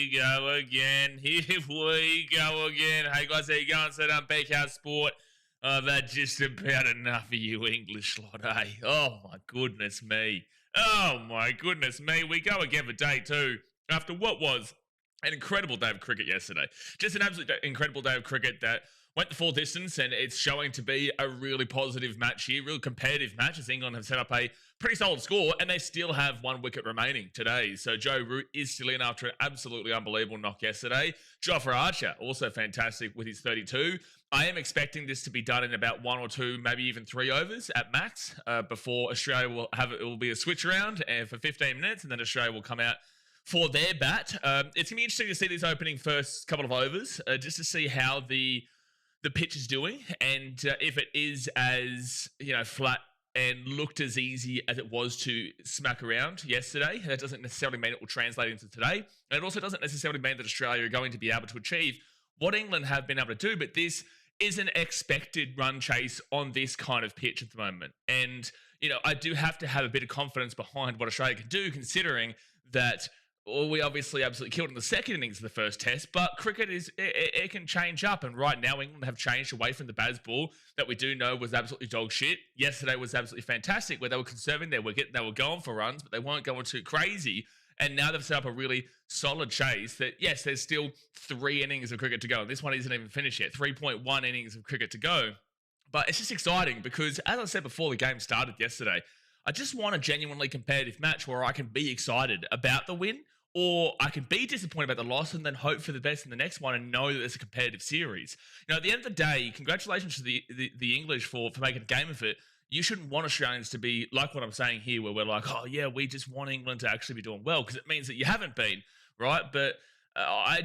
we go again. Here we go again. Hey guys, how you going? So I'm BKR Sport. I've had just about enough of you English lot, eh? Oh my goodness me. Oh my goodness me. We go again for day two after what was an incredible day of cricket yesterday. Just an absolute incredible day of cricket that went the full distance, and it's showing to be a really positive match here, real competitive match, as England have set up a pretty solid score, and they still have one wicket remaining today. So Joe Root is still in after an absolutely unbelievable knock yesterday. Jofra Archer, also fantastic with his 32. I am expecting this to be done in about 1 or 2, maybe even 3 overs at max, before Australia will have it will be a switch around for 15 minutes, and then Australia will come out for their bat. It's going to be interesting to see this opening first couple of overs, just to see how the pitch is doing, and if it is as flat and looked as easy as it was to smack around yesterday. That doesn't necessarily mean it will translate into today, and it also doesn't necessarily mean that Australia are going to be able to achieve what England have been able to do. But this is an expected run chase on this kind of pitch at the moment, and I do have to have a bit of confidence behind what Australia can do, considering that. Well, we obviously absolutely killed in the second innings of the first test, but cricket it can change up, and right now England have changed away from the Baz ball that we do know was absolutely dog shit. Yesterday was absolutely fantastic, where they were conserving their wicket, they were going for runs, but they weren't going too crazy, and now they've set up a really solid chase that, yes, there's still 3 innings of cricket to go, and this one isn't even finished yet, 3.1 innings of cricket to go, but it's just exciting because, as I said before the game started yesterday, I just want a genuinely competitive match where I can be excited about the win, or I can be disappointed about the loss and then hope for the best in the next one and know that it's a competitive series. At the end of the day, congratulations to the English for making a game of it. You shouldn't want Australians to be like what I'm saying here, where we're like, oh yeah, we just want England to actually be doing well, because it means that you haven't been, right? But I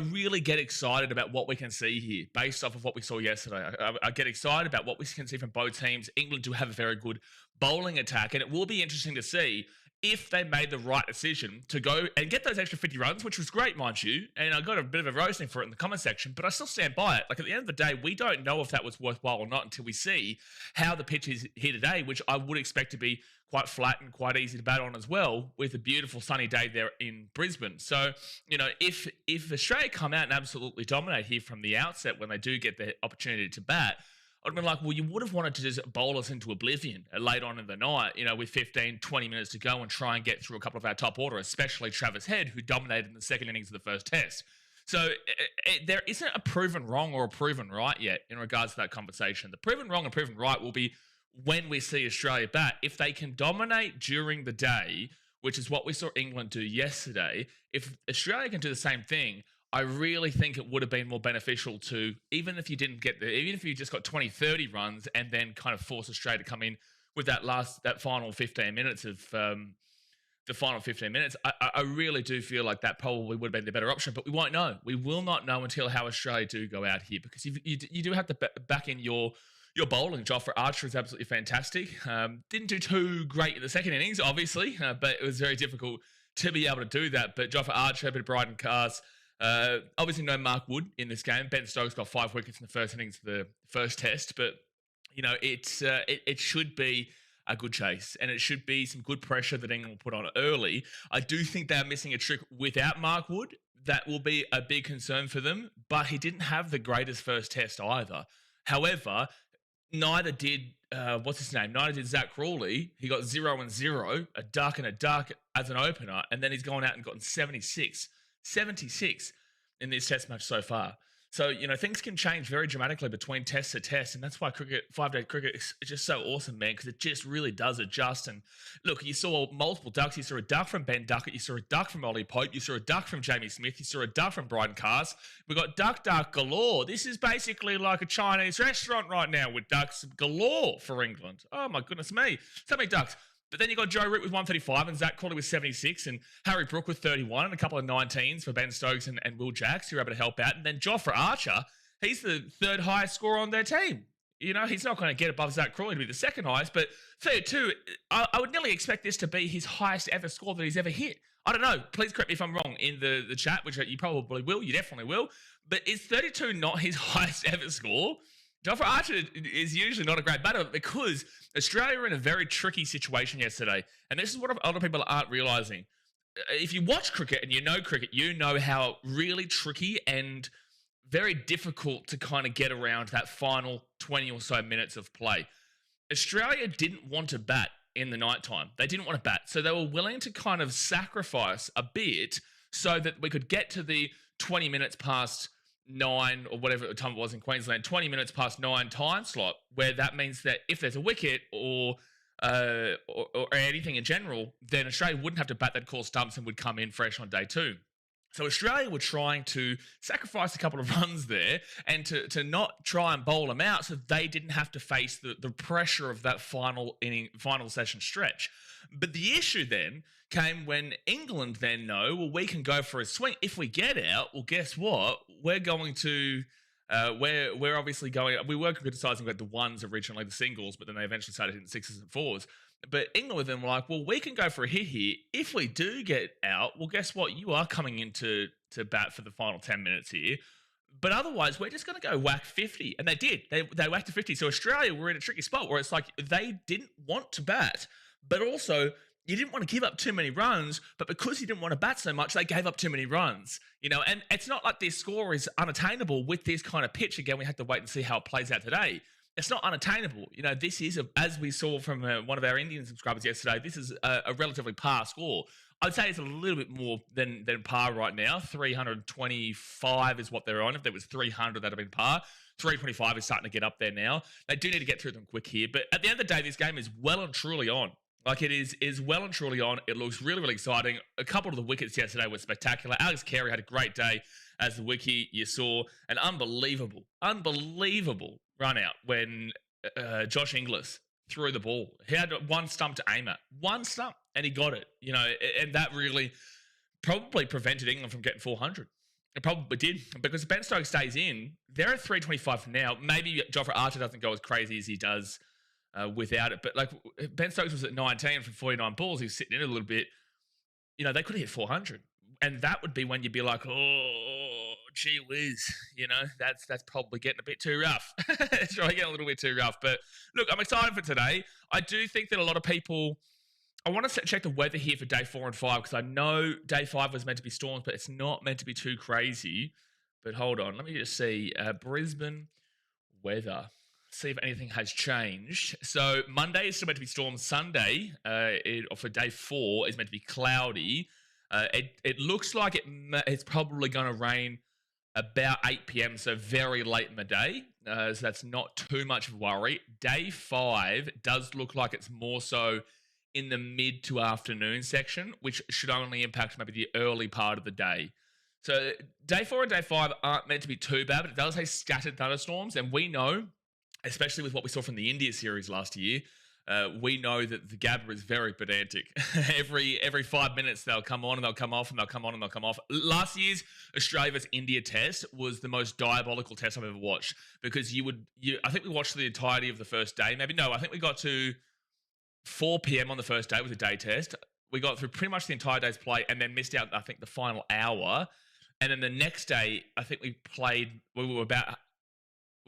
really get excited about what we can see here based off of what we saw yesterday. I get excited about what we can see from both teams. England do have a very good bowling attack, and it will be interesting to see if they made the right decision to go and get those extra 50 runs, which was great, mind you, and I got a bit of a roasting for it in the comment section, but I still stand by it. Like, at the end of the day, we don't know if that was worthwhile or not until we see how the pitch is here today, which I would expect to be quite flat and quite easy to bat on as well, with a beautiful sunny day there in Brisbane. So, if Australia come out and absolutely dominate here from the outset when they do get the opportunity to bat, I'd been like, well, you would have wanted to just bowl us into oblivion late on in the night, with 15, 20 minutes to go, and try and get through a couple of our top order, especially Travis Head, who dominated in the second innings of the first test. So there isn't a proven wrong or a proven right yet in regards to that conversation. The proven wrong and proven right will be when we see Australia bat. If they can dominate during the day, which is what we saw England do yesterday, if Australia can do the same thing, I really think it would have been more beneficial to, even if you didn't get there, even if you just got 20, 30 runs and then kind of force Australia to come in with that final 15 minutes of the final 15 minutes, I really do feel like that probably would have been the better option, but we won't know. We will not know until how Australia do go out here, because you do have to back in your bowling. Jofra Archer is absolutely fantastic. Didn't do too great in the second innings, obviously, but it was very difficult to be able to do that. But Jofra Archer, a bit of Bryden Cars, obviously no Mark Wood in this game. Ben Stokes got 5 wickets in the first innings of the first test, but it should be a good chase, and it should be some good pressure that England will put on early. I do think they're missing a trick without Mark Wood. That will be a big concern for them, but he didn't have the greatest first test either. However, neither did Neither did Zach Crawley. He got 0 and 0, a duck and a duck as an opener, and then he's gone out and gotten 76 in this test match so far. So, things can change very dramatically between test to test, and that's why 5-day cricket is just so awesome, man, because it just really does adjust. And look, you saw multiple ducks. You saw a duck from Ben Duckett. You saw a duck from Ollie Pope. You saw a duck from Jamie Smith. You saw a duck from Bryden Cars. We got duck galore. This is basically like a Chinese restaurant right now with ducks galore for England. Oh, my goodness me. So many ducks. But then you got Joe Root with 135 and Zach Crawley with 76 and Harry Brook with 31 and a couple of 19s for Ben Stokes and Will Jacks who were able to help out. And then Jofra Archer, he's the third highest scorer on their team. He's not going to get above Zach Crawley to be the second highest, but 32, I would nearly expect this to be his highest ever score that he's ever hit. I don't know. Please correct me if I'm wrong in the chat, which you probably will. You definitely will. But is 32 not his highest ever score? Jofra Archer is usually not a great batter because Australia were in a very tricky situation yesterday. And this is what a lot of people aren't realising. if you watch cricket and you know cricket, you know how really tricky and very difficult to kind of get around that final 20 or so minutes of play. Australia didn't want to bat in the nighttime. They didn't want to bat. So they were willing to kind of sacrifice a bit so that we could get to the 20 minutes past 9 or whatever time it was in Queensland, 20 minutes past 9 time slot, where that means that if there's a wicket or anything in general, then Australia wouldn't have to bat that call stumps and would come in fresh on day 2. So Australia were trying to sacrifice a couple of runs there and to not try and bowl them out so they didn't have to face the pressure of that final session stretch. But the issue then came when England then know, well, we can go for a swing. If we get out, well, guess what? We're going to... we're obviously going... We were criticising about the ones originally, the singles, but then they eventually started hitting 6s and 4s. But England then were like, well, we can go for a hit here. If we do get out, well, guess what? You are coming into bat for the final 10 minutes here. But otherwise, we're just going to go whack 50. And they did. They whacked a 50. So Australia were in a tricky spot where it's like they didn't want to bat, but also you didn't want to give up too many runs, but because you didn't want to bat so much, they gave up too many runs. And it's not like this score is unattainable with this kind of pitch. Again, we have to wait and see how it plays out today. It's not unattainable. This is, as we saw from one of our Indian subscribers yesterday, this is a relatively par score. I'd say it's a little bit more than par right now. 325 is what they're on. If there was 300, that'd have been par. 325 is starting to get up there now. They do need to get through them quick here. But at the end of the day, this game is well and truly on. Like, it is well and truly on. It looks really, really exciting. A couple of the wickets yesterday were spectacular. Alex Carey had a great day as the wickie. You saw an unbelievable run out when Josh Inglis threw the ball. He had one stump to aim at. One stump, and he got it. And that really probably prevented England from getting 400. It probably did, because if Ben Stokes stays in, they're at 325 for now. Maybe Jofra Archer doesn't go as crazy as he does without it. But like, Ben Stokes was at 19 from 49 balls. He was sitting in a little bit. They could have hit 400. And that would be when you'd be like, oh, gee whiz, that's probably getting a bit too rough. It's probably getting a little bit too rough. But look, I'm excited for today. I do think that a lot of people... I want to check the weather here for day 4 and 5, because I know day 5 was meant to be storms, but it's not meant to be too crazy. But hold on, let me just see. Brisbane weather. See if anything has changed. So Monday is still meant to be storms. Sunday, for day 4, is meant to be cloudy. It looks like it's probably going to rain about 8 p.m, so very late in the day. So that's not too much of a worry. Day 5 does look like it's more so in the mid to afternoon section, which should only impact maybe the early part of the day. So day 4 and day 5 aren't meant to be too bad, but it does say scattered thunderstorms. And we know, especially with what we saw from the India series last year, we know that the Gabba is very pedantic. every 5 minutes they'll come on and they'll come off and they'll come on and they'll come off. Last year's Australia vs India test was the most diabolical test I've ever watched, because I think we watched the entirety of the first day. Maybe no, I think we got to 4 p.m. on the first day with a day test. We got through pretty much the entire day's play and then missed out, I think, the final hour. And then the next day, I think we were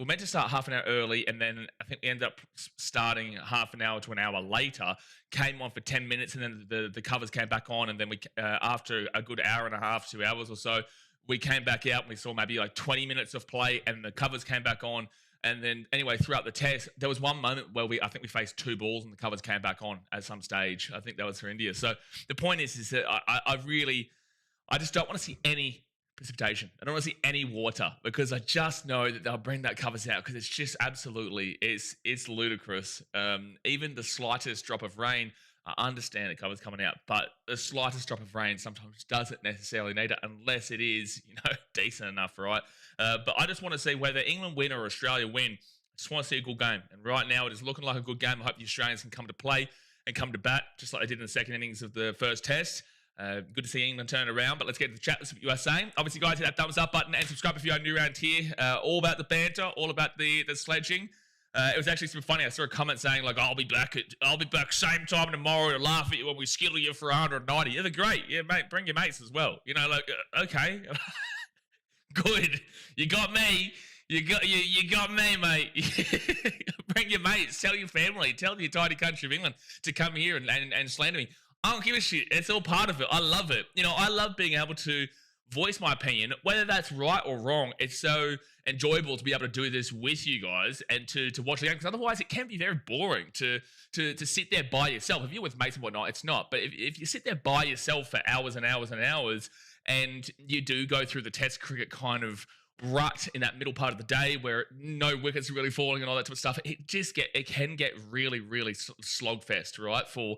meant to start half an hour early, and then I think we ended up starting half an hour to an hour later, came on for 10 minutes, and then the covers came back on, and then we, after a good hour and a half, 2 hours or so, we came back out and we saw maybe like 20 minutes of play, and the covers came back on. And then anyway, throughout the test, there was one moment where I think we faced 2 balls and the covers came back on at some stage. I think that was for India. So the point is that I just don't want to see any precipitation. I don't want to see any water, because I just know that they'll bring that covers out, because it's just absolutely, it's ludicrous. Even the slightest drop of rain, I understand the cover's coming out, but the slightest drop of rain sometimes doesn't necessarily need it, unless it is, decent enough, right? But I just want to see whether England win or Australia win. I just want to see a good game. And right now it is looking like a good game. I hope the Australians can come to play and come to bat, just like they did in the second innings of the first test. Good to see England turn around, but let's get to the chat. That's what you are saying. Obviously, guys, hit that thumbs up button and subscribe if you are new around here. All about the banter, all about the sledging. It was actually super funny. I saw a comment saying, like, I'll be back same time tomorrow to laugh at you when we skittle you for 190. Yeah, they're great. Yeah, mate, bring your mates as well. Okay. Good. You got me. You got me, mate. Bring your mates. Tell your family. Tell the entire country of England to come here and slander me. I don't give a shit. It's all part of it. I love it. You know, I love being able to voice my opinion, whether that's right or wrong. It's so enjoyable to be able to do this with you guys and to watch the game, because otherwise it can be very boring to sit there by yourself. If you're with mates and whatnot, it's not. But if you sit there by yourself for hours and hours and hours, and you do go through the Test cricket kind of rut in that middle part of the day where no wickets are really falling and all that type of stuff, it can get really slogfest, right? For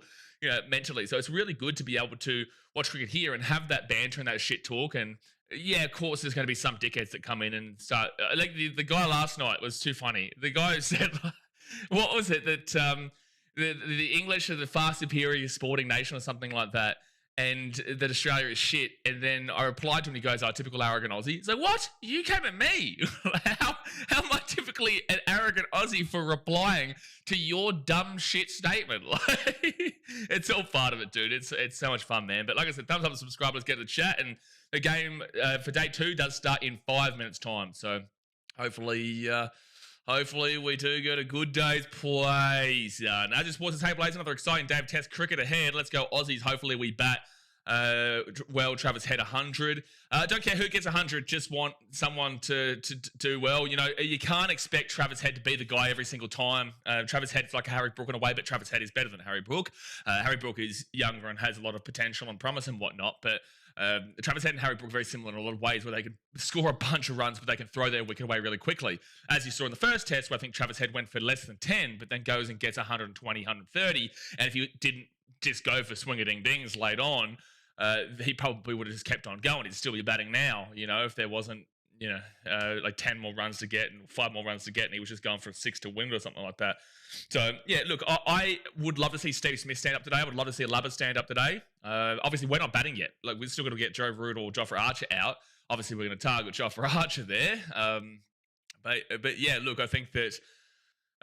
mentally. So it's really good to be able to watch cricket here and have that banter and that shit talk. And yeah, of course, there's going to be some dickheads that come in and start. Like the guy last night was too funny. The guy who said, what was it, that the English are the far superior sporting nation or something like that, and that Australia is shit. And then I replied to him, he goes, typical arrogant Aussie. He's like, what? You came at me. How am I typically an arrogant Aussie for replying to your dumb shit statement? Like, it's all part of it, dude. It's so much fun, man. But like I said, thumbs up and subscribe. Let's get to the chat. And the game for day 2 does start in 5 minutes time. So hopefully we do get a good day's play. Now just sports the table, another exciting day of Test cricket ahead. Let's go Aussies. Hopefully we bat Travis Head 100. Don't care who gets 100, just want someone to do well. You know, you can't expect Travis Head to be the guy every single time. Travis Head's like a Harry Brook in a way, but Travis Head is better than Harry Brook. Harry Brook is younger and has a lot of potential and promise and whatnot, but Travis Head and Harry Brook are very similar in a lot of ways, where they can score a bunch of runs, but they can throw their wicket away really quickly. As you saw in the first test, where I think Travis Head went for less than 10, but then goes and gets 120, 130. And if you didn't just go for swing-a-ding-dings late on, he probably would have just kept on going. He'd still be batting now, if there wasn't, like 10 more runs to get and 5 more runs to get, and he was just going for 6 to win or something like that. So, yeah, look, I would love to see Steve Smith stand up today. I would love to see Lubbers stand up today. Obviously, we're not batting yet. Like, we're still going to get Joe Root or Jofra Archer out. Obviously, we're going to target Jofra Archer there. But yeah, look, I think that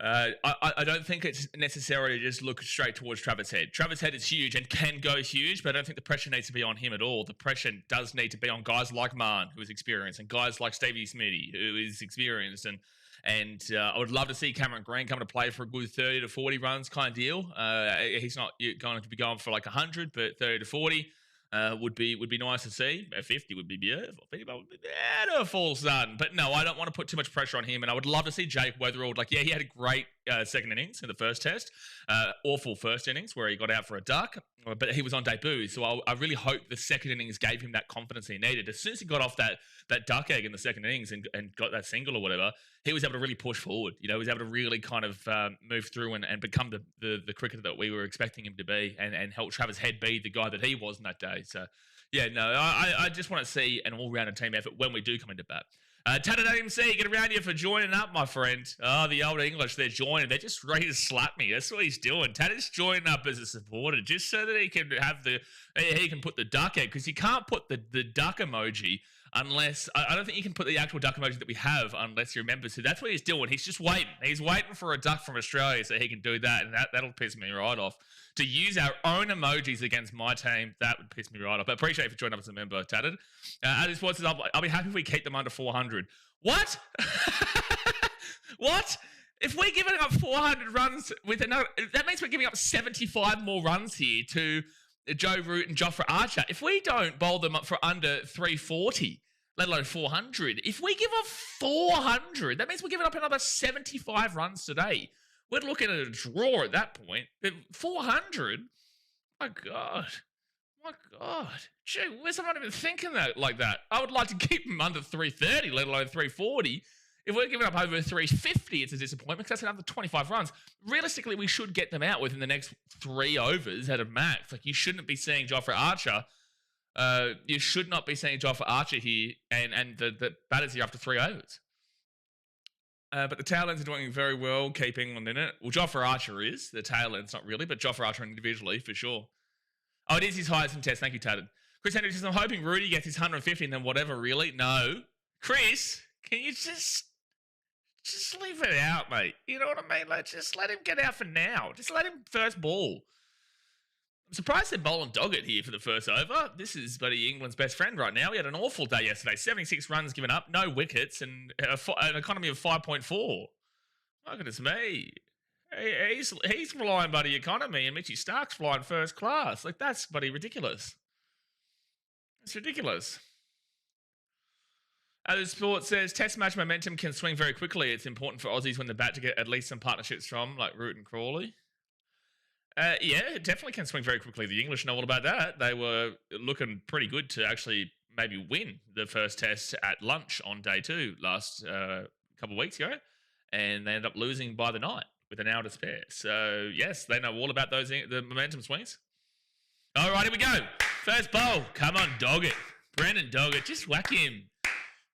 I don't think it's necessarily just look straight towards Travis Head. Travis Head is huge and can go huge, but I don't think the pressure needs to be on him at all. The pressure does need to be on guys like Marn, who is experienced, and guys like Stevie Smitty, who is experienced. And I would love to see Cameron Green come to play for a good 30 to 40 runs kind of deal. He's not going to be going for like 100, but 30 to 40 would be nice to see. 50 would be beautiful. 50 would be beautiful, son. But no, I don't want to put too much pressure on him. And I would love to see Jake Weatherald. Like, yeah, he had a great second innings in the first test. Awful first innings where he got out for a duck. But he was on debut. So I really hope the second innings gave him that confidence he needed. As soon as he got off that duck egg in the second innings and got that single or whatever, he was able to really push forward. He was able to really kind of move through and become the cricketer that we were expecting him to be, and help Travis Head be the guy that he was in that day. So, yeah, no, I just want to see an all-rounded team effort when we do come into bat. Tatted AMC, get around here for joining up, my friend. Oh, the old English, they're joining. They're just ready to slap me. That's what he's doing. Tatted's joining up as a supporter just so that he can have he can put the duck egg, because you can't put the duck emoji unless, I don't think you can put the actual duck emoji that we have unless you're a member. So that's what he's doing. He's just waiting. He's waiting for a duck from Australia so he can do that, and that'll piss me right off. To use our own emojis against my team, that would piss me right off. But appreciate you for joining up as a member, Tatted. As Sports says, I'll be happy if we keep them under 400. What? What? If we're giving up 400 runs with another, that means we're giving up 75 more runs here to Joe Root and Jofra Archer. If we don't bowl them up for under 340, let alone 400, if we give up 400, that means we're giving up another 75 runs today. We're looking at a draw at that point. 400? My God. My God. Gee, where's someone even thinking that like that? I would like to keep them under 330, let alone 340. If we're giving up over 350, it's a disappointment, because that's another 25 runs. Realistically, we should get them out within the next 3 overs at a max. Like, you shouldn't be seeing Jofra Archer. You should not be seeing Jofra Archer here and the batters here after 3 overs. But the tail ends are doing very well, keeping on in it. Well, Jofra Archer is. The tail ends, not really, but Jofra Archer individually, for sure. Oh, it is his highest in test. Thank you, Tatted. Chris Henry says, I'm hoping Rudy gets his 150 and then whatever, really. No. Chris, can you just leave it out, mate? You know what I mean? Like, just let him get out for now. Just let him first ball. I'm surprised they're bowling Doggett here for the first over. This is bloody England's best friend right now. He had an awful day yesterday. 76 runs given up, no wickets, and an economy of 5.4. My goodness me. He's flying bloody economy, and Mitchy Stark's flying first class. Like, that's bloody ridiculous. It's ridiculous. The sport says test match momentum can swing very quickly. It's important for Aussies when they're back to get at least some partnerships from, like Root and Crawley. Yeah, it definitely can swing very quickly. The English know all about that. They were looking pretty good to actually maybe win the first test at lunch on day 2 last couple of weeks ago, and they ended up losing by the night with an hour to spare. So, yes, they know all about the momentum swings. All right, here we go. First bowl. Come on, dog it. Brendan, dog it. Just whack him.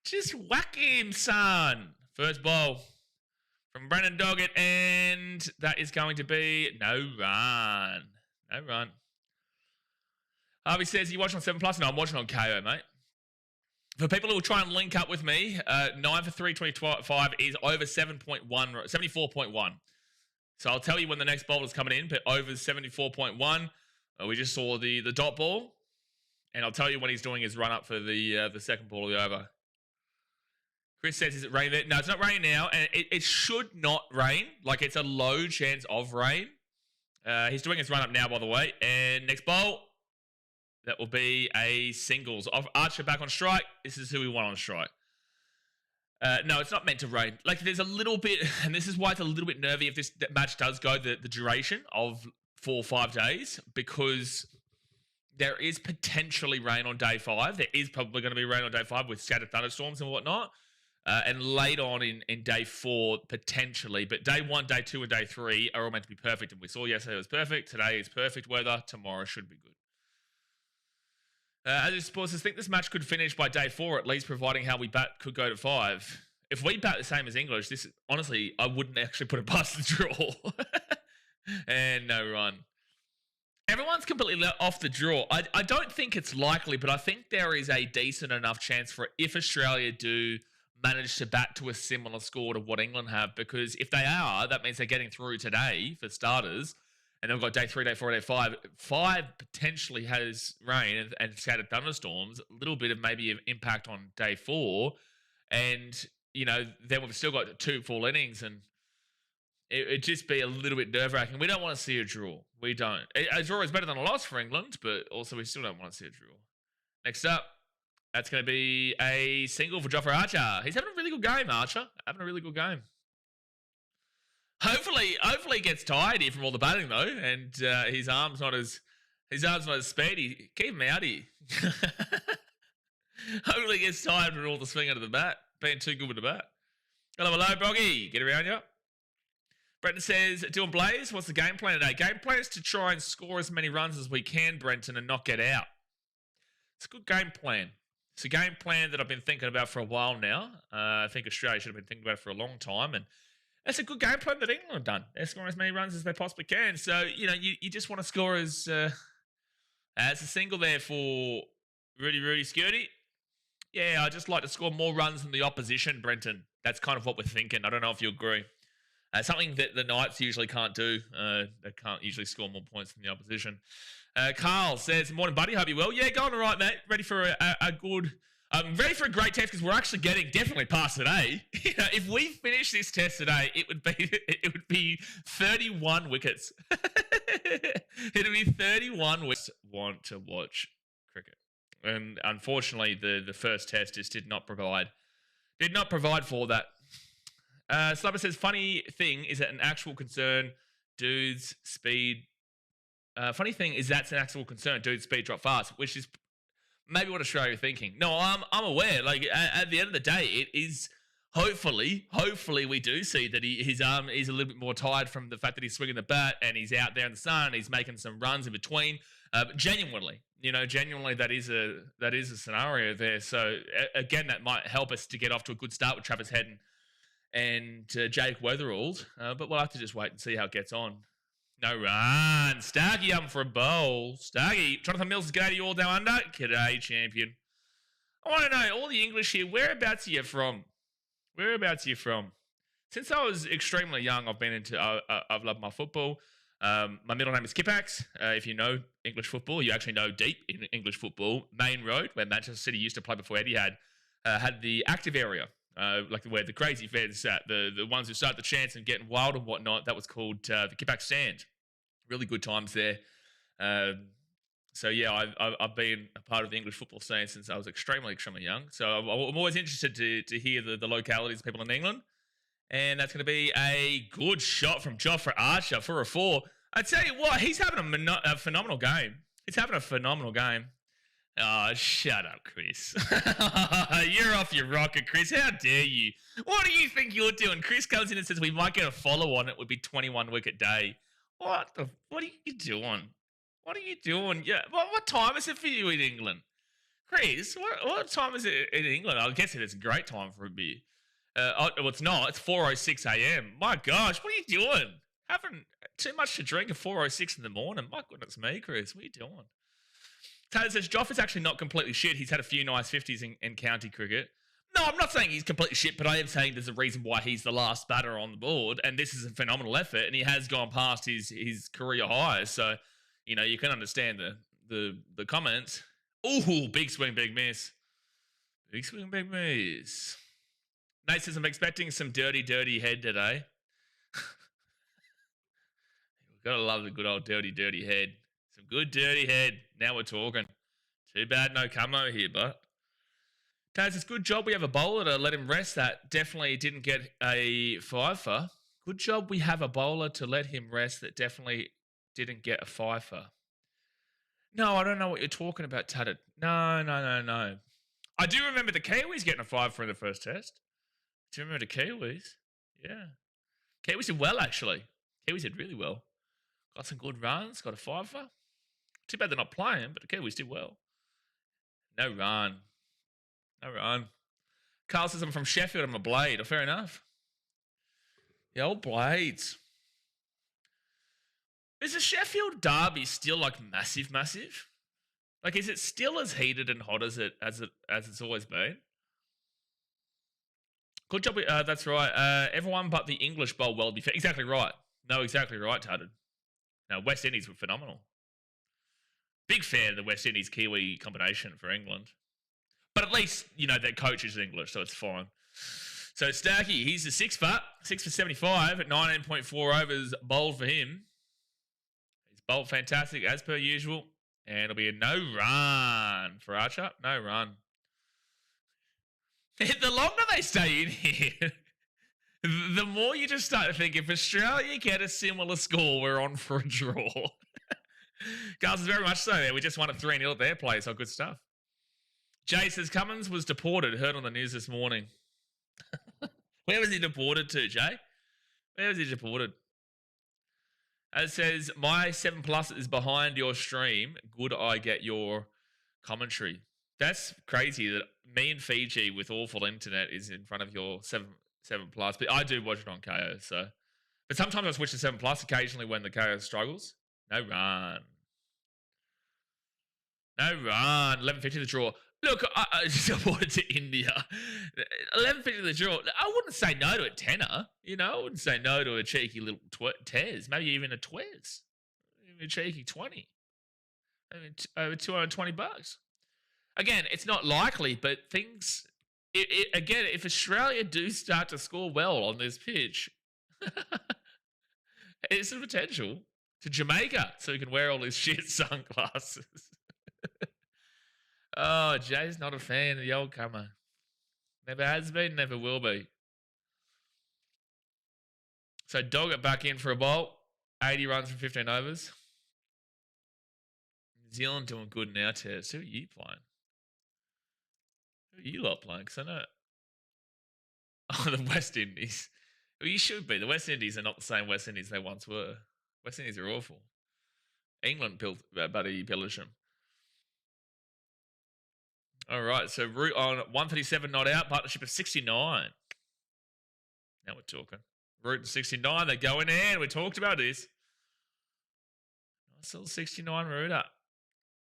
Just whack him, son. First bowl from Brendan Doggett, and that is going to be no run. No run. Harvey says, you watching on 7 Plus? No, I'm watching on KO, mate. For people who will try and link up with me, 9 for 325 is over 74.1. So I'll tell you when the next bowl is coming in, but over 74.1. We just saw the dot ball, and I'll tell you when he's doing his run up for the second ball of the over. Chris says, is it raining there? No, it's not raining now, and it should not rain. Like, it's a low chance of rain. He's doing his run-up now, by the way. And next bowl, that will be a singles. Archer back on strike. This is who we want on strike. No, it's not meant to rain. Like, there's a little bit, and this is why it's a little bit nervy if this match does go the duration of 4 or 5 days, because there is potentially rain on day 5. There is probably going to be rain on day 5 with scattered thunderstorms and whatnot. And late on in day 4, potentially. But day 1, day 2, and day 3 are all meant to be perfect. And we saw yesterday it was perfect. Today is perfect weather. Tomorrow should be good. As a supporters think this match could finish by day 4, at least, providing how we bat could go to 5. If we bat the same as English, this honestly, I wouldn't actually put it past the draw. And no run. Everyone's completely off the draw. I don't think it's likely, but I think there is a decent enough chance for it if Australia do manage to bat to a similar score to what England have, because if they are, that means they're getting through today for starters, and they've got day 3, day 4, day 5. 5 potentially has rain and scattered thunderstorms, a little bit of maybe an impact on day 4, and, you know, then we've still got 2 full innings, and it'd just be a little bit nerve-wracking. We don't want to see a draw. We don't. A draw is better than a loss for England, but also we still don't want to see a draw. Next up, that's going to be a single for Jofra Archer. He's having a really good game, Archer. Having a really good game. Hopefully he gets tired here from all the batting, though, and his arm's not as speedy. Keep him out here. Hopefully he gets tired from all the swing out of the bat. Being too good with the bat. Hello, Broggy. Get around you. Brenton says, Dylan Blaze, what's the game plan today? Game plan is to try and score as many runs as we can, Brenton, and not get out. It's a good game plan. It's a game plan that I've been thinking about for a while now. I think Australia should have been thinking about it for a long time. And it's a good game plan that England have done. They're scoring as many runs as they possibly can. So, you know, you just want to score as a single there for Rudy Skirty. Yeah, I just like to score more runs than the opposition, Brenton. That's kind of what we're thinking. I don't know if you agree. Something that the Knights usually can't do. They can't usually score more points than the opposition. Carl says, morning, buddy. Hope you're well. Yeah, going all right, mate. Ready for a good... ready for a great test because we're actually getting definitely past today. You know, if we finish this test today, it would be 31 wickets. It'd be 31 wickets. Want to watch cricket, and unfortunately, the first test just did not provide for that. Slubber says, funny thing is that an actual concern, dude's speed. Funny thing is that's an actual concern, dude's speed drop fast, which is maybe what Australia are thinking. No, I'm aware. Like at the end of the day, it is hopefully we do see that his arm is a little bit more tired from the fact that he's swinging the bat and he's out there in the sun. He's making some runs in between. Genuinely, that is a scenario there. So again, that might help us to get off to a good start with Travis Head and Jake Weatherald. But we'll have to just wait and see how it gets on. No run. Starkey up for a bowl. Starkey. Jonathan Mills is g'day to you all down under. G'day, champion. I want to know, all the English here, whereabouts are you from? Since I was extremely young, I've been into, I've loved my football. My middle name is Kippax. If you know English football, you actually know deep in English football. Main Road, where Manchester City used to play before Etihad, had the active area. like where the crazy fans sat, the ones who started the chants and getting wild and whatnot. That was called the Kippax Stand. Really good times there. So yeah, I've been a part of the English football scene since I was extremely young. So I'm always interested to hear the localities of people in England. And that's going to be a good shot from Jofra Archer for a 4. I tell you what, he's having a phenomenal game. He's having a phenomenal game. Oh, shut up, Chris. You're off your rocker, Chris. How dare you? What do you think you're doing? Chris comes in and says we might get a follow on. It would be 21 wicket day. What are you doing? What are you doing? Yeah. What time is it for you in England? Chris, what time is it in England? I guess it is a great time for a beer. Well, it's not. It's 4:06 a.m. My gosh, what are you doing? Having too much to drink at 4:06 in the morning? My goodness me, Chris, what are you doing? Taylor says, Joff is actually not completely shit. He's had a few nice 50s in county cricket. No, I'm not saying he's completely shit, but I am saying there's a reason why he's the last batter on the board, and this is a phenomenal effort, and he has gone past his career highs. So, you can understand the comments. Ooh, big swing, big miss. Big swing, big miss. Nate says, I'm expecting some dirty head today. We've got to love the good old dirty head. Some good dirty head. Now we're talking. Too bad no camo here, but. Taz, it's good job we have a bowler to let him rest. That definitely didn't get a fifer. Good job we have a bowler to let him rest that definitely didn't get a fifer. No, I don't know what you're talking about, Tudded. No. I do remember the Kiwis getting a fifer in the first test. Do you remember the Kiwis? Yeah. Kiwis did well, actually. Kiwis did really well. Got some good runs, got a fifer. Too bad they're not playing, but the Kiwis did well. No run. Carl says I'm from Sheffield, I'm a Blade. Oh, fair enough. The old Blades. Is the Sheffield derby still like massive? Like, is it still as heated and hot as it's always been? Good job. That's right. Everyone but the English bowl well. Exactly right. No, exactly right, Tudded. No, West Indies were phenomenal. Big fan of the West Indies Kiwi combination for England. But at least, their coach is English, so it's fine. So Starkey, he's a 6 for 75 at 19.4 overs bowled for him. He's bowled fantastic as per usual. And it'll be a no run for Archer. No run. The longer they stay in here, the more you just start to think if Australia get a similar score, we're on for a draw. Girls is very much so there. We just won at 3-0 at their place. So good stuff. Jay says Cummins was deported. Heard on the news this morning. Where was he deported to, Jay? Where was he deported? It says, my 7+ is behind your stream. Good I get your commentary. That's crazy that me and Fiji with awful internet is in front of your 7+. But I do watch it on KO, so. But sometimes I switch to 7+ occasionally when the KO struggles. No run. 11.50 the draw. Look, I supported to India. 11.50 the draw. I wouldn't say no to a tenner. I wouldn't say no to a cheeky little Tez. Maybe even a Twez. Maybe a cheeky 20. Maybe over $220. Again, it's not likely, but things. Again, if Australia do start to score well on this pitch, it's a potential to Jamaica, so he can wear all his shit sunglasses. Oh, Jay's not a fan of the old comer. Never has been, never will be. So Doggett back in for a bowl. 80 runs from 15 overs. New Zealand doing good now, Tess. Who are you playing? Who are you lot playing? Because I know. Oh, the West Indies. Well, you should be. The West Indies are not the same West Indies they once were. West Indies are awful. England Buddy Pillisham. All right, so Root on 137 not out, partnership of 69. Now we're talking. Root and 69, they're going in. We talked about this. Nice little 69 Root up.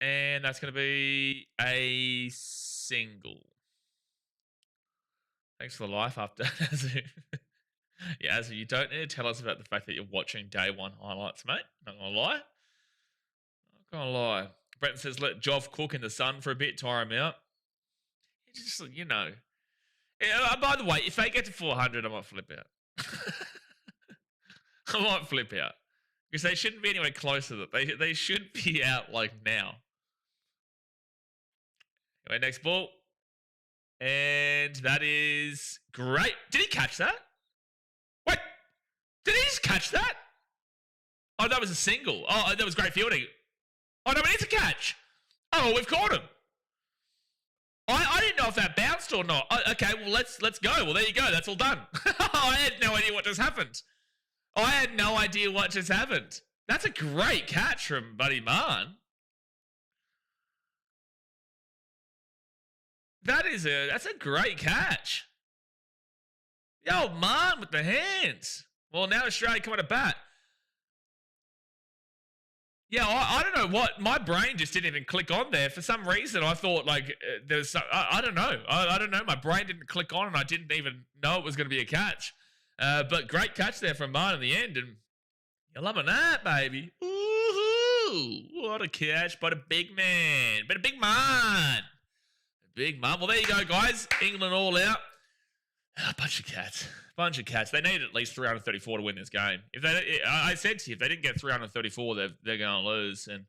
And that's going to be a single. Thanks for the life update. Yeah, so you don't need to tell us about the fact that you're watching day one highlights, mate. Not going to lie. Not going to lie. Brenton says, let Jov cook in the sun for a bit, tire him out. Just, Yeah, by the way, if they get to 400, I might flip out. I might flip out. Because they shouldn't be anywhere close to that. They should be out like now. Anyway, next ball. And that is great. Did he catch that? Wait, did he just catch that? Oh, that was a single. Oh, that was great fielding. Oh, no, but it's a catch. Oh, we've caught him. I didn't know if that bounced or not. Okay, well, let's go. Well, there you go. That's all done. I had no idea what just happened. I had no idea what just happened. That's a great catch from Buddy Marn. That's a great catch. Yo, Marn with the hands. Well, now Australia coming to bat. Yeah, I don't know what. My brain just didn't even click on there. For some reason, I thought like there's. I don't know. I don't know. My brain didn't click on, and I didn't even know it was going to be a catch. But great catch there from Marn in the end, and you're loving that, baby. Ooh, what a catch by the big man, but a big man, big man. Well, there you go, guys. England all out. A bunch of cats. They need at least 334 to win this game. I said to you, if they didn't get 334, they're going to lose. And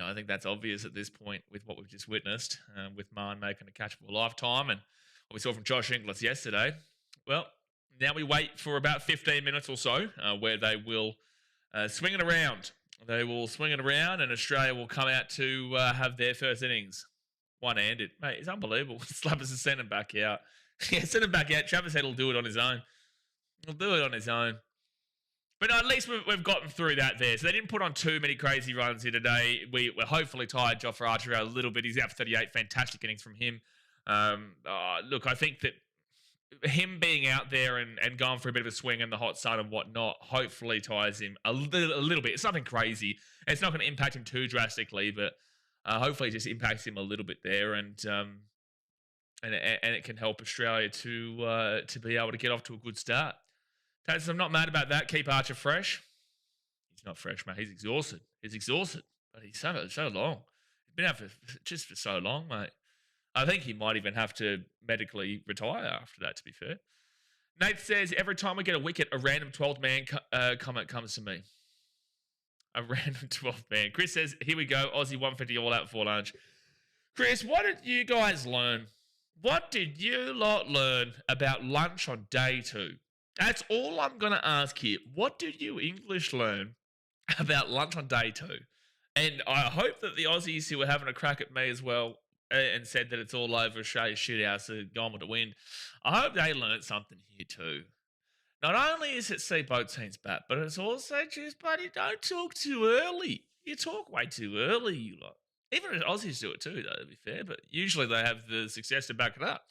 I think that's obvious at this point with what we've just witnessed, with Marn making a catch of a lifetime, and what we saw from Josh Inglis yesterday. Well, now we wait for about 15 minutes or so, where they will swing it around. They will swing it around, and Australia will come out to have their first innings one-handed. Mate, it's unbelievable. Slappers is sending back out. Yeah, send him back out. Travis Head will do it on his own. He'll do it on his own. But no, at least we've gotten through that there. So they didn't put on too many crazy runs here today. We're hopefully tired BKRtravel a little bit. He's out for 38. Fantastic innings from him. Look, I think that him being out there and going for a bit of a swing in the hot sun and whatnot hopefully tires him a little bit. It's nothing crazy. It's not going to impact him too drastically, but hopefully it just impacts him a little bit there. And it can help Australia to be able to get off to a good start. Taylor, I'm not mad about that. Keep Archer fresh. He's not fresh, mate. He's exhausted. But he's so long. He's been out for so long, mate. I think he might even have to medically retire after that, to be fair. Nate says, every time we get a wicket, a random 12th man comment comes to me. A random 12th man. Chris says, here we go. Aussie 150 all out before lunch. Chris, what did you guys learn? What did you lot learn about lunch on day 2? That's all I'm going to ask here. What did you English learn about lunch on day 2? And I hope that the Aussies who were having a crack at me as well and said that it's all over Australia's shithouse, so gone with the wind, I hope they learned something here too. Not only is it see both teams bat, but it's also just, buddy, don't talk too early. You talk way too early, you lot. Even the Aussies do it too, though, to be fair, but usually they have the success to back it up.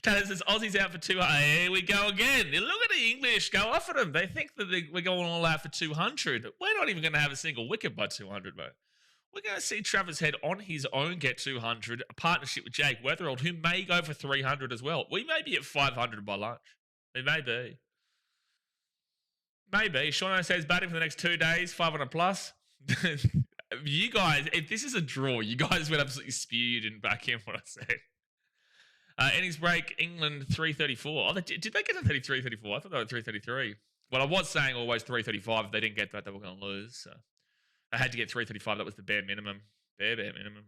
Taylor says, Aussies out for 200. Here we go again. Look at the English go off at them. They think that we're going all out for 200. We're not even going to have a single wicket by 200, mate. We're going to see Travis Head on his own get 200, a partnership with Jake Weatherald, who may go for 300 as well. We may be at 500 by lunch. It may be. Maybe. Sean says, batting for the next 2 days, 500 plus. You guys, if this is a draw, you guys would absolutely spewed and back in what I said. Innings break, England 334. Oh, did they get to 33, 34? I thought they were 333. Well, I was saying always 335. If they didn't get that, they were going to lose. So I had to get 335. That was the bare minimum. Bare minimum.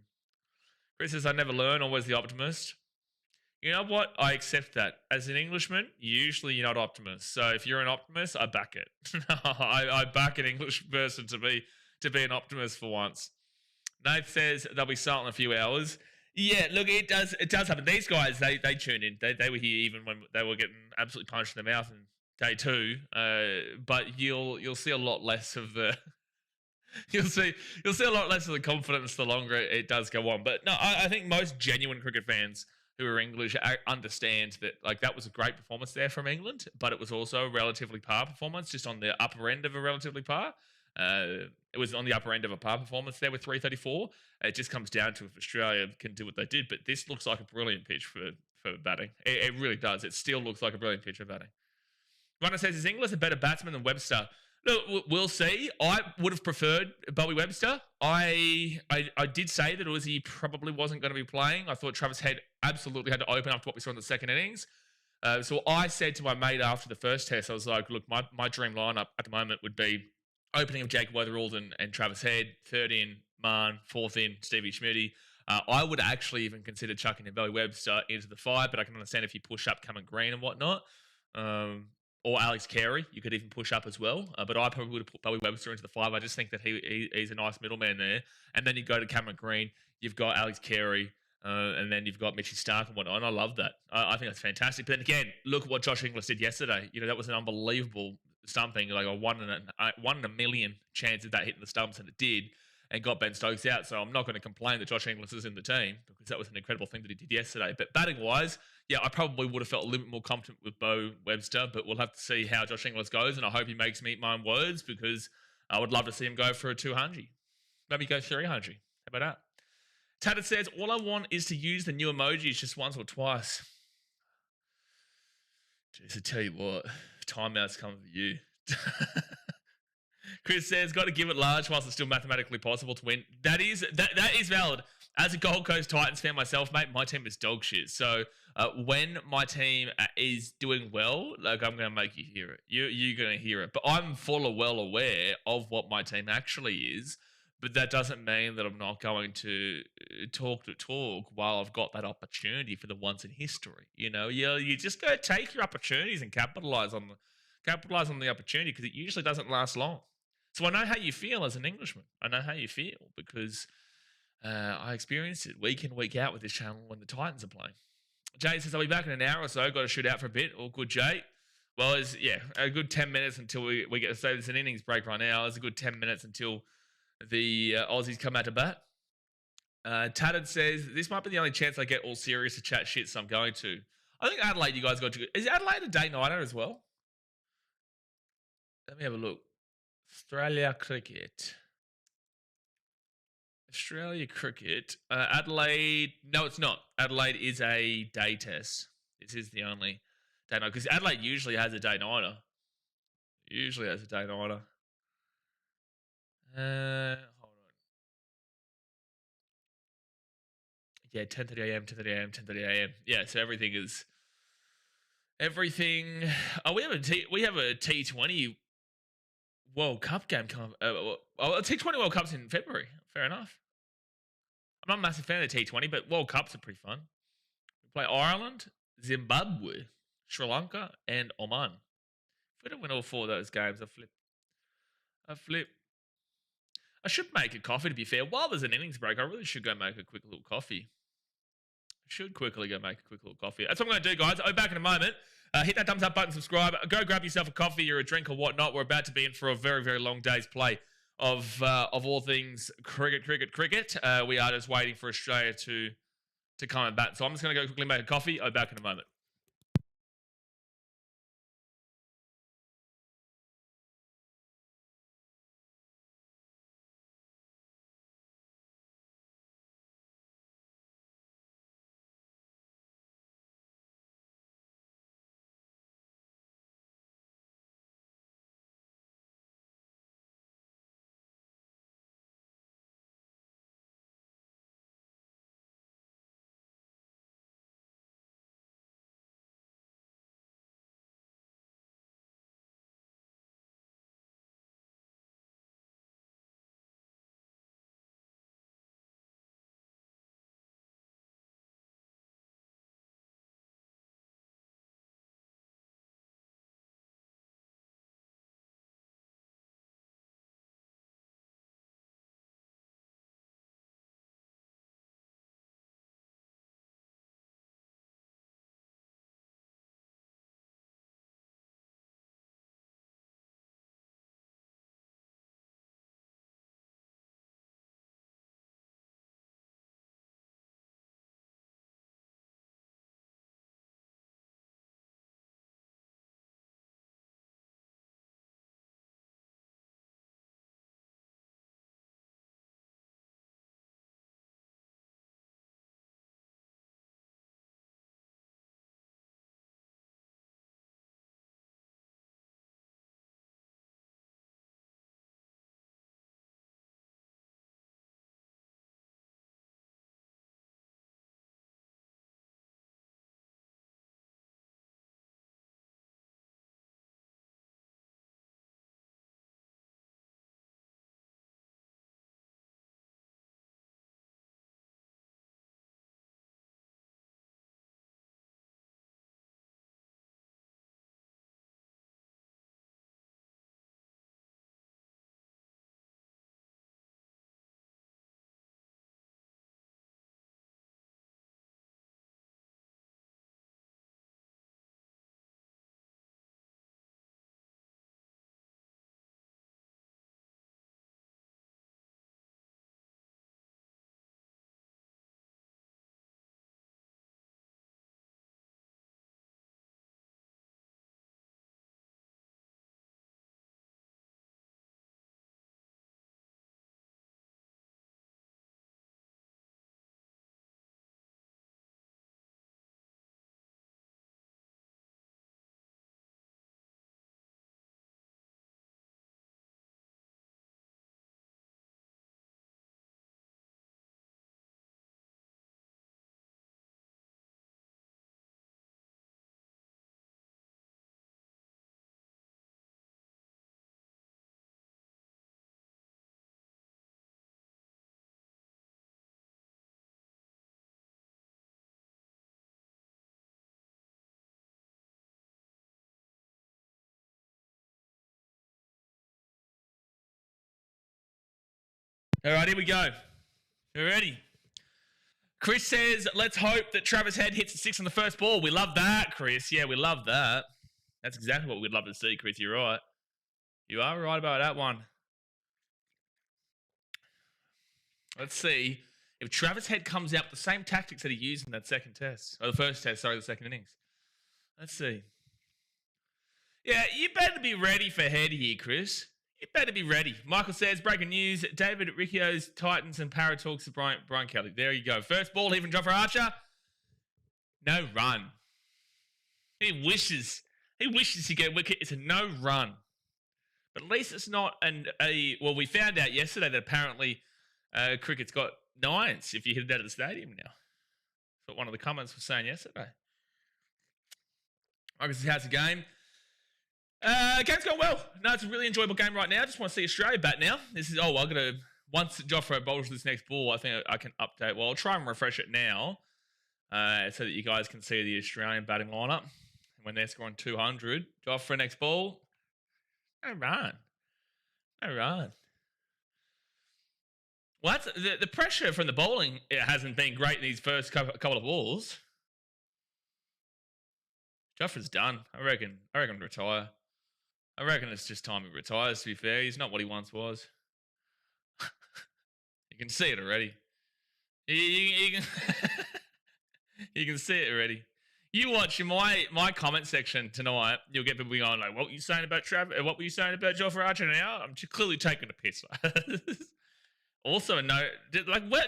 Chris says, I never learn, always the optimist. You know what? I accept that. As an Englishman, usually you're not optimist. So if you're an optimist, I back it. I back an English person to be an optimist for once. Nate says they'll be silent in a few hours. Yeah, look, it does happen. These guys, they tuned in. They were here even when they were getting absolutely punched in the mouth in day 2. But you'll see a lot less of the you'll see a lot less of the confidence the longer it does go on. But no, I think most genuine cricket fans who are English understand that that was a great performance there from England, but it was also a relatively par performance, just on the upper end of a relatively par. It was on the upper end of a par performance there with 334. It just comes down to if Australia can do what they did. But this looks like a brilliant pitch for batting. It really does. It still looks like a brilliant pitch for batting. Runner says, is Inglis a better batsman than Webster? Look, we'll see. I would have preferred Bowie Webster. I did say that Uzi probably wasn't going to be playing. I thought Travis Head absolutely had to open after what we saw in the second innings. So I said to my mate after the first test, I was like, look, my dream lineup at the moment would be opening of Jake Weatherald and Travis Head, third in Marn, fourth in Stevie Schmitty. I would actually even consider chucking in Bowie Webster into the five, but I can understand if you push up Cameron Green and whatnot. Or Alex Carey, you could even push up as well. But I probably would have put Bowie Webster into the five. I just think that he's a nice middleman there. And then you go to Cameron Green, you've got Alex Carey, and then you've got Mitchy Stark and whatnot. And I love that. I think that's fantastic. But then again, look at what Josh Inglis did yesterday. You know, that was an unbelievable stumping, like a 1 in a million chance of that hitting the stumps, and it did, and got Ben Stokes out. So I'm not going to complain that Josh Inglis is in the team because that was an incredible thing that he did yesterday. But batting wise, yeah, I probably would have felt a little bit more confident with Bo Webster, but we'll have to see how Josh Inglis goes, and I hope he makes me eat my own words because I would love to see him go for a 200. Maybe go 300. How about that? Tatted says, all I want is to use the new emojis just once or twice. Jeez, I tell you what, timeouts coming for you. Chris says, got to give it large whilst it's still mathematically possible to win. That is valid. As a Gold Coast Titans fan myself, mate, my team is dog shit. So when my team is doing well, like I'm going to make you hear it. You're going to hear it. But I'm well aware of what my team actually is. But that doesn't mean that I'm not going to talk the talk while I've got that opportunity for the once in history. You know, you just got to take your opportunities and capitalize on the opportunity because it usually doesn't last long. So I know how you feel as an Englishman. I know how you feel because I experienced it week in, week out with this channel when the Titans are playing. Jay says, I'll be back in an hour or so. Got to shoot out for a bit. All good, Jay. Well, it's, a good 10 minutes until we get to say there's an innings break right now. It's a good 10 minutes until the Aussies come out to bat. Tatted says, this might be the only chance I get all serious to chat shit, so I'm going to. I think Adelaide, you guys got to. Is Adelaide a day nighter as well? Let me have a look. Australia cricket. Adelaide. No, it's not. Adelaide is a day test. This is the only day night because Adelaide usually has a day nighter. Hold on. Yeah, 10:30 a.m., 10:30 a.m., 10:30 a.m. Yeah, so everything. Oh, we have a T20 World Cup game coming. T20 World Cup's in February. Fair enough. I'm not a massive fan of the T20, but World Cups are pretty fun. We play Ireland, Zimbabwe, Sri Lanka, and Oman. If we don't win all four of those games, I flip. I should make a coffee, to be fair. While there's an innings break, I really should go make a quick little coffee. That's what I'm going to do, guys. I'll be back in a moment. Hit that thumbs up button, subscribe. Go grab yourself a coffee or a drink or whatnot. We're about to be in for a very, very long day's play of all things cricket. We are just waiting for Australia to come and bat. So I'm just going to go quickly make a coffee. I'll be back in a moment. All right, here we go. You ready? Chris says, let's hope that Travis Head hits a 6 on the first ball. We love that, Chris. Yeah, we love that. That's exactly what we'd love to see, Chris. You're right. You are right about that one. Let's see if Travis Head comes out with the same tactics that he used in that second test. Or the first test, sorry, the second innings. Let's see. Yeah, you better be ready for Head here, Chris. You better be ready. Michael says, breaking news, David Riccio's Titans and Para talks to Brian Kelly. There you go. First ball here from Jofra Archer. No run. He wishes he get a wicket. It's a no run. But at least it's not well, we found out yesterday that apparently cricket's got 9s if you hit it out of the stadium now. That's what one of the comments was saying yesterday. Michael says, how's the game? Game's going well. No, it's a really enjoyable game right now. I just want to see Australia bat now. This is, I'm going to, once Jofra bowls this next ball, I think I can update. Well, I'll try and refresh it now so that you guys can see the Australian batting lineup. When they're scoring 200. Jofra next ball. No run. No run. Well, that's, the pressure from the bowling it hasn't been great in these first couple of balls. Jofra's done. I reckon retire. I reckon it's just time he retires, to be fair. He's not what he once was. You can see it already. You can, you can see it already. You watch in my comment section tonight, you'll get people going like, what were you saying about Travis? What were you saying about Jofra Archer now? I'm clearly taking a piss. Also,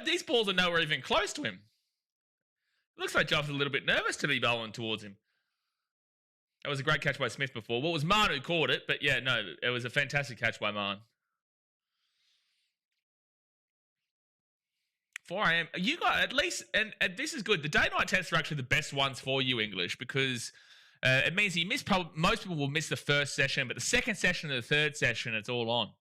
these balls are nowhere even close to him. It looks like Jofra's a little bit nervous to be bowling towards him. That was a great catch by Smith before. Well, it was Marn who caught it, but yeah, no, it was a fantastic catch by Marn. 4 a.m. You got at least, and this is good. The day-night tests are actually the best ones for you, English, because it means you miss. Most people will miss the first session, but the second session and the third session, it's all on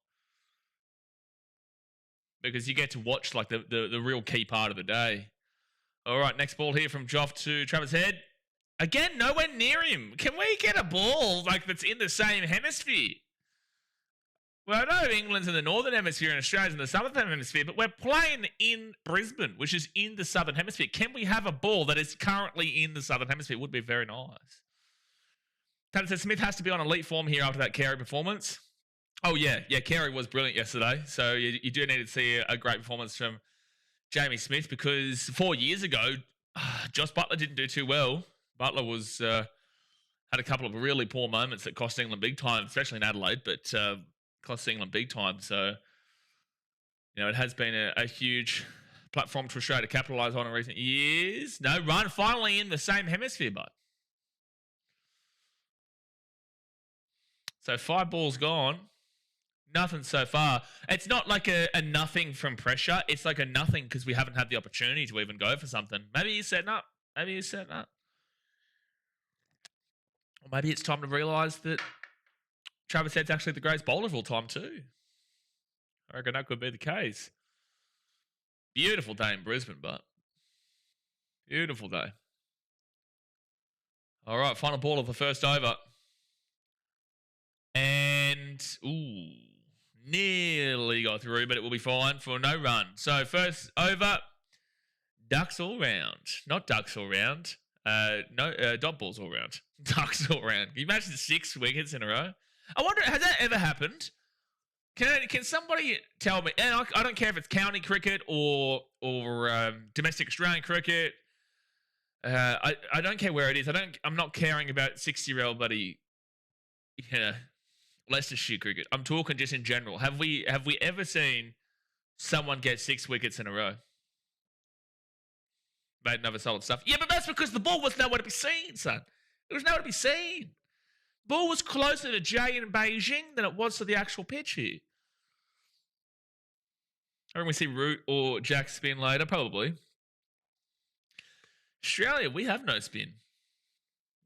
because you get to watch like the real key part of the day. All right, next ball here from Joff to Travis Head. Again, nowhere near him. Can we get a ball like that's in the same hemisphere? Well, I know England's in the northern hemisphere and Australia's in the southern hemisphere, but we're playing in Brisbane, which is in the southern hemisphere. Can we have a ball that is currently in the southern hemisphere? It would be very nice. Tanner says Smith has to be on elite form here after that Carey performance. Oh, yeah. Yeah, Carey was brilliant yesterday. So you do need to see a great performance from Jamie Smith because 4 years ago, Josh Butler didn't do too well. Butler was had a couple of really poor moments that cost England big time, especially in Adelaide, but cost England big time. So, it has been a huge platform for Australia to capitalise on in recent years. No run, finally in the same hemisphere, but. So 5 balls gone. Nothing so far. It's not like a nothing from pressure. It's like a nothing because we haven't had the opportunity to even go for something. Maybe he's setting up. Or maybe it's time to realise that Travis Head's actually the greatest bowler of all time too. I reckon that could be the case. Beautiful day in Brisbane, but beautiful day. All right, final ball of the first over. And, nearly got through, but it will be fine for no run. So first over, ducks all round. Not ducks all round. Dot balls all round. Ducks all round. Can you imagine 6 wickets in a row? I wonder, has that ever happened? Can somebody tell me? And I don't care if it's county cricket or domestic Australian cricket. I don't care where it is. I'm not caring about 60-year-old buddy. Leicestershire cricket. I'm talking just in general. Have we ever seen someone get 6 wickets in a row? Made another solid stuff. Yeah, but that's because the ball was nowhere to be seen, son. It was nowhere to be seen. Ball was closer to Jay in Beijing than it was to the actual pitch here. I reckon we see Root or Jack spin later, probably. Australia, we have no spin.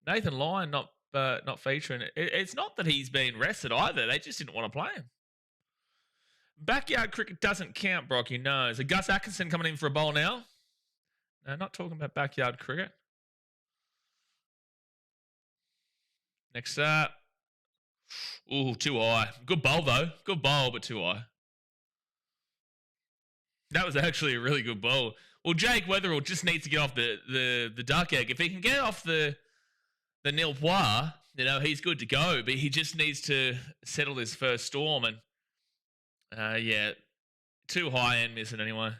Nathan Lyon not featuring. It's not that he's been rested either. They just didn't want to play him. Backyard cricket doesn't count, Brocky. No. So Gus Atkinson coming in for a bowl now. No, not talking about backyard cricket. Next up. Ooh, too high. Good bowl, though. Good bowl, but too high. That was actually a really good ball. Well, Jake Weatherall just needs to get off the duck egg. If he can get off the nil pois, he's good to go. But he just needs to settle this first storm. And yeah, too high end missing anyway.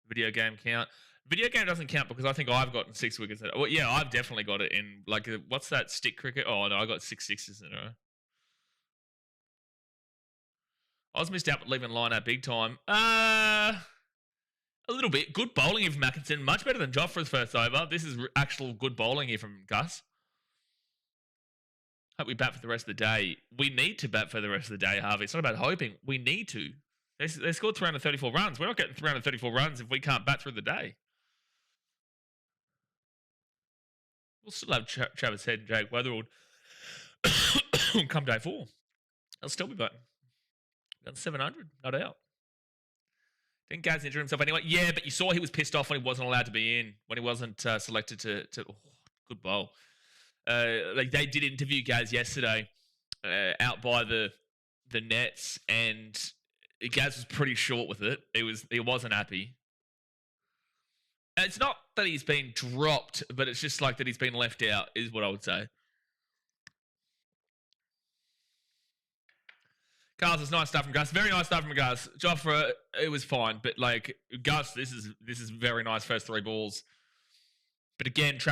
Video game count. Video game doesn't count because I think I've gotten 6 wickets. Well, yeah, I've definitely got it in what's that stick cricket? Oh no, I got 6 sixes in a row. I was missed out but leaving line out big time. A little bit. Good bowling here from Mackinson. Much better than Joffre's first over. This is actual good bowling here from Gus. Hope we bat for the rest of the day. We need to bat for the rest of the day, Harvey. It's not about hoping. We need to. They scored 334 runs. We're not getting 334 runs if we can't bat through the day. We'll still have Travis Head and Jake Weatherall come day 4. They'll still be batting. Got 700, no doubt. Didn't Gaz injure himself anyway? Yeah, but you saw he was pissed off when he wasn't allowed to be in, when he wasn't selected to good bowl. They did interview Gaz yesterday out by the nets, and Gaz was pretty short with it. He wasn't happy. And it's not that he's been dropped, but it's just like that he's been left out, is what I would say. Carlos, it's nice stuff from Gus. Very nice stuff from Gus. Joffre, it was fine, but Gus, this is very nice first 3 balls. But again, Jake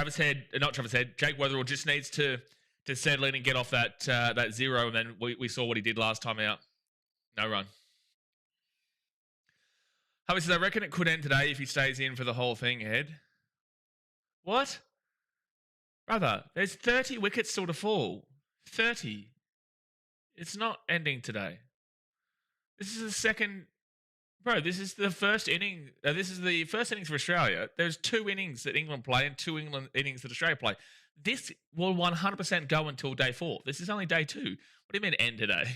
Weatherall just needs to settle in and get off that 0, and then we saw what he did last time out. No run. Harvey says, I reckon it could end today if he stays in for the whole thing, Ed. What? Brother, there's 30 wickets still to fall. 30. It's not ending today. This is the second... Bro, this is the first inning. This is the first innings for Australia. There's 2 innings that England play and 2 innings that Australia play. This will 100% go until day 4. This is only day 2. What do you mean end today?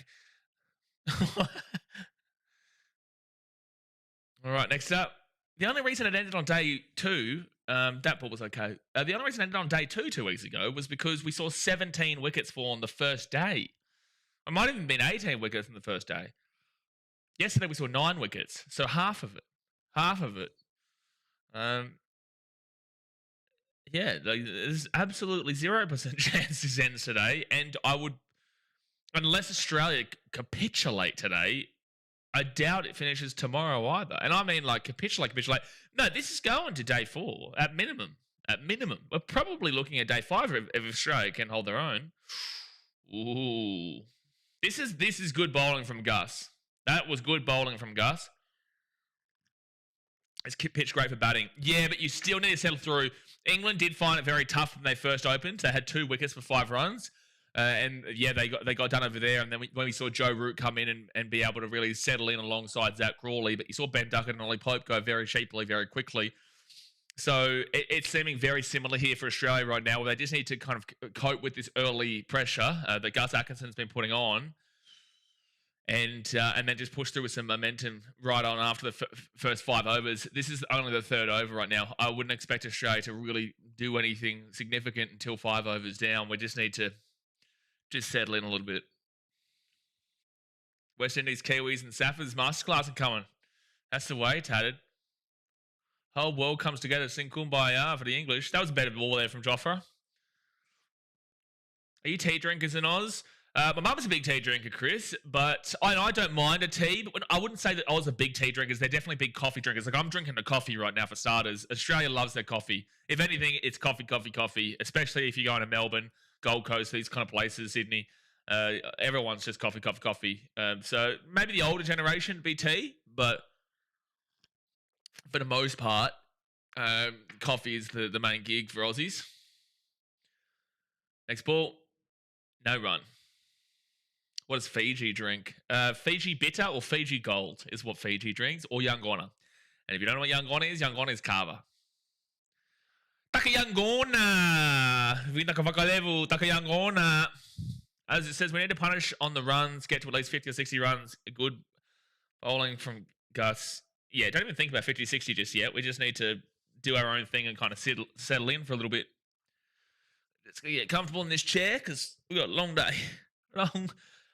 All right, next up. The only reason it ended on day 2, that ball was okay. The only reason it ended on day 2 2 weeks ago was because we saw 17 wickets fall on the first day. It might have even been 18 wickets on the first day. Yesterday we saw 9 wickets, so half of it. Yeah, there's absolutely 0% chance this ends today, and I would, unless Australia capitulate today, I doubt it finishes tomorrow either. And I mean capitulate. No, this is going to day 4 at minimum. We're probably looking at day 5 if Australia can hold their own. Ooh. This is good bowling from Gus. That was good bowling from Gus. It's pitch great for batting. Yeah, but you still need to settle through. England did find it very tough when they first opened. They had 2 wickets for 5 runs. And yeah, they got done over there. And then when we saw Joe Root come in and be able to really settle in alongside Zach Crawley, but you saw Ben Duckett and Ollie Pope go very cheaply, very quickly. So it's seeming very similar here for Australia right now, where they just need to kind of cope with this early pressure that Gus Atkinson's been putting on, and then just push through with some momentum right on after the first 5 overs. This is only the 3rd over right now. I wouldn't expect Australia to really do anything significant until 5 overs down. We just need to settle in a little bit. West Indies, Kiwis, and Saffers masterclass are coming. That's the way, tatted. Whole world comes together to sing Kumbaya for the English. That was a better ball there from Joffre. Are you tea drinkers in Oz? My mum's a big tea drinker, Chris, but I don't mind a tea, but I wouldn't say that Oz are big tea drinkers. They're definitely big coffee drinkers. I'm drinking a coffee right now for starters. Australia loves their coffee. If anything, it's coffee, especially if you're going to Melbourne, Gold Coast, these kind of places, Sydney. Everyone's just coffee. So maybe the older generation be tea, but for the most part, coffee is the main gig for Aussies. Next ball, no run. What does Fiji drink? Fiji bitter or Fiji gold is what Fiji drinks, or Yangona. And if you don't know what Yangona is kava. Taka Yangona. Taka Yangona. As it says, we need to punish on the runs, get to at least 50 or 60 runs. Good bowling from Gus. Yeah, don't even think about 50, 60 just yet. We just need to do our own thing and kind of settle in for a little bit. Let's get comfortable in this chair because we've got a long day.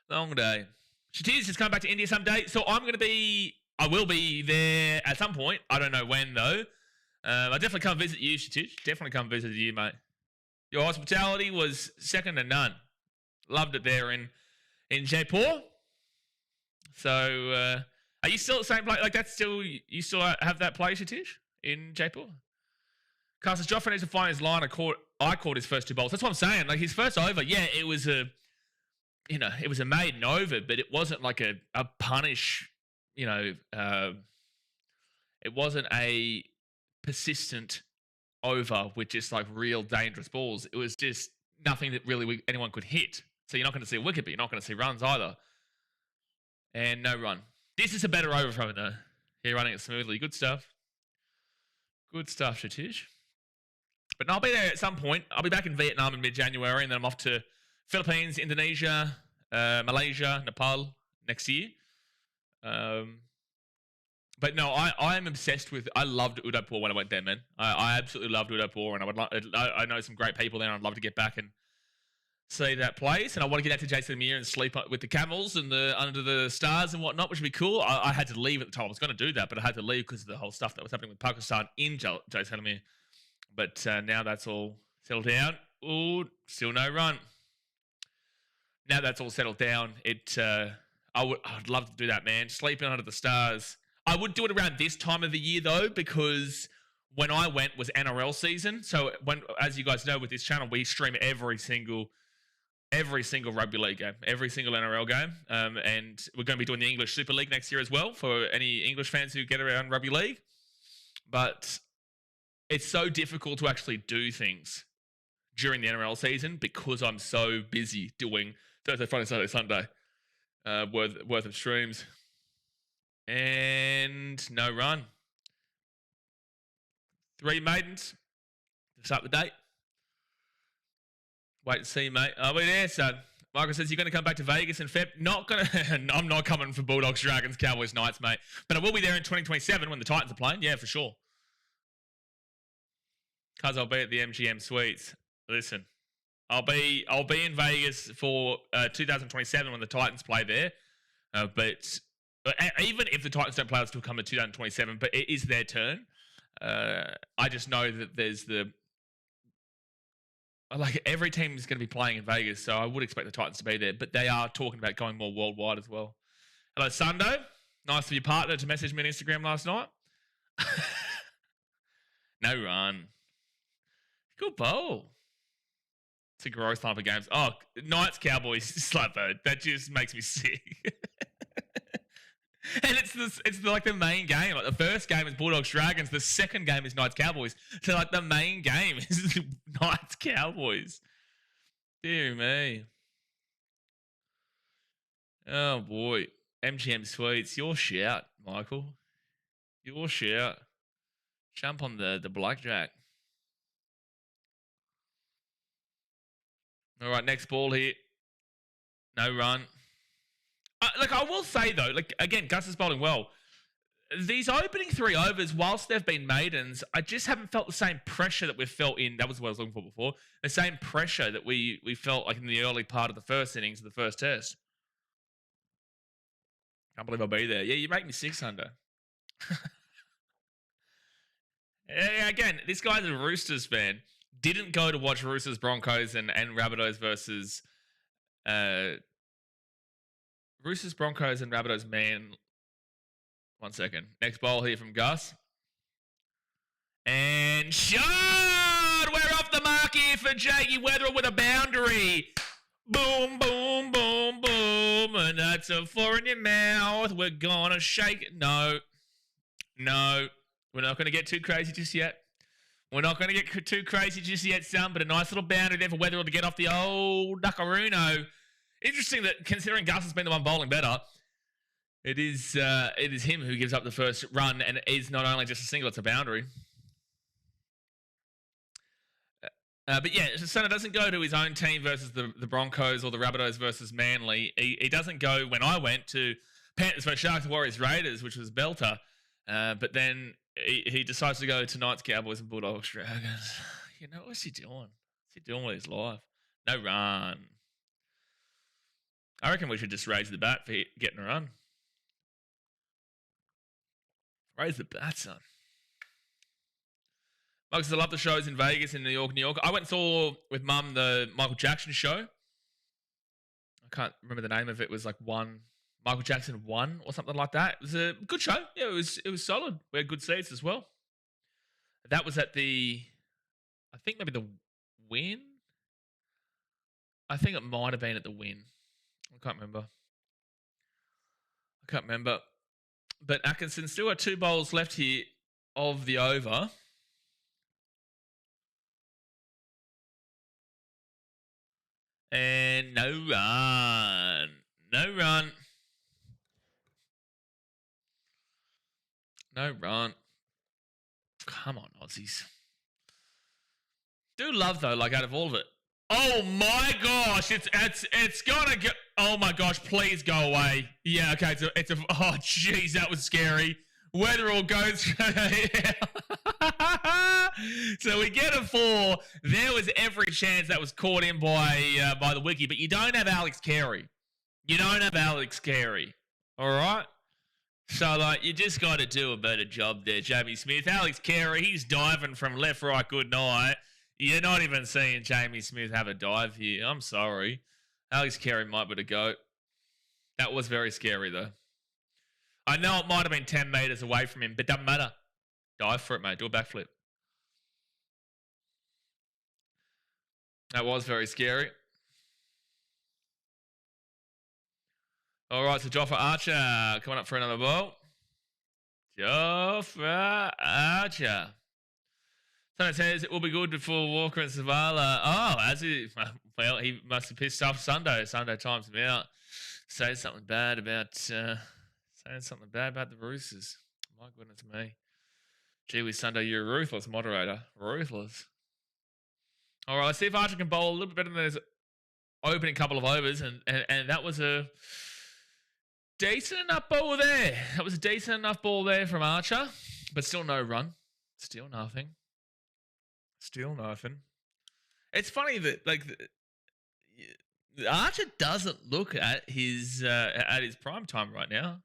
Long day. Shatiz just come back to India someday. So I'm going to be I will be there at some point. I don't know when though. I'll definitely come visit you, Shatich. Definitely come visit you, mate. Your hospitality was second to none. Loved it there in Jaipur. So, are you still at the same place? Like that's still you still have that place, Shatich, in Jaipur? Carlos Joffrey needs to find his line. I caught his first 2 bowls. That's what I'm saying. Like his first over, yeah, it was a maiden over, but it wasn't like a punish. It wasn't a persistent over with just like real dangerous balls. It was just nothing that really anyone could hit. So you're not going to see a wicket, but you're not going to see runs either. And no run. This is a better over from it though. Here running it smoothly. Good stuff. Good stuff, Shatich. But no, I'll be there at some point. I'll be back in Vietnam in mid-January, and then I'm off to Philippines, Indonesia, Malaysia, Nepal next year. But no, I am obsessed with. I loved Udaipur when I went there, man. I absolutely loved Udaipur, and I know some great people there, and I'd love to get back and see that place. And I want to get out to Jaisalmer and sleep with the camels and under the stars and whatnot, which would be cool. I had to leave at the time. I was going to do that, but I had to leave because of the whole stuff that was happening with Pakistan in Jaisalmer. But now that's all settled down. Ooh, still no run. Now that's all settled down. I'd love to do that, man. Sleeping under the stars. I would do it around this time of the year though, because when I went was NRL season. So as you guys know, with this channel, we stream every single rugby league game, every single NRL game, and we're going to be doing the English Super League next year as well for any English fans who get around rugby league. But it's so difficult to actually do things during the NRL season because I'm so busy doing Thursday, Friday, Saturday, Sunday worth of streams. And no run. 3 maidens to start the date. Wait and see, mate. I'll be there, son. Michael says you're going to come back to Vegas in Feb. I'm not coming for Bulldogs, Dragons, Cowboys, Knights, mate. But I will be there in 2027 when the Titans are playing. Yeah, for sure. Because I'll be at the MGM Suites. Listen, I'll be in Vegas for 2027 when the Titans play there. But even if the Titans don't play, it'll still come in 2027. But it is their turn. I just know that there's every team is going to be playing in Vegas, so I would expect the Titans to be there. But they are talking about going more worldwide as well. Hello, Sundo. Nice of your partner to message me on Instagram last night. No run. Good bowl. It's a gross time for games. Oh, Knights, Cowboys, slapbird. That just makes me sick. And it's like the main game. Like the first game is Bulldogs, Dragons. The second game is Knights, Cowboys. So like the main game is Knights, Cowboys. Dear me. Oh boy. MGM Suites. Your shout, Michael. Your shout. Jump on the blackjack. All right, next ball here. No run. I will say, though, again, Gus is bowling well. These opening 3 overs, whilst they've been maidens, I just haven't felt the same pressure that we've felt in, that was what I was looking for before, the same pressure that we felt like in the early part of the first innings of the first test. Can't believe I'll be there. Yeah, you make me 600. Yeah, again, this guy's a Roosters fan. Didn't go to watch Roosters, Broncos, and Rabbitohs versus Roosters, Broncos, and Rabbitohs, man. 1 second. Next ball here from Gus. And shot! We're off the mark here for Jakey Weatherall with a boundary. Boom, boom, boom, boom. And that's a 4 in your mouth. We're going to shake it. No. We're not going to get too crazy just yet. We're not going to get too crazy just yet, son, but a nice little boundary there for Weatherall to get off the old Duckaruno. Interesting that considering Gus has been the one bowling better, it is him who gives up the first run, and it is not only just a single, it's a boundary. But yeah, Sona doesn't go to his own team versus the Broncos or the Rabbitohs versus Manly. He doesn't go when I went to Panthers versus Sharks, Warriors, Raiders, which was belter. But then he decides to go to Knights, Cowboys, and Bulldogs, Dragons. You know, what's he doing? What's he doing with his life? No run. I reckon we should just raise the bat for getting a run. Raise the bat, son. Because I love the shows in Vegas and New York. I went and saw with Mum the Michael Jackson show. I can't remember the name of it. It was like Michael Jackson 1 or something like that. It was a good show. Yeah, it was solid. We had good seats as well. That was at I think maybe the Win. I think it might have been at the Win. I can't remember. But Atkinson still got 2 bowls left here of the over. And no run. No run. No run. Come on, Aussies. Do love though, like out of all of it. Oh my gosh, it's gonna go. Oh my gosh, please go away. Yeah, okay, it's a oh jeez, that was scary. Whether it goes. So we get a 4. There was every chance that was caught in by the wiki, but you don't have Alex Carey. All right. So, like, you just got to do a better job there, Jamie Smith. Alex Carey, he's diving from left, right, good night. You're not even seeing Jamie Smith have a dive here. I'm sorry. Alex Carey might be the GOAT. That was very scary, though. I know it might have been 10 metres away from him, but doesn't matter. Dive for it, mate. Do a backflip. That was very scary. All right, so Jofra Archer coming up for another ball. Jofra Archer. Someone says it will be good before Walker and Zavala. Oh, as he, well, he must have pissed off Sunday. Sunday times him out. Saying something bad about the Roosters. My goodness me. Gee whiz, Sunday, you're a ruthless moderator. Ruthless. All right, let's see if Archer can bowl a little bit better than his opening couple of overs, and that was a decent enough ball there. That was a decent enough ball there from Archer, but still no run. Still nothing. It's funny that Archer doesn't look at his prime time right now.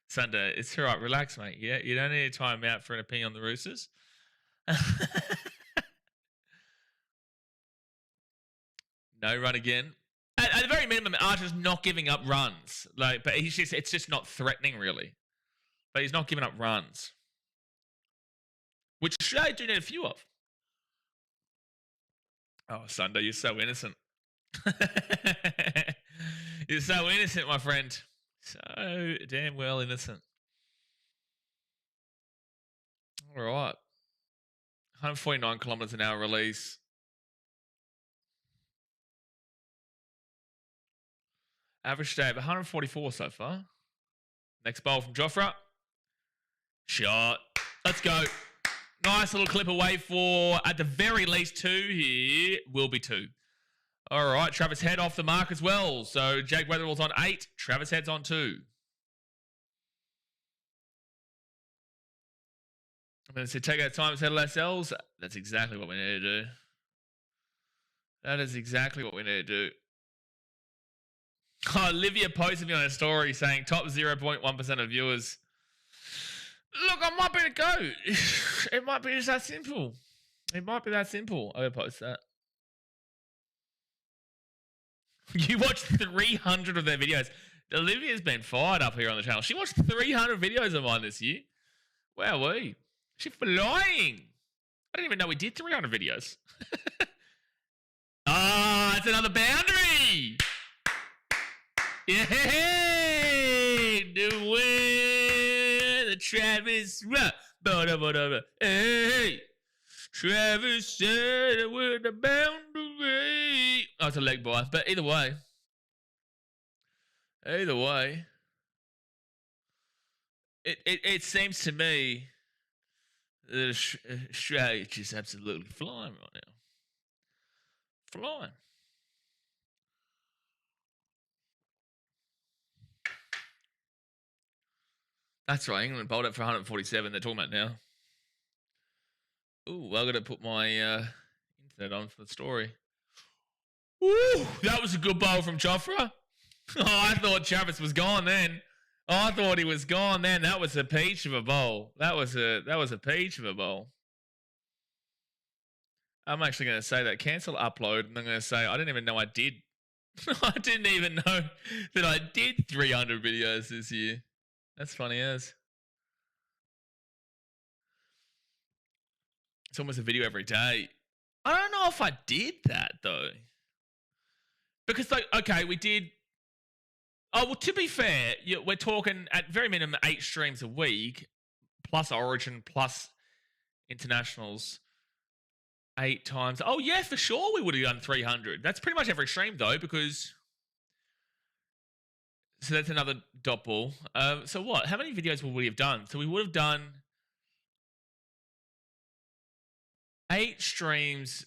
Sunday, it's all right. Relax, mate. Yeah, you don't need to time out for an opinion on the Roosters. No run again. At the very minimum, Archer's not giving up runs. But it's just not threatening, really. But he's not giving up runs. Which I do need a few of. Oh, Sunday, you're so innocent. You're so innocent, my friend. So damn well innocent. All right. 149 kilometers an hour release. Average day of 144 so far. Next bowl from Jofra. Shot. Let's go. Nice little clip away for, at the very least, 2 here. Will be 2. All right. Travis Head off the mark as well. So Jake Weatherall's on 8. Travis Head's on 2. I'm going to say take our time to settle ourselves. That's exactly what we need to do. That is exactly what we need to do. Oh, Olivia posted me on a story saying top 0.1% of viewers. Look, I might be the GOAT. It might be just that simple. I'm going to post that. You watched 300 of their videos. Olivia's been fired up here on the channel. She watched 300 videos of mine this year. Wowee. She's flying. I didn't even know we did 300 videos. Ah, it's another boundary. Yay! The win, the Travis. Hey, Travis said it with the boundary. Oh, it's a leg bye, but either way, it seems to me that Australia is just absolutely flying right now. Flying. That's right. England bowled it for 147. They're talking about now. Ooh, I've got to put my internet on for the story. Ooh, that was a good bowl from Jofra. Oh, I thought Travis was gone then. Oh, I thought he was gone. Man, that was a peach of a bowl. That was a peach of a bowl. I'm actually going to say that. Cancel upload, and I'm going to say I didn't even know I did. I didn't even know that I did 300 videos this year. That's funny as. It's almost a video every day. I don't know if I did that though. Because like, okay, we did. Oh, well, to be fair, we're talking at very minimum 8 streams a week, plus Origin, plus internationals. 8 times. Oh, yeah, for sure we would have done 300. That's pretty much every stream, though, because... So that's another dot ball. So what? How many videos would we have done? So we would have done 8 streams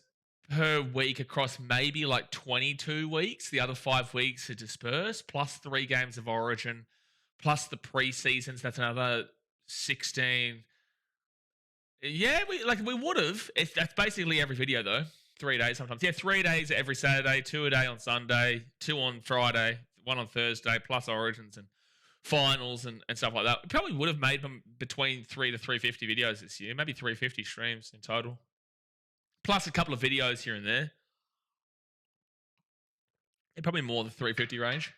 per week across maybe like 22 weeks. The other 5 weeks are dispersed, plus 3 games of Origin, plus the pre-seasons. That's another 16. Yeah, we would have. That's basically every video though. 3 days sometimes. Yeah, 3 days every Saturday, 2 a day on Sunday, 2 on Friday, 1 on Thursday, plus Origins and finals and stuff like that. We probably would have made them between 3 to 350 videos this year, maybe 350 streams in total. Plus a couple of videos here and there. Yeah, probably more than 350 range.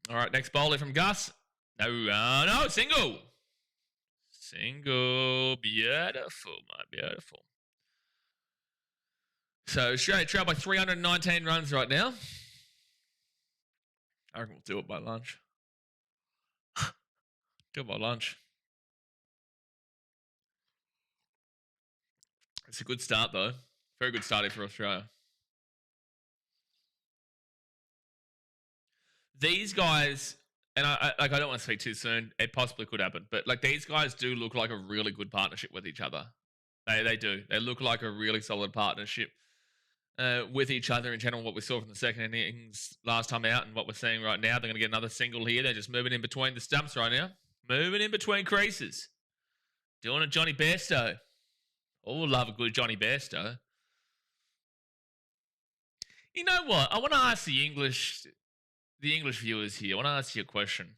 All right, next bowler from Gus. No, single. Single. Beautiful, my beautiful. So Australia trail by 319 runs right now. I reckon we'll do it by lunch. Do it by lunch. It's a good start, though. Very good starting for Australia. These guys... And I don't want to speak too soon. It possibly could happen. But like these guys do look like a really good partnership with each other. They do. They look like a really solid partnership with each other in general. What we saw from the second innings last time out and what we're seeing right now. They're going to get another single here. They're just moving in between the stumps right now. Moving in between creases. Doing a Johnny Bairstow. Oh, love a good Johnny Bairstow. You know what? I want to ask the English viewers here, I want to ask you a question.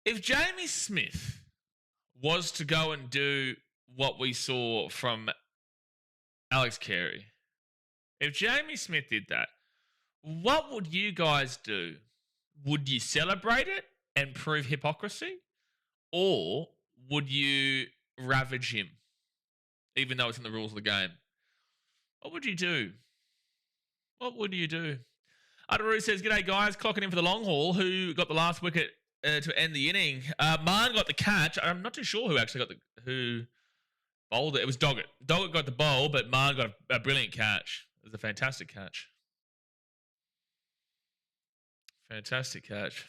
If Jamie Smith was to go and do what we saw from Alex Carey, if Jamie Smith did that, what would you guys do? Would you celebrate it and prove hypocrisy? Or would you ravage him, even though it's in the rules of the game? What would you do? What would you do? Adaru says, "G'day guys, clocking in for the long haul. Who got the last wicket to end the inning? Marn got the catch. I'm not too sure who actually got who bowled it. It was Doggett. Doggett got the bowl, but Marn got a brilliant catch. It was a fantastic catch. Fantastic catch.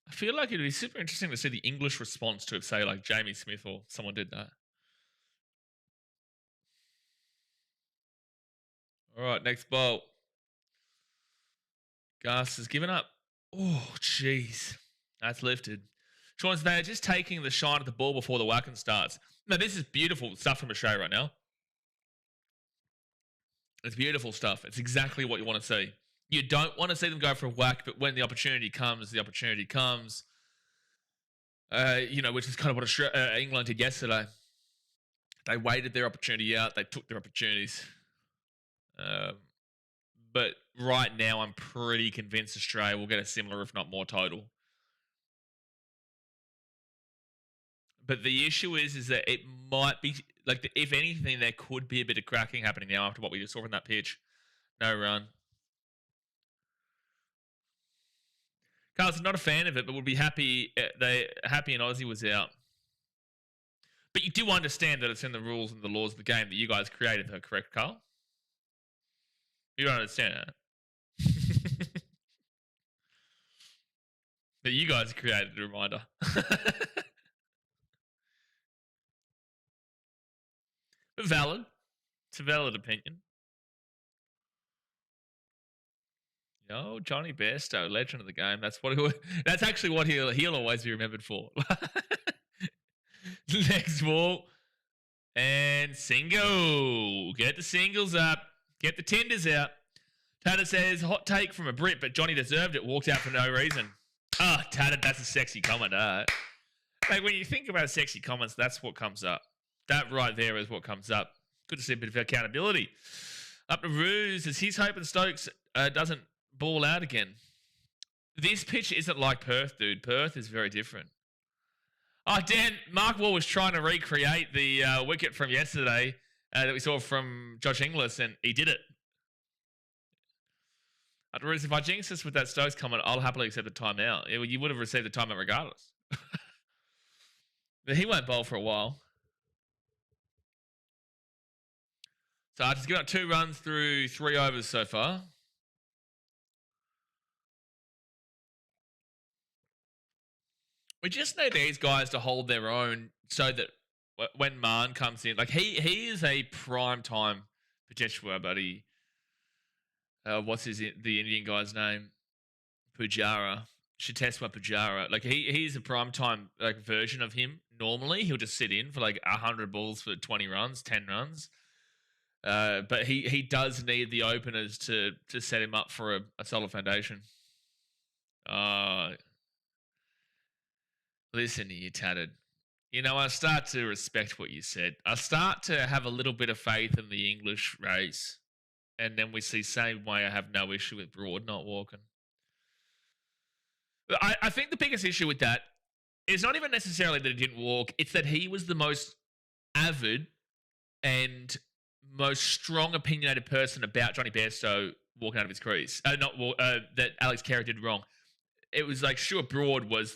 I feel like it'd be super interesting to see the English response to it, say like Jamie Smith or someone did that. All right, next bowl. Gus has given up. Oh, jeez. That's lifted. Sean, they're just taking the shine of the ball before the whacking starts. No, this is beautiful stuff from Australia right now. It's beautiful stuff. It's exactly what you want to see. You don't want to see them go for a whack, but when the opportunity comes, the opportunity comes. Which is kind of what England did yesterday. They waited their opportunity out. They took their opportunities. But right now, I'm pretty convinced Australia will get a similar, if not more, total. But the issue is that it might be, like, if anything, there could be a bit of cracking happening now after what we just saw from that pitch. No run. Carl's not a fan of it, but would be happy an Aussie was out. But you do understand that it's in the rules and the laws of the game that you guys created, though, correct, Carl? You don't understand that. That you guys created a reminder. But valid. It's a valid opinion. No, Johnny Bairstow, legend of the game. That's actually what he'll always be remembered for. Next ball. And single. Get the singles up. Get the tenders out. Tatter says, hot take from a Brit, but Johnny deserved it. Walked out for no reason. Oh, Tatter, that's a sexy comment. Like, when you think about sexy comments, that's what comes up. That right there is what comes up. Good to see a bit of accountability. Up to Ruse, as he's hoping Stokes doesn't ball out again. This pitch isn't like Perth, dude. Perth is very different. Oh, Dan, Mark Wall was trying to recreate the wicket from yesterday that we saw from Josh Inglis, and he did it. Up to Ruse, if I jinx us with that Stokes comment, I'll happily accept the timeout. You would have received the timeout regardless. But he won't bowl for a while. So Archer's given up 2 runs through 3 overs so far. We just need these guys to hold their own so that when Maan comes in, like he is a prime time potential, our buddy. What's the Indian guy's name? Pujara. Cheteshwar Pujara. Like he's a prime time like version of him. Normally he'll just sit in for like 100 balls for 20 runs, 10 runs. But he does need the openers to set him up for a solid foundation. Listen to you, Tattered. You know, I start to respect what you said. I start to have a little bit of faith in the English race. And then we see same way I have no issue with Broad not walking. I think the biggest issue with that is not even necessarily that he didn't walk. It's that he was the most avid and most strong opinionated person about Johnny Bairstow walking out of his crease. That Alex Carey did wrong. It was like, sure, Broad was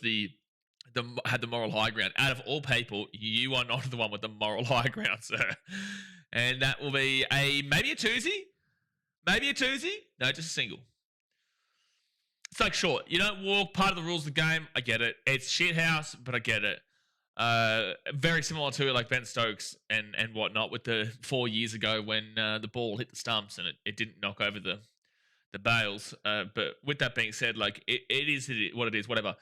had the moral high ground. Out of all people, you are not the one with the moral high ground, sir. And that will be maybe a twosy? Maybe a twosy? No, just a single. It's like, sure, you don't walk, part of the rules of the game, I get it. It's shithouse, but I get it. Very similar to like Ben Stokes and whatnot with the 4 years ago when the ball hit the stumps and it didn't knock over the bails. But with that being said, like it is what it is, whatever.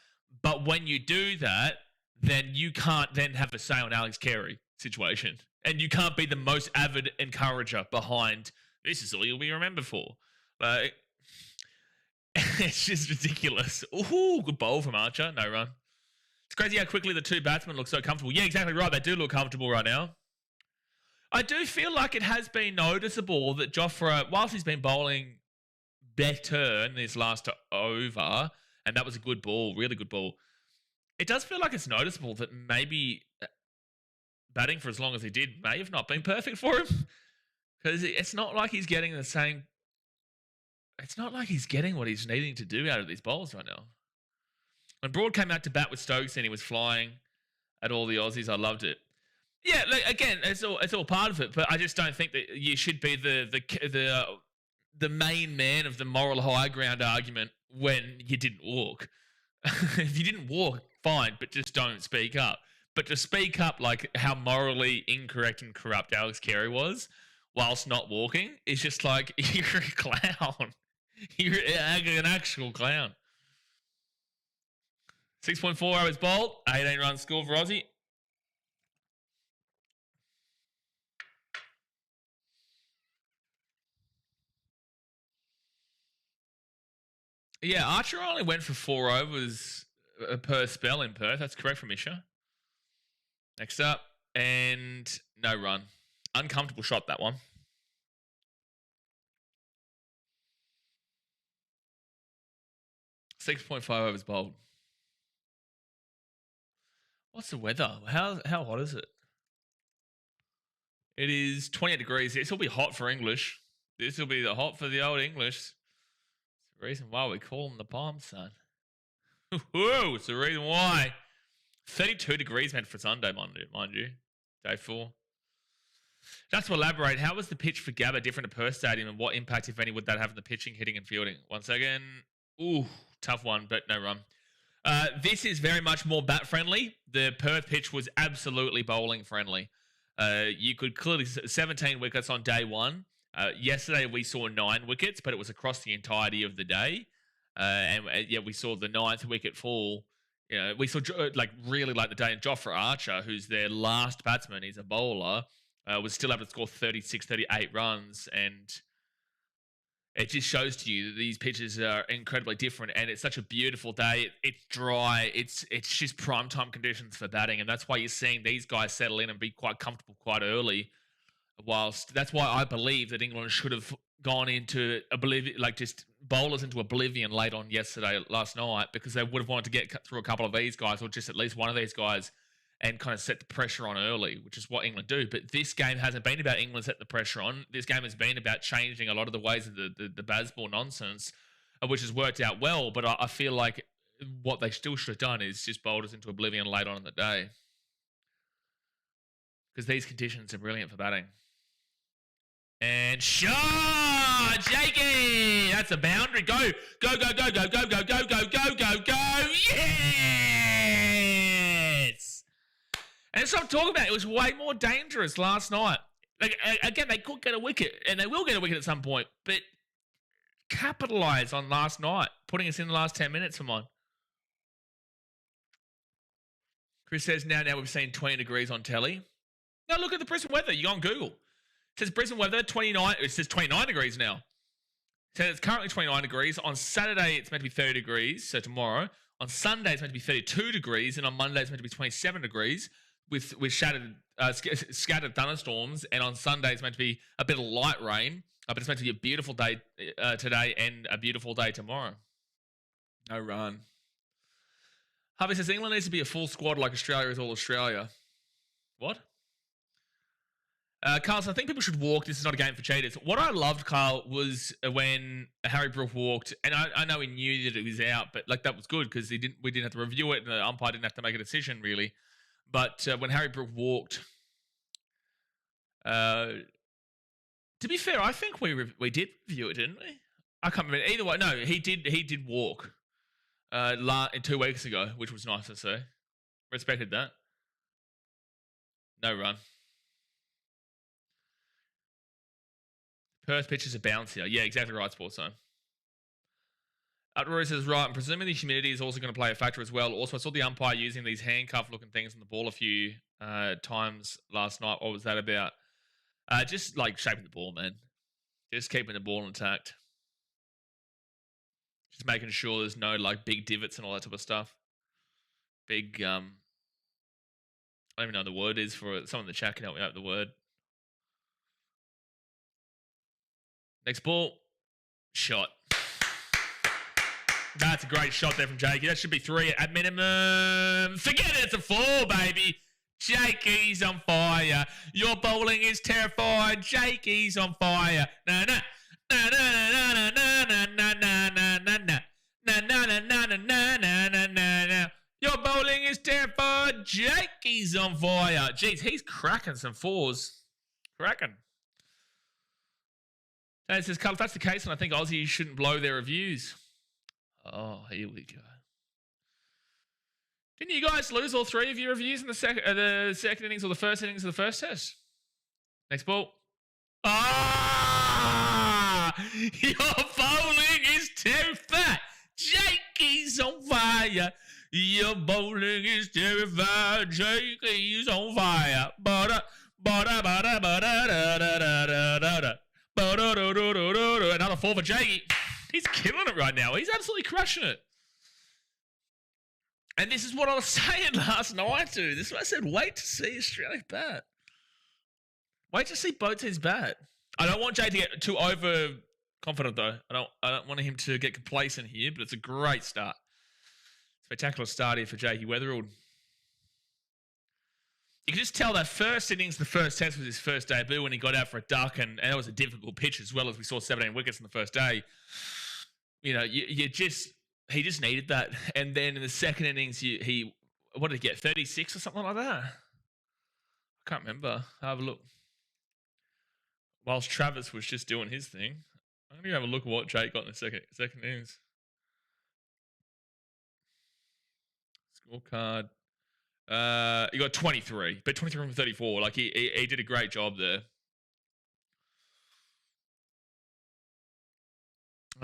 But when you do that, then you can't then have a say on Alex Carey situation. And you can't be the most avid encourager behind, this is all you'll be remembered for. Like, it's just ridiculous. Ooh, good bowl from Archer. No run. It's crazy how quickly the 2 batsmen look so comfortable. Yeah, exactly right. They do look comfortable right now. I do feel like it has been noticeable that Jofra, whilst he's been bowling better in this last over, and that was a good ball, really good ball, it does feel like it's noticeable that maybe batting for as long as he did may have not been perfect for him. Because it's not like he's getting the same... It's not like he's getting what he's needing to do out of these bowls right now. When Broad came out to bat with Stokes and he was flying at all the Aussies, I loved it. Yeah, like, again, it's all part of it, but I just don't think that you should be the main man of the moral high ground argument when you didn't walk. If you didn't walk, fine, but just don't speak up. But to speak up like how morally incorrect and corrupt Alex Carey was whilst not walking is just like, you're a clown. You're an actual clown. 6.4 overs bowled, 18 runs scored for Aussie. Yeah, Archer only went for 4 overs per spell in Perth. That's correct from Isha. Next up, and no run. Uncomfortable shot, that one. 6.5 overs bowled. What's the weather? How hot is it? It is 28 degrees. This will be hot for English. This will be the hot for the old English. It's the reason why we call them the Palm Sun. Whoa, it's the reason why. 32 degrees meant for Sunday, mind you. Day 4. Just to elaborate, how was the pitch for Gabba different to Perth Stadium and what impact, if any, would that have on the pitching, hitting and fielding? Once again, ooh, tough one, but no run. This is very much more bat friendly. The Perth pitch was absolutely bowling friendly. You could clearly 17 wickets on day 1. Yesterday we saw 9 wickets, but it was across the entirety of the day. Yeah, we saw the 9th wicket fall. You know, we saw really like the day, and Jofra Archer, who's their last batsman, he's a bowler, was still able to score 36, 38 runs, and it just shows to you that these pitches are incredibly different, and it's such a beautiful day. It's dry. It's just prime time conditions for batting, and that's why you're seeing these guys settle in and be quite comfortable quite early. Whilst that's why I believe that England should have gone into oblivion, like just bowlers into oblivion late on last night, because they would have wanted to get through a couple of these guys, or just at least one of these guys, and kind of set the pressure on early, which is what England do. But this game hasn't been about England setting the pressure on. This game has been about changing a lot of the ways of the baseball nonsense, which has worked out well. But I feel like what they still should have done is just bowled us into oblivion late on in the day, because these conditions are brilliant for batting. And shot! Jakey! That's a boundary. Go, go, go, go, go, go, go, go, go, go, go, go. Yes! And that's what I'm talking about. It was way more dangerous last night. Like, again, they could get a wicket, and they will get a wicket at some point, but capitalise on last night, putting us in the last 10 minutes for mine. Chris says, now we've seen 20 degrees on telly. Now look at the Brisbane weather. You go on Google. It says Brisbane weather, 29. It says 29 degrees now. It says it's currently 29 degrees. On Saturday, it's meant to be 30 degrees, so tomorrow. On Sunday, it's meant to be 32 degrees, and on Monday, it's meant to be 27 degrees with scattered thunderstorms. And on Sunday, it's meant to be a bit of light rain, but it's meant to be a beautiful day today and a beautiful day tomorrow. No run. Harvey says England needs to be a full squad like Australia is all Australia. What? Carl, so I think people should walk. This is not a game for cheaters. What I loved, Carl, was when Harry Brook walked, and I know he knew that it was out, but like that was good because we didn't have to review it, and the umpire didn't have to make a decision really. But when Harry Brook walked, to be fair, I think we did review it, didn't we? I can't remember. Either way, no, he did walk 2 weeks ago, which was nice to see. Respected that. No run. Perth pitches are bouncier. Yeah, exactly right, Sports Zone. Rory says, right, I'm presuming the humidity is also going to play a factor as well. Also, I saw the umpire using these handcuff-looking things on the ball a few times last night. What was that about? Just, like, shaping the ball, man. Just keeping the ball intact. Just making sure there's no, like, big divots and all that type of stuff. Big, I don't even know what the word is for it. Someone in the chat can help me out with the word. Next ball, shot. That's a great shot there from Jakey. That should be 3 at minimum. Forget it, it's a 4, baby. Jakey's on fire. Your bowling is terrified. Jakey's on fire. Na na na na na na na na na na na na na na na na na na na na. Your bowling is terrified. Jakey's on fire. Jeez, he's cracking some 4s. Cracking. And it says, Carl, if that's the case, then I think Aussies shouldn't blow their reviews. Oh, here we go. Didn't you guys lose all 3 of your reviews in the second innings or the first innings of the first test? Next ball. Ah! Your bowling is terrified. Jakey's on fire. Your bowling is terrified. Jakey's on fire. Another 4 for Jakey. He's killing it right now. He's absolutely crushing it. And this is what I was saying last night, dude. This is what I said. Wait to see Australia bat. Wait to see both teams bat. I don't want Jay to get too overconfident, though. I don't want him to get complacent here, but it's a great start. Spectacular start here for Jakey Weatherald. You can just tell that first innings, the first test was his first debut when he got out for a duck, and that was a difficult pitch as well, as we saw 17 wickets in the first day. You know, he just needed that. And then in the second innings, he what did he get, 36 or something like that? I can't remember. I'll have a look. Whilst Travis was just doing his thing, I'm going to have a look at what Jake got in the second innings. Scorecard. He got 23, but 23 from 34. Like he did a great job there.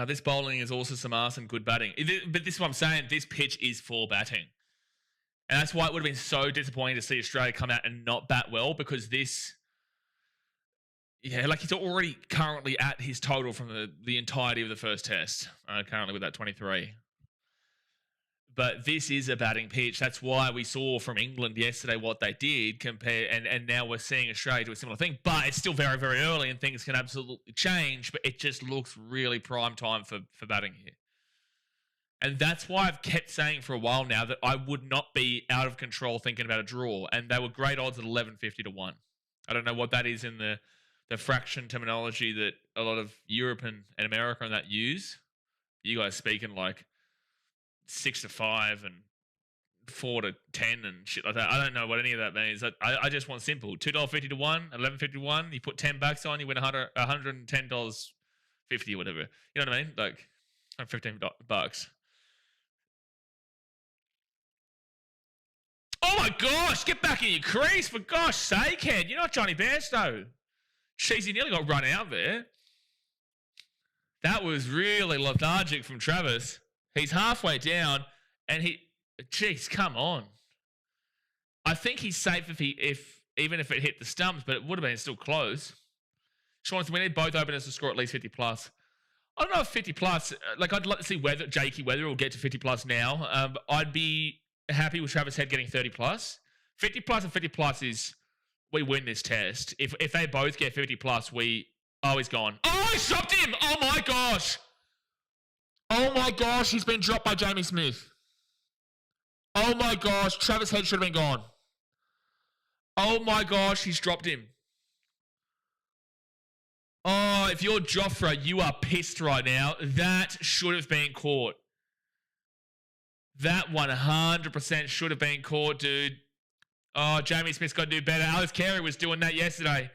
This bowling is also some arse and good batting. But this is what I'm saying. This pitch is for batting. And that's why it would have been so disappointing to see Australia come out and not bat well, because this, Yeah, like he's already currently at his total from the entirety of the first test, currently with that 23. But this is a batting pitch. That's why we saw from England yesterday what they did and now we're seeing Australia do a similar thing. But it's still very, very early and things can absolutely change. But it just looks really prime time for batting here. And that's why I've kept saying for a while now that I would not be out of control thinking about a draw. And they were great odds at 11.50 to 1. I don't know what that is in the fraction terminology that a lot of Europe and America and that use. You guys speaking like 6 to 5 and 4 to 10 and shit like that. I don't know what any of that means. I just want simple. $2.50 to 1, 11.50 to 1. You put $10 on, you win $110.50 or whatever. You know what I mean? Like $15. Oh my gosh, get back in your crease, for gosh sake, head. You're not Johnny Bairstow. Jeez, he nearly got run out there. That was really lethargic from Travis. He's halfway down, and jeez, come on. I think he's safe even if it hit the stumps, but it would have been still close. Sean, we need both openers to score at least 50 plus. I don't know if 50 plus, like I'd like to see Jakey Weather will get to 50 plus now. I'd be happy with Travis Head getting 30 plus. 50 plus and 50 plus is we win this test. If they both get 50 plus, he's gone. Oh, he stopped him! Oh my gosh! Oh my gosh, he's been dropped by Jamie Smith. Oh my gosh, Travis Head should have been gone. Oh my gosh, he's dropped him. Oh, if you're Jofra, you are pissed right now. That should have been caught. That 100% should have been caught, dude. Oh, Jamie Smith's got to do better. Alex Carey was doing that yesterday.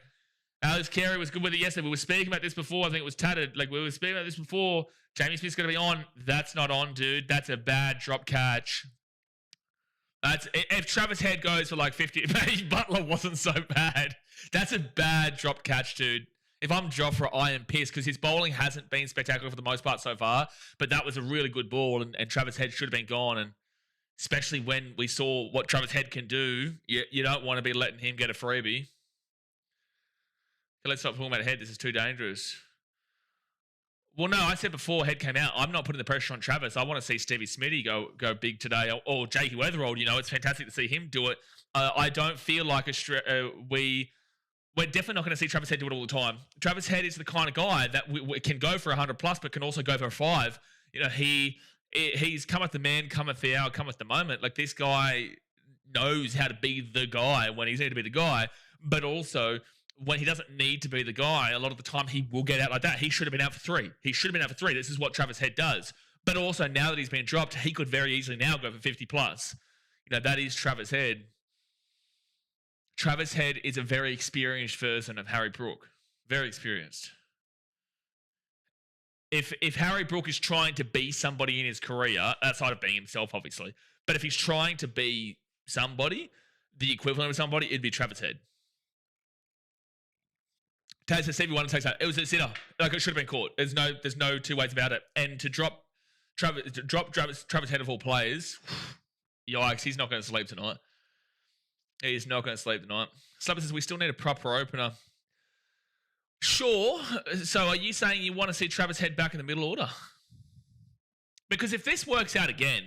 Alex Carey was good with it yesterday. We were speaking about this before. I think it was tattered. Like, we were speaking about this before. Jamie Smith's going to be on. That's not on, dude. That's a bad drop catch. If Travis Head goes for like 50, maybe Butler wasn't so bad. That's a bad drop catch, dude. If I'm Jofra, I am pissed because his bowling hasn't been spectacular for the most part so far. But that was a really good ball, and Travis Head should have been gone. And especially when we saw what Travis Head can do, you don't want to be letting him get a freebie. Let's stop talking about Head. This is too dangerous. Well, no, I said before Head came out, I'm not putting the pressure on Travis. I want to see Stevie Smitty go big today, or Jakey Weatherald. You know, it's fantastic to see him do it. I don't feel like we're definitely not going to see Travis Head do it all the time. Travis Head is the kind of guy that we can go for 100 plus, but can also go for a 5. You know, he's cometh the man, cometh the hour, cometh the moment. Like, this guy knows how to be the guy when he's need to be the guy, but also when he doesn't need to be the guy, a lot of the time he will get out like that. He should have been out for 3. This is what Travis Head does. But also, now that he's been dropped, he could very easily now go for 50 plus. You know, that is Travis Head. Travis Head is a very experienced version of Harry Brook. Very experienced. If Harry Brook is trying to be somebody in his career, outside of being himself, obviously, but if he's trying to be somebody, the equivalent of somebody, it'd be Travis Head. Taz says, Stevie Wonder takes that. It was a sitter. Like, it should have been caught. There's no two ways about it. And to drop Travis Head of all players, yikes, he's not going to sleep tonight. He's not going to sleep tonight. Slapper says, we still need a proper opener. Sure. So are you saying you want to see Travis Head back in the middle order? Because if this works out again,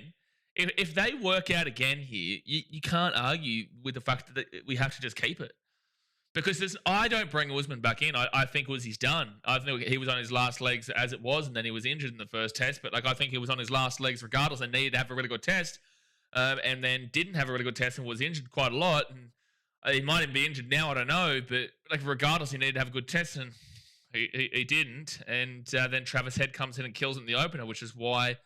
if they work out again here, you can't argue with the fact that we have to just keep it. Because I don't bring Usman back in. I think Uzi's done. I think he was on his last legs as it was, and then he was injured in the first test. But like, I think he was on his last legs regardless and needed to have a really good test. And then didn't have a really good test and was injured quite a lot. And he might even be injured now, I don't know. But like, regardless, he needed to have a good test, and he didn't. And then Travis Head comes in and kills it in the opener, which is why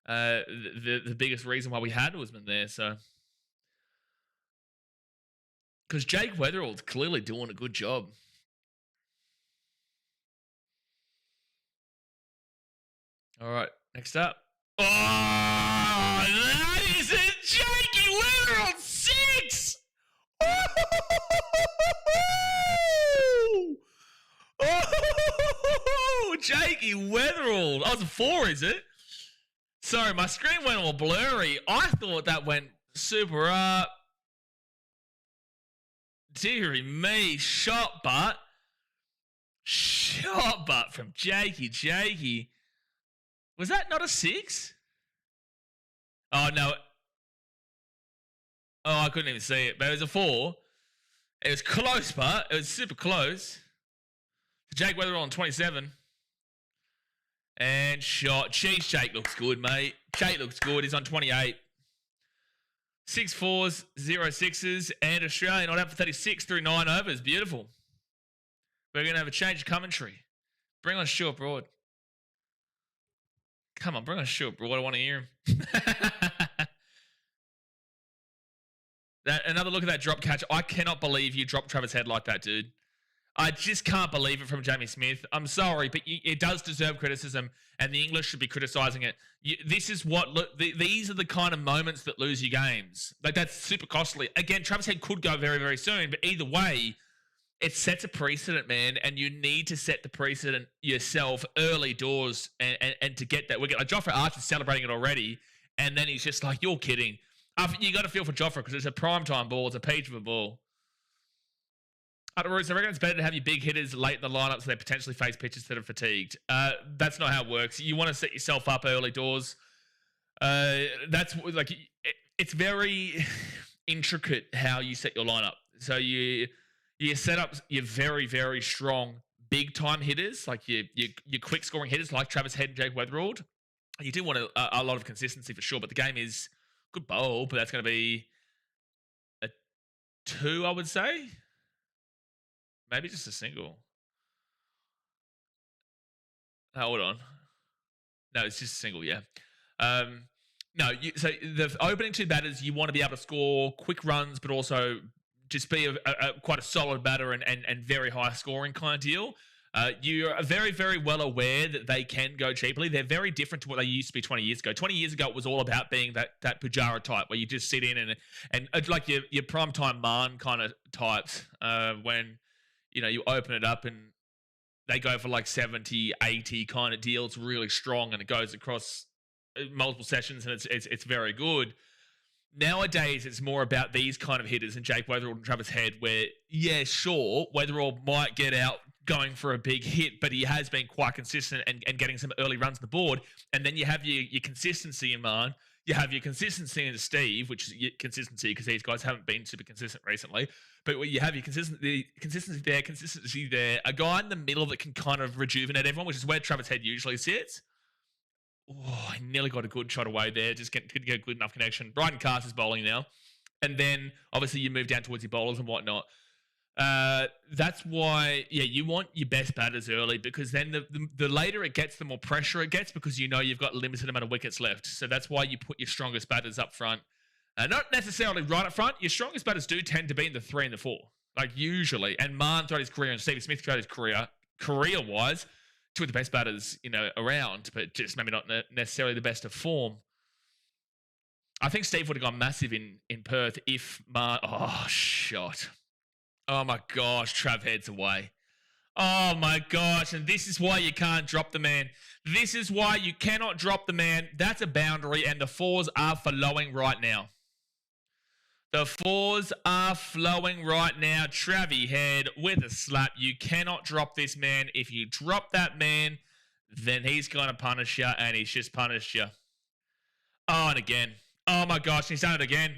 the biggest reason why we had Usman there. So. Because Jake Weatherall's clearly doing a good job. All right, next up. Oh, that is a Jakey Weatherall 6! Oh, Jakey Weatherall. Oh, it's a 4, is it? Sorry, my screen went all blurry. I thought that went super up. Deary me, shot, but Shot butt from Jakey. Was that not a 6? Oh, no. Oh, I couldn't even see it. But it was a 4. It was close, but it was super close. Jake Weatherall on 27. And shot. Jeez, Jake looks good, mate. Jake looks good. He's on 28. 6 4s, 0 6s, and Australia not out for 36 through 9 overs. Beautiful. We're going to have a change of commentary. Bring on Stuart Broad. Come on, bring on Stuart Broad. I want to hear him. Another look at that drop catch. I cannot believe you dropped Travis Head like that, dude. I just can't believe it from Jamie Smith. I'm sorry, but it does deserve criticism, and the English should be criticising it. This is what these are the kind of moments that lose you games. Like, that's super costly. Again, Travis Head could go very, very soon, but either way, it sets a precedent, man, and you need to set the precedent yourself early doors and to get that. Like, Jofra Archer's celebrating it already, and then he's just like, you're kidding. You got to feel for Jofra because it's a primetime ball. It's a peach of a ball. I reckon it's better to have your big hitters late in the lineup so they potentially face pitchers that are fatigued. That's not how it works. You want to set yourself up early doors. That's like it's very intricate how you set your lineup. So you set up your very, very strong big time hitters, like your quick scoring hitters like Travis Head and Jake Weatherald. You do want a lot of consistency for sure, but the game is good bowl, but that's going to be a 2, I would say. Maybe just a single. Hold on. No, it's just a single, yeah. No, so the opening 2 batters, you want to be able to score quick runs, but also just be quite a solid batter and very high scoring kind of deal. You're very, very well aware that they can go cheaply. They're very different to what they used to be 20 years ago. 20 years ago, it was all about being that Pujara type where you just sit in and like your primetime Marn kind of types when, you know, you open it up and they go for like 70, 80 kind of deal. It's really strong and it goes across multiple sessions and it's very good. Nowadays, it's more about these kind of hitters and Jake Weatherall and Travis Head where, yeah, sure, Weatherall might get out going for a big hit, but he has been quite consistent and getting some early runs on the board. And then you have your consistency in Marn. You have your consistency in Steve, which is your consistency because these guys haven't been super consistent recently. But you have your consistency there. A guy in the middle that can kind of rejuvenate everyone, which is where Travis Head usually sits. Oh, I nearly got a good shot away there. Just couldn't get a good enough connection. Bryden Cast is bowling now. And then, obviously, you move down towards your bowlers and whatnot. That's why, yeah, you want your best batters early because then the later it gets, the more pressure it gets because you know you've got a limited amount of wickets left. So that's why you put your strongest batters up front. Not necessarily right up front. Your strongest batters do tend to be in the 3 and the 4, like usually. And Marn throughout his career and Steve Smith throughout his career-wise, 2 of the best batters, you know, around, but just maybe not necessarily the best of form. I think Steve would have gone massive in Perth if Marn... Oh, shot. Oh, my gosh. Trav heads away. Oh, my gosh. And this is why you can't drop the man. This is why you cannot drop the man. That's a boundary, and the 4s are flowing right now. The 4s are flowing right now. Travie Head with a slap. You cannot drop this man. If you drop that man, then he's going to punish you, and he's just punished you. Oh, and again. Oh, my gosh. He's done it again.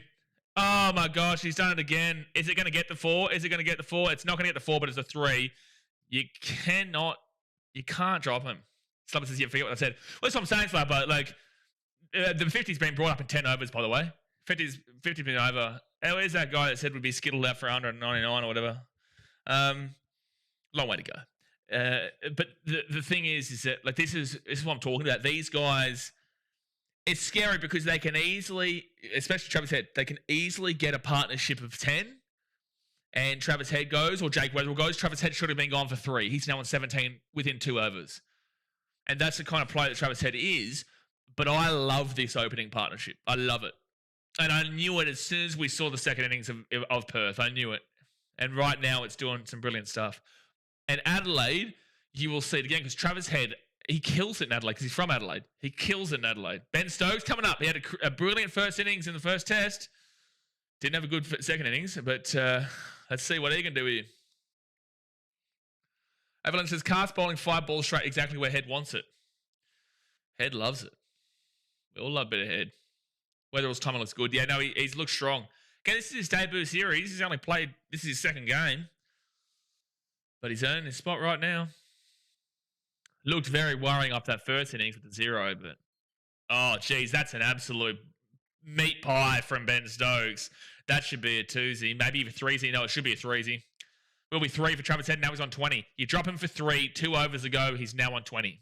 Oh, my gosh. He's done it again. Is it going to get the 4? Is it going to get the 4? It's not going to get the 4, but it's a 3. You can't drop him. Slubber says, you forget what I said. Well, that's what I'm saying, Slubber. Like, the 50's been brought up in 10 overs, by the way. 50's been over. Where's that guy that said would be skittled out for 199 or whatever? Long way to go. But the thing is that, like, this is what I'm talking about. These guys, it's scary because they can easily, especially Travis Head, they can easily get a partnership of 10 and Travis Head goes or Jake Weatherall goes. Travis Head should have been gone for 3. He's now on 17 within 2 overs. And that's the kind of player that Travis Head is. But I love this opening partnership. I love it. And I knew it as soon as we saw the second innings of Perth. I knew it. And right now it's doing some brilliant stuff. And Adelaide, you will see it again because Travis Head, he kills it in Adelaide because he's from Adelaide. He kills it in Adelaide. Ben Stokes coming up. He had a brilliant first innings in the first test. Didn't have a good second innings, but let's see what he can do here. Evelyn says, cast bowling 5 balls straight, exactly where Head wants it. Head loves it. We all love a bit of Head. Weatherall's timing looks good. Yeah, no, he's looked strong. Okay, this is his debut series. He's only played, this is his second game. But he's earned his spot right now. Looked very worrying up that first innings with the 0, but oh, geez, that's an absolute meat pie from Ben Stokes. That should be a 2-zy, maybe even 3-zy. No, it should be a 3-zy. Will be 3 for Travis Head. Now he's on 20. You drop him for 3, 2 overs ago. He's now on 20.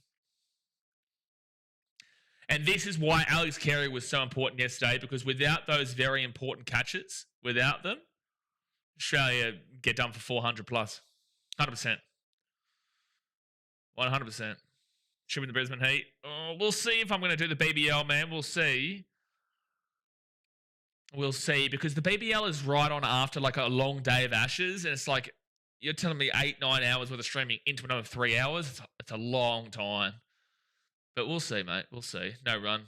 And this is why Alex Carey was so important yesterday, because without those very important catches, without them, Australia get done for 400 plus. 100%. 100%. Should be the Brisbane Heat. Oh, we'll see if I'm going to do the BBL, man. We'll see. We'll see, because the BBL is right on after like a long day of Ashes, and it's like, you're telling me 8-9 hours worth of streaming into another 3 hours? It's a long time. But we'll see, mate. We'll see. No run.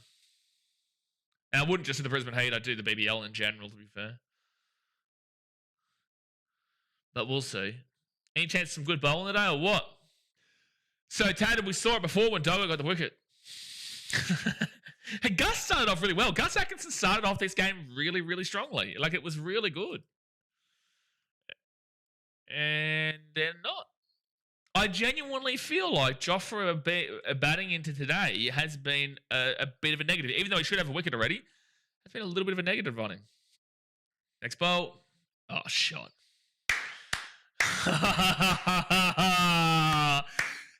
And I wouldn't just do the Brisbane Heat. I'd do the BBL in general, to be fair. But we'll see. Any chance of some good bowling today or what? So, Tatum, we saw it before when Dover got the wicket. Hey, Gus started off really well. Gus Atkinson started off this game really, really strongly. Like, it was really good. And they're not. I genuinely feel like Jofra batting into today has been a bit of a negative. Even though he should have a wicket already, it's been a little bit of a negative on him. Next bowl. Oh, shot.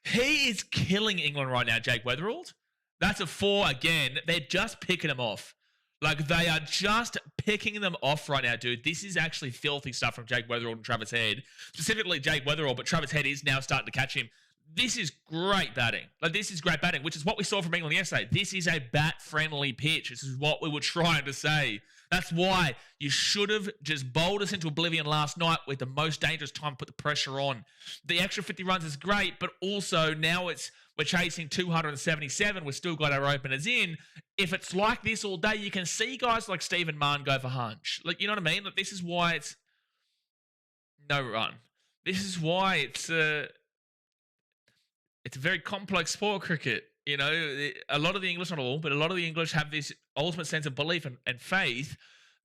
He is killing England right now, Jake Weatherald. That's a 4 again. They're just picking him off. Like, they are just picking them off right now, dude. This is actually filthy stuff from Jake Weatherald and Travis Head. Specifically Jake Weatherald, but Travis Head is now starting to catch him. This is great batting. Like, this is great batting, which is what we saw from England yesterday. This is a bat-friendly pitch. This is what we were trying to say. That's why you should have just bowled us into oblivion last night with the most dangerous time to put the pressure on. The extra 50 runs is great, but also now we're chasing 277. We've still got our openers in. If it's like this all day, you can see guys like Stephen Mann go for hunch. Like, you know what I mean? Like, this is why it's no run. This is why it's a very complex sport, cricket. You know, a lot of the English, not all, but a lot of the English have this ultimate sense of belief and faith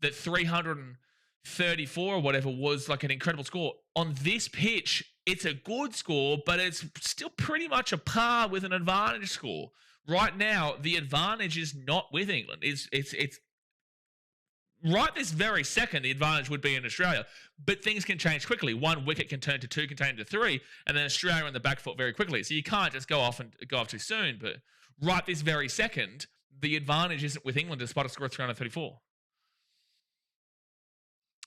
that 334 or whatever was like an incredible score. On this pitch, it's a good score, but it's still pretty much a par with an advantage score. Right now, the advantage is not with England. It's right this very second, the advantage would be in Australia. But things can change quickly. 1 wicket can turn to 2, can turn to 3, and then Australia on the back foot very quickly. So you can't just go off too soon. But right this very second, the advantage isn't with England despite a score of 334.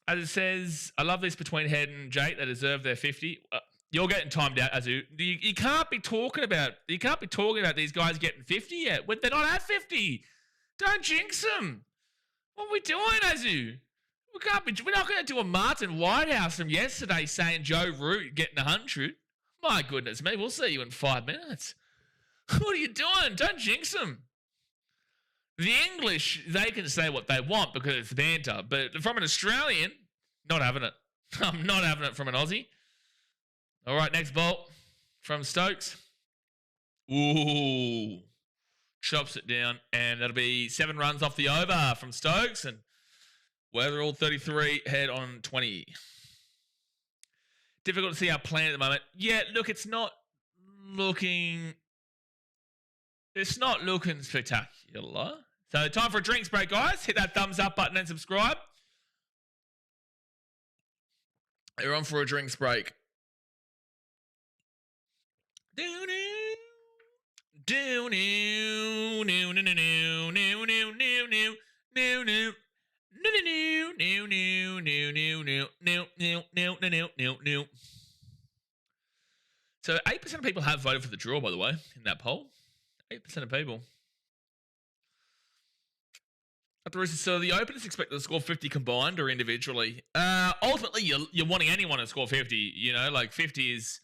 As it says, I love this between Head and Jake. They deserve their 50. You're getting timed out, Azu. You can't be talking about these guys getting 50 yet. They're not at 50. Don't jinx them. What are we doing, Azu? We're not going to do a Martin Whitehouse from yesterday saying Joe Root getting 100. My goodness me, we'll see you in 5 minutes. What are you doing? Don't jinx them. The English, they can say what they want because it's banter. But from an Australian, not having it. I'm not having it from an Aussie. All right, next ball from Stokes. Ooh. Chops it down, and that'll be 7 runs off the over from Stokes, and Weatherall 33, Head on 20. Difficult to see our plan at the moment. Yeah, look, it's not looking spectacular. So time for a drinks break, guys. Hit that thumbs up button and subscribe. You're on for a drinks break. So 8% of people have voted for the draw, by the way, in that poll. 8% of people. So the openers expect to score 50 combined or individually. Ultimately, you're wanting anyone to score 50. You know, like 50 is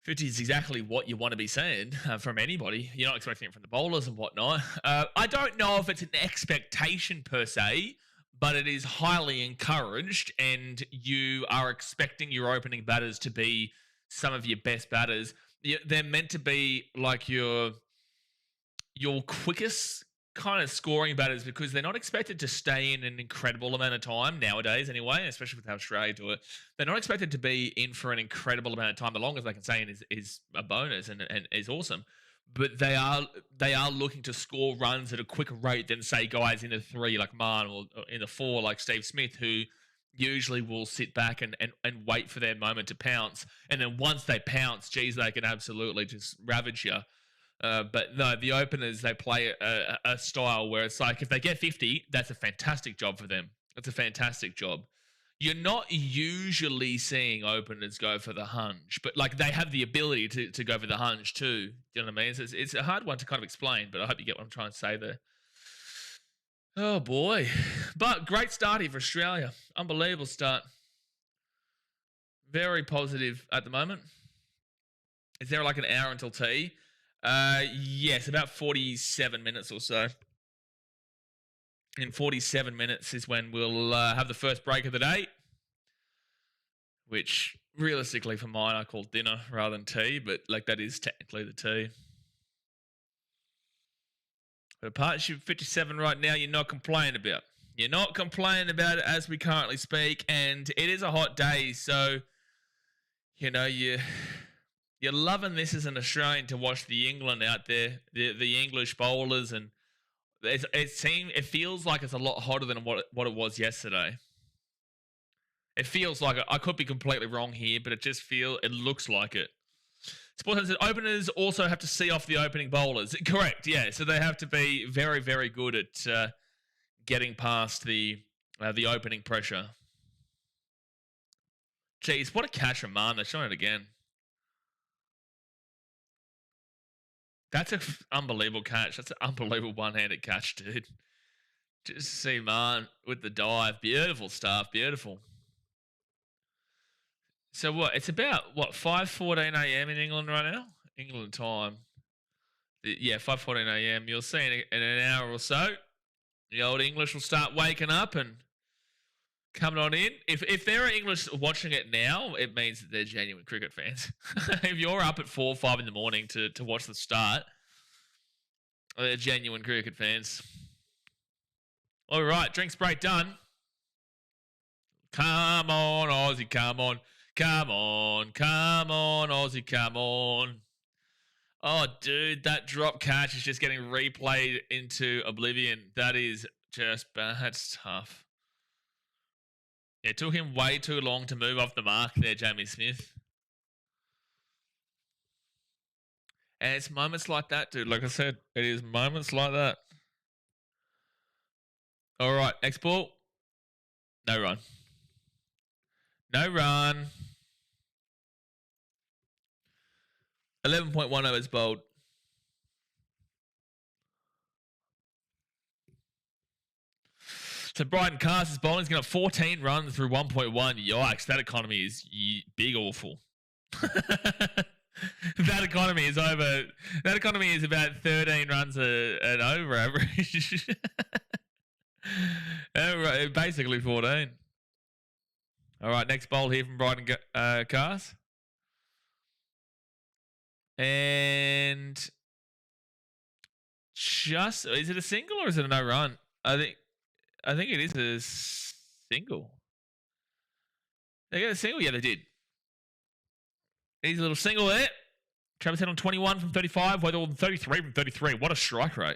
exactly what you want to be seeing from anybody. You're not expecting it from the bowlers and whatnot. I don't know if it's an expectation per se, but it is highly encouraged, and you are expecting your opening batters to be some of your best batters. They're meant to be like your quickest kind of scoring batters because they're not expected to stay in an incredible amount of time nowadays anyway, especially with how Australia do it. They're not expected to be in for an incredible amount of time. The longest they can stay in is a bonus and is awesome. But they are looking to score runs at a quicker rate than, say, guys in the 3 like Marn or in the 4 like Steve Smith, who usually will sit back and wait for their moment to pounce. And then once they pounce, geez, they can absolutely just ravage you. But no, the openers, they play a style where it's like if they get 50, that's a fantastic job for them. That's a fantastic job. You're not usually seeing openers go for the hunch, but like they have the ability to go for the hunch too. You know what I mean? It's a hard one to kind of explain, but I hope you get what I'm trying to say there. Oh boy. But great start here for Australia. Unbelievable start. Very positive at the moment. Is there like an hour until tea? Yes, about 47 minutes or so. In 47 minutes is when we'll have the first break of the day, which realistically for mine I call dinner rather than tea, but like that is technically the tea. But partnership 57 right now, you're not complaining about. You're not complaining about it as we currently speak, and it is a hot day, so you know you're loving this as an Australian to watch the England out there, the English bowlers, and it feels like it's a lot hotter than what it was yesterday. It feels like it. I could be completely wrong here, but it looks like it. Sports says openers also have to see off the opening bowlers. Correct, yeah. So they have to be very, very good at getting past the opening pressure. Jeez, what a catch from Marn. They're showing it again. That's an unbelievable catch. That's an unbelievable one-handed catch, dude. Just see Marn with the dive. Beautiful stuff. Beautiful. So what? It's about, 5:14 a.m. in England right now? England time. Yeah, 5:14 a.m. You'll see in an hour or so, the old English will start waking up and coming on in. If there are English watching it now, it means that they're genuine cricket fans. If you're up at 4 or 5 in the morning to watch the start, they're genuine cricket fans. All right, drinks break done. Come on, Aussie, come on. Come on, Aussie, come on. Oh, dude, that drop catch is just getting replayed into oblivion. That is just bad. That's tough. It took him way too long to move off the mark there, Jamie Smith. And it's moments like that, dude. Like I said, it is moments like that. All right, next ball. No run. No run. 11.1 overs bowled. So Brighton Cast is bowling. He's going to have 14 runs through 1.1. Yikes, that economy is big awful. That economy is about 13 runs an over average. Basically 14. All right, next bowl here from Brighton Cast. And is it a single or is it a no run? I think it is a single. They got a single? Yeah, they did. He's a little single there. Travis Head on 21 from 35. Weatherall 33 from 33. What a strike rate.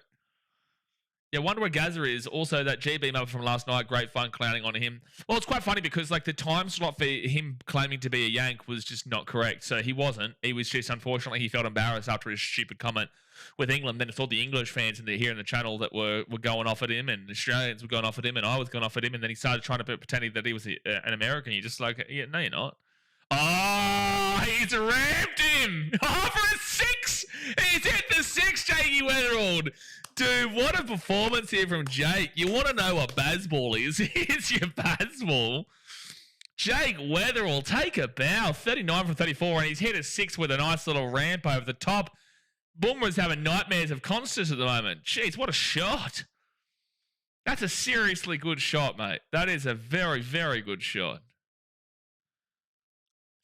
Yeah, wonder where Gazza is. Also, that GB member from last night, great fun clowning on him. Well, it's quite funny because like the time slot for him claiming to be a Yank was just not correct. So he wasn't. He was just, unfortunately, he felt embarrassed after his stupid comment with England. Then it's all the English fans here in the channel that were going off at him, and Australians were going off at him, and I was going off at him, and then he started trying to pretend that he was an American. You're just like, yeah, no, you're not. Oh, he's ramped him. Oh, for a 6. He's hit the 6, Jakey Weatherall. Dude, what a performance here from Jake. You want to know what Bazball is? Here's your Bazball. Jake Weatherall, take a bow. 39 from 34, and he's hit a 6 with a nice little ramp over the top. Boomer's having nightmares of Constance at the moment. Jeez, what a shot. That's a seriously good shot, mate. That is a very, very good shot.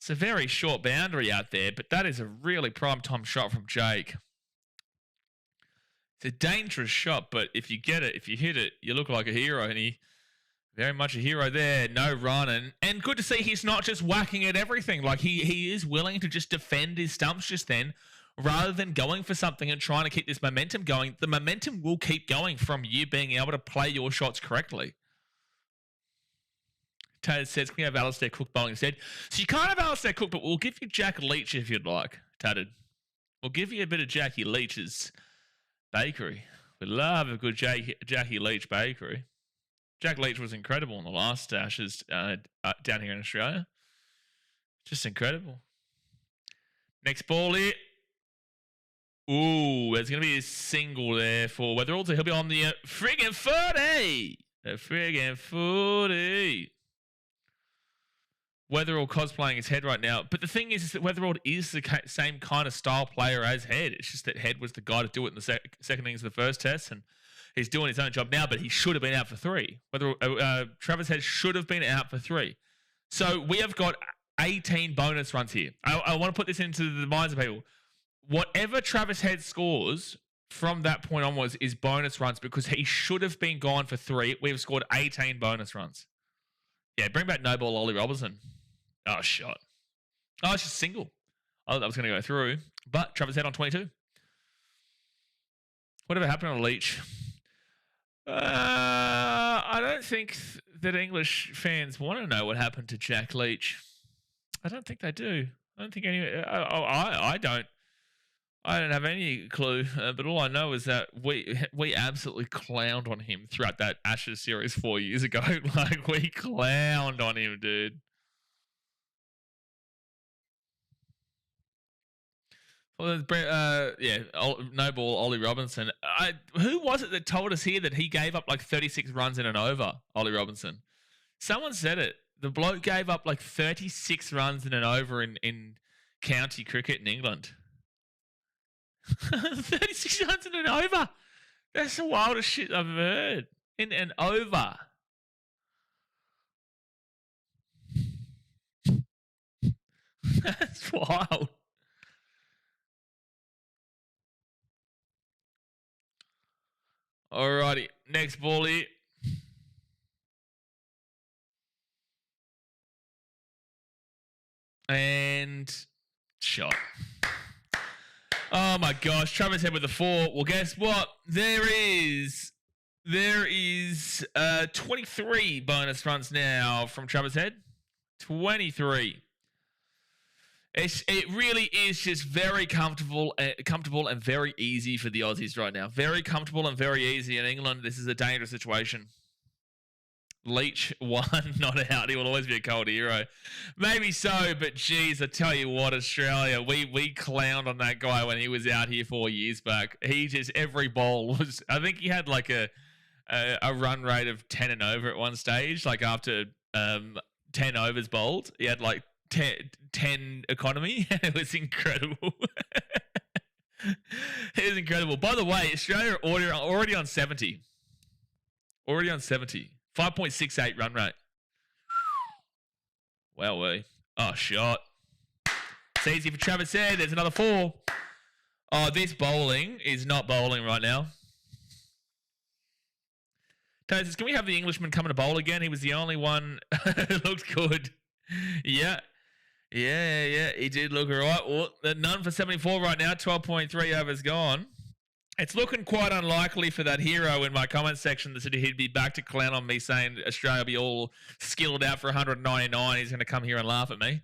It's a very short boundary out there, but that is a really prime time shot from Jake. It's a dangerous shot, but if you get it, if you hit it, you look like a hero, and he very much a hero there. No run, and good to see he's not just whacking at everything. Like he is willing to just defend his stumps just then, rather than going for something and trying to keep this momentum going. The momentum will keep going from you being able to play your shots correctly. Taylor says, can we have Alistair Cook bowling instead? So you can't have Alistair Cook, but we'll give you Jack Leach if you'd like, Tatted. We'll give you a bit of Jackie Leach's bakery. We love a good Jackie Leach bakery. Jack Leach was incredible in the last Ashes down here in Australia. Just incredible. Next ball here. Ooh, there's going to be a single there for Weatherall. So he'll be on the friggin' 40. The friggin' 40. Weatherall cosplaying his Head right now. But the thing is that Weatherall is the same kind of style player as Head. It's just that Head was the guy to do it in the second innings of the first test, and he's doing his own job now, but he should have been out for 3. Travis Head should have been out for 3. So we have got 18 bonus runs here. I want to put this into the minds of people. Whatever Travis Head scores from that point onwards is bonus runs, because he should have been gone for 3. We've scored 18 bonus runs. Yeah, bring back no ball Ollie Robertson. Oh, shot. Oh, it's just single. I thought that was going to go through. But Travis Head on 22. Whatever happened on Leach? I don't think that English fans want to know what happened to Jack Leach. I don't think they do. I don't think any. I don't. I don't have any clue. But all I know is that we absolutely clowned on him throughout that Ashes series 4 years ago. Like, we clowned on him, dude. Well, no ball, Ollie Robinson. Who was it that told us here that he gave up like 36 runs in an over, Ollie Robinson? Someone said it. The bloke gave up like 36 runs in an over in county cricket in England. 36 runs in an over? That's the wildest shit I've heard. In an over. That's wild. Alrighty, next ball here. And shot. Oh my gosh, Travis Head with the 4. Well, guess what? There is 23 bonus runs now from Travis Head. 23. It really is just very comfortable and very easy for the Aussies right now. Very comfortable and very easy. In England, this is a dangerous situation. Leach, 1, not out. He will always be a cold hero. Maybe so, but geez, I tell you what, Australia, we clowned on that guy when he was out here 4 years back. He just, every ball was, I think he had like a run rate of 10 and over at one stage. Like after 10 overs bowled, he had like 10 economy. It was incredible. It was incredible. By the way, Australia are already on 70. Already on 70. 5.68 run rate. Well, oh, shot. It's easy for Travis Head. There's another 4. Oh, this bowling is not bowling right now. Toses, can we have the Englishman coming to bowl again? He was the only one who looked good. Yeah. He did look all right. Well, none for 74 right now. 12.3 overs gone. It's looking quite unlikely for that hero in my comment section that said he'd be back to clown on me saying Australia will be all skilled out for 199. He's going to come here and laugh at me.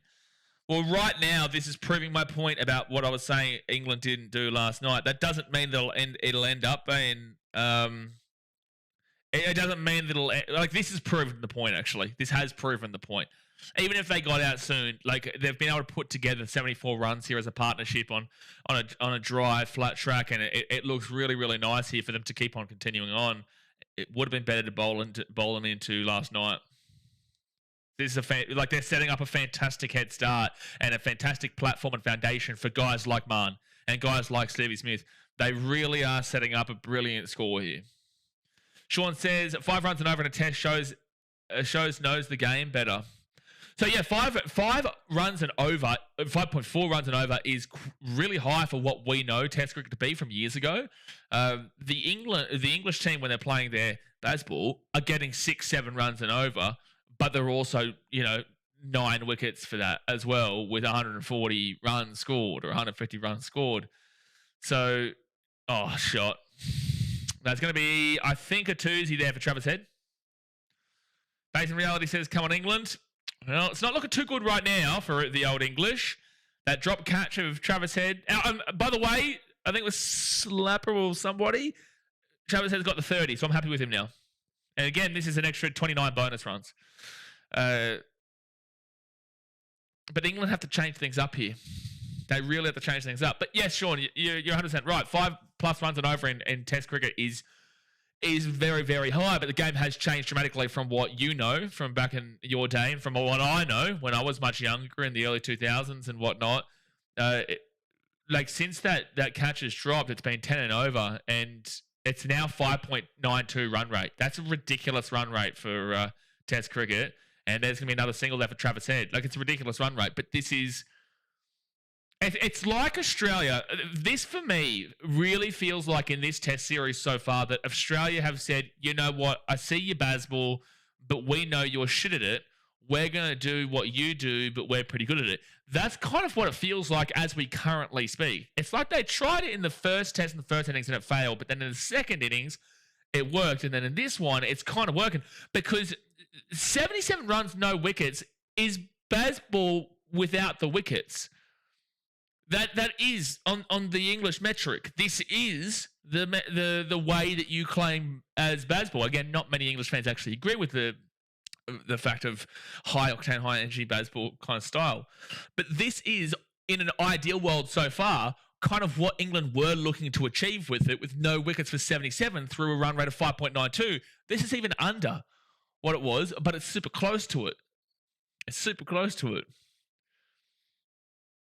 Well, right now, this is proving my point about what I was saying England didn't do last night. That doesn't mean that it'll end up being... It doesn't mean that it'll... Like, this has proven the point, actually. This has proven the point. Even if they got out soon, like they've been able to put together 74 runs here as a partnership on a dry, flat track, and it looks really, really nice here for them to keep on continuing on. It would have been better to bowl them into last night. This is they're setting up a fantastic head start and a fantastic platform and foundation for guys like Mann and guys like Stevie Smith. They really are setting up a brilliant score here. Sean says 5 runs and over in a test shows knows the game better. So yeah, five runs and over, 5.4 runs and over is really high for what we know Test cricket to be from years ago. The English team when they're playing their baseball are getting 6-7 runs and over, but they're also 9 wickets for that as well, with 140 runs scored or 150 runs scored. So, shot. That's going to be, I think, a twosy there for Travis Head. Base in Reality says, come on, England. Well, it's not looking too good right now for the old English. That drop catch of Travis Head. By the way, I think it was Slapper or somebody. Travis Head's got the 30, so I'm happy with him now. And again, this is an extra 29 bonus runs. But England have to change things up here. They really have to change things up. But yes, Sean, you're 100% right. 5+ runs and over in Test cricket is very, very high, but the game has changed dramatically from what you know from back in your day and from what I know when I was much younger in the early 2000s and whatnot. Since that catch has dropped, it's been 10 and over, and it's now 5.92 run rate. That's a ridiculous run rate for Test cricket, and there's going to be another single there for Travis Head. It's a ridiculous run rate, but this is... It's like Australia. This, for me, really feels like in this Test series so far that Australia have said, you know what, I see your baseball, but we know you're shit at it. We're going to do what you do, but we're pretty good at it. That's kind of what it feels like as we currently speak. It's like they tried it in the first Test in the first innings and it failed, but then in the second innings, it worked. And then in this one, it's kind of working because 77 runs, no wickets is baseball without the wickets. That is on the English metric. This is the way that you claim as baseball. Again, not many English fans actually agree with the fact of high octane, high energy baseball kind of style. But this is, in an ideal world so far, kind of what England were looking to achieve with it, with no wickets for 77 through a run rate of 5.92. This is even under what it was, but it's super close to it. It's super close to it.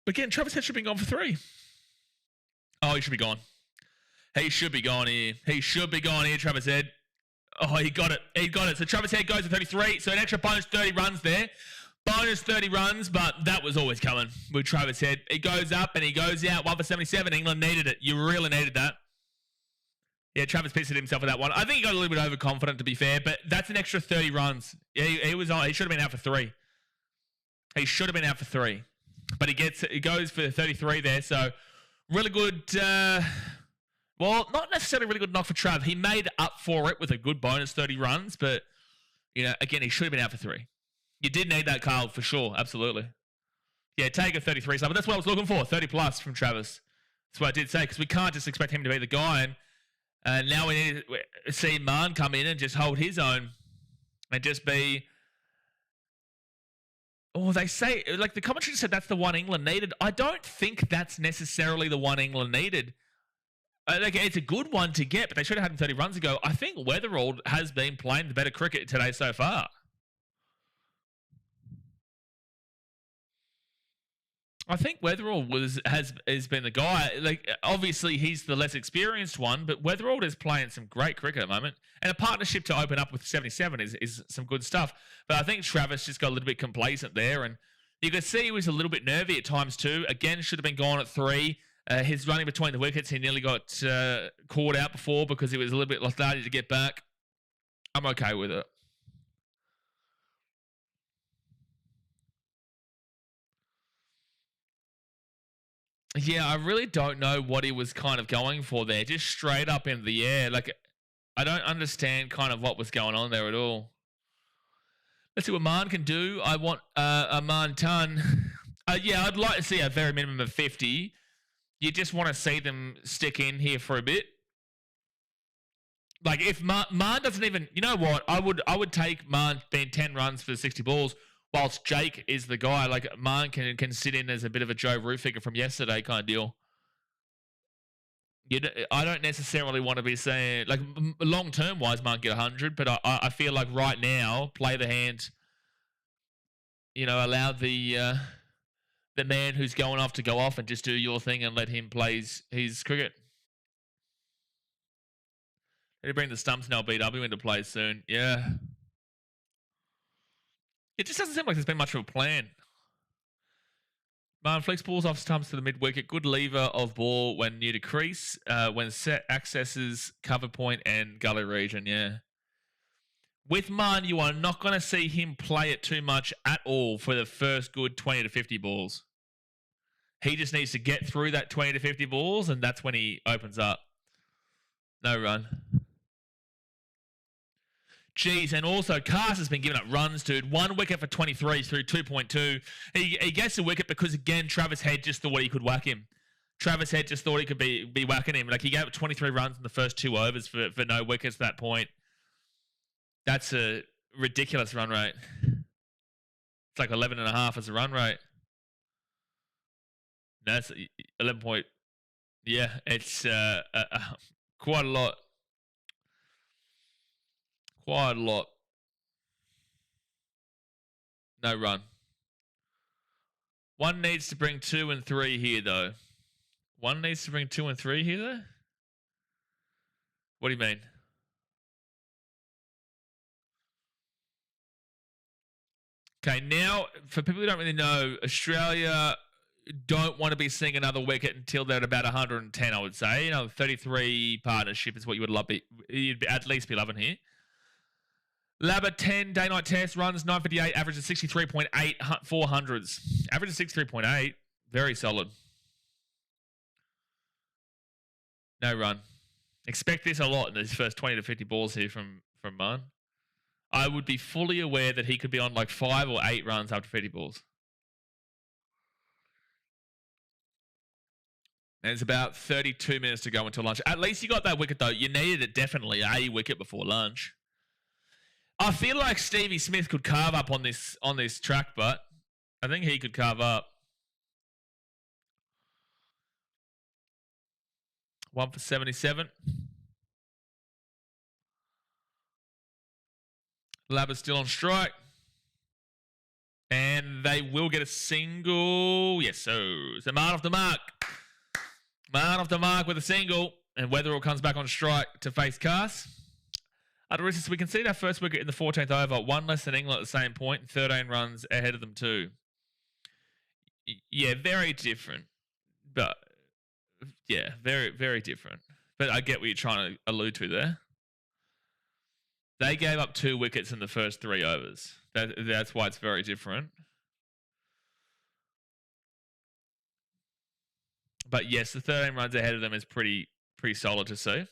But again, Travis Head should be gone for 3. Oh, he should be gone. He should be gone here. He should be gone here, Travis Head. Oh, he got it. He got it. So Travis Head goes to 33. So an extra bonus 30 runs there. Bonus 30 runs, but that was always coming with Travis Head. He goes up and he goes out. 1 for 77. England needed it. You really needed that. Yeah, Travis pissed at himself with that one. I think he got a little bit overconfident, to be fair, but that's an extra 30 runs. He was on. He should have been out for 3. He should have been out for 3. But he goes for 33 there, so really good. Not necessarily really good knock for Trav. He made up for it with a good bonus 30 runs, but again, he should have been out for 3. You did need that, Carl, for sure, absolutely. Yeah, take a 33 sub, but that's what I was looking for, 30 plus from Travis. That's what I did say, because we can't just expect him to be the guy, and now we need to see Marn come in and just hold his own and just be. Oh, they say, the commentary said that's the one England needed. I don't think that's necessarily the one England needed. It's a good one to get, but they should have had him 30 runs ago. I think Weatherald has been playing the better cricket today so far. I think Weatherald has been the guy. Obviously, he's the less experienced one, but Weatherald is playing some great cricket at the moment. And a partnership to open up with 77 is some good stuff. But I think Travis just got a little bit complacent there. And you could see he was a little bit nervy at times too. Again, should have been gone at 3. His running between the wickets, he nearly got caught out before because he was a little bit lethargic to get back. I'm okay with it. Yeah, I really don't know what he was kind of going for there. Just straight up in the air. I don't understand kind of what was going on there at all. Let's see what Marn can do. I want a Marn ton. Yeah, I'd like to see a very minimum of 50. You just want to see them stick in here for a bit. If Marn doesn't even... You know what? I would take Marn being 10 runs for 60 balls. Whilst Jake is the guy, Marn can sit in as a bit of a Joe Root figure from yesterday kind of deal. I don't necessarily want to be saying, long-term wise, Marn get 100, but I feel like right now, play the hand, allow the man who's going off to go off and just do your thing and let him play his cricket. Did he bring the stumps now BW into play soon? Yeah. It just doesn't seem like there's been much of a plan. Martin flicks balls off stumps to the mid-wicket. Good lever of ball when near to crease. When set accesses cover point and gully region, yeah. With Martin, you are not going to see him play it too much at all for the first good 20 to 50 balls. He just needs to get through that 20 to 50 balls, and that's when he opens up. No run. Jeez, and also Cars has been giving up runs, dude. 1 wicket for 23 through 2.2. He gets a wicket because, again, Travis Head just thought he could whack him. Travis Head just thought he could be whacking him. Like, he gave up 23 runs in the first 2 overs for no wickets at that point. That's a ridiculous run rate. It's like 11.5 as a run rate. No, that's 11 point. Yeah, it's quite a lot. Quite a lot. No run. 1 needs to bring 2 and 3 here, though. 1 needs to bring 2 and 3 here, though? What do you mean? Okay, now, for people who don't really know, Australia don't want to be seeing another wicket until they're at about 110, I would say. You know, 33 partnership is what you would love. You'd at least be loving here. Labba 10 day-night test runs 958, average of 63.8 400s. Average of 63.8, very solid. No run. Expect this a lot in these first 20 to 50 balls here from Marn. I would be fully aware that he could be on like 5 or 8 runs after 50 balls. And it's about 32 minutes to go until lunch. At least you got that wicket, though. You needed it definitely, a wicket before lunch. I feel like Stevie Smith could carve up on this track, but I think he could carve up. 1 for 77. Labba's still on strike. And they will get a single. Yes, so Marn off the mark. Marn off the mark with a single. And Weatherall comes back on strike to face Cars. We can see our first wicket in the 14th over. 1 less than England at the same point. 13 runs ahead of them too. Yeah, very different. But, yeah, very, very different. But I get what you're trying to allude to there. They gave up 2 wickets in the first 3 overs. That's why it's very different. But yes, the 13 runs ahead of them is pretty solid to see.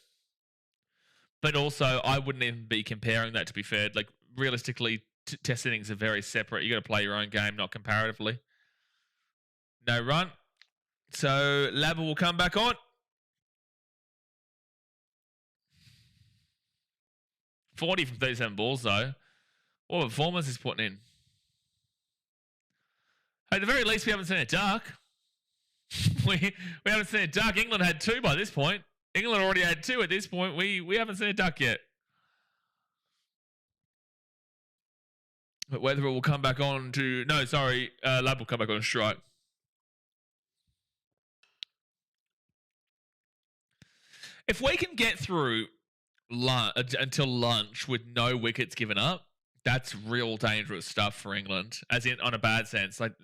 But also, I wouldn't even be comparing that, to be fair. Like, realistically, test innings are very separate. You got to play your own game, not comparatively. No run. So, Labba will come back on. 40 from 37 balls, though. What performance is putting in? At the very least, we haven't seen a duck. we haven't seen a duck. England had 2 by this point. England already had 2 at this point. We haven't seen a duck yet. But Weatherall will come back on to... No, sorry. Lab will come back on strike. If we can get through until lunch with no wickets given up, that's real dangerous stuff for England. As in, on a bad sense. Like,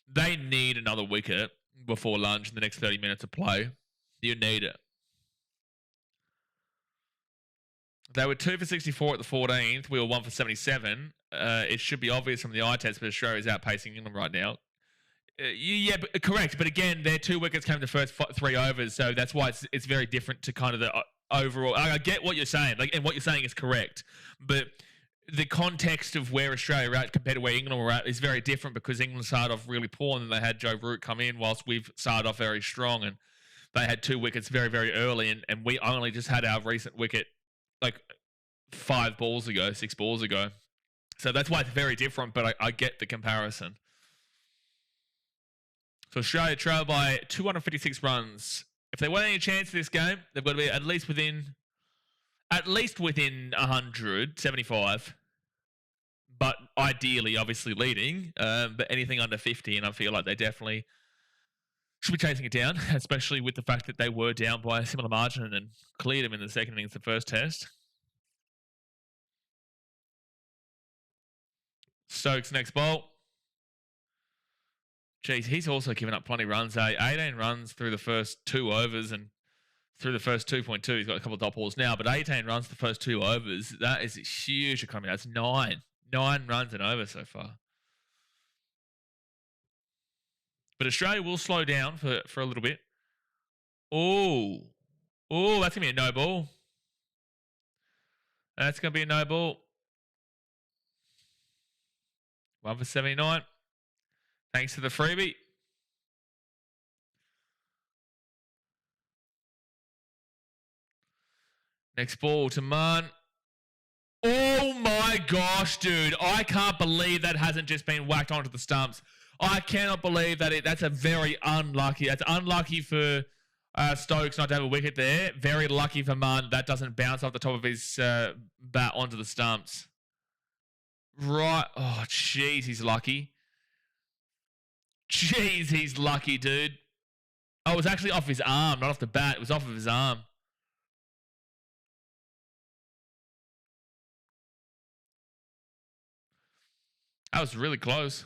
they need another wicket before lunch in the next 30 minutes of play. You need it. They were 2 for 64 at the 14th. We were 1 for 77. It should be obvious from the eye test, but Australia's outpacing England right now. Yeah, correct. But again, their 2 wickets came in the first 3 overs, so that's why it's very different to kind of the overall. I get what you're saying, and what you're saying is correct. But the context of where Australia were at compared to where England were at is very different, because England started off really poor and then they had Joe Root come in, whilst we've started off very strong, and they had 2 wickets very, very early, and we only just had our recent wicket like 5 balls ago, 6 balls ago. So that's why it's very different, but I get the comparison. So Australia trail by 256 runs. If they want any chance of this game, they've got to be at least within 175. But ideally, obviously leading. But anything under 50, and I feel like they definitely should be chasing it down, especially with the fact that they were down by a similar margin and then cleared them in the second innings, the first test. Stokes next bolt. Jeez, he's also given up plenty of runs. 18 runs through the first 2 overs and through the first 2.2. He's got a couple of dot balls now, but 18 runs the first 2 overs. That is a huge economy. That's 9 runs and over so far. But Australia will slow down for a little bit. Oh, that's going to be a no ball. That's going to be a no ball. 1 for 79. Thanks to the freebie. Next ball to Munn. Oh my gosh, dude. I can't believe that hasn't just been whacked onto the stumps. I cannot believe that that's a very unlucky. That's unlucky for Stokes not to have a wicket there. Very lucky for Munn that doesn't bounce off the top of his bat onto the stumps. Right. Oh, jeez, he's lucky. Jeez, he's lucky, dude. Oh, it was actually off his arm, not off the bat. It was off of his arm. That was really close.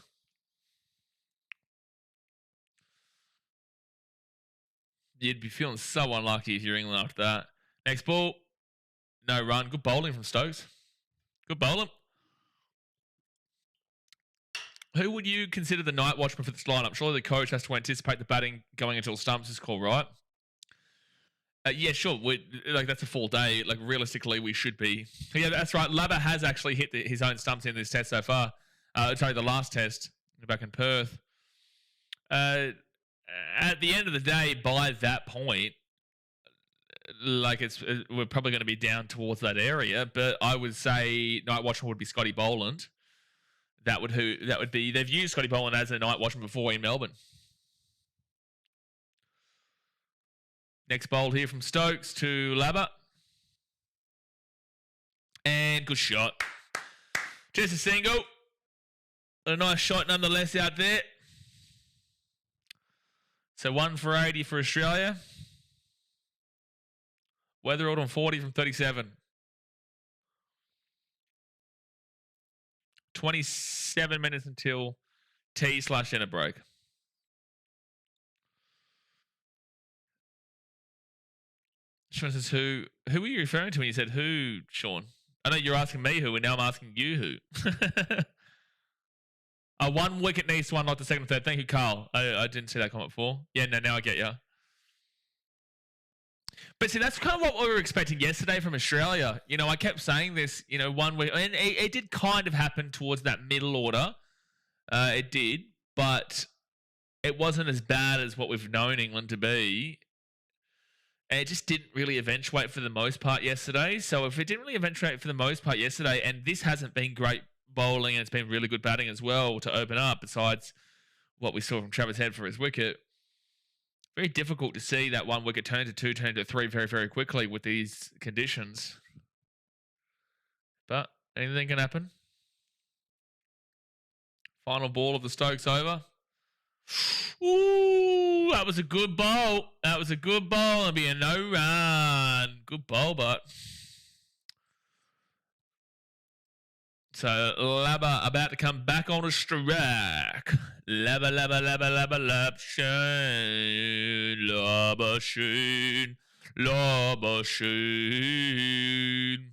You'd be feeling so unlucky if you're England after that. Next ball. No run. Good bowling from Stokes. Good bowling. Who would you consider the night watchman for this lineup? Surely the coach has to anticipate the batting going until stumps is called, right? Yeah, sure. That's a full day. Like, realistically, we should be. Yeah, that's right. Labba has actually hit his own stumps in this test so far. Sorry, the last test back in Perth. At the end of the day, by that point, like we're probably going to be down towards that area. But I would say night watchman would be Scotty Boland. That would be. They've used Scotty Boland as a night watchman before in Melbourne. Next bowl here from Stokes to Labba. And good shot. Just a single. A nice shot nonetheless out there. So 1 for 80 for Australia. Weatherald on 40 from 37. 27 minutes until tea/dinner break. Sean says, who were you referring to when you said who, Sean? I know you're asking me who, and now I'm asking you who. 1 wicket needs to unlock the second and third. Thank you, Carl. I didn't see that comment before. Yeah, no, now I get you. But see, that's kind of what we were expecting yesterday from Australia. You know, I kept saying this, 1 week, and it did kind of happen towards that middle order. It did, but it wasn't as bad as what we've known England to be. And it just didn't really eventuate for the most part yesterday. So if it didn't really eventuate for the most part yesterday, and this hasn't been great bowling and it's been really good batting as well to open up, besides what we saw from Travis Head for his wicket, very difficult to see that 1 wicket turn into 2, turn into 3 very, very quickly with these conditions. But anything can happen. Final ball of the Stokes over. Ooh, that was a good bowl. That was a good bowl. It'll be a no run. Good bowl, but. So Labba about to come back on a strike. Labba, labba, labba, labba, lab shine. Labba shine. Labba shine.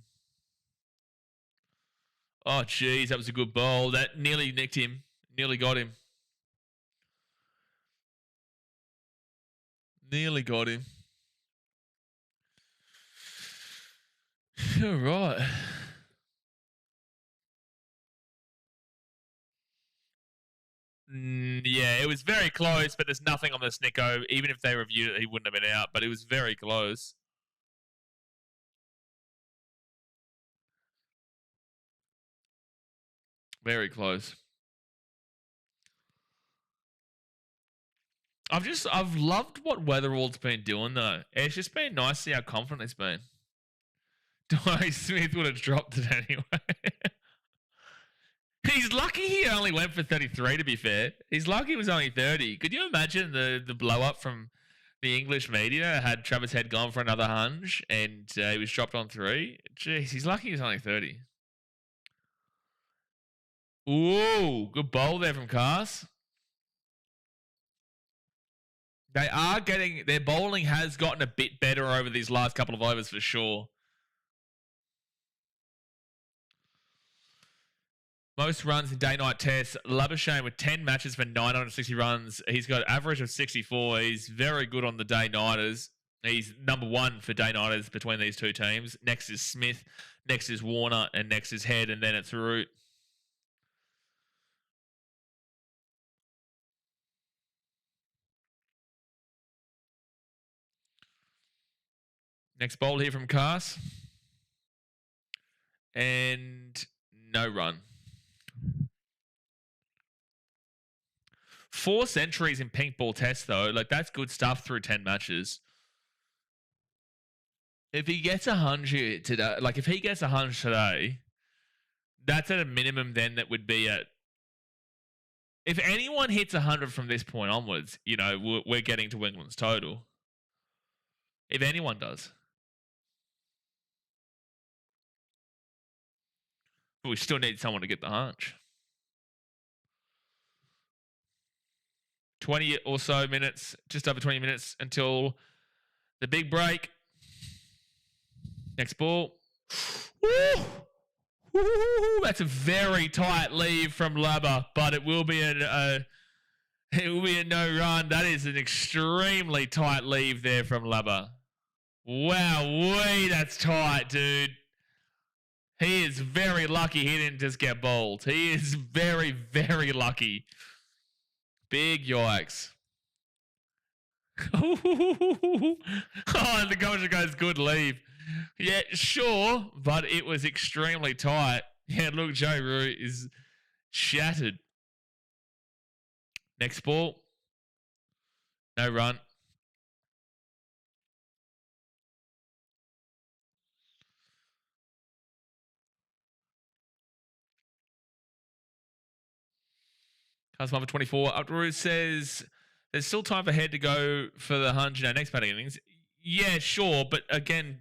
Oh, jeez, that was a good bowl. That nearly nicked him. Nearly got him. Nearly got him. All right. Yeah, it was very close, but there's nothing on the Snicko. Even if they reviewed it, he wouldn't have been out, but it was very close. Very close. I've loved what Weatherall's been doing, though. It's just been nice to see how confident he's been. Dwight Smith would have dropped it anyway. He's lucky he only went for 33, to be fair. He's lucky it was only 30. Could you imagine the blow-up from the English media had Travis Head gone for another hunch and he was dropped on 3? Jeez, he's lucky he was only 30. Ooh, good bowl there from Cars. They are getting, their bowling has gotten a bit better over these last couple of overs for sure. Most runs in day-night tests. Labuschagne with 10 matches for 960 runs. He's got an average of 64. He's very good on the day-nighters. He's number one for day-nighters between these two teams. Next is Smith. Next is Warner. And next is Head. And then it's Root. Next bowl here from Cars. And no run. 4 centuries in pink ball tests, though. Like, that's good stuff through 10 matches. If he gets 100 today, like, if he gets 100 today, that's at a minimum then that would be at... If anyone hits 100 from this point onwards, you know, we're getting to England's total. If anyone does. But we still need someone to get the hunch. 20 or so minutes, just over 20 minutes until the big break. Next ball. Woo! Woo! That's a very tight leave from Labba, but it will be a no run. That is an extremely tight leave there from Labba. Wow, that's tight, dude. He is very lucky he didn't just get bowled. He is very, very lucky. Big yikes. Oh, and the coach goes, good leave. Yeah, sure, but it was extremely tight. Yeah, look, Joe Root is shattered. Next ball. No run. Customer 24. Upwards says there's still time for Head to go for the 100 in our next batting innings. Yeah, sure, but again,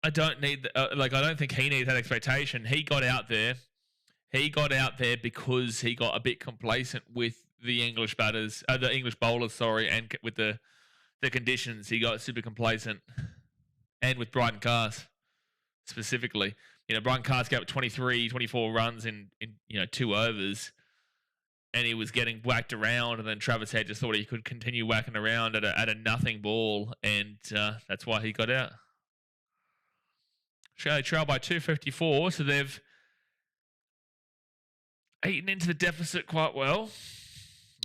I don't need I don't think he needs that expectation. He got out there. He got out there because he got a bit complacent with the English batters, the English bowlers, sorry, and with the conditions. He got super complacent, and with Brighton Cars specifically. You know, Brighton Cars got 23, 24 runs in 2 overs. And he was getting whacked around, and then Travis Head just thought he could continue whacking around at a nothing ball, and that's why he got out. Australia trail by 254, so they've eaten into the deficit quite well.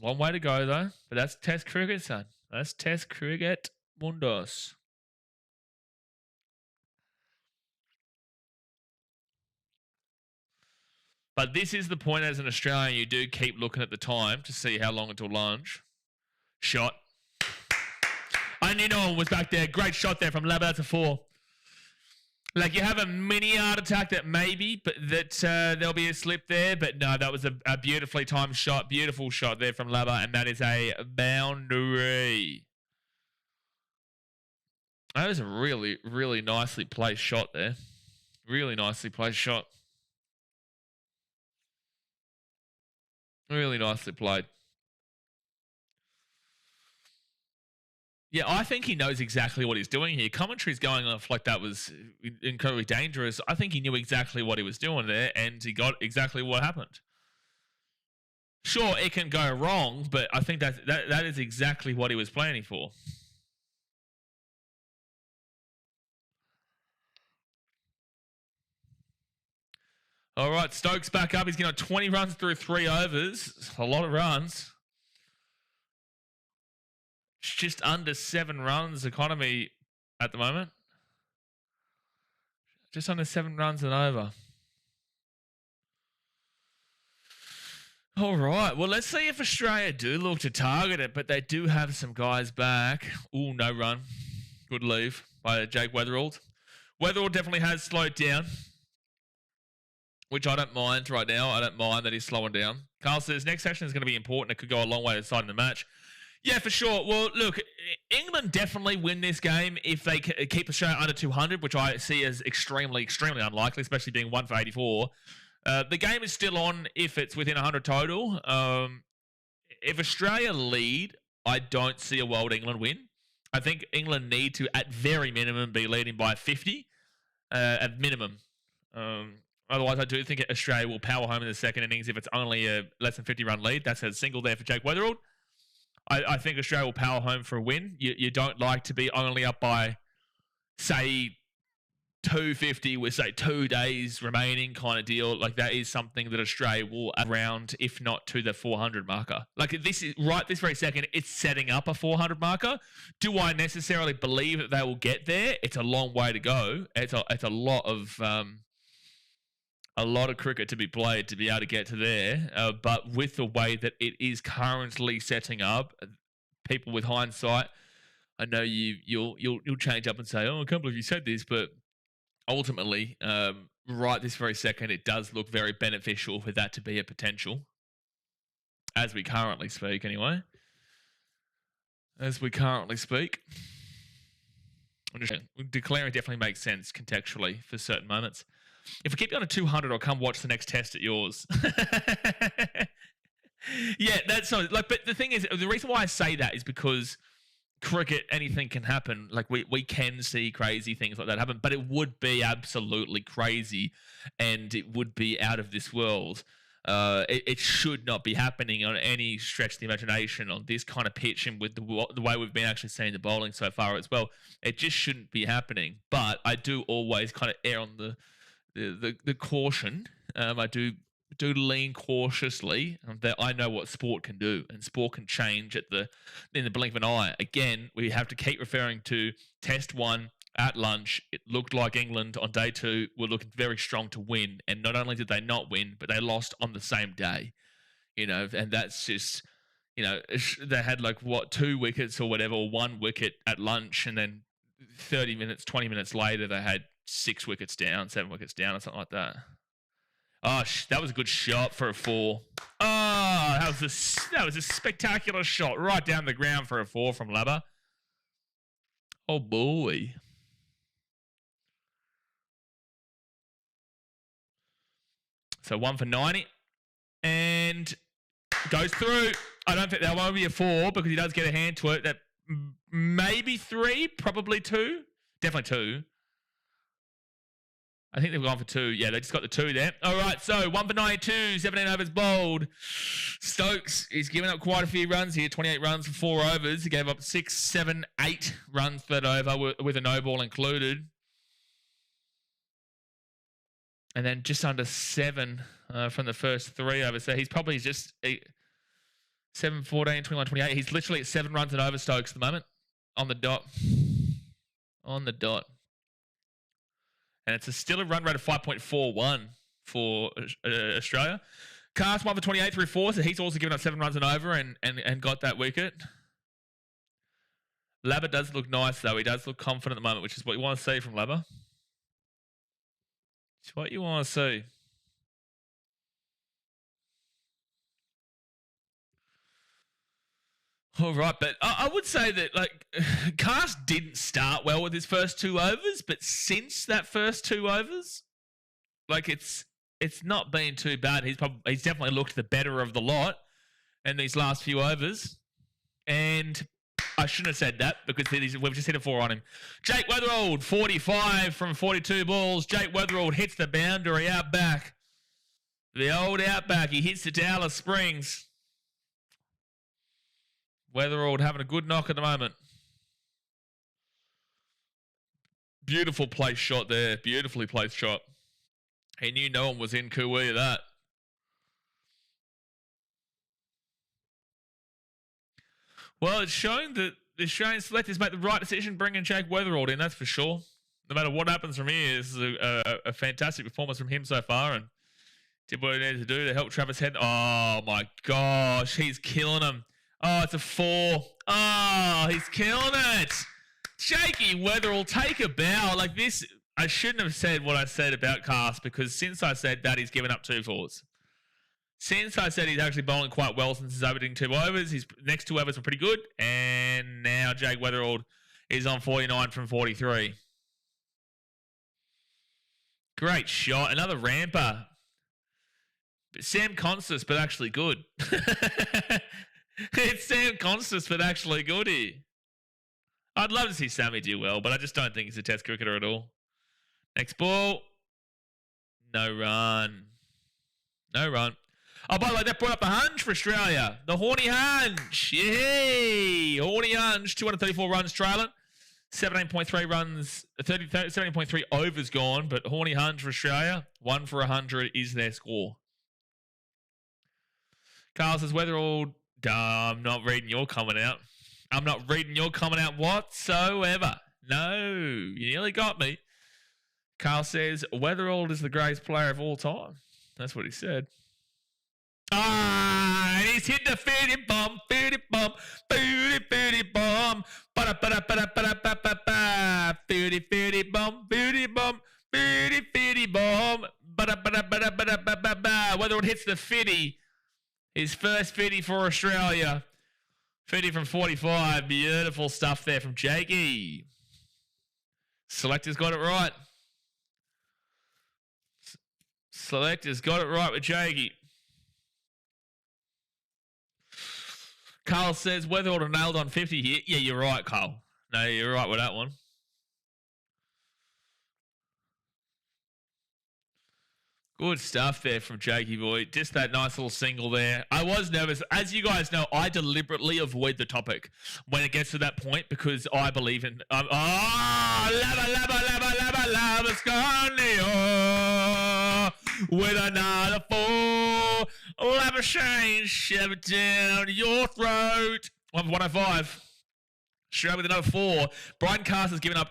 Long way to go, though. But that's Test cricket, son. That's Test cricket mundos. But this is the point as an Australian, you do keep looking at the time to see how long until lunch. Shot. I knew no one was back there. Great shot there from Labba. That's a 4. Like, you have a mini heart attack that maybe, but that there'll be a slip there. But no, that was a beautifully timed shot. Beautiful shot there from Labba, and that is a boundary. That was a really, really nicely placed shot there. Really nicely placed shot. Really nicely played. Yeah, I think he knows exactly what he's doing here. Commentary's going off like that was incredibly dangerous. I think he knew exactly what he was doing there, and he got exactly what happened. Sure, it can go wrong, but I think that is exactly what he was planning for. All right, Stokes back up. He's getting 20 runs through 3 overs. A lot of runs. It's just under 7 runs economy at the moment. Just under 7 runs and over. All right. Well, let's see if Australia do look to target it, but they do have some guys back. Ooh, no run. Good leave by Jake Weatherald. Weatherald definitely has slowed down, which I don't mind right now. I don't mind that he's slowing down. Carl says, next session is going to be important. It could go a long way to deciding the match. Yeah, for sure. Well, look, England definitely win this game if they keep Australia under 200, which I see as extremely, extremely unlikely, especially being 1 for 84. The game is still on if it's within 100 total. If Australia lead, I don't see a world England win. I think England need to, at very minimum, be leading by 50 at minimum. Otherwise, I do think Australia will power home in the second innings if it's only a less than 50-run lead. That's a single there for Jake Weatherald. I think Australia will power home for a win. You don't like to be only up by, say, 250 with, say, 2 days remaining kind of deal. Like, that is something that Australia will around, if not to the 400 marker. Like, this is right this very second, it's setting up a 400 marker. Do I necessarily believe that they will get there? It's a long way to go. It's a lot of cricket to be played to be able to get to there. But with the way that it is currently setting up, people with hindsight, I know you'll change up and say, "Oh, I can't believe you said this," but ultimately, right this very second, it does look very beneficial for that to be a potential, as we currently speak. Anyway, as we currently speak, declaring definitely makes sense contextually for certain moments. If we keep going to 200, I'll come watch the next test at yours. Yeah, that's so. Like, but the thing is, the reason why I say that is because cricket, anything can happen. Like, we can see crazy things like that happen, but it would be absolutely crazy, and it would be out of this world. It should not be happening on any stretch of the imagination on this kind of pitch and with the way we've been actually seeing the bowling so far as well. It just shouldn't be happening. But I do always kind of err on the caution. I do lean cautiously that I know what sport can do, and sport can change in the blink of an eye. Again, we have to keep referring to Test 1 at lunch. It looked like England on day 2 were looking very strong to win, and not only did they not win, but they lost on the same day. And that's just, they had 2 wickets or whatever, or 1 wicket at lunch, and then 20 minutes later, they had 6 wickets down, 7 wickets down, or something like that. Oh, that was a good shot for a 4. Oh, that was a spectacular shot right down the ground for a 4 from Labba. Oh, boy. So 1 for 90. And goes through. I don't think that won't be a 4 because he does get a hand to it. That maybe 3, probably 2. Definitely 2. I think they've gone for 2. Yeah, they just got the 2 there. All right, so 1 for 92, 17 overs bowled. Stokes is giving up quite a few runs here, 28 runs for 4 overs. He gave up 6, 7, 8 runs per over with a no ball included. And then just under 7 from the first 3 overs. So he's probably just 7, 14, 21, 28. He's literally at 7 runs and over, Stokes, at the moment. On the dot. On the dot. And it's still a run rate of 5.41 for Australia. Cast 1 for 28 through 4, so he's also given up 7 runs and over and got that wicket. Labba does look nice, though. He does look confident at the moment, which is what you want to see from Labba. It's what you want to see. All right, but I would say that Cast didn't start well with his first 2 overs, but since that first 2 overs, it's not been too bad. He's definitely looked the better of the lot in these last few overs, and I shouldn't have said that because we've just hit a 4 on him. Jake Weatherald, 45 from 42 balls. Jake Weatherald hits the boundary out back. The old outback. He hits the Dallas Springs. Weatherald having a good knock at the moment. Beautiful place shot there. Beautifully placed shot. He knew no one was in Kui of that. Well, it's showing that the Australian selectors make the right decision bringing Jake Weatherald in, that's for sure. No matter what happens from here, this is a fantastic performance from him so far, and did what he needed to do to help Travis Head. Oh, my gosh. He's killing him. Oh, it's a 4. Oh, he's killing it. Jakey Weatherall, take a bow. Like this, I shouldn't have said what I said about Cast because since I said that, he's given up 2 4s. Since I said he's actually bowling quite well since he's opening 2 overs, his next 2 overs were pretty good. And now Jake Weatherall is on 49 from 43. Great shot. Another ramper. Sam Constant, but actually good. It's Sam Constant, but actually good here. I'd love to see Sammy do well, but I just don't think he's a test cricketer at all. Next ball. No run. No run. Oh, by the way, that brought up the hunch for Australia. The Horny Hunch. Yay! Horny Hunch, 234 runs trailing. 17.3 runs, 17.3 overs gone, but Horny Hunch for Australia. 1 for 100 is their score. Carl says, Weatherall. I'm not reading your comment out. I'm not reading your comment out whatsoever. No, you nearly got me. Carl says, Weatherall is the greatest player of all time. That's what he said. Ah, and he's hit the 50 bomb, 50 bomb, 50 bomb, 50 bomb, 50 bomb, 50 bomb, whether it hits the 50, his first 50 for Australia, 50 from 45, beautiful stuff there from Jakey. Selector's got it right. Selector's got it right with Jakey. Carl says, Weatherall have nailed on 50 here. Yeah, you're right, Carl. No, you're right with that one. Good stuff there from Jakey boy. Just that nice little single there. I was nervous. As you guys know, I deliberately avoid the topic when it gets to that point because I believe in... lava, Scornio with another 4. Lava Shane, shove it down your throat. 105. Straight with another 4. Brighton Cast has given up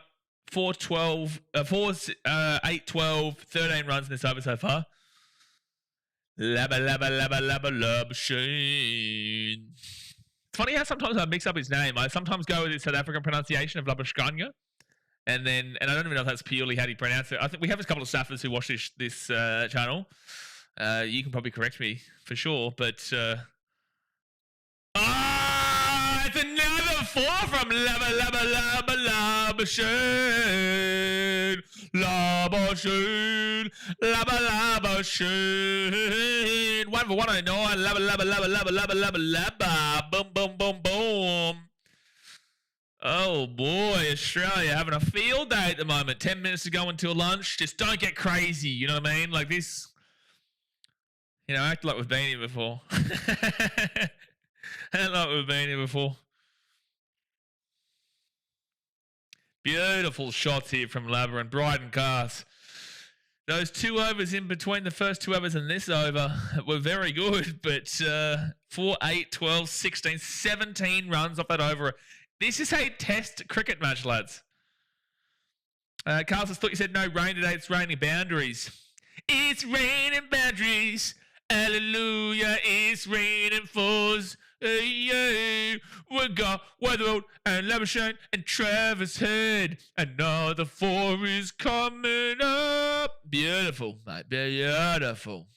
8, 12, 13 runs in this over so far. Lava Shane. It's funny how sometimes I mix up his name. I sometimes go with his South African pronunciation of Labashkanya. And I don't even know if that's purely how he pronounced it. I think we have a couple of staffers who watch this channel. You can probably correct me for sure, but it's another 4 from Lava Shane. Lava Shane. 1 for 109. Lava. Boom. Oh boy, Australia having a field day at the moment. 10 minutes to go until lunch. Just don't get crazy, you know what I mean? Like this, act like we've been here before. Act like we've been here before. Beautiful shots here from Labber and Brighton Cast. Those 2 overs in between the first 2 overs and this over were very good, but 4, 8, 12, 16, 17 runs off that over. This is a test cricket match, lads. Carlos, I thought you said no rain today. It's raining boundaries. It's raining boundaries. Hallelujah. It's raining fours. Hey. We got Weatherall and Labashane and Travis Head. Another 4 is coming up. Beautiful, mate. Beautiful.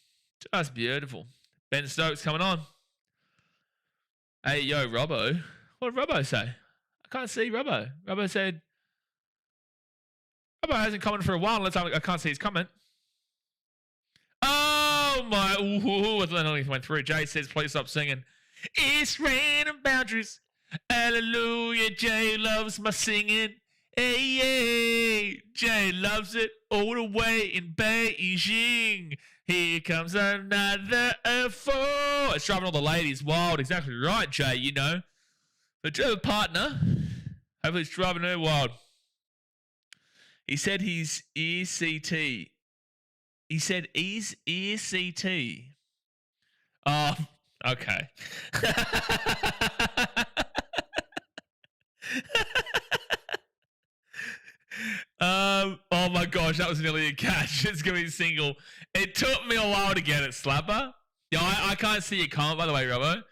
Just beautiful. Ben Stokes coming on. Hey, yo, Robbo. What did Robbo say? I can't see Robbo. Robbo said, Robbo hasn't commented for a while. I can't see his comment. Oh, my. Ooh, I thought that only went through. Jay says, please stop singing. It's raining boundaries. Hallelujah. Jay loves my singing. Hey. Jay loves it all the way in Beijing. Here comes another 4. It's driving all the ladies wild. Exactly right, Jay, you know. But you have a partner. Hopefully it's driving her wild. He said he's ECT. He said he's ECT. Oh, okay. Oh my gosh, that was nearly a catch. It's going to be a single. It took me a while to get it, Slapper. Yeah, I can't see your comment, by the way, Robbo.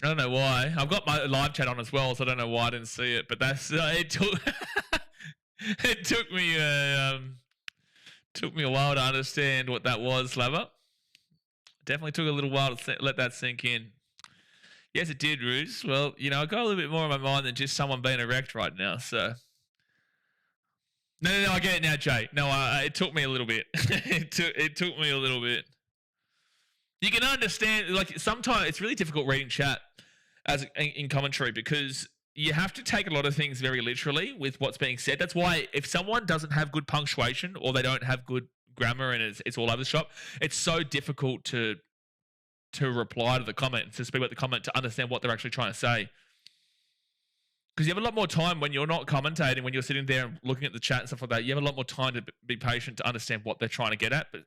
I don't know why. I've got my live chat on as well, so I don't know why I didn't see it. But that's it took it took me a while to understand what that was, Slapper. Definitely took a little while to let that sink in. Yes, it did, Ruse. Well, I got a little bit more on my mind than just someone being erect right now. So, no, I get it now, Jay. No, it took me a little bit. it took me a little bit. You can understand, like, sometimes it's really difficult reading chat as in commentary because you have to take a lot of things very literally with what's being said. That's why if someone doesn't have good punctuation or they don't have good grammar and it's all over the shop, it's so difficult to reply to the comment, to speak about the comment, to understand what they're actually trying to say. Because you have a lot more time when you're not commentating, when you're sitting there and looking at the chat and stuff like that. You have a lot more time to be patient to understand what they're trying to get at. But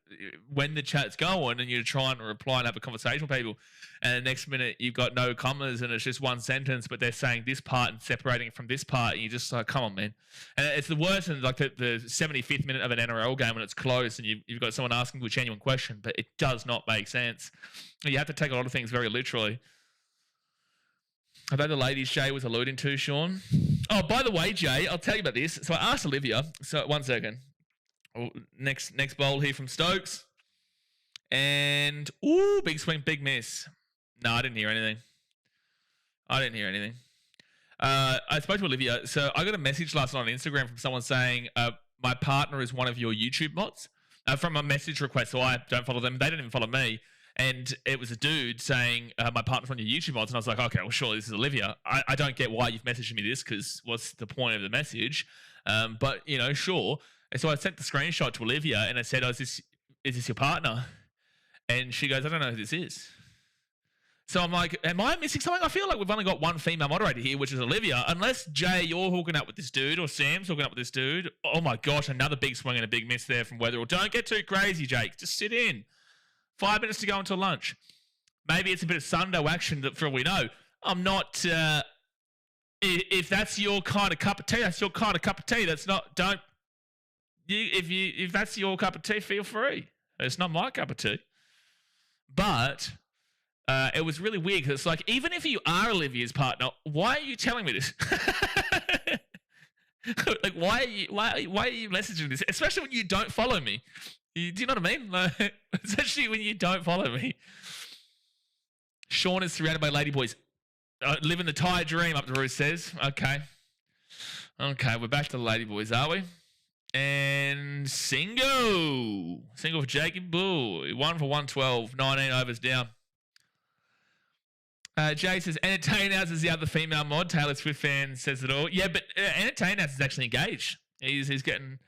when the chat's going and you're trying to reply and have a conversation with people, and the next minute you've got no commas and it's just one sentence, but they're saying this part and separating it from this part, and you're just like, come on, man. And it's the worst in like the 75th minute of an NRL game when it's close and you've got someone asking you a genuine question, but it does not make sense. You have to take a lot of things very literally. I bet the ladies Jay was alluding to, Sean. Oh, by the way, Jay, I'll tell you about this. So I asked Olivia. So 1 second. Oh, next bowl here from Stokes. And, ooh, big swing, big miss. No, I didn't hear anything. I spoke to Olivia. So I got a message last night on Instagram from someone saying, my partner is one of your YouTube mods. From a message request. So I don't follow them. They didn't even follow me. And it was a dude saying, my partner's on your YouTube mods. And I was like, okay, well, surely this is Olivia. I don't get why you've messaged me this because what's the point of the message? But, you know, sure. And so I sent the screenshot to Olivia and I said, is this your partner? And she goes, I don't know who this is. So I'm like, am I missing something? I feel like we've only got one female moderator here, which is Olivia. Unless, Jay, you're hooking up with this dude or Sam's hooking up with this dude. Oh, my gosh, another big swing and a big miss there from Weatherall. Don't get too crazy, Jake. Just sit in. 5 minutes to go until lunch. Maybe it's a bit of Sundo action that for all we know. I'm not, if that's your kind of cup of tea, that's your kind of cup of tea. That's not, if that's your cup of tea, feel free. It's not my cup of tea. But it was really weird because it's like, even if you are Olivia's partner, why are you telling me this? Like, why are you messaging this? Especially when you don't follow me. Do you know what I mean? Like, especially when you don't follow me. Sean is surrounded by ladyboys. Living the Thai dream, up the roof says. Okay, we're back to the ladyboys, are we? And Single for Jacob Bull. 1 for 112, 19 overs down. Jay says, Entertain House is the other female mod. Taylor Swift fan says it all. Yeah, but Entertain House is actually engaged. He's getting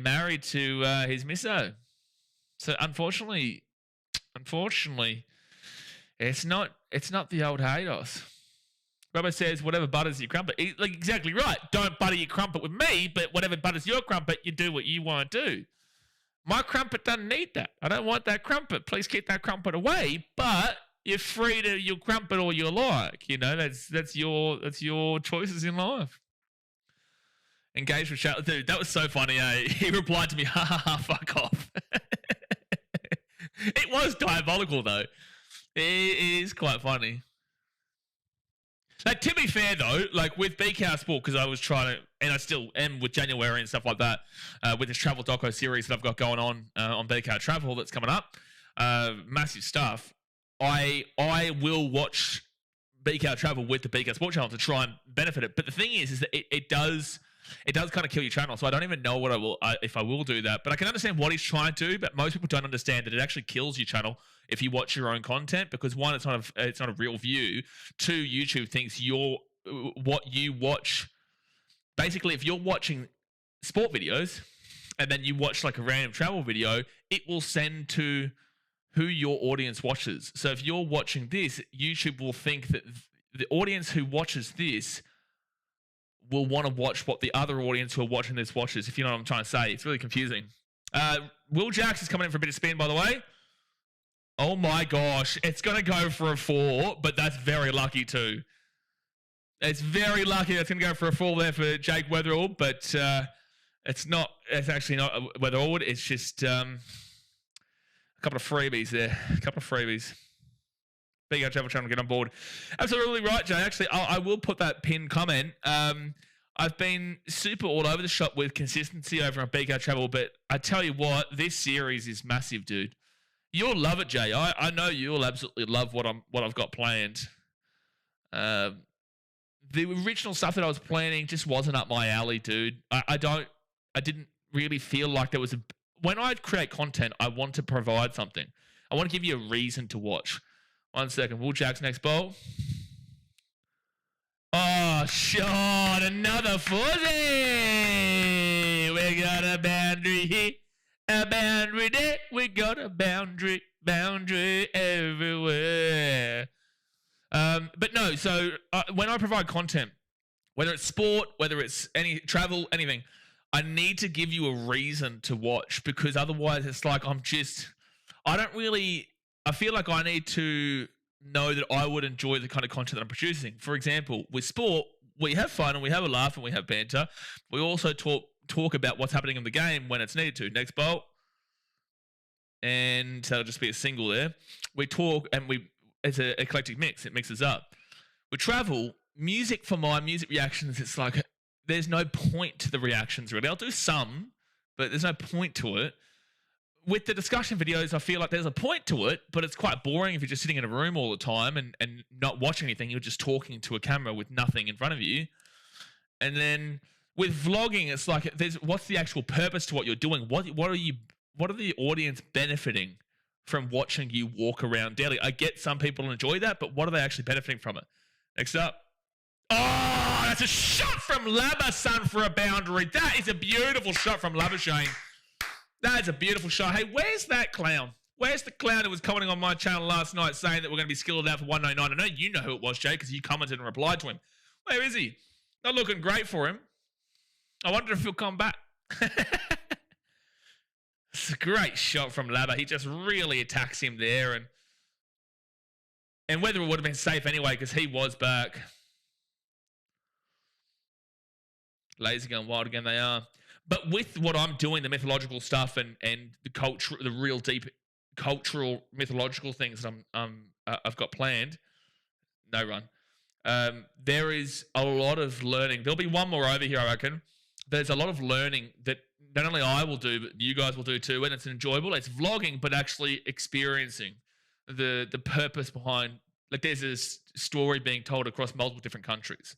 married to his misso. So unfortunately, it's not the old Haydos. Robert says, whatever butters your crumpet. Like, exactly right. Don't butter your crumpet with me, but whatever butters your crumpet, you do what you want to do. My crumpet doesn't need that. I don't want that crumpet. Please keep that crumpet away, but you're free to your crumpet all you like. You know, that's your choices in life. Engaged with Charlotte. Dude, that was so funny, eh? He replied to me, ha ha ha, fuck off. It was diabolical, though. It is quite funny. Like, to be fair, though, like with BKR Sport, because I was trying to, and I still am with January and stuff like that, with this travel doco series that I've got going on BKR Travel that's coming up, massive stuff. I will watch BKR Travel with the BKR Sport channel to try and benefit it. But the thing is that it does kind of kill your channel. So I don't even know what if I will do that. But I can understand what he's trying to do. But most people don't understand that it actually kills your channel if you watch your own content, because one, it's not a real view. Two, YouTube thinks what you watch. Basically, if you're watching sport videos and then you watch like a random travel video, it will send to who your audience watches. So if you're watching this, YouTube will think that the audience who watches this will want to watch what the other audience who are watching this watches, if you know what I'm trying to say. It's really confusing. Will Jacks is coming in for a bit of spin, by the way. Oh my gosh. It's going to go for a 4, but that's very lucky too. It's very lucky that's going to go for a 4 there for Jake Weatherall, but it's actually not Weatherall. It's just a couple of freebies there. A couple of freebies. BKRtravel channel, get on board. Absolutely right, Jay. Actually, I will put that pinned comment. I've been super all over the shop with consistency over on BKRtravel, but I tell you what, this series is massive, dude. You'll love it, Jay. I know you'll absolutely love what I've got planned. The original stuff that I was planning just wasn't up my alley, dude. I didn't really feel like there was when I create content, I want to provide something. I want to give you a reason to watch. 1 second. Will Jack's next bowl. Oh, shot. Another fuzzy. We got a boundary here. A boundary there. We got a boundary everywhere. But no, so when I provide content, whether it's sport, whether it's any travel, anything, I need to give you a reason to watch, because otherwise it's like I feel like I need to know that I would enjoy the kind of content that I'm producing. For example, with sport, we have fun and we have a laugh and we have banter. We also talk about what's happening in the game when it's needed to. Next bolt. And that'll just be a single there. We talk and it's an eclectic mix. It mixes up. With travel, music, for my music reactions, it's like there's no point to the reactions really. I'll do some, but there's no point to it. With the discussion videos, I feel like there's a point to it, but it's quite boring if you're just sitting in a room all the time and not watching anything. You're just talking to a camera with nothing in front of you. And then with vlogging, it's like what's the actual purpose to what you're doing? What are the audience benefiting from watching you walk around daily? I get some people enjoy that, but what are they actually benefiting from it? Next up. Oh, that's a shot from Labba, son, for a boundary. That is a beautiful shot from Labba, Shane. That is a beautiful shot. Hey, where's that clown? Where's the clown who was commenting on my channel last night saying that we're going to be skilled out for 109? I know you know who it was, Jay, because you commented and replied to him. Where is he? Not looking great for him. I wonder if he'll come back. It's a great shot from Labba. He just really attacks him there. And whether it would have been safe anyway, because he was back. Lazy going wild again, they are. But with what I'm doing, the mythological stuff and the culture, the real deep cultural mythological things that I've got planned. No run. There is a lot of learning. There'll be one more over here, I reckon. There's a lot of learning that not only I will do, but you guys will do too, and it's enjoyable. It's vlogging, but actually experiencing the purpose behind. Like, there's a story being told across multiple different countries.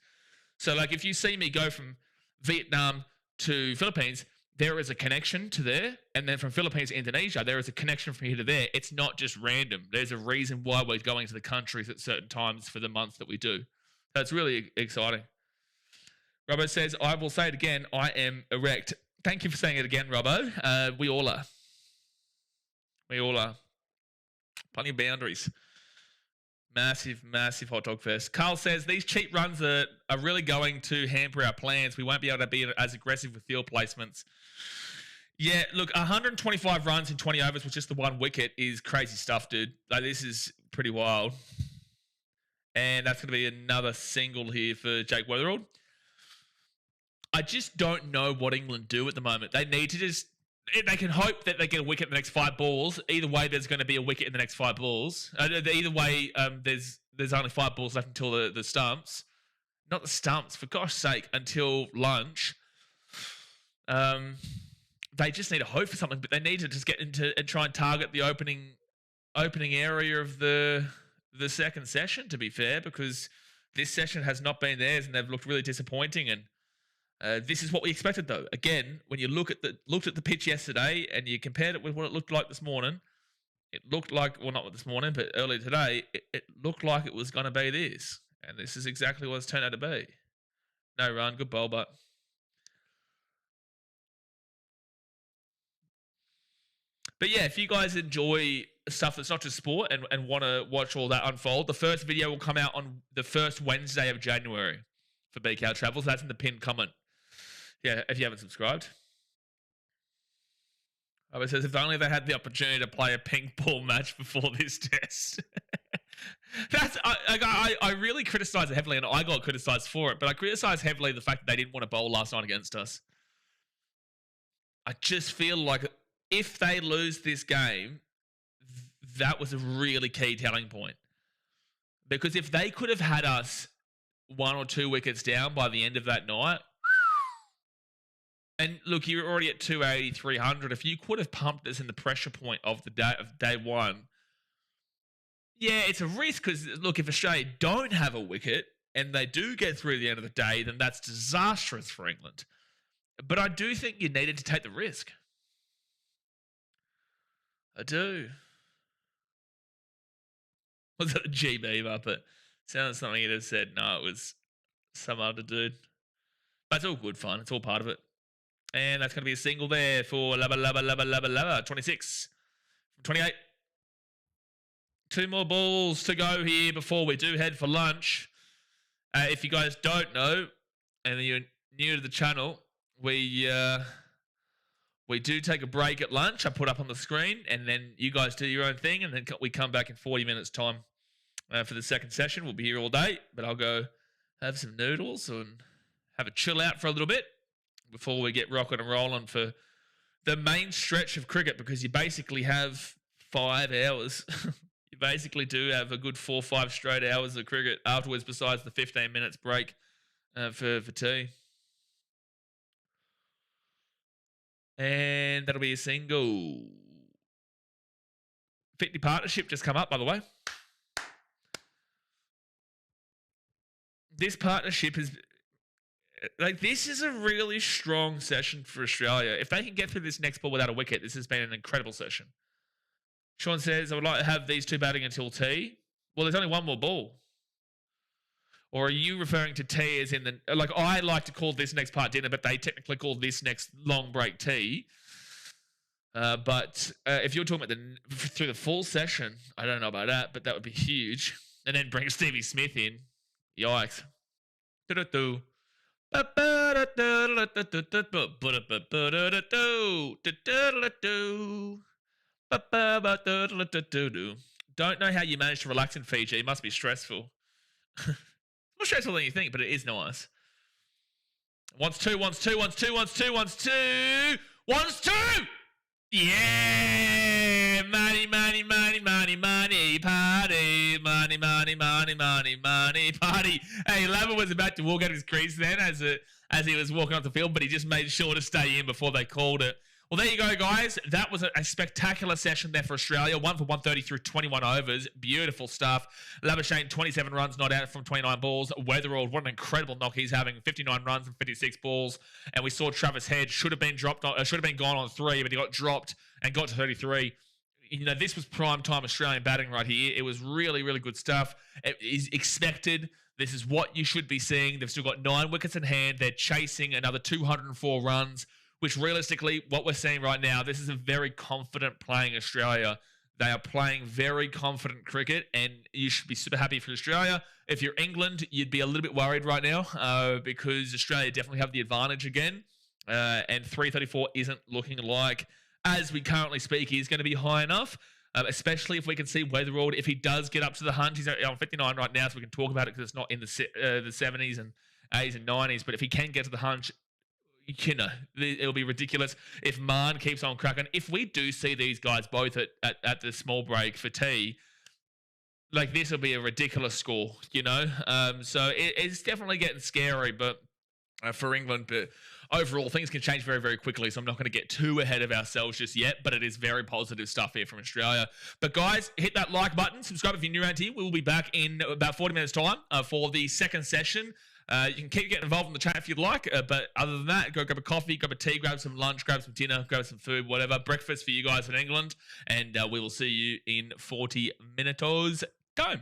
So, like, if you see me go from Vietnam to Philippines, there is a connection to there, and then from Philippines to Indonesia, there is a connection from here to there. It's not just random. There's a reason why we're going to the countries at certain times for the months that we do. That's really exciting. Robbo says, I will say it again, I am erect. Thank you for saying it again, Robbo. We all are. We all are. Plenty of boundaries. Massive, massive hot dog fest. Carl says, these cheap runs are really going to hamper our plans. We won't be able to be as aggressive with field placements. Yeah, look, 125 runs in 20 overs with just the one wicket is crazy stuff, dude. Like, this is pretty wild. And that's going to be another single here for Jake Weatherald. I just don't know what England do at the moment. They need to they can hope that they get a wicket in the next 5 balls. Either way, there's going to be a wicket in the next 5 balls. Either way, there's only 5 balls left until the stumps. Not the stumps, for gosh sake, until lunch. They just need to hope for something, but they need to just get into and try and target the opening area of the second session, to be fair, because this session has not been theirs and they've looked really disappointing. And this is what we expected, though. Again, when you looked at the pitch yesterday and you compared it with what it looked like this morning, it looked like, well, not this morning, but earlier today, it looked like it was going to be this. And this is exactly what it's turned out to be. No run, good bowl, but yeah, if you guys enjoy stuff that's not just sport and want to watch all that unfold, the first video will come out on the first Wednesday of January for BKRtravel. That's in the pinned comment. Yeah, if you haven't subscribed. It says, if only they had the opportunity to play a ping pong match before this test. I really criticised it heavily, and I got criticised for it, but I criticised heavily the fact that they didn't want to bowl last night against us. I just feel like if they lose this game, that was a really key telling point. Because if they could have had us 1 or 2 wickets down by the end of that night, and look, you're already at 280, 300. If you could have pumped us in the pressure point of day one, yeah, it's a risk because, look, if Australia don't have a wicket and they do get through the end of the day, then that's disastrous for England. But I do think you needed to take the risk. I do. Was it a GB Muppet? Sounded something he'd have said. No, it was some other dude. But it's all good fun. It's all part of it. And that's going to be a single there for Lubba Lubba Lubba Lubba Lubba. 26 from 28. 2 more balls to go here before we do head for lunch. If you guys don't know, and you're new to the channel, we do take a break at lunch. I put up on the screen, and then you guys do your own thing, and then we come back in 40 minutes time for the second session. We'll be here all day, but I'll go have some noodles and have a chill out for a little bit before we get rocking and rolling for the main stretch of cricket, because you basically have 5 hours. You basically do have a good 4 or 5 straight hours of cricket afterwards, besides the 15 minutes break for tea. And that'll be a single. 50 partnership just come up, by the way. This partnership is... this is a really strong session for Australia. If they can get through this next ball without a wicket, this has been an incredible session. Sean says, I would like to have these 2 batting until tea. Well, there's only 1 more ball. Or are you referring to tea as in the... Like, I like to call this next part dinner, but they technically call this next long break tea. But if you're talking about through the full session, I don't know about that, but that would be huge. And then bring Stevie Smith in. Yikes. Do-do-do. Don't know how you manage to relax in Fiji. It must be stressful. More stressful than you think, but it is nice. Wants two. Yeah! Money, party. Money, party. Hey, Lava was about to walk out of his crease then as he was walking off the field, but he just made sure to stay in before they called it. Well, there you go, guys. That was a spectacular session there for Australia. 1 for 130 through 21 overs. Beautiful stuff. Labuschagne, 27 runs, not out from 29 balls. Weatherald, what an incredible knock he's having. 59 runs from 56 balls. And we saw Travis Head should have been gone on 3, but he got dropped and got to 33. You know, this was prime time Australian batting right here. It was really, really good stuff. It is expected. This is what you should be seeing. They've still got 9 wickets in hand. They're chasing another 204 runs. Which realistically, what we're seeing right now, this is a very confident playing Australia. They are playing very confident cricket, and you should be super happy for Australia. If you're England, you'd be a little bit worried right now because Australia definitely have the advantage again. And 334 isn't looking like, as we currently speak, is going to be high enough, especially if we can see Weatherald. If he does get up to the hunt, he's on 59 right now, so we can talk about it because it's not in the 70s and 80s and 90s. But if he can get to the hunt, you know, it'll be ridiculous if Maan keeps on cracking. If we do see these guys both at the small break for tea, like, this will be a ridiculous score, you know? So it's definitely getting scary, but for England, but overall, things can change very, very quickly, so I'm not going to get too ahead of ourselves just yet, but it is very positive stuff here from Australia. But guys, hit that like button, subscribe if you're new around here. We will be back in about 40 minutes time for the second session. You can keep getting involved in the chat if you'd like, but other than that, go grab a coffee, grab a tea, grab some lunch, grab some dinner, grab some food, whatever. Breakfast for you guys in England, and we will see you in 40 minutos. Time.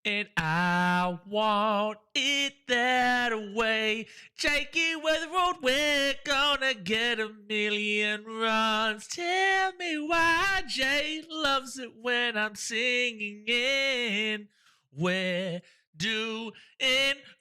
And I want it that way. Jakey Weatherald, we're gonna get 1,000,000 runs. Tell me why Jay loves it when I'm singing in. We're doing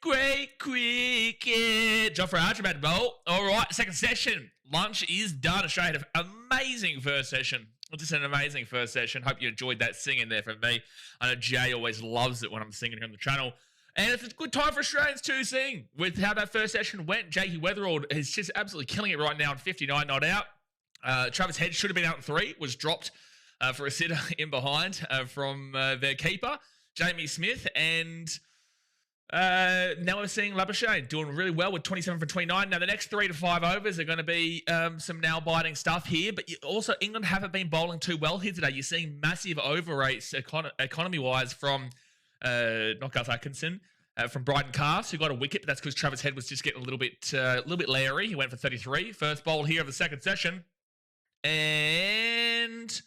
great cricket. Joffrey Archer about to bowl. All right, second session. Lunch is done. Australia had an amazing first session. Just an amazing first session. Hope you enjoyed that singing there from me. I know Jay always loves it when I'm singing here on the channel. And it's a good time for Australians to sing. With how that first session went, Jakey Weatherald is just absolutely killing it right now on 59 not out. Travis Head should have been out in 3. Was dropped for a sitter in behind from their keeper, Jamie Smith. And now we're seeing Labuschagne doing really well with 27 from 29. Now, the next 3 to 5 overs are going to be some nail-biting stuff here, but also England haven't been bowling too well here today. You're seeing massive over rates economy-wise from Knockout Atkinson, from Bryden Cast, who got a wicket, but that's because Travis Head was just getting a little bit leery. He went for 33. First bowl here of the second session. And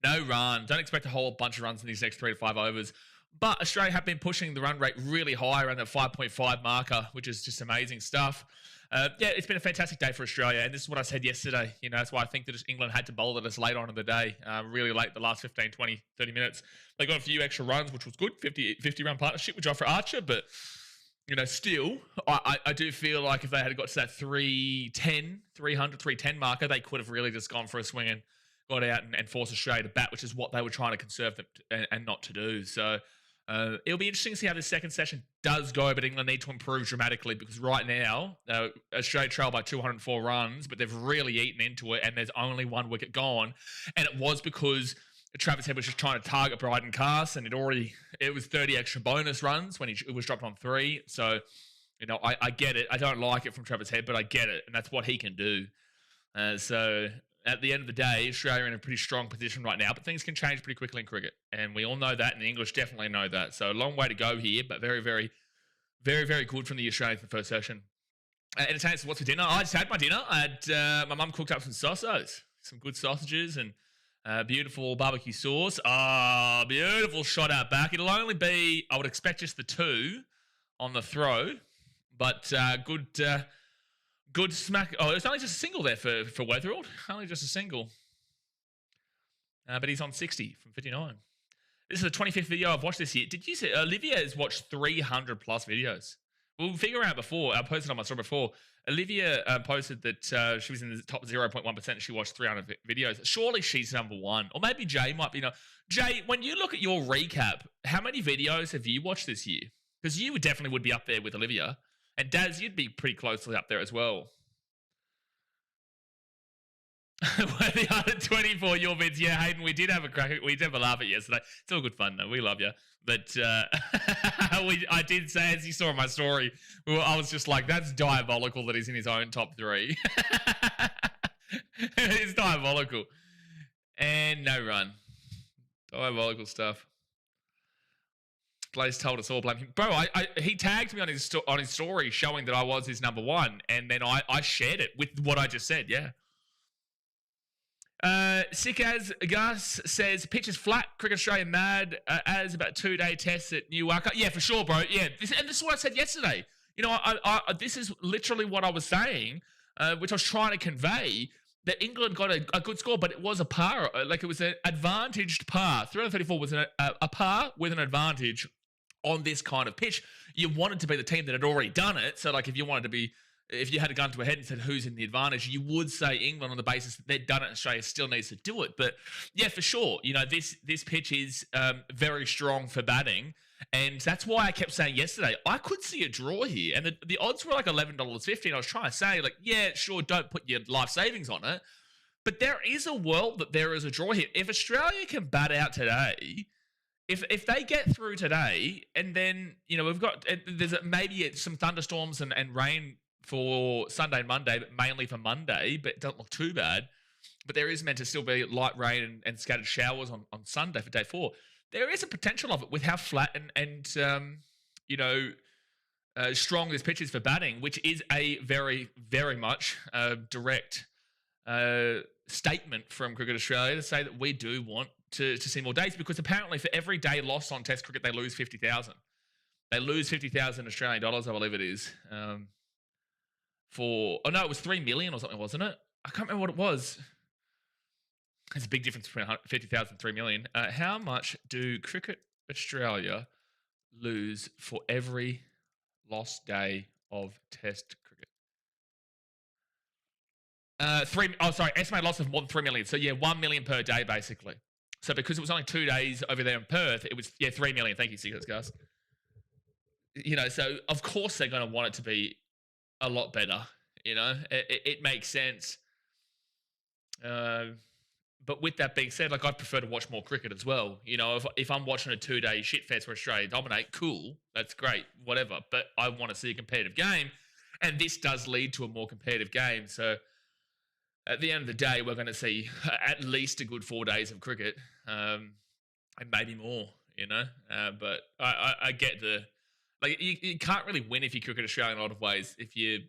no run. Don't expect a whole bunch of runs in these next 3 to 5 overs. But Australia have been pushing the run rate really high around that 5.5 marker, which is just amazing stuff. Yeah, it's been a fantastic day for Australia, and this is what I said yesterday. You know, that's why I think that England had to bowl at us late on in the day, really late, the last 15, 20, 30 minutes. They got a few extra runs, which was good, 50-run partnership with Joffrey Archer, but, you know, still, I do feel like if they had got to that 310 marker, they could have really just gone for a swing and got out and forced Australia to bat, which is what they were trying to conserve them and not to do. So, it'll be interesting to see how this second session does go, but England need to improve dramatically because right now, Australia trail by 204 runs, but they've really eaten into it and there's only 1 wicket gone. And it was because Travis Head was just trying to target Bryden Cast and it was 30 extra bonus runs when it was dropped on 3. So, you know, I get it. I don't like it from Travis Head, but I get it. And that's what he can do. So at the end of the day, Australia are in a pretty strong position right now, but things can change pretty quickly in cricket. And we all know that, and the English definitely know that. So a long way to go here, but very, very, very, very good from the Australians in the first session. Entertainment, what's for dinner? I just had my dinner. My mum cooked up some sausages, some good sausages and beautiful barbecue sauce. Oh, beautiful shot out back. It'll only be, I would expect, just the 2 on the throw, but good smack. Oh, it's only just a single there for Weatherald. Only just a single. But he's on 60 from 59. This is the 25th video I've watched this year. Did you see Olivia has watched 300 plus videos? We'll figure out before. I posted on my story before. Olivia posted that she was in the top 0.1% and she watched 300 videos. Surely she's number 1. Or maybe Jay might be. No. Jay, when you look at your recap, how many videos have you watched this year? Because you definitely would be up there with Olivia. And Daz, you'd be pretty closely up there as well. Where the other 24 your vids, yeah, Hayden, we did have a crack. We did have a laugh at yesterday. It's all good fun though. We love you. But I did say, as you saw in my story, I was just like, that's diabolical that he's in his own top 3. It's diabolical. And no run. Diabolical stuff. Blaze told us all, blame him. Bro, he tagged me on his story showing that I was his number 1, and then I shared it with what I just said, yeah. Sick as Gus says, pitch is flat, Cricket Australia mad as about 2-day tests at Newark. Yeah, for sure, bro. Yeah, this is what I said yesterday. You know, this is literally what I was saying, which I was trying to convey, that England got a good score, but it was a par. Like, it was an advantaged par. 334 was a par with an advantage on this kind of pitch. You wanted to be the team that had already done it. So, like, if you had a gun to a head and said who's in the advantage, you would say England on the basis that they'd done it and Australia still needs to do it. But yeah, for sure, you know, this pitch is very strong for batting. And that's why I kept saying yesterday, I could see a draw here. And the odds were like $11.50. And I was trying to say, like, yeah, sure, don't put your life savings on it. But there is a world that there is a draw here. If Australia can bat out today, if they get through today, and then, you know, there's maybe some thunderstorms and rain for Sunday and Monday, but mainly for Monday, but it doesn't look too bad. But there is meant to still be light rain and scattered showers on Sunday for day 4. There is a potential of it with how flat and you know, strong this pitch is for batting, which is a very, very much direct statement from Cricket Australia to say that we do want to see more days because apparently for every day lost on Test cricket, they lose 50,000. They lose 50,000 Australian dollars, I believe it is. It was 3 million or something, wasn't it? I can't remember what it was. There's a big difference between 50,000 and 3 million. How much do Cricket Australia lose for every lost day of Test cricket? Estimated loss of more than 3 million. So, 1 million per day, basically. So, because it was only 2 days over there in Perth, it was, 3 million. Thank you, Seagulls, guys. So, of course, they're going to want it to be a lot better. It makes sense. But with that being said, like, I prefer to watch more cricket as well. If I'm watching a 2-day shitfest where Australia dominate, cool, that's great, whatever. But I want to see a competitive game, and this does lead to a more competitive game. So at the end of the day, we're going to see at least a good 4 days of cricket, and maybe more. But I get you can't really win if you cricket Australia in a lot of ways. If you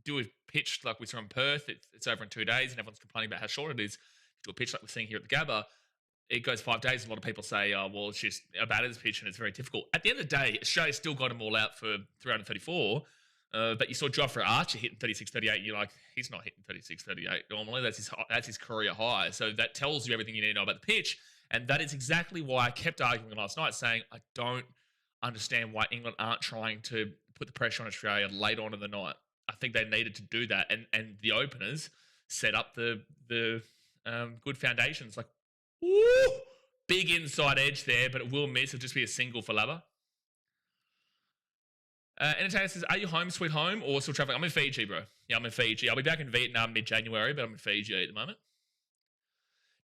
do a pitch like we saw in Perth, it's over in 2 days, and everyone's complaining about how short it is. To a pitch like we're seeing here at the Gabba, it goes 5 days. A lot of people say, oh, well, it's just a batter's pitch and it's very difficult. At the end of the day, Australia still got them all out for 334, but you saw Jofra Archer hitting 36-38, and you're like, he's not hitting 36-38 normally. That's his career high. So that tells you everything you need to know about the pitch, and that is exactly why I kept arguing last night, saying I don't understand why England aren't trying to put the pressure on Australia late on in the night. I think they needed to do that, and the openers set up the good foundations. Like, woo, big inside edge there, but it will miss. It'll just be a single for Lubber. Entertainer says, are you home, sweet home, or still traveling? I'm in Fiji, bro. Yeah, I'm in Fiji. I'll be back in Vietnam mid-January, but I'm in Fiji at the moment.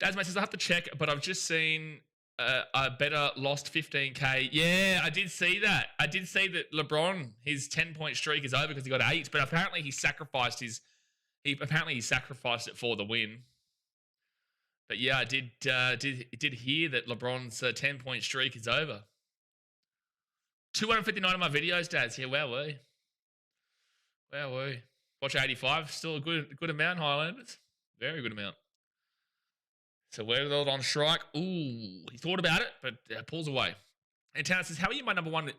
Dazmate says, I have to check, but I've just seen a better lost 15K. Yeah, I did see that. I did see that LeBron, his 10-point streak is over because he got 8, but apparently he sacrificed it for the win. But yeah, I did hear that LeBron's 10-point streak is over. 259 of my videos, Daz. Yeah, wowee. Watch 85, still a good amount, Highlanders. Very good amount. So we're on strike. Ooh, he thought about it, but pulls away. And Town says, how are you my number one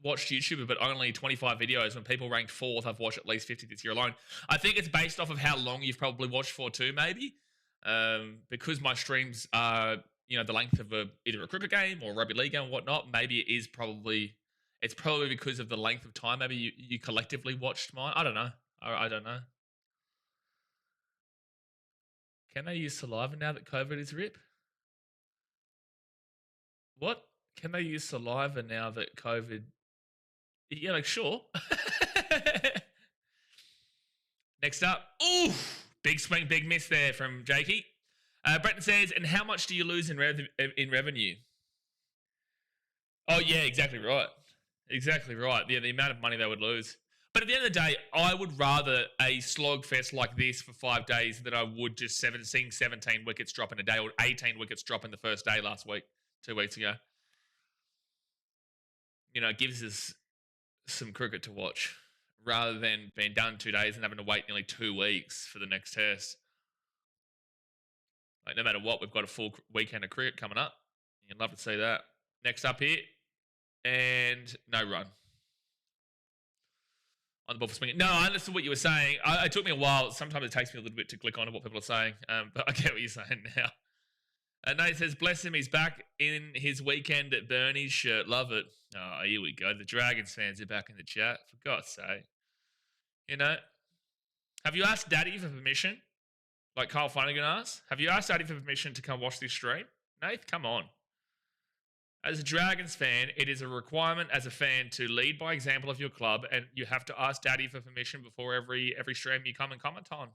watched YouTuber, but only 25 videos when people ranked 4th? I've watched at least 50 this year alone. I think it's based off of how long you've probably watched for too, maybe. Because my streams are, the length of either a cricket game or a rugby league game or whatnot, maybe it's probably because of the length of time. Maybe you collectively watched mine. I don't know. I don't know. Can they use saliva now that COVID is rip? What? Can they use saliva now that COVID? Yeah, like, sure. Next up. Ooh, big swing, big miss there from Jakey. Bretton says, and how much do you lose in revenue? Oh, yeah, exactly right. Exactly right. Yeah, the amount of money they would lose. But at the end of the day, I would rather a slog fest like this for 5 days than I would just seeing 17 wickets drop in a day or 18 wickets drop in the first day last week, 2 weeks ago. It gives us some cricket to watch rather than being done 2 days and having to wait nearly 2 weeks for the next test. Like, no matter what, we've got a full weekend of cricket coming up. You'd love to see that. Next up here, and no run. On the ball for swinging. No, I understood what you were saying. It took me a while. Sometimes it takes me a little bit to click on what people are saying, but I get what you're saying now. Nate says, bless him, he's back in his weekend at Bernie's shirt. Love it. Oh, here we go. The Dragons fans are back in the chat. For God's sake. Have you asked Daddy for permission? Like Kyle Flanagan asked? Have you asked Daddy for permission to come watch this stream? Nate, come on. As a Dragons fan, it is a requirement as a fan to lead by example of your club, and you have to ask Daddy for permission before every stream you come and comment on.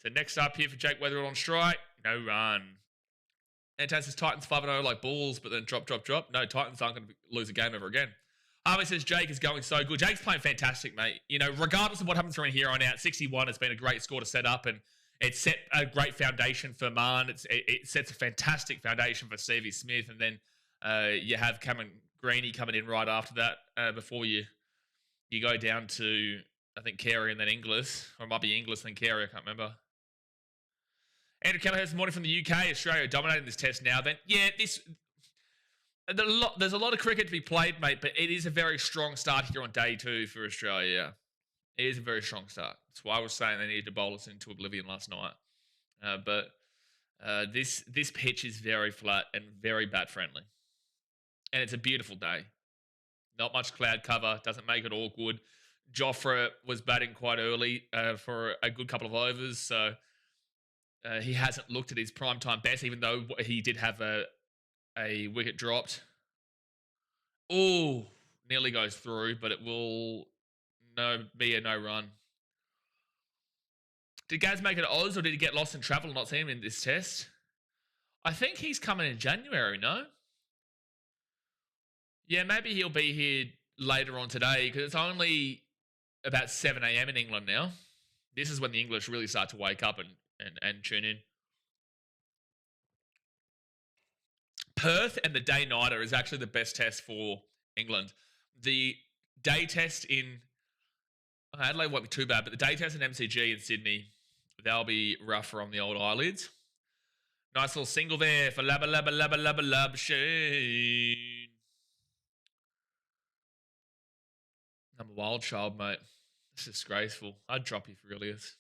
So next up here for Jake Weatherall on strike, no run. Antas says Titans 5-0 like Bulls, but then drop. No, Titans aren't going to lose a game ever again. Harvey says Jake is going so good. Jake's playing fantastic, mate. Regardless of what happens from here on out, 61 has been a great score to set up, and it set a great foundation for Marn. It sets a fantastic foundation for Stevie Smith. And then you have Cameron Greeny coming in right after that before you go down to, I think, Carey and then Inglis. Or it might be Inglis and Carey, I can't remember. Andrew Kelleher this morning from the UK. Australia dominating this test now. Then, yeah, there's a lot of cricket to be played, mate, but it is a very strong start here on day 2 for Australia. It is a very strong start. That's why I was saying they needed to bowl us into oblivion last night. But this pitch is very flat and very bat friendly. And it's a beautiful day. Not much cloud cover. Doesn't make it awkward. Jofra was batting quite early for a good couple of overs. So he hasn't looked at his primetime best, even though he did have a wicket dropped. Oh, nearly goes through, but it will be a no run. Did Gaz make it Oz, or did he get lost in travel and not see him in this test? I think he's coming in January, no? Yeah, maybe he'll be here later on today, because it's only about 7 a.m. in England now. This is when the English really start to wake up and tune in. Perth and the day nighter is actually the best test for England. The day test in Adelaide won't be too bad, but the day test in MCG in Sydney, they'll be rougher on the old eyelids. Nice little single there for Labba Labba Labba Labba Lab Shane. I'm a wild child, mate. It's disgraceful. I'd drop you for Ilias.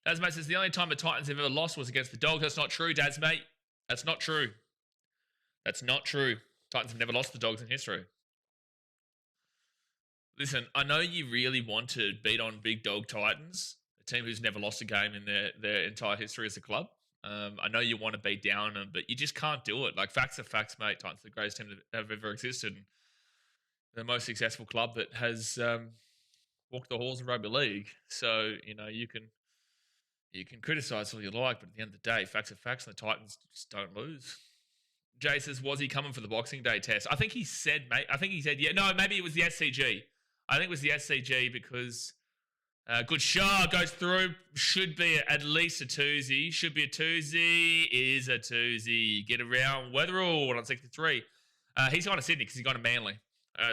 Dazmate says the only time the Titans have ever lost was against the Dogs. That's not true, Dazmate. That's not true. That's not true. Titans have never lost the Dogs in history. Listen, I know you really want to beat on Big Dog Titans, a team who's never lost a game in their entire history as a club. I know you want to beat down them, but you just can't do it. Like, facts are facts, mate. Titans are the greatest team that have ever existed. The most successful club that has walked the halls of rugby league. So, you can criticise all you like, but at the end of the day, facts are facts, and the Titans just don't lose. Jay says, was he coming for the Boxing Day test? I think he said, mate. Yeah. No, maybe it was the SCG. I think it was the SCG because good shot goes through. Should be at least a twosy. Should be a twosy. Is a twosy. Get around Weatherall on 63. He's gone to Sydney because he's gone to Manly.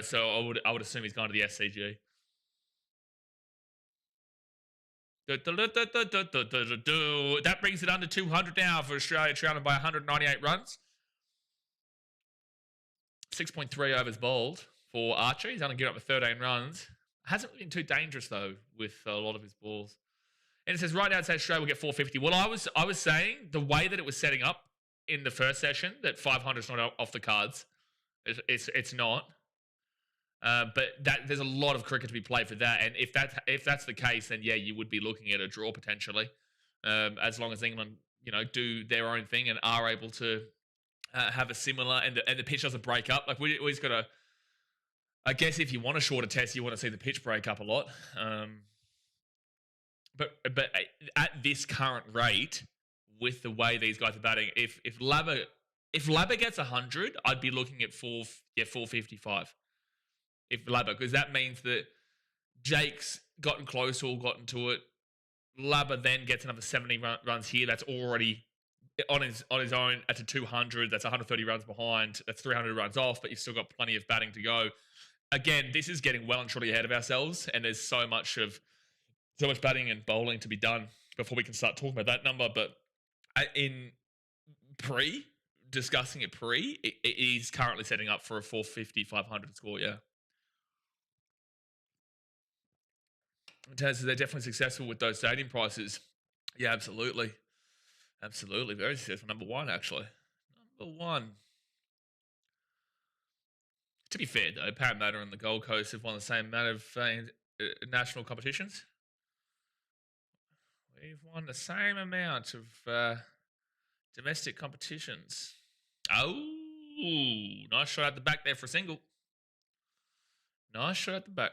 So I would assume he's gone to the SCG. That brings it under 200 now for Australia, trailing by 198 runs. 6.3 overs bowled for Archer. He's only getting up with 13 runs. Hasn't been too dangerous, though, with a lot of his balls. And it says, right now, Australia will get 450. Well, I was saying the way that it was setting up in the first session, that 500 is not off the cards. It's not. But there's a lot of cricket to be played for that. And if that's the case, then, yeah, you would be looking at a draw potentially, as long as England, do their own thing and are able to have a similar, and the pitch doesn't break up. Like, we always got to, I guess if you want a shorter test, you want to see the pitch break up a lot. But at this current rate, with the way these guys are batting, if Labba gets 100, I'd be looking at 455. If Labba, because that means that Jake's gotten close or gotten to it. Labba then gets another 70 runs here. That's already on his own at a 200. That's 130 runs behind. That's 300 runs off, but you've still got plenty of batting to go. Again, this is getting well and truly ahead of ourselves, and there's so much batting and bowling to be done before we can start talking about that number. But discussing it it is currently setting up for a 450, 500 score, yeah. They're definitely successful with those stadium prices. Yeah, absolutely. Absolutely. Very successful. Number one, actually. Number one. To be fair, though, Parramatta and the Gold Coast have won the same amount of national competitions. We've won the same amount of domestic competitions. Oh, nice shot at the back there for a single. Nice shot at the back.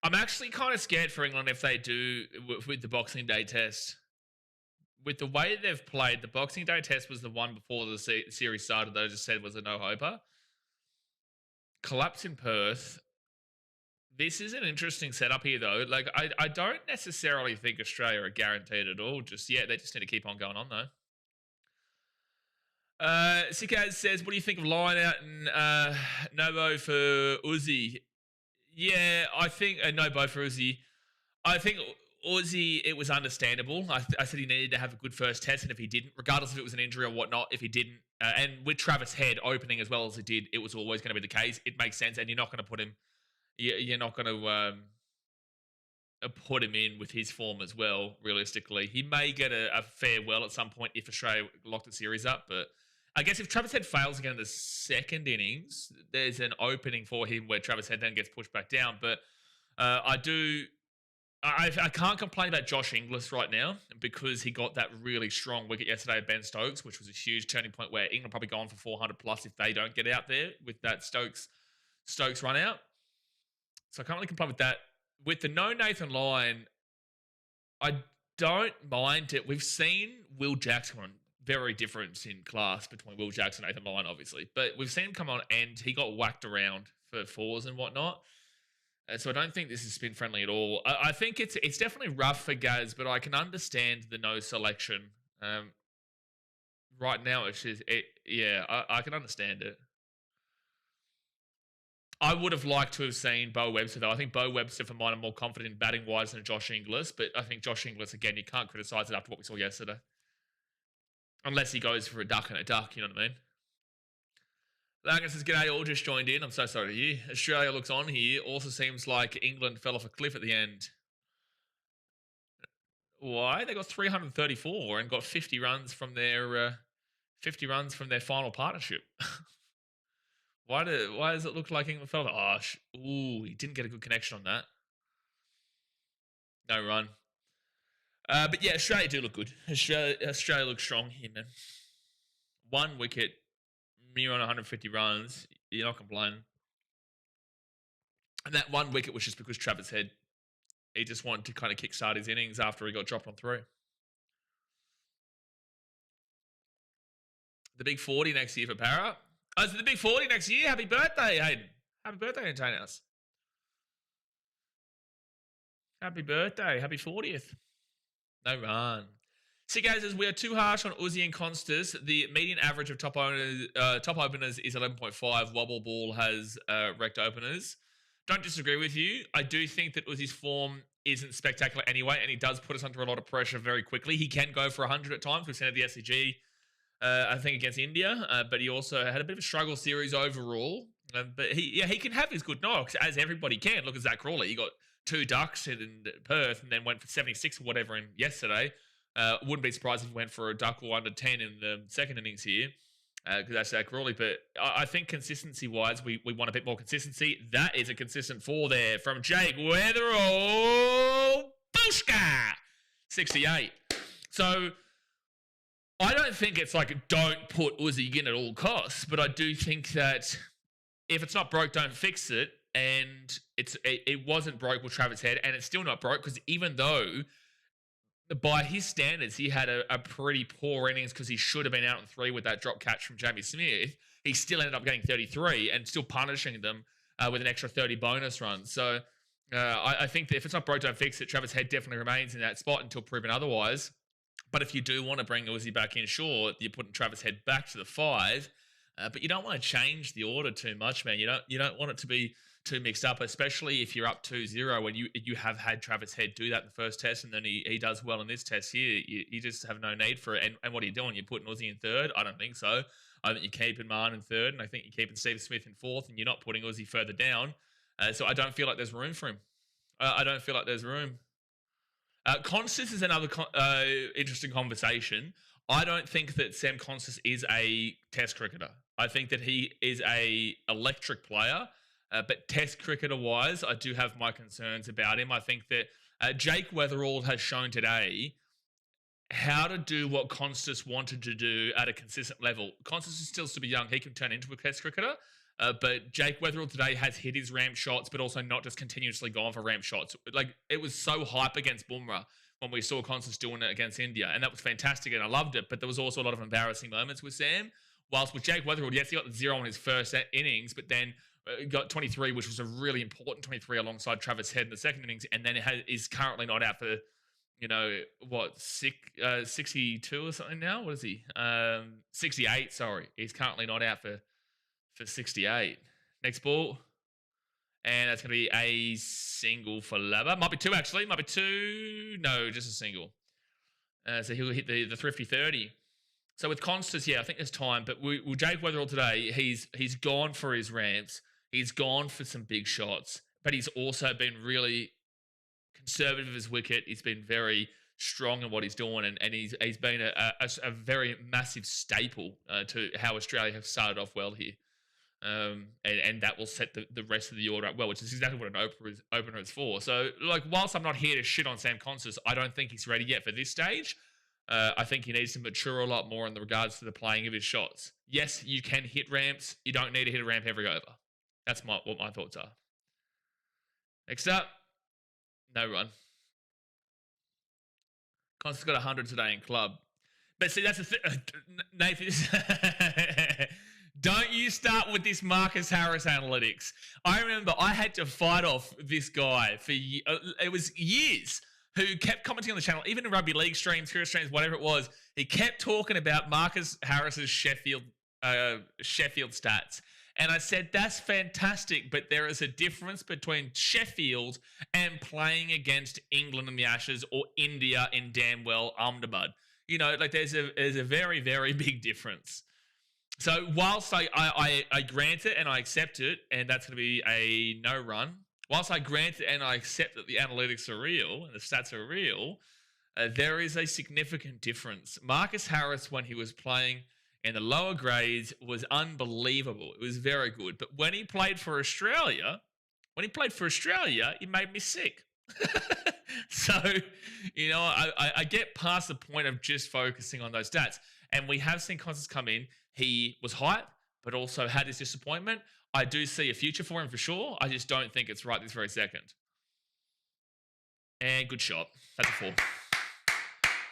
I'm actually kind of scared for England if they do with the Boxing Day test. With the way they've played, the Boxing Day test was the one before the series started that I just said was a no-hoper. Collapse in Perth. This is an interesting setup here, though. Like, I don't necessarily think Australia are guaranteed at all just yet. They just need to keep on going on, though. Sikaz says, what do you think of line out and Nobo for Uzi? Yeah, I think no bow for Uzi. I think Aussie, it was understandable. I said he needed to have a good first test, and if he didn't, regardless if it was an injury or whatnot, if he didn't, and with Travis Head opening as well as he did, it was always going to be the case. It makes sense, and you're not going to put him. You're not going to put him in with his form as well. Realistically, he may get a farewell at some point if Australia lock the series up, but I guess if Travis Head fails again in the second innings, there's an opening for him where Travis Head then gets pushed back down. But I can't complain about Josh Inglis right now because he got that really strong wicket yesterday at Ben Stokes, which was a huge turning point where England probably go on for 400 plus if they don't get out there with that Stokes run out. So I can't really complain with that. With the no Nathan Lyon, I don't mind it. We've seen Will Jackson on very different in class between Will Jackson and Nathan Lyon, obviously. But we've seen him come on and he got whacked around for fours and whatnot. So I don't think this is spin friendly at all. I think it's definitely rough for Gaz, but I can understand the no selection. Right now, it's just, I can understand it. I would have liked to have seen Bo Webster, though. I think Bo Webster, for mine, I'm more confident in batting wise than Josh Inglis. But I think Josh Inglis, again, you can't criticise it after what we saw yesterday. Unless he goes for a duck and a duck, you know what I mean? Langus says, g'day, all just joined in. I'm so sorry to hear. Australia looks on here. Also seems like England fell off a cliff at the end. Why? They got 334 and got 50 runs from their final partnership. Why does it look like England fell off? He didn't get a good connection on that. No run. But yeah, Australia do look good. Australia looks strong here, man. 1 wicket, mere on 150 runs. You're not complaining. And that 1 wicket was just because Travis Head, he just wanted to kind of kickstart his innings after he got dropped on 3. The big 40 next year for Para. Oh, is it the big 40 next year? Happy birthday, Hayden. Happy birthday, Antanas. Happy birthday. Happy 40th. No run. See, guys, as we are too harsh on Uzi and Constas, the median average of top openers is 11.5. Wobble Ball has wrecked openers. Don't disagree with you. I do think that Uzi's form isn't spectacular anyway, and he does put us under a lot of pressure very quickly. He can go for 100 at times. We've seen it at the SCG, I think, against India, but he also had a bit of a struggle series overall. But he can have his good knocks, as everybody can. Look at Zach Crawley. He got 2 ducks in Perth and then went for 76 or whatever in yesterday. Wouldn't be surprised if he went for a duck or under 10 in the second innings here, because that's Zach Crawley. But I think consistency-wise, we want a bit more consistency. That is a consistent 4 there from Jake Weatherall. Bushka! 68. So I don't think it's like don't put Uzi in at all costs, but I do think that if it's not broke, don't fix it. And it wasn't broke with Travis Head, and it's still not broke because even though by his standards he had a pretty poor innings because he should have been out in 3 with that drop catch from Jamie Smith, he still ended up getting 33 and still punishing them with an extra 30 bonus runs. So I think that if it's not broke, don't fix it. Travis Head definitely remains in that spot until proven otherwise. But if you do want to bring Uzi back in, sure, you're putting Travis Head back to the 5. But you don't want to change the order too much, man. You don't want it to be too mixed up, especially if you're up 2-0 and you have had Travis Head do that in the first test and then he does well in this test here. You just have no need for it. And what are you doing? You're putting Uzi in 3rd? I don't think so. I think you're keeping Marn in 3rd, and I think you're keeping Steve Smith in 4th, and you're not putting Uzi further down. So I don't feel like there's room for him. I don't feel like there's room. Constas is another interesting conversation. I don't think that Sam Constas is a test cricketer. I think that he is a electric player, but test cricketer-wise, I do have my concerns about him. I think that Jake Weatherall has shown today how to do what Constas wanted to do at a consistent level. Constas is still super young. He can turn into a test cricketer, but Jake Weatherall today has hit his ramp shots, but also not just continuously gone for ramp shots. Like, it was so hype against Bumrah when we saw Constas doing it against India, and that was fantastic, and I loved it, but there was also a lot of embarrassing moments with Sam. Whilst with Jake Weatherall, yes, he got the 0 in his first innings, but then got 23, which was a really important 23 alongside Travis Head in the second innings, and then is currently not out for, 62 or something now? What is he? 68, sorry. He's currently not out for 68. Next ball. And that's going to be a single for Labba. Might be 2, actually. Might be 2. No, just a single. So he'll hit the thrifty 30. So with Constance, yeah, I think there's time. But with Jake Weatherall today, he's gone for his ramps. He's gone for some big shots. But he's also been really conservative of his wicket. He's been very strong in what he's doing. And he's been a very massive staple to how Australia have started off well here. And that will set the rest of the order up well, which is exactly what an opener is for. So, like, whilst I'm not here to shit on Sam Constance, I don't think he's ready yet for this stage. I think he needs to mature a lot more in the regards to the playing of his shots. Yes, you can hit ramps. You don't need to hit a ramp every over. That's what my thoughts are. Next up, no run. Constance got 100 today in club. But see, that's the thing. Nathan, don't you start with this Marcus Harris analytics. I remember I had to fight off this guy for it was years, who kept commenting on the channel, even in rugby league streams, cricket streams, whatever it was. He kept talking about Marcus Harris's Sheffield stats. And I said, that's fantastic, but there is a difference between Sheffield and playing against England in the Ashes or India in damn well Ahmedabad. You know, like there's a very, very big difference. So whilst I grant it and I accept it, and that's going to be a no run, whilst I grant it and I accept that the analytics are real and the stats are real, there is a significant difference. Marcus Harris, when he was playing in the lower grades, was unbelievable. It was very good. But when he played for Australia, it made me sick. So, you know, I get past the point of just focusing on those stats. And we have seen Constance come in. He was hype, but also had his disappointment. I do see a future for him for sure. I just don't think it's right this very second. And good shot. That's a 4.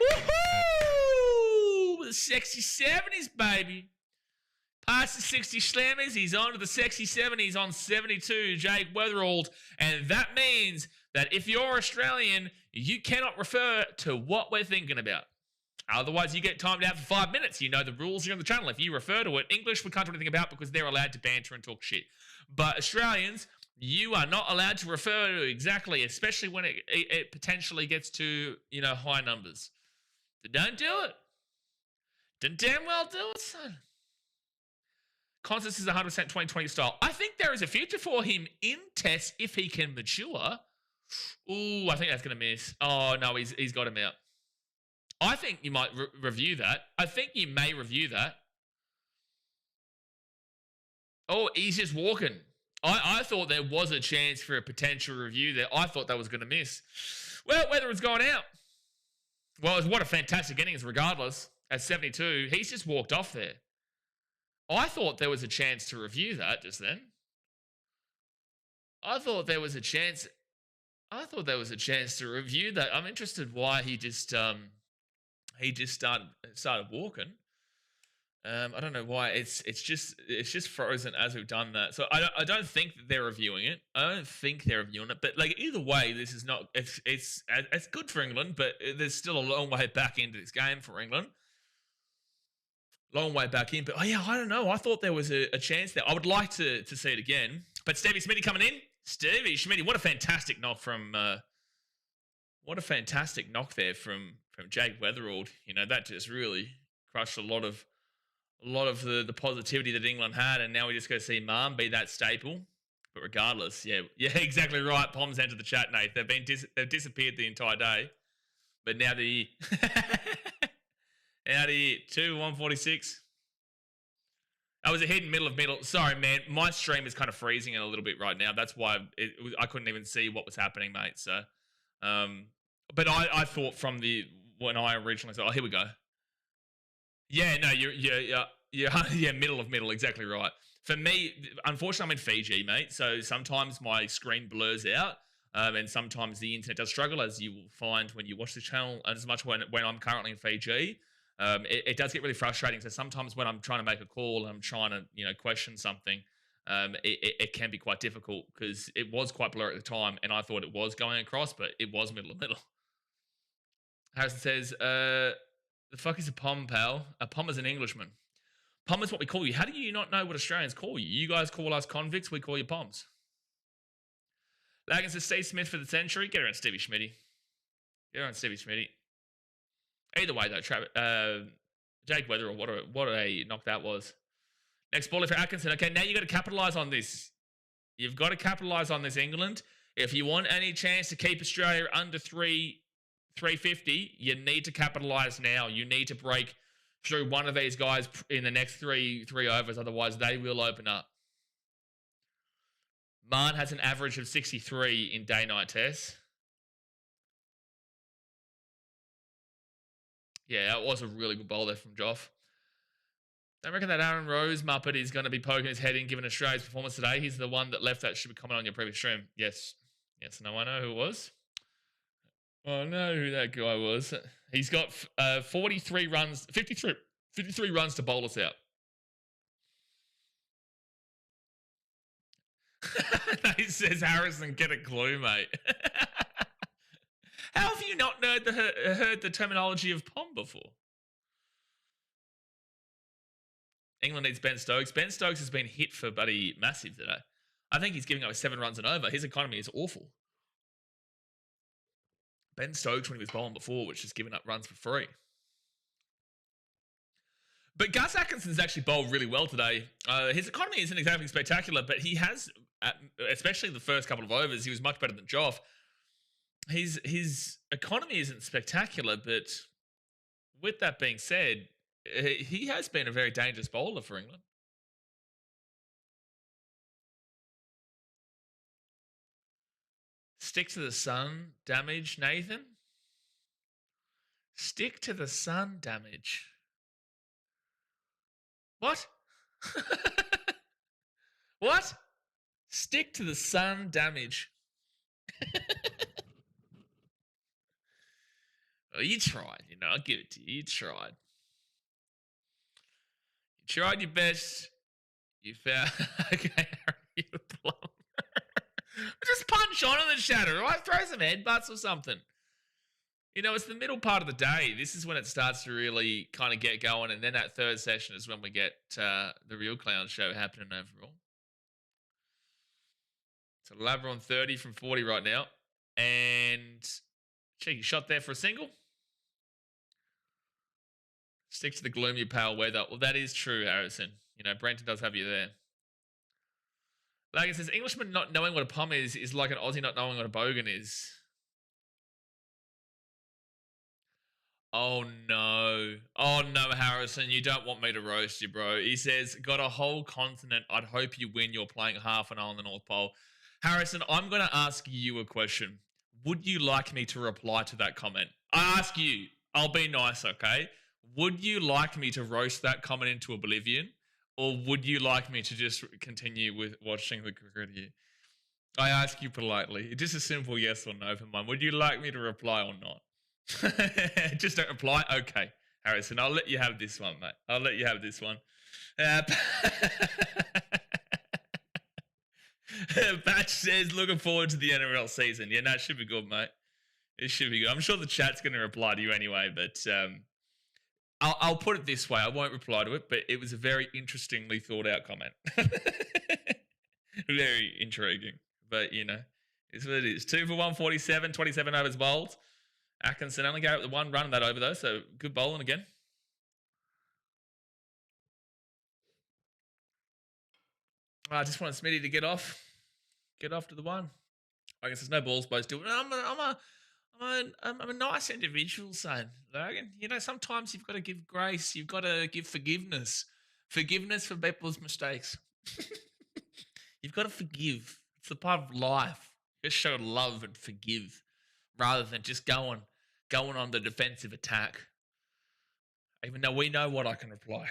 Woohoo! The sexy 70s, baby. Past the 60 slammers, he's on to the sexy 70s on 72, Jake Weatherall. And that means that if you're Australian, you cannot refer to what we're thinking about. Otherwise, you get timed out for 5 minutes. You know the rules here on the channel. If you refer to it, English we can't do anything about because they're allowed to banter and talk shit. But Australians, you are not allowed to refer to exactly, especially when it potentially gets to, you know, high numbers. So don't do it. Don't damn well do it, son. Constance is 100% 2020 style. I think there is a future for him in tests if he can mature. Ooh, I think that's going to miss. Oh, no, he's got him out. I think you might review that. I think you may review that. Oh, he's just walking. I thought there was a chance for a potential review there. I thought that was going to miss. Well, whether it's gone out. Well, what a fantastic innings regardless. At 72, he's just walked off there. I thought there was a chance to review that just then. I thought there was a chance to review that. I'm interested why he just started walking. I don't know why. It's just frozen as we've done that. So I don't think that they're reviewing it. I don't think they're reviewing it. But like either way, this is not. It's good for England, but there's still a long way back into this game for England. Long way back in. But oh yeah, I don't know. I thought there was a chance there. I would like to see it again. But Stevie Smitty coming in. Stevie Smitty, what a fantastic knock from. What a fantastic knock there from Jake Weatherall. You know, that just really crushed a lot of the positivity that England had, and now we just go see Marm be that staple. But regardless, yeah, exactly right. Pom's entered the chat, Nate. They've disappeared the entire day, but now the out of 146. I was a hidden middle. Sorry, man. My stream is kind of freezing it a little bit right now. That's why I couldn't even see what was happening, mate. So, but I thought from when I originally said, oh, here we go. Yeah, no, you're middle, exactly right. For me, unfortunately, I'm in Fiji, mate. So sometimes my screen blurs out, and sometimes the internet does struggle, as you will find when you watch the channel. And as much when I'm currently in Fiji, it does get really frustrating. So sometimes when I'm trying to make a call and I'm trying to, you know, question something, it can be quite difficult because it was quite blurry at the time, and I thought it was going across, but it was middle. Harrison says, the fuck is a pom, pal? A pom is an Englishman. Pom is what we call you. How do you not know what Australians call you? You guys call us convicts, we call you poms. Lagan says Steve Smith for the century. Get her on Stevie Schmitty. Get her on Stevie Schmitty. Either way, though, Jake Weather, what a knock that was. Next ball for Atkinson. Okay, now you got to capitalize on this. You've got to capitalize on this, England. If you want any chance to keep Australia under 350, you need to capitalize now. You need to break through one of these guys in the next three overs. Otherwise, they will open up. Marn has an average of 63 in day-night tests. Yeah, that was a really good bowl there from Joff. I reckon that Aaron Rose Muppet is going to be poking his head in given Australia's performance today. He's the one that left that should be comment on your previous stream. Yes. Yes, no, I know who it was. I know who that guy was. He's got 43 runs, 53 runs to bowl us out. He says, Harrison, get a clue, mate. How have you not heard the terminology of POM before? England needs Ben Stokes. Ben Stokes has been hit for bloody massive today. I think he's giving up 7 runs and over. His economy is awful. Ben Stokes, when he was bowling before, was just giving up runs for free. But Gus Atkinson's actually bowled really well today. His economy isn't exactly spectacular, but he has, especially the first couple of overs, he was much better than Joff. His economy isn't spectacular, but with that being said, he has been a very dangerous bowler for England. Stick to the sun, damage, Nathan. Stick to the sun, damage. What? What? Stick to the sun, damage. Oh, you tried, I'll give it to you. You tried. You tried your best. You found. Okay, you plum. Just punch on in the shadow, right? Throw some headbutts or something. It's the middle part of the day. This is when it starts to really kind of get going. And then that third session is when we get the real clown show happening overall. So Labra on 30 from 40 right now. And cheeky shot there for a single. Stick to the gloomy pale weather. Well, that is true, Harrison. Brenton does have you there. Like it says, Englishman not knowing what a pom is like an Aussie not knowing what a bogan is. Oh no, Harrison, you don't want me to roast you, bro. He says, got a whole continent. I'd hope you win. You're playing half an hour on the North Pole. Harrison, I'm going to ask you a question. Would you like me to reply to that comment? I ask you. I'll be nice, okay? Would you like me to roast that comment into oblivion? Or would you like me to just continue with watching the cricket here? I ask you politely. Just a simple yes or no for mine. Would you like me to reply or not? Just don't reply? Okay, Harrison, I'll let you have this one, mate. I'll let you have this one. Batch says, looking forward to the NRL season. Yeah, no, it should be good, mate. It should be good. I'm sure the chat's going to reply to you anyway, but I'll put it this way. I won't reply to it, but it was a very interestingly thought out comment. Very intriguing, but it's what it is. 2 for 147, 27 overs bowled. Atkinson only gave up the 1 run in that over though, so good bowling again. I just want Smitty to get off to the 1. I guess there's no balls supposed to. I'm a nice individual, son. Logan. Sometimes you've got to give grace. You've got to give forgiveness. Forgiveness for people's mistakes. You've got to forgive. It's a part of life. Just show love and forgive rather than just going on the defensive attack. Even though we know what I can reply.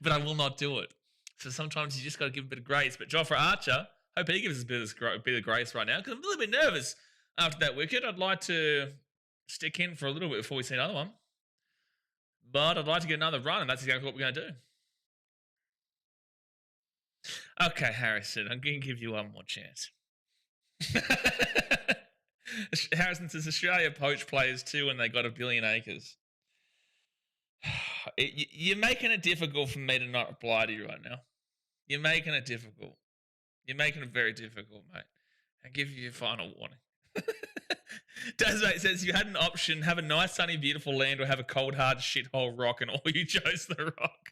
But I will not do it. So sometimes you just got to give a bit of grace. But Jofra Archer, hope he gives us a bit of grace right now because I'm a little bit nervous. After that wicket, I'd like to stick in for a little bit before we see another one. But I'd like to get another run, and that's exactly what we're going to do. Okay, Harrison, I'm going to give you one more chance. Harrison says, Australia poach players too when they got 1 billion acres. You're making it difficult for me to not reply to you right now. You're making it difficult. You're making it very difficult, mate. I'll give you a final warning. Desmate says, you had an option, have a nice, sunny, beautiful land or have a cold, hard shithole rock, and all you chose the rock.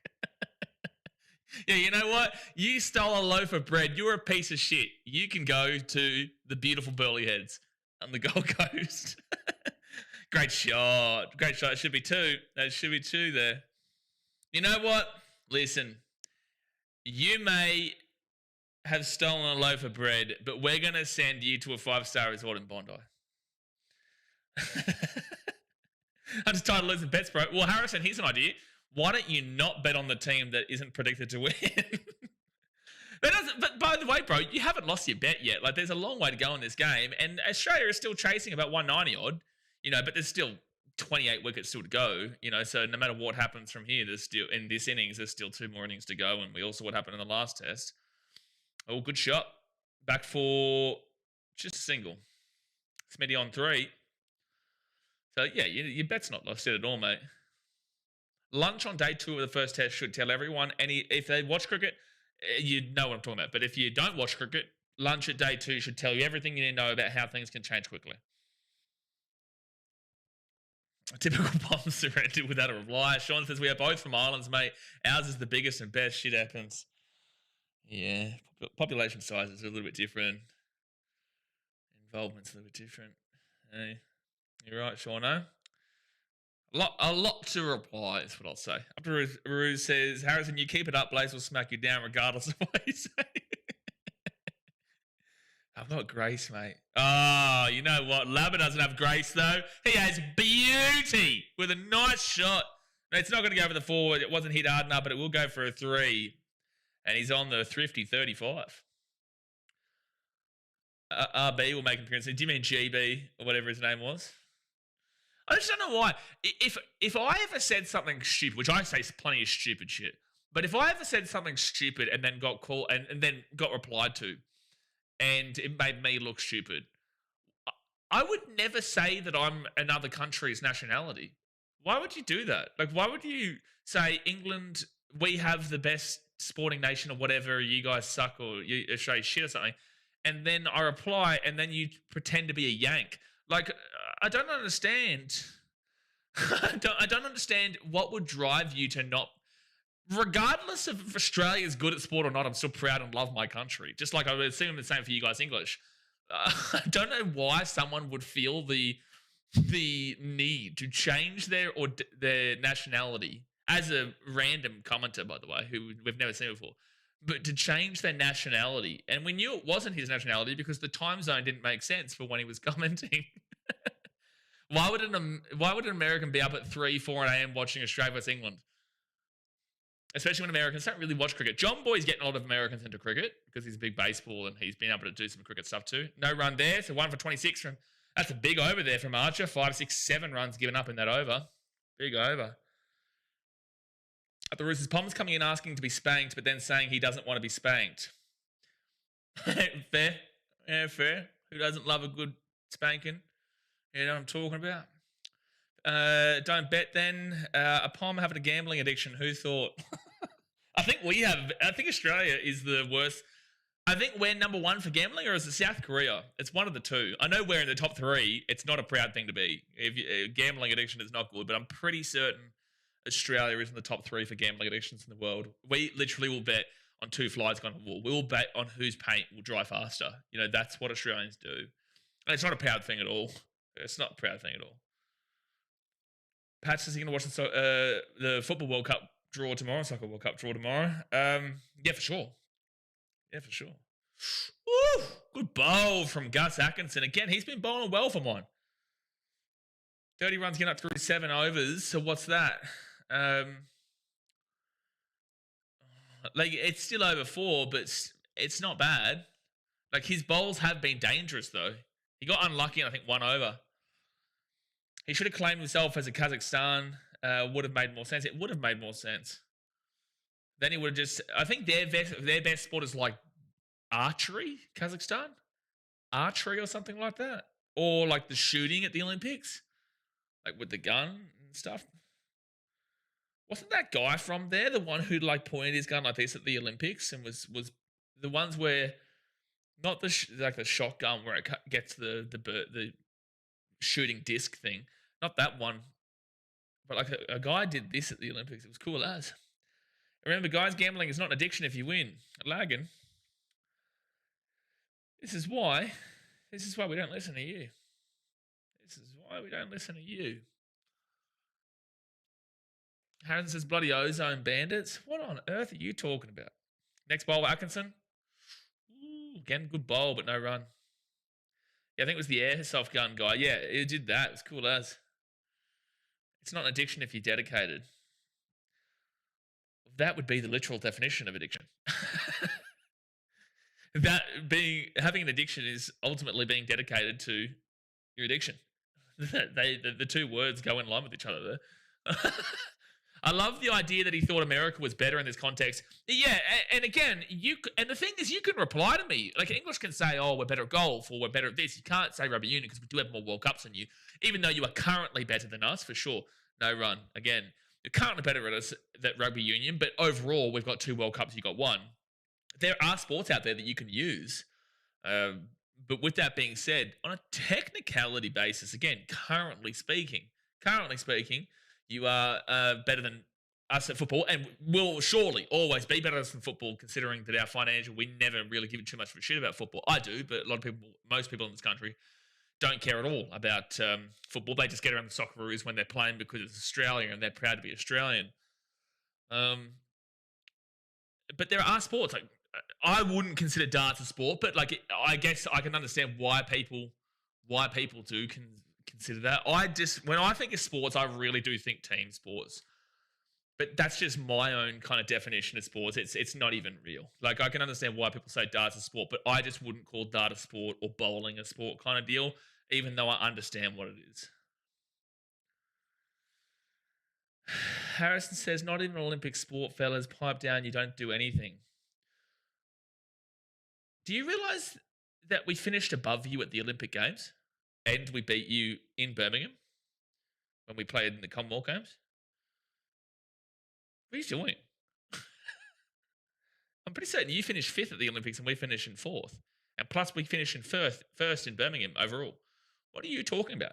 Yeah, you know what? You stole a loaf of bread. You're a piece of shit. You can go to the beautiful Burley Heads on the Gold Coast. Great shot. Great shot. It should be two. That should be two there. You know what? Listen, you may have stolen a loaf of bread, but we're going to send you to a 5-star resort in Bondi. I'm just tired of losing bets, bro. Well, Harrison, here's an idea. Why don't you not bet on the team that isn't predicted to win? But by the way, bro, you haven't lost your bet yet. Like, there's a long way to go in this game, and Australia is still chasing about 190 odd, but there's still 28 wickets still to go, so no matter what happens from here, there's still, in this innings, there's still 2 more innings to go, and we also what happened in the last test. Oh, good shot. Back for just a single. Smitty on 3. So, yeah, your bet's not lost at all, mate. Lunch on day 2 of the first test should tell everyone. If they watch cricket, you know what I'm talking about. But if you don't watch cricket, lunch at day 2 should tell you everything you need to know about how things can change quickly. A typical bomb surrendered without a reply. Sean says, we are both from islands, mate. Ours is the biggest and best. Shit happens. Yeah. Population size is a little bit different. Involvement's a little bit different. Hey, you're right, Sean. A lot to reply is what I'll say. Up to Ruse says, Harrison, you keep it up, Blaze will smack you down regardless of what you say. I've got grace, mate. Oh, you know what? Labber doesn't have grace, though. He has beauty with a nice shot. It's not going to go over the 4. It wasn't hit hard enough, but it will go for a 3. And he's on the thrifty 35. RB will make an appearance. Do you mean GB or whatever his name was? I just don't know why. If I ever said something stupid, which I say plenty of stupid shit, but if I ever said something stupid and then got called and then got replied to, and it made me look stupid, I would never say that I'm another country's nationality. Why would you do that? Like, why would you say England, we have the best sporting nation or whatever, you guys suck or you Australia shit or something, and then I reply and then you pretend to be a Yank. Like, I don't understand. I don't understand what would drive you to not, regardless of if Australia is good at sport or not, I'm still proud and love my country. Just like I would assume the same for you guys English. I don't know why someone would feel the need to change their nationality, as a random commenter, by the way, who we've never seen before, but to change their nationality. And we knew it wasn't his nationality because the time zone didn't make sense for when he was commenting. Why would an American be up at 3-4 a.m. watching Australia vs England? Especially when Americans don't really watch cricket. John Boy's getting a lot of Americans into cricket because he's a big baseball and he's been able to do some cricket stuff too. No run there, so 1 for 26 from. That's a big over there from Archer. 5, 6, 7 runs given up in that over. Big over. At the Roosters, Pom's coming in asking to be spanked, but then saying he doesn't want to be spanked. Fair. Yeah, fair. Who doesn't love a good spanking? You know what I'm talking about? Don't bet then. A Pom having a gambling addiction. Who thought? I think Australia is the worst. I think we're number 1 for gambling, or is it South Korea? It's one of the two. I know we're in the top 3. It's not a proud thing to be. Gambling addiction is not good, but I'm pretty certain Australia is in the top 3 for gambling addictions in the world. We literally will bet on 2 flies gone to war. We'll bet on whose paint will dry faster. That's what Australians do. And it's not a proud thing at all. It's not a proud thing at all. Pat says he's going to watch the Football World Cup draw tomorrow, Soccer World Cup draw tomorrow. Yeah, for sure. Yeah, for sure. Woo! Good bowl from Gus Atkinson. Again, he's been bowling well for mine. 30 runs getting up through 7 overs. So what's that? Like, it's still over 4, but it's not bad. Like, his bowls have been dangerous, though. He got unlucky in, I think, 1 over. He should have claimed himself as a Kazakhstan. Would have made more sense. It would have made more sense. Then he would have just... I think their best sport is like archery, Kazakhstan? Archery or something like that. Or like the shooting at the Olympics. Like with the gun and stuff. Wasn't that guy from there the one who like pointed his gun like this at the Olympics and was the ones where Not like the shotgun where it gets the shooting disc thing. Not that one. But like a guy did this at the Olympics. It was cool as. Remember, guys, gambling is not an addiction if you win. Lagging. This is why. This is why we don't listen to you. This is why we don't listen to you. Harrison says bloody ozone bandits. What on earth are you talking about? Next bowl, Atkinson. Ooh, again, good bowl, but no run. Yeah, I think it was the airsoft gun guy. Yeah, it did that. It was cool as. It's not an addiction if you're dedicated. That would be the literal definition of addiction. Having an addiction is ultimately being dedicated to your addiction. The two words go in line with each other there. I love the idea that he thought America was better in this context. Yeah, and again, the thing is, you can reply to me. Like, English can say, oh, we're better at golf, or we're better at this. You can't say rugby union because we do have more World Cups than you, even though you are currently better than us, for sure. No run. Again, you're currently better at us than rugby union, but overall, we've got 2 World Cups, you got 1. There are sports out there that you can use. But with that being said, on a technicality basis, again, currently speaking, you are better than us at football, and will surely always be better than us in football, considering that our financial, we never really give too much of a shit about football. I do, but a lot of people, most people in this country, don't care at all about football. They just get around the Socceroos when they're playing because it's Australia and they're proud to be Australian. But there are sports, like, I wouldn't consider darts a sport, but like, I guess I can understand why people do consider that. When I think of sports, I really do think team sports. But that's just my own kind of definition of sports. It's not even real. Like, I can understand why people say darts a sport, but I just wouldn't call dart a sport or bowling a sport kind of deal, even though I understand what it is. Harrison says, not even an Olympic sport, fellas. Pipe down, you don't do anything. Do you realize that we finished above you at the Olympic Games and we beat you in Birmingham when we played in the Commonwealth Games? What are you doing? I'm pretty certain you finished 5th at the Olympics and we finished in 4th. And plus we finished in first in Birmingham overall. What are you talking about?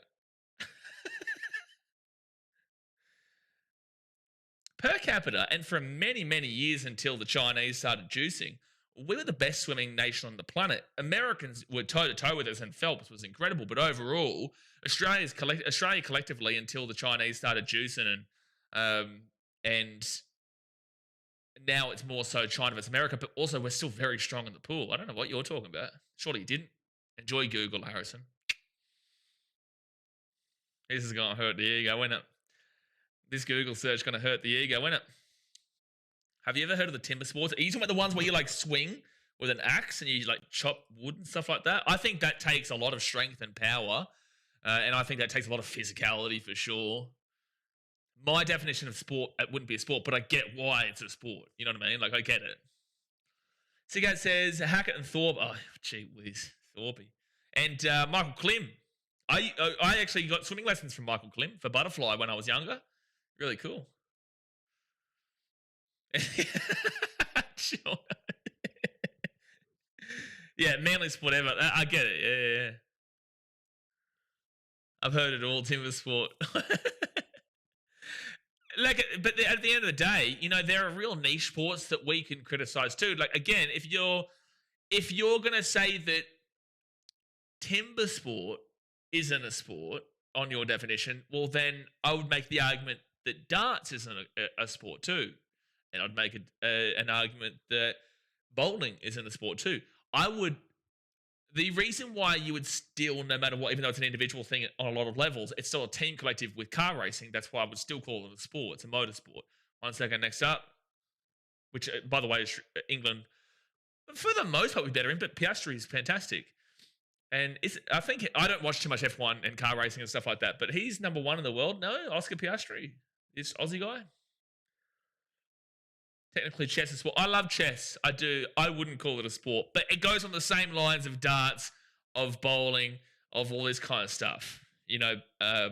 Per capita, and for many, many years until the Chinese started juicing, we were the best swimming nation on the planet. Americans were toe-to-toe with us, and Phelps was incredible. But overall, Australia collectively, until the Chinese started juicing, and now it's more so China versus America. But also, we're still very strong in the pool. I don't know what you're talking about. Surely you didn't. Enjoy Google, Harrison. This is going to hurt the ego, isn't it? This Google search going to hurt the ego, isn't it? Have you ever heard of the timber sports? Are you talking about the ones where you like swing with an axe and you like chop wood and stuff like that? I think that takes a lot of strength and power. And I think that takes a lot of physicality for sure. My definition of sport, it wouldn't be a sport, but I get why it's a sport. You know what I mean? Like, I get it. Sigat says, Hackett and Thorpe. Oh, gee whiz. Thorpe. And Michael Klim. I actually got swimming lessons from Michael Klim for butterfly when I was younger. Really cool. Sure. Yeah, manliest sport ever. I get it. Yeah. I've heard it all. Timber sport. Like, but at the end of the day, you know, there are real niche sports that we can criticize too. Like, again, if you're gonna say that timber sport isn't a sport on your definition, well, then I would make the argument that darts isn't a sport too. And I'd make an argument that bowling isn't a sport too. The reason why you would still, no matter what, even though it's an individual thing on a lot of levels, it's still a team collective with car racing. That's why I would still call it a sport. It's a motorsport. 1 second, next up, which, by the way, is England, for the most part, we're better in, but Piastri is fantastic. And I don't watch too much F1 and car racing and stuff like that, but he's number 1 in the world. No, Oscar Piastri. This Aussie guy. Technically, chess is sport. I love chess. I do. I wouldn't call it a sport, but it goes on the same lines of darts, of bowling, of all this kind of stuff. You know, I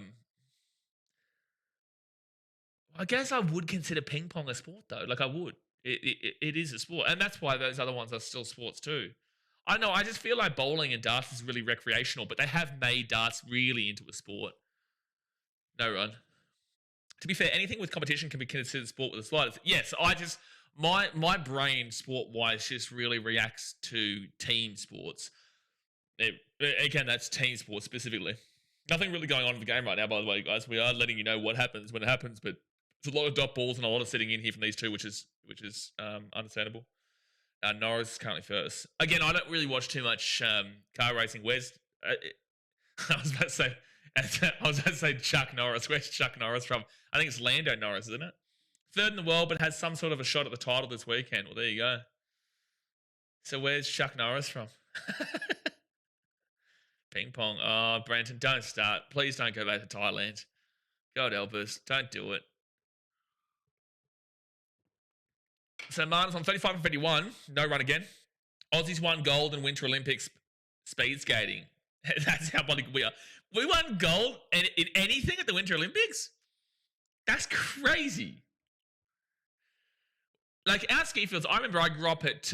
guess I would consider ping pong a sport, though. Like, I would. It is a sport, and that's why those other ones are still sports too. I know. I just feel like bowling and darts is really recreational, but they have made darts really into a sport. No run. To be fair, anything with competition can be considered sport with the slightest. Yes, my brain sport wise just really reacts to team sports. Again, that's team sports specifically. Nothing really going on in the game right now, by the way, guys. We are letting you know what happens when it happens, but there's a lot of dot balls and a lot of sitting in here from these two, which is understandable. Norris is currently first. Again, I don't really watch too much car racing. Where's I was about to say Chuck Norris. Where's Chuck Norris from? I think it's Lando Norris, isn't it? Third in the world, but has some sort of a shot at the title this weekend. Well, there you go. So where's Chuck Norris from? Ping pong. Oh, Brenton, don't start. Please don't go back to Thailand. God help us. Don't do it. So Martin's on 35 and 51. No run again. Aussies won gold in Winter Olympics speed skating. That's how bloody we are. We won gold in anything at the Winter Olympics? That's crazy. Like our ski fields, I remember I grew up at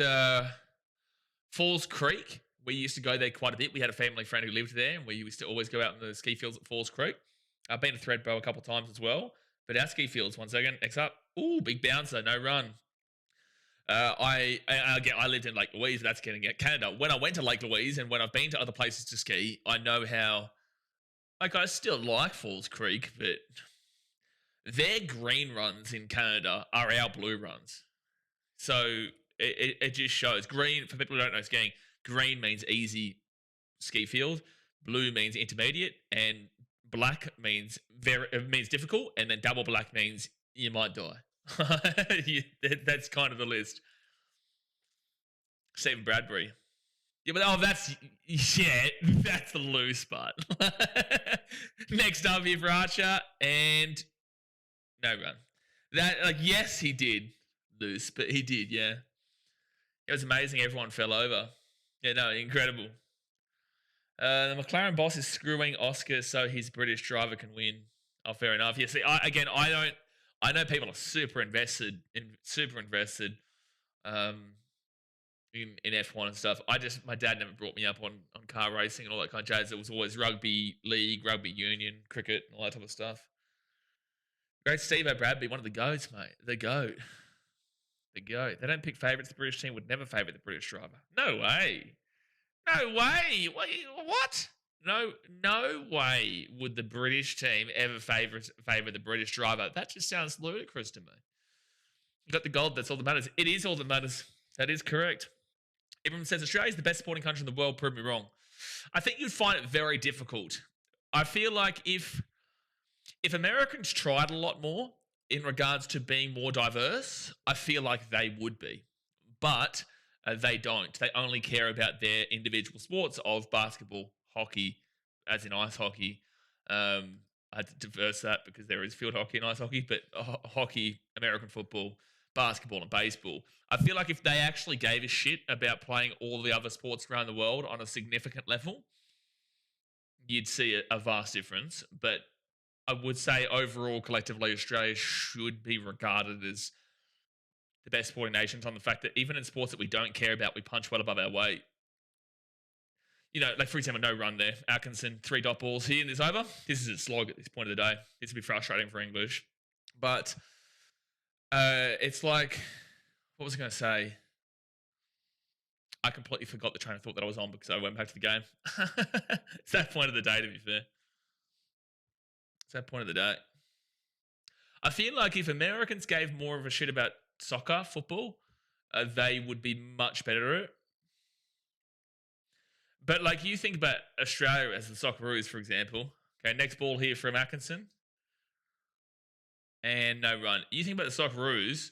Falls Creek. We used to go there quite a bit. We had a family friend who lived there, and we used to always go out in the ski fields at Falls Creek. I've been to Threadbow a couple of times as well. But our ski fields, 1 second, X up. Ooh, big bouncer, no run. I lived in Lake Louise, but that's getting at Canada. When I went to Lake Louise and when I've been to other places to ski, I know how, like, I still like Falls Creek, but their green runs in Canada are our blue runs. So it just shows. Green, for people who don't know skiing, green means easy ski field, blue means intermediate, and black means difficult, and then double black means you might die. That's kind of the list. Stephen Bradbury. Yeah, but that's the loose part. Next up here for Archer, and no run. That, like, yes, he did loose, but he did, yeah. It was amazing. Everyone fell over. Yeah, no, incredible. The McLaren boss is screwing Oscar so his British driver can win. Oh, fair enough. Yeah, see, I know people are super invested in F1 and stuff. My dad never brought me up on car racing and all that kind of jazz. It was always rugby league, rugby union, cricket, and all that type of stuff. Great Steve O'Bradby, one of the GOATs, mate. The GOAT. The GOAT. They don't pick favourites. The British team would never favourite the British driver. No way. No way. What? No way would the British team ever favour the British driver. That just sounds ludicrous to me. You got the gold. That's all that matters. It is all that matters. That is correct. Everyone says Australia is the best sporting country in the world. Prove me wrong. I think you'd find it very difficult. I feel like if Americans tried a lot more in regards to being more diverse, I feel like they would be. But they don't. They only care about their individual sports of basketball, hockey, as in ice hockey. I had to diverse that because there is field hockey and ice hockey, but hockey, American football, basketball, and baseball. I feel like if they actually gave a shit about playing all the other sports around the world on a significant level, you'd see a vast difference. But I would say overall, collectively, Australia should be regarded as the best sporting nations on the fact that even in sports that we don't care about, we punch well above our weight. You know, like, for example, no run there. Atkinson, 3 dot balls here in this over. This is a slog at this point of the day. This would be frustrating for English. But it's like, what was I going to say? I completely forgot the train of thought that I was on because I went back to the game. It's that point of the day, to be fair. It's that point of the day. I feel like if Americans gave more of a shit about soccer, football, they would be much better at it. But, like, you think about Australia as the Socceroos, for example. Okay, next ball here from Atkinson. And no run. You think about the Socceroos,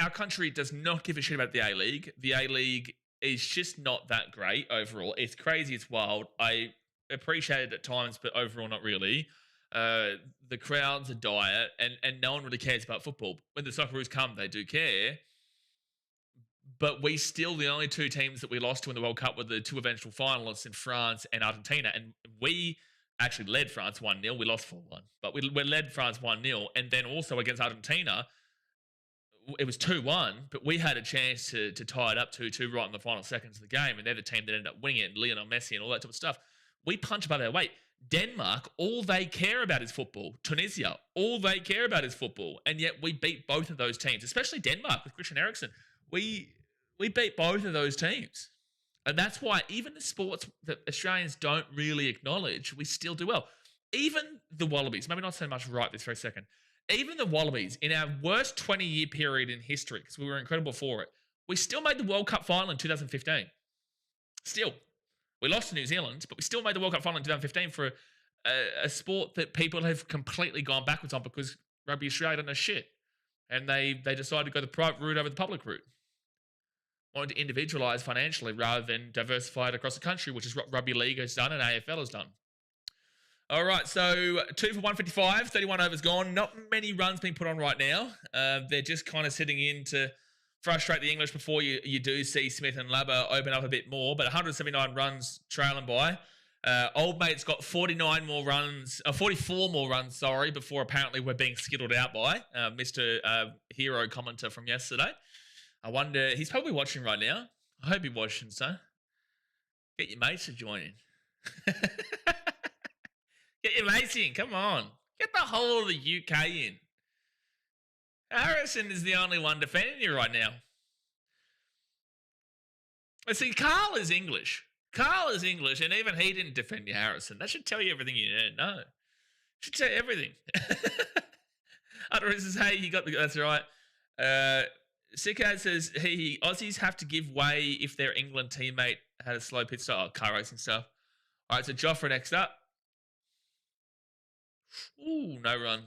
our country does not give a shit about the A-League. The A-League is just not that great overall. It's crazy, it's wild. I appreciate it at times, but overall not really. The crowds are dire, and no one really cares about football. When the Socceroos come, they do care. But we still, the only 2 teams that we lost to in the World Cup were the 2 eventual finalists in France and Argentina. And we actually led France 1-0. We lost 4-1. But we led France 1-0. And then also against Argentina, it was 2-1, but we had a chance to tie it up 2-2 right in the final seconds of the game, and they're the team that ended up winning it, and Lionel Messi and all that type of stuff. We punch above our weight. Denmark, all they care about is football. Tunisia, all they care about is football, and yet we beat both of those teams, especially Denmark with Christian Eriksen. We beat both of those teams. And that's why even the sports that Australians don't really acknowledge, we still do well. Even the Wallabies, maybe not so much right this very second, even the Wallabies, in our worst 20-year period in history, because we were incredible for it, we still made the World Cup final in 2015. Still. We lost to New Zealand, but we still made the World Cup final in 2015 for a sport that people have completely gone backwards on because Rugby Australia don't know shit. And they decided to go the private route over the public route. Wanted to individualise financially rather than diversify it across the country, which is what Rugby League has done and AFL has done. All right, so 2 for 155, 31 overs gone. Not many runs being put on right now. They're just kind of sitting in to frustrate the English before you do see Smith and Labber open up a bit more. But 179 runs trailing by. Old Mate's got 44 more runs, before apparently we're being skittled out by Mr. Hero commenter from yesterday. I wonder, he's probably watching right now. I hope you're watching, son. Get your mates to join in. Get your mates in, come on. Get the whole of the UK in. Harrison is the only one defending you right now. Let's see, Carl is English, and even he didn't defend you, Harrison. That should tell you everything you need to know. Should tell you everything. Utterance says, hey, you got the... That's right. Sickad says, hey, Aussies have to give way if their England teammate had a slow pit stop. Car racing stuff. All right, so Joffre next up. Ooh, no run.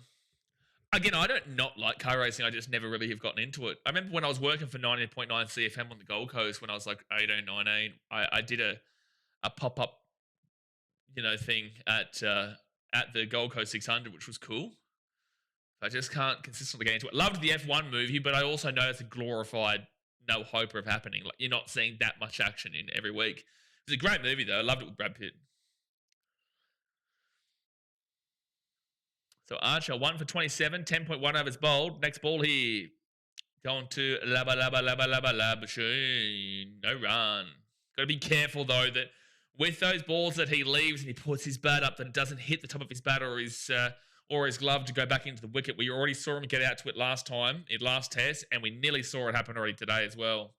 Again, I don't not like car racing. I just never really have gotten into it. I remember when I was working for 90.9 CFM on the Gold Coast when I was like 18, 19, I did a pop-up, thing at the Gold Coast 600, which was cool. I just can't consistently get into it. Loved the F1 movie, but I also know it's a glorified no hope of happening. Like, you're not seeing that much action in every week. It was a great movie, though. I loved it with Brad Pitt. So Archer, 1 for 27, 10.1 overs bowled. Next ball here. Going to Labba, Sheen. No run. Got to be careful, though, that with those balls that he leaves and he puts his bat up, that it doesn't hit the top of his bat or his glove to go back into the wicket. We already saw him get out to it last test, and we nearly saw it happen already today as well.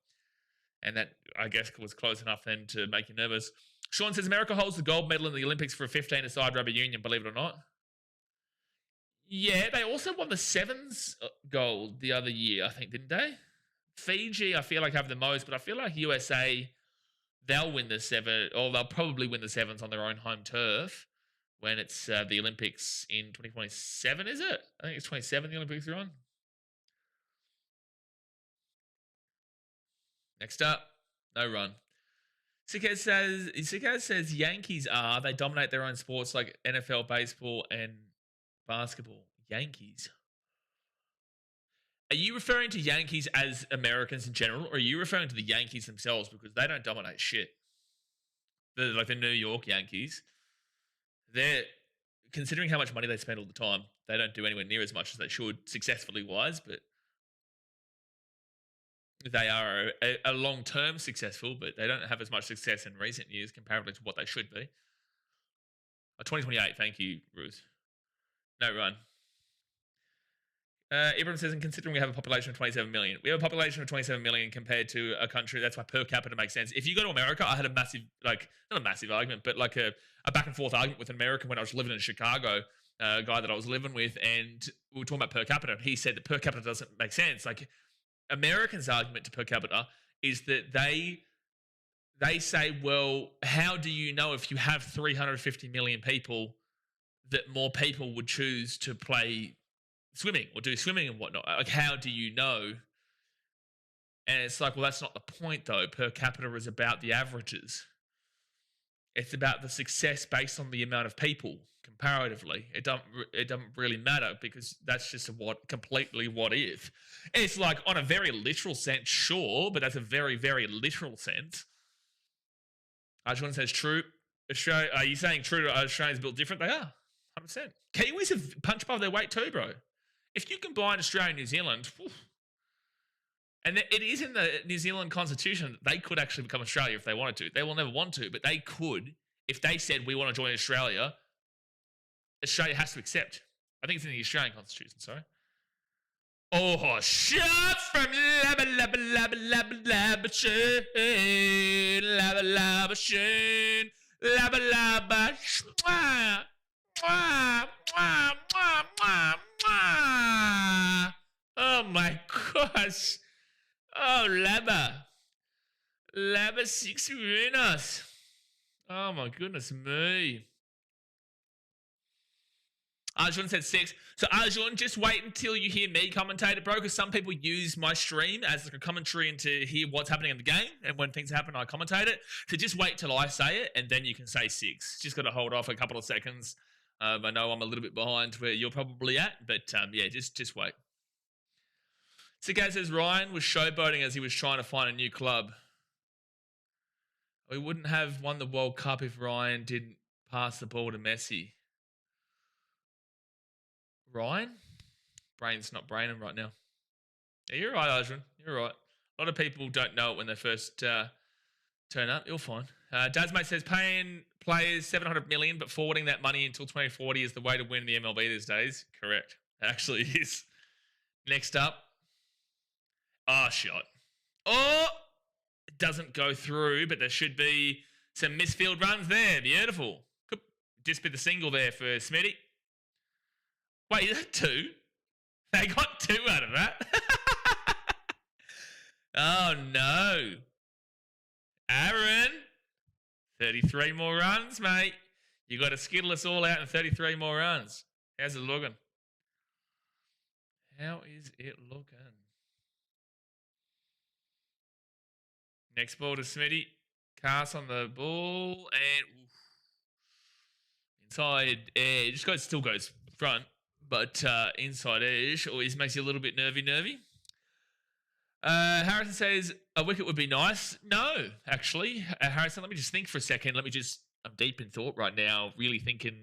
And that, I guess, was close enough then to make you nervous. Sean says, America holds the gold medal in the Olympics for a 15-a-side rugby union, believe it or not. Yeah, they also won the sevens gold the other year, I think, didn't they? Fiji, I feel like, have the most, but I feel like USA, they'll win the seven, or they'll probably win the sevens on their own home turf when it's the Olympics in 2027, is it? I think it's 27 the Olympics are on. Next up, no run. Sikaz says Yankees they dominate their own sports like NFL, baseball, and basketball. Yankees. Are you referring to Yankees as Americans in general, or are you referring to the Yankees themselves? Because they don't dominate shit. They're like the New York Yankees. They're, considering how much money they spend all the time, they don't do anywhere near as much as they should, successfully wise, but they are a long-term successful, but they don't have as much success in recent years comparatively to what they should be. 2028, thank you, Ruth. No run. Ibrahim says, and considering we have a population of 27 million, we have a population of 27 million compared to a country, that's why per capita makes sense. If you go to America, I had a massive, not a massive argument, but like a back and forth argument with an American when I was living in Chicago, a guy that I was living with, and we were talking about per capita, and he said that per capita doesn't make sense. Like, Americans' argument to per capita is that they say, well, how do you know if you have 350 million people that more people would choose to play swimming or do swimming and whatnot? Like, how do you know? And it's like, well, that's not the point, though. Per capita is about the averages. It's about the success based on the amount of people comparatively. It doesn't really matter because that's just completely what if. And it's like, on a very literal sense, sure, but that's a very, very literal sense. Arjun says, true. Australia, are you saying true to Australians built different? They are, 100%. Kiwis have punched above their weight too, bro. If you combine Australia and New Zealand, And it is in the New Zealand Constitution that they could actually become Australia if they wanted to. They will never want to, but they could. If they said, we want to join Australia, Australia has to accept. I think it's in the Australian Constitution, sorry. Oh, shot from Labba Labba Labba Labba Labba Shane, Labba Labba Shane, Labba Labba Mwah, Mwah, Mwah, Mwah, Mwah, Mwah. Oh my gosh. Oh, Labba. Labba 6 winners. Oh my goodness me. Arjun said 6. So Arjun, just wait until you hear me commentate it, bro, because some people use my stream as like a commentary and to hear what's happening in the game, and when things happen, I commentate it. So just wait till I say it, and then you can say 6. Just got to hold off a couple of seconds. I know I'm a little bit behind where you're probably at, but yeah, just wait. Siga says Ryan was showboating as he was trying to find a new club. We wouldn't have won the World Cup if Ryan didn't pass the ball to Messi. Ryan? Brain's not braining right now. Yeah, you're right, Arjun. You're right. A lot of people don't know it when they first turn up. You're fine. Dadsmate says paying players $700 million but forwarding that money until 2040 is the way to win the MLB these days. Correct. It actually is. Next up. Oh, shot. Oh! It doesn't go through, but there should be some misfield runs there. Beautiful. Could just be the single there for Smitty. Wait, is that 2? They got 2 out of that. Oh, no. Aaron, 33 more runs, mate. You got to skittle us all out in 33 more runs. How's it looking? How is it looking? Next ball to Smitty. Cast on the ball and inside edge. Still goes front, but inside edge always makes you a little bit nervy. Harrison says a wicket would be nice. No, actually. Harrison, let me just think for a second. I'm deep in thought right now. Really thinking.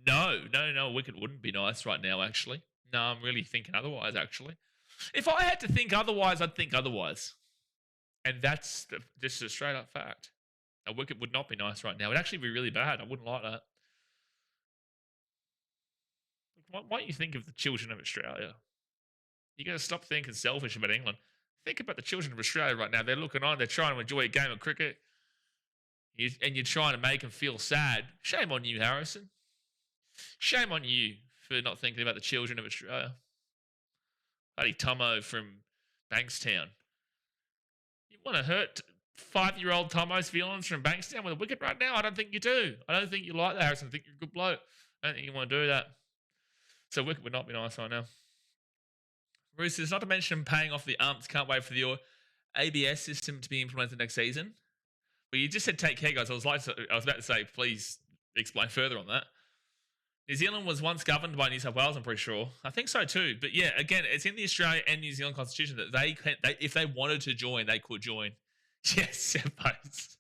No, a wicket wouldn't be nice right now, actually. No, I'm really thinking otherwise, actually. If I had to think otherwise, I'd think otherwise. And that's just a straight up fact. A wicket would not be nice right now. It'd actually be really bad. I wouldn't like that. Why don't you think of the children of Australia? You got to stop thinking selfish about England. Think about the children of Australia right now. They're looking on. They're trying to enjoy a game of cricket. And you're trying to make them feel sad. Shame on you, Harrison. Shame on you for not thinking about the children of Australia. Bloody Tomo from Bankstown. You want to hurt 5-year-old Tomo's feelings from Bankstown with a wicket right now? I don't think you do. I don't think you like that, Harrison. I think you're a good bloke. I don't think you want to do that. So wicket would not be nice right now. Roosters, not to mention paying off the umps. Can't wait for the ABS system to be implemented next season. But you just said take care, guys. I was about to say, please explain further on that. New Zealand was once governed by New South Wales, I'm pretty sure. I think so too. But yeah, again, it's in the Australia and New Zealand Constitution that they if they wanted to join, they could join. Yes, I suppose.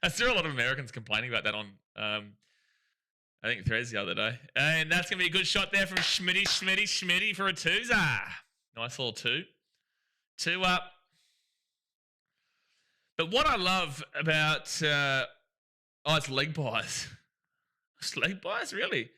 I saw a lot of Americans complaining about that on, I think, Threads the other day. And that's going to be a good shot there from Schmitty for a 2-zah. Nice little 2. 2 up. But what I love about, it's leg buys. It's leg buys, really?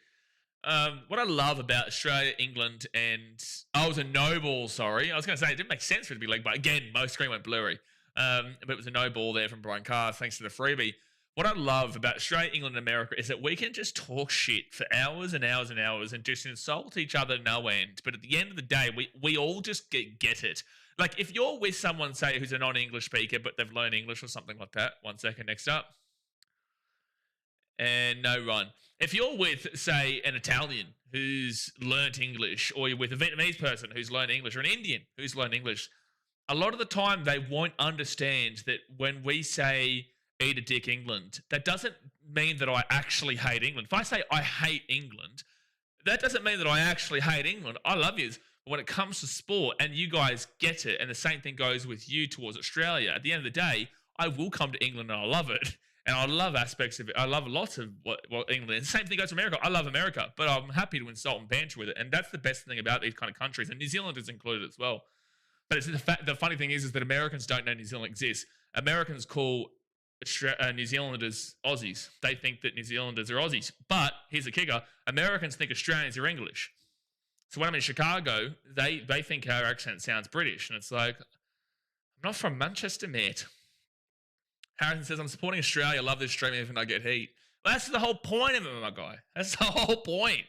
What I love about Australia, England, and... Oh, it was a no ball, sorry. I was going to say, it didn't make sense for it to be leg buy. Again, my screen went blurry. But it was a no ball there from Brian Carr, thanks to the freebie. What I love about Australia, England, and America is that we can just talk shit for hours and hours and hours and just insult each other no end. But at the end of the day, we all just get it. Like, if you're with someone, say, who's a non-English speaker, but they've learned English or something like that. 1 second, next up. And no run. If you're with, say, an Italian who's learnt English, or you're with a Vietnamese person who's learned English, or an Indian who's learned English, a lot of the time they won't understand that when we say, eat a dick England, that doesn't mean that I actually hate England. If I say I hate England, that doesn't mean that I actually hate England. I love you. But when it comes to sport, and you guys get it, and the same thing goes with you towards Australia, at the end of the day, I will come to England and I love it. And I love aspects of it. I love lots of what England is. Same thing goes to America. I love America, but I'm happy to insult and banter with it. And that's the best thing about these kind of countries. And New Zealand is included as well. But it's the funny thing is that Americans don't know New Zealand exists. Americans call New Zealanders Aussies. They think that New Zealanders are Aussies. But here's the kicker. Americans think Australians are English. So when I'm in Chicago, they think our accent sounds British. And it's like, I'm not from Manchester, mate. Harrison says, I'm supporting Australia. I love this stream even if I get heat. Well, that's the whole point of it, my guy. That's the whole point.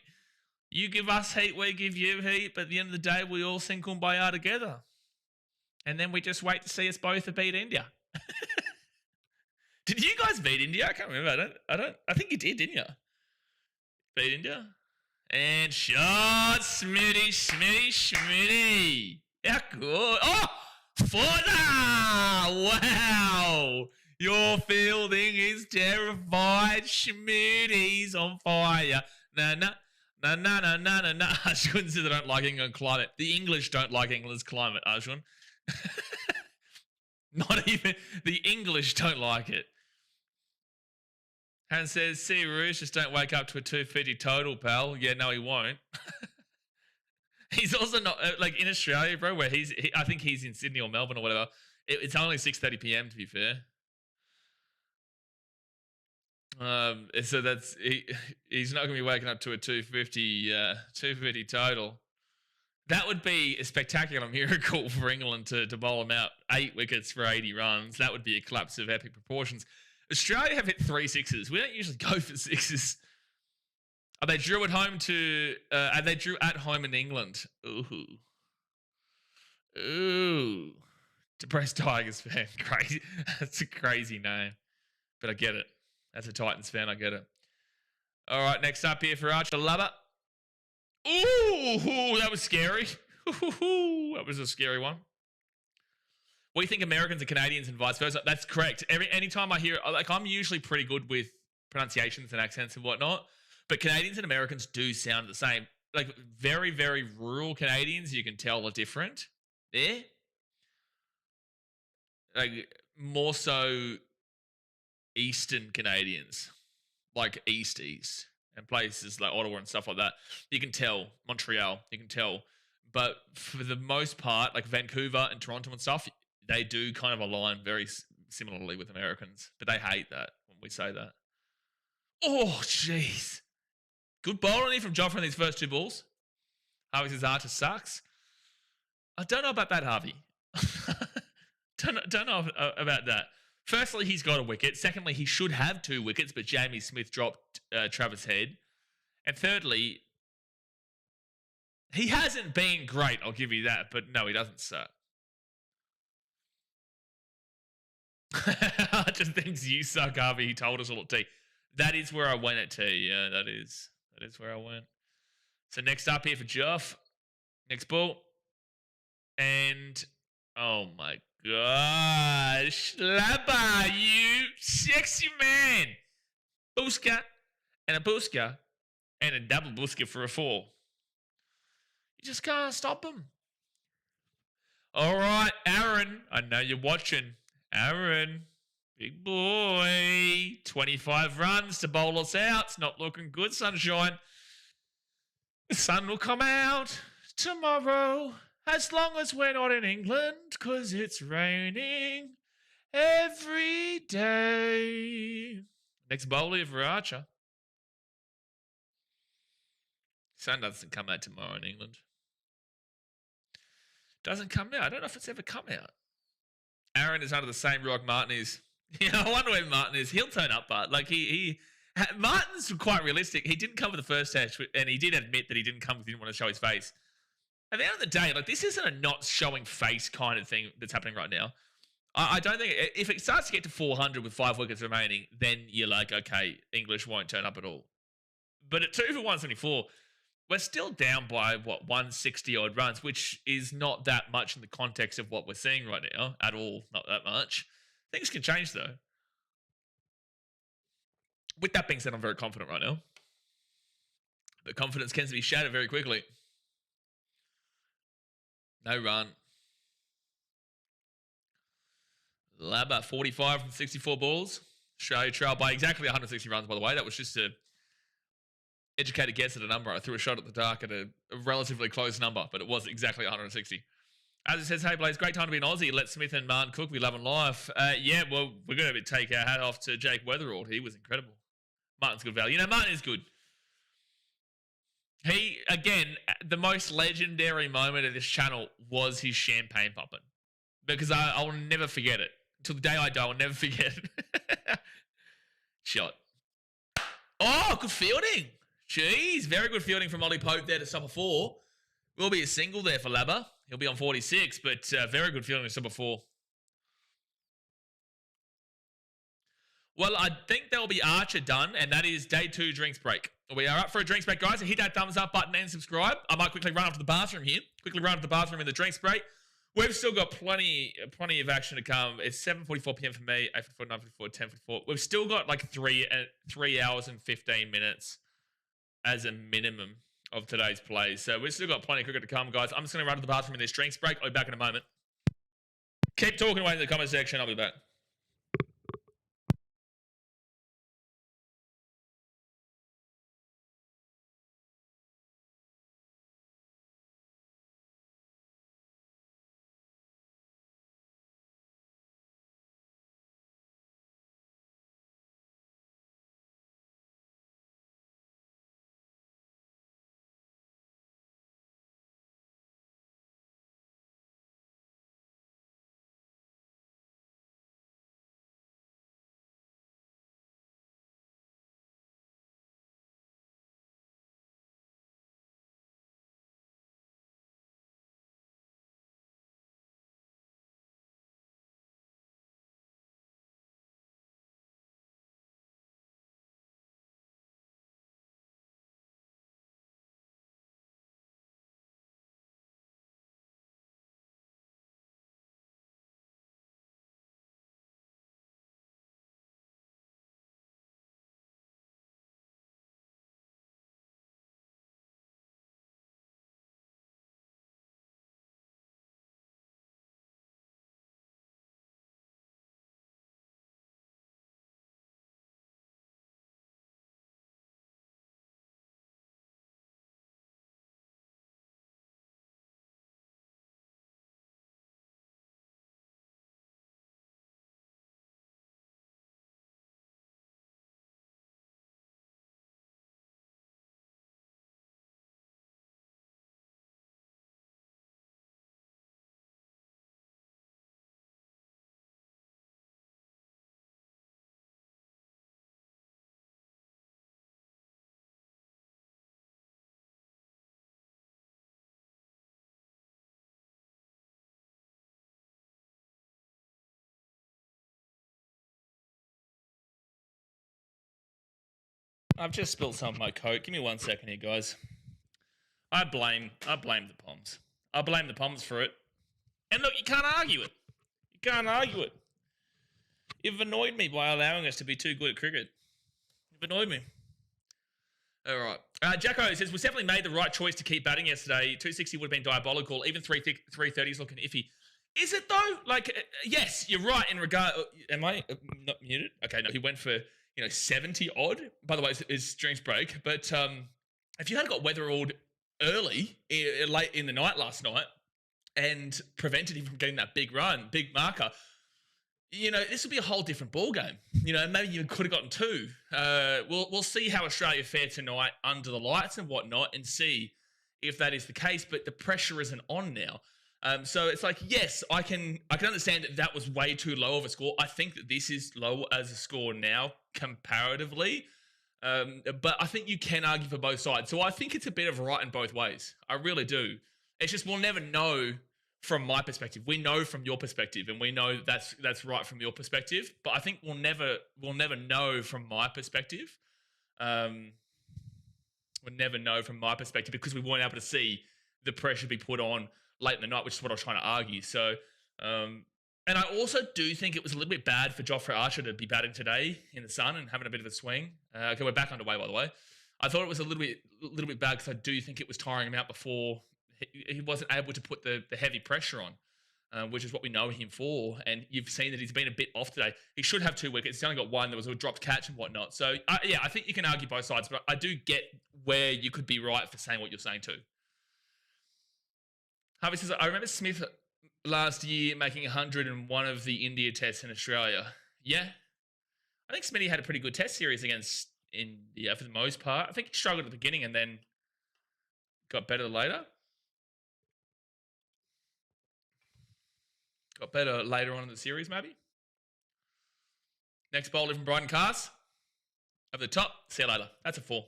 You give us heat, we give you heat. But at the end of the day, we all sing Kumbaya together. And then we just wait to see us both beat India. Did you guys beat India? I can't remember. I think you did, didn't you? Beat India? And shot, Smitty. How good. Oh, Fodder! Wow. Your fielding is terrified. Schmitty's on fire. Na. Ashwin says I don't like England climate. The English don't like England's climate, Ashwin. Not even the English don't like it. Han says, see, Roosh, just don't wake up to a 250 total, pal. Yeah, no, he won't. He's also not, like, in Australia, bro, where I think he's in Sydney or Melbourne or whatever. It's only 6:30 p.m., to be fair. So he's not going to be waking up to a 250 total. That would be a spectacular miracle for England to bowl him out. 8 wickets for 80 runs. That would be a collapse of epic proportions. Australia have hit 3 sixes. We don't usually go for sixes. They drew at home they drew at home in England. Ooh. Depressed Tigers fan. Crazy. That's a crazy name. But I get it. As a Titans fan, I get it. All right, next up here for Archer Lubber. Ooh, that was scary. That was a scary one. We think Americans are Canadians and vice versa. That's correct. Anytime I hear, like, I'm usually pretty good with pronunciations and accents and whatnot, but Canadians and Americans do sound the same. Like, very, very rural Canadians, you can tell are different there. Like, more so Eastern Canadians, like East, and places like Ottawa and stuff like that. You can tell. Montreal, you can tell. But for the most part, like Vancouver and Toronto and stuff, they do kind of align very similarly with Americans. But they hate that when we say that. Oh, jeez. Good bowling from Joffrey in these first 2 balls. Harvey says Archer sucks. I don't know about that, Harvey. don't know about that. Firstly, he's got a wicket. Secondly, he should have 2 wickets, but Jamie Smith dropped Travis Head. And thirdly, he hasn't been great, I'll give you that. But no, he doesn't suck. I just think you suck, Harvey. He told us all at T. That is where I went at T. Yeah, that is where I went. So next up here for Joff. Next ball. And, oh my gosh. Labba, you sexy man. Booska and a booska and a double booska for a 4. You just can't stop him. All right, Aaron. I know you're watching. Aaron, big boy. 25 runs to bowl us out. It's not looking good, sunshine. The sun will come out tomorrow as long as we're not in England, because it's raining every day. Next bowler for Archer. Sun doesn't come out tomorrow in England. Doesn't come out. I don't know if it's ever come out. Aaron is under the same rock Martin is. Yeah, I wonder where Martin is. He'll turn up, but like Martin's quite realistic. He didn't come for the first test, and he did admit that he didn't come because he didn't want to show his face. At the end of the day, like, this isn't a not showing face kind of thing that's happening right now. I don't think if it starts to get to 400 with 5 wickets remaining, then you're like, okay, English won't turn up at all. But at 2 for 174, we're still down by, 160-odd runs, which is not that much in the context of what we're seeing right now at all. Not that much. Things can change, though. With that being said, I'm very confident right now. But confidence tends to be shattered very quickly. No run. Labba, 45 from 64 balls. Australia trailed by exactly 160 runs, by the way. That was just a educated guess at a number. I threw a shot at the dark at a relatively close number, but it was exactly 160. As it says, hey Blaze, great time to be an Aussie. Let Smith and Martin cook. We love and life. Yeah, well, we're going to take our hat off to Jake Weatherald. He was incredible. Martin's good value. You know, Martin is good. He, again, the most legendary moment of this channel was his champagne popping. Because I will never forget it. Until the day I die, I'll never forget it. Shot. Oh, good fielding. Jeez, very good fielding from Ollie Pope there to stop a 4. Will be a single there for Labber. He'll be on 46, but very good fielding to stop a 4. Well, I think there'll be Archer done, and that is day 2 drinks break. We are up for a drinks break, guys. So hit that thumbs up button and subscribe. I might quickly run up to the bathroom here. Quickly run up to the bathroom in the drinks break. We've still got plenty of action to come. It's 7:44 p.m. for me, 8:44, 9:44, 10:44. We've still got like 3 hours and 15 minutes as a minimum of today's plays. So we've still got plenty of cricket to come, guys. I'm just going to run to the bathroom in this drinks break. I'll be back in a moment. Keep talking away in the comment section. I'll be back. I've just spilled some of my Coke. Give me 1 second here, guys. I blame the Poms. I blame the Poms for it. And look, you can't argue it. You can't argue it. You've annoyed me by allowing us to be too good at cricket. You've annoyed me. All right. Jacko says, we definitely made the right choice to keep batting yesterday. 260 would have been diabolical. Even 330 is looking iffy. Is it though? Like, yes, you're right in regard. Am I not muted? Okay, no. He went for 70 odd. By the way, it's drinks break. But if you had got Weatherald early, late in the night last night, and prevented him from getting that big run, big marker, this would be a whole different ball game. Maybe you could have gotten 2. We'll see how Australia fare tonight under the lights and whatnot, and see if that is the case. But the pressure isn't on now. So it's like, yes, I can understand that was way too low of a score. I think that this is low as a score now comparatively. But I think you can argue for both sides. So I think it's a bit of right in both ways. I really do. It's just we'll never know from my perspective. We know from your perspective, and we know that's right from your perspective. But I think we'll never know from my perspective. We'll never know from my perspective because we weren't able to see the pressure be put on late in the night, which is what I was trying to argue. So, and I also do think it was a little bit bad for Jofra Archer to be batting today in the sun and having a bit of a swing. Okay, we're back underway, by the way. I thought it was a little bit bad because I do think it was tiring him out before he wasn't able to put the heavy pressure on. which is what we know him for. And you've seen that he's been a bit off today. He should have 2 wickets. He's only got 1. There was a dropped catch and whatnot. So, yeah, I think you can argue both sides, but I do get where you could be right for saying what you're saying too. Harvey says, I remember Smith last year making 100 in one of the India tests in Australia. Yeah. I think Smitty had a pretty good test series against India for the most part. I think he struggled at the beginning and then got better later. Got better later on in the series, maybe. Next bowler from Brighton Cars. Over the top. See you later. That's a 4.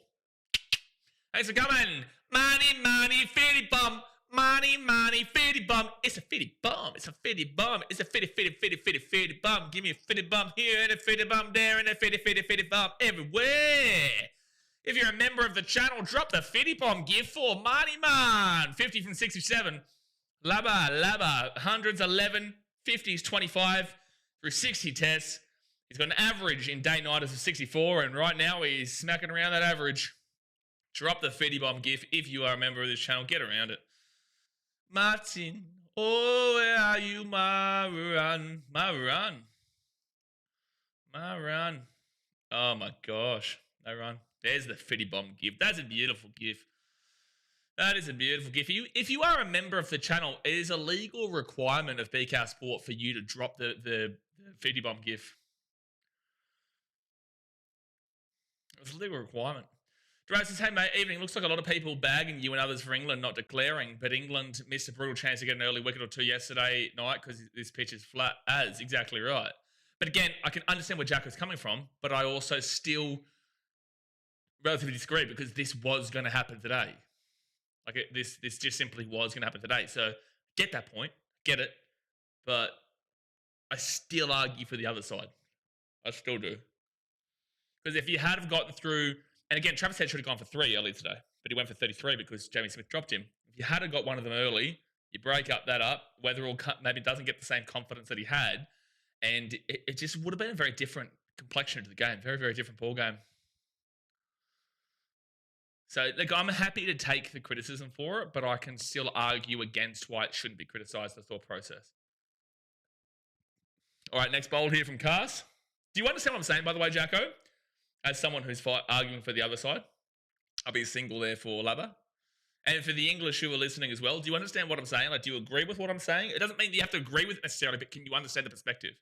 Thanks for coming. Money, fitty bum. Money, fitty bum. It's a fitty bum. It's a fitty bum. It's a fitty bum. Give me a fitty bum here and a fitty bum there and a fitty bum everywhere. If you're a member of the channel, drop the fitty bomb gift for Marty Man. 50 from 67. Labba. 100s 11. 50s 25. Through 60 tests. He's got an average in day-nighters of 64. And right now he's smacking around that average. Drop the fitty bomb gift if you are a member of this channel. Get around it. Martin. Oh, where are you, my run? Oh my gosh. No run. There's the fitty bomb gift. That's a beautiful gift. That is a beautiful gift. If you are a member of the channel, it is a legal requirement of BK Sport for you to drop the fitty bomb gift. It's a legal requirement. Dre says, hey mate, evening. Looks like a lot of people bagging you and others for England not declaring, but England missed a brutal chance to get an early wicket or 2 yesterday night because this pitch is flat as. Exactly right. But again, I can understand where Jacko's coming from, but I also still relatively disagree because this was going to happen today. This just simply was going to happen today. So get that point, get it, but I still argue for the other side. I still do. Because if you had have gotten through, and again, Travis Head should have gone for 3 early today, but he went for 33 because Jamie Smith dropped him. If you had have got one of them early, you break that up, Weatherall maybe doesn't get the same confidence that he had, and it just would have been a very different complexion to the game. Very, very different ball game. So, I'm happy to take the criticism for it, but I can still argue against why it shouldn't be criticised, the thought process. All right, next bold here from Cars. Do you understand what I'm saying, by the way, Jacko? As someone who's arguing for the other side, I'll be single there for Labba. And for the English who are listening as well, do you understand what I'm saying? Do you agree with what I'm saying? It doesn't mean you have to agree with it necessarily, but can you understand the perspective?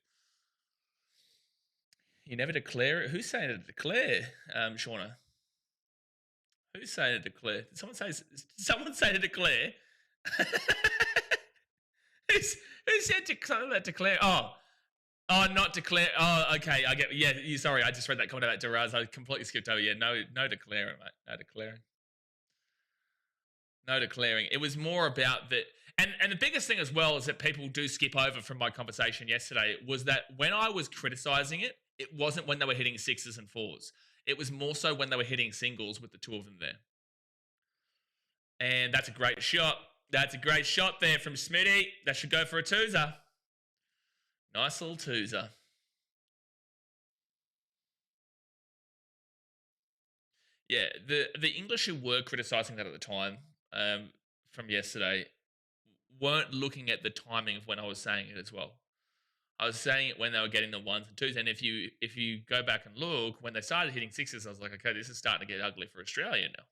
You never declare it. Who's saying to declare, Shauna? Who's saying to declare? Did someone say to declare? Who said something about declare? Oh, not declare. Oh, okay. I get. Yeah, sorry. I just read that comment about Duraz. I completely skipped over. Yeah, no declaring, mate. No declaring. No declaring. It was more about that. And the biggest thing as well is that people do skip over from my conversation yesterday was that when I was criticizing it, it wasn't when they were hitting 6s and 4s. It was more so when they were hitting singles with the 2 of them there. And that's a great shot. That's a great shot there from Smitty. That should go for a 2-er. Nice little 2-er. Yeah, the English who were criticising that at the time from yesterday weren't looking at the timing of when I was saying it as well. I was saying it when they were getting the 1s and 2s, and if you go back and look, when they started hitting 6s, I was like, okay, this is starting to get ugly for Australia now.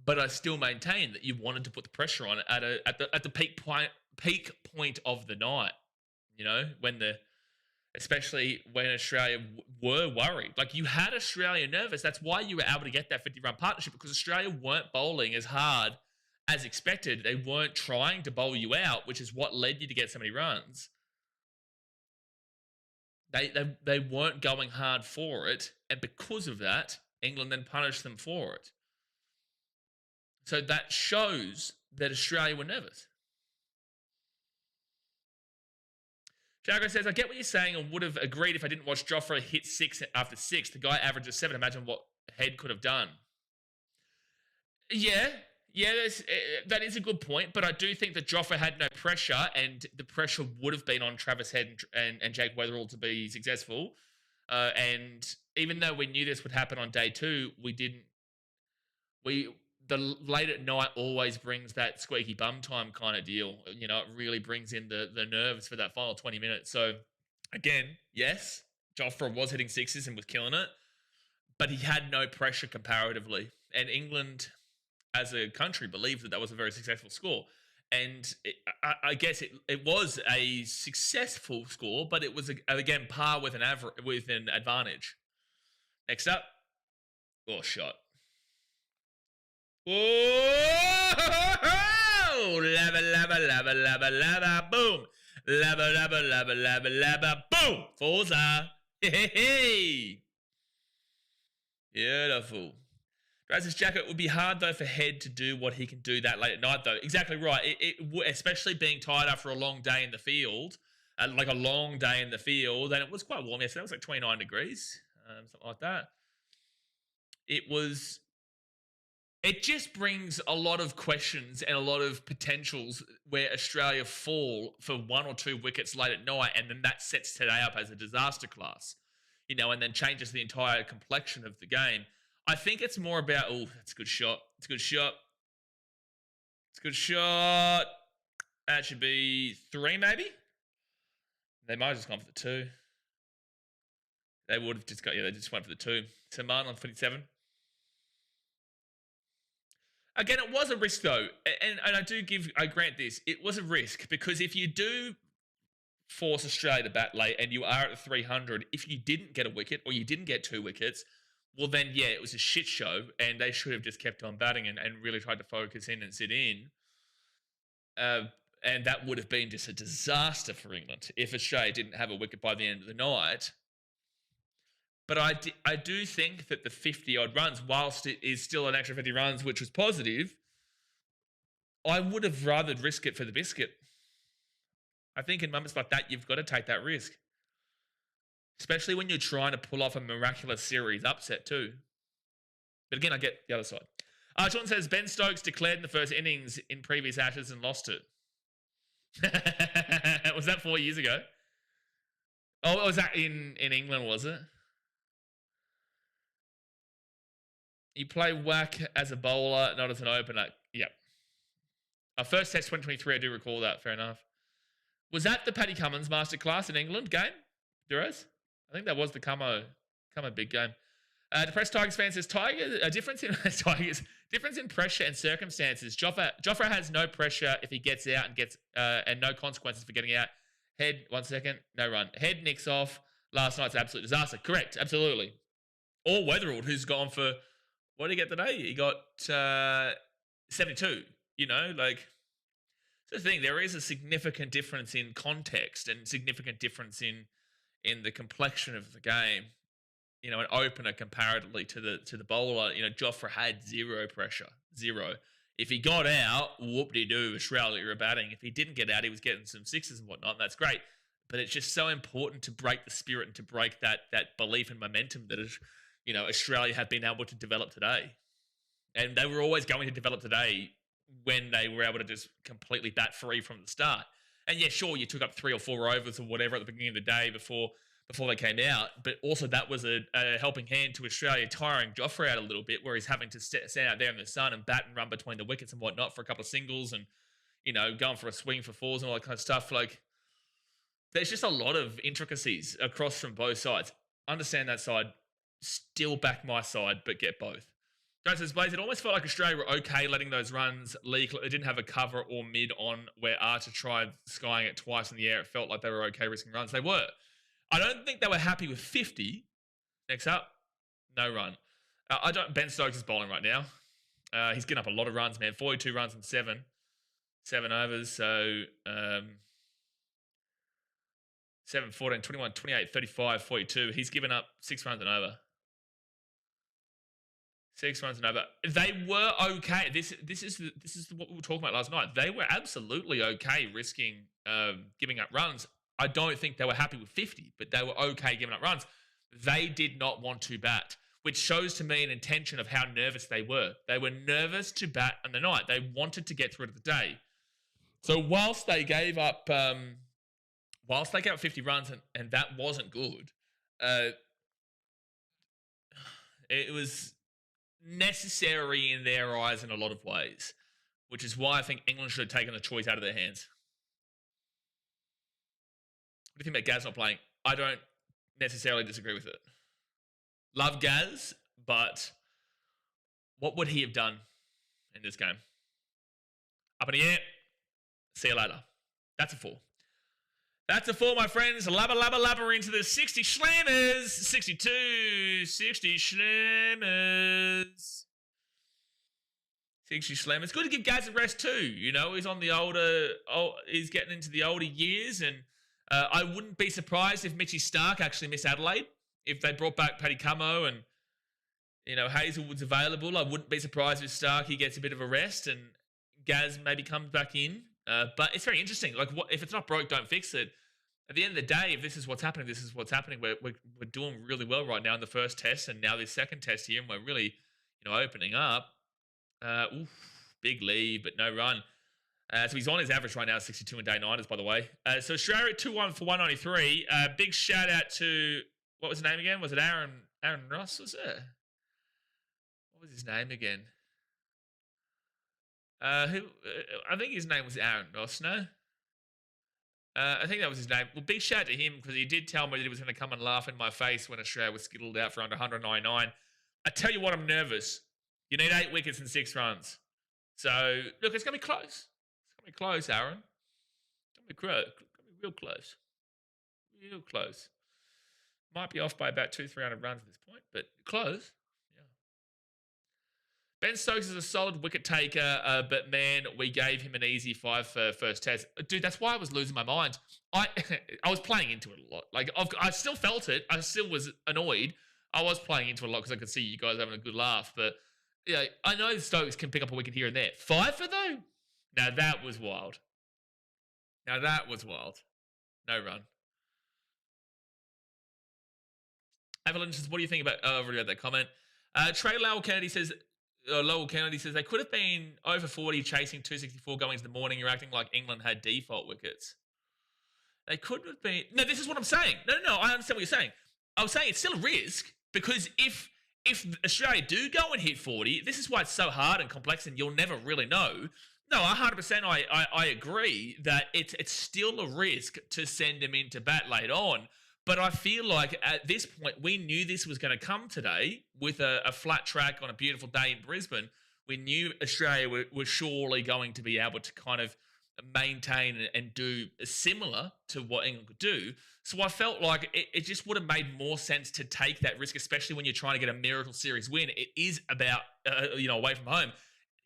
But I still maintain that you wanted to put the pressure on it at the peak point of the night. You know, especially when Australia were worried. You had Australia nervous. That's why you were able to get that 50-run partnership, because Australia weren't bowling as hard as expected. They weren't trying to bowl you out, which is what led you to get so many runs. They weren't going hard for it, and because of that, England then punished them for it. So that shows that Australia were nervous. Jago says, I get what you're saying and would have agreed if I didn't watch Jofra hit 6 after 6. The guy averages 7. Imagine what Head could have done. Yeah, that is a good point, but I do think that Jofra had no pressure, and the pressure would have been on Travis Head and Jake Weatherall to be successful. And even though we knew this would happen on day 2, the late at night always brings that squeaky bum time kind of deal. You know, it really brings in the nerves for that final 20 minutes. So again, yes, Jofra was hitting sixes and was killing it, but he had no pressure comparatively. And England, as a country, believed that was a very successful score. And I guess it was a successful score, but it was, again, par with an advantage. Next up, shot. Whoa! Lava, lava, lava, lava, lava, boom! Lava, lava, lava, lava, lava, boom! Forza! Hey! Beautiful. Draz's jacket would be hard, though, for Head to do what he can do that late at night, though. Exactly right. Especially being tired after a long day in the field, like a long day in the field, and it was quite warm yesterday. It was like 29 degrees, something like that. It just brings a lot of questions and a lot of potentials where Australia fall for 1 or 2 wickets late at night, and then that sets today up as a disaster class, you know, and then changes the entire complexion of the game. I think it's more about, that's a good shot. It's a good shot. It's a good shot. That should be 3, maybe? They might have just gone for the 2. They would have just they just went for the 2. Saman on 57. Again, it was a risk, though, and I grant this, it was a risk, because if you do force Australia to bat late and you are at the 300, if you didn't get a wicket or you didn't get 2 wickets, well then, yeah, it was a shit show, and they should have just kept on batting and really tried to focus in and sit in. And that would have been just a disaster for England if Australia didn't have a wicket by the end of the night. But I do think that the 50-odd runs, whilst it is still an extra 50 runs, which was positive, I would have rather risk it for the biscuit. I think in moments like that, you've got to take that risk. Especially when you're trying to pull off a miraculous series upset too. But again, I get the other side. Sean says, Ben Stokes declared in the first innings in previous Ashes and lost it. Was that 4 years ago? Oh, was that in England, was it? You play whack as a bowler, not as an opener. Yep. Our first test 2023, I do recall that. Fair enough. Was that the Paddy Cummins masterclass in England game, Duras? I think that was the Cummo big game. Depressed Tigers fan says, difference in pressure and circumstances. Jofra has no pressure if he gets out and no consequences for getting out. Head, 1 second, no run. Head nicks off. Last night's absolute disaster. Correct, absolutely. Or Weatherald, who's gone for, what did he get today? He got 72, you know, like, so the thing, there is a significant difference in context and significant difference in the complexion of the game. You know, an opener comparatively to the bowler, you know, Jofra had 0 pressure, 0. If he got out, whoop-de-doo, Australia were batting. If he didn't get out, he was getting some sixes and whatnot, and that's great. But it's just so important to break the spirit and to break that belief and momentum that, you know, Australia have been able to develop today. And they were always going to develop today when they were able to just completely bat free from the start. And yeah, sure, you took up 3 or 4 overs or whatever at the beginning of the day before they came out, but also that was a helping hand to Australia, tiring Jofra out a little bit, where he's having to stand out there in the sun and bat and run between the wickets and whatnot for a couple of singles and, you know, going for a swing for 4s and all that kind of stuff. Like, there's just a lot of intricacies across from both sides. Understand that side, still back my side, but get both. Guys says, Blaze, it almost felt like Australia were okay letting those runs leak. They didn't have a cover or mid on where Archer tried skying it twice in the air. It felt like they were okay risking runs. They were. I don't think they were happy with 50. Next up, no run. Ben Stokes is bowling right now. He's getting up a lot of runs, man. 42 runs in 7 overs. So 7, 14, 21, 28, 35, 42. He's given up 6 runs and over. 6 runs and over. They were okay. This is what we were talking about last night. They were absolutely okay risking giving up runs. I don't think they were happy with 50, but they were okay giving up runs. They did not want to bat, which shows to me an intention of how nervous they were. They were nervous to bat on the night. They wanted to get through to the day. So whilst they gave up 50 runs and that wasn't good, it was necessary in their eyes in a lot of ways, which is why I think England should have taken the choice out of their hands. What do you think about Gaz not playing? I don't necessarily disagree with it. Love Gaz, but what would he have done in this game? Up in the air. See you later. That's a 4. That's a 4, my friends. Labber into the 60 slammers. 62. 60 slammers. 60 slammers. Good to give Gaz a rest too. You know, he's on the he's getting into the older years, and I wouldn't be surprised if Mitchy Stark actually missed Adelaide. If they brought back Paddy Camo and, you know, Hazelwood's available, I wouldn't be surprised if Starkey gets a bit of a rest and Gaz maybe comes back in. But it's very interesting. Like, if it's not broke, don't fix it. At the end of the day, if this is what's happening, this is what's happening. We're doing really well right now in the first test, and now this second test here, and we're really, you know, opening up. Big lead, but no run. So he's on his average right now, 62 in day 9ers, by the way. So Australia at 2-1 for 193. Big shout out to, what was his name again? Was it Aaron Ross, was it? What was his name again? I think his name was Aaron Ross, no? I think that was his name. Well, big shout out to him, because he did tell me that he was going to come and laugh in my face when Australia was skittled out for under 199. I tell you what, I'm nervous. You need 8 wickets and 6 runs. So, look, it's going to be close. It's going to be close, Aaron. It's going to be real close. Real close. Might be off by about 200-300 runs at this point, but close. Yeah. Ben Stokes is a solid wicket taker, but man, we gave him an easy 5 for first test. Dude, that's why I was losing my mind. I was playing into it a lot. Like, I still felt it. I still was annoyed. I was playing into it a lot because I could see you guys having a good laugh, but yeah, I know Stokes can pick up a wicket here and there. 5 for though? Now that was wild. No run. Avalanche says, what do you think about... Oh, I've already read that comment. Trey Lowell Kennedy says they could have been over 40 chasing 264 going into the morning. You're acting like England had default wickets. They could have been... No, this is what I'm saying. No, I understand what you're saying. I was saying it's still a risk, because if Australia do go and hit 40, this is why it's so hard and complex and you'll never really know. No, 100% I agree that it's still a risk to send them into bat later on. But I feel like at this point, we knew this was going to come today with a flat track on a beautiful day in Brisbane. We knew Australia was surely going to be able to kind of maintain and do similar to what England could do. So I felt like it just would have made more sense to take that risk, especially when you're trying to get a miracle series win. It is about, away from home,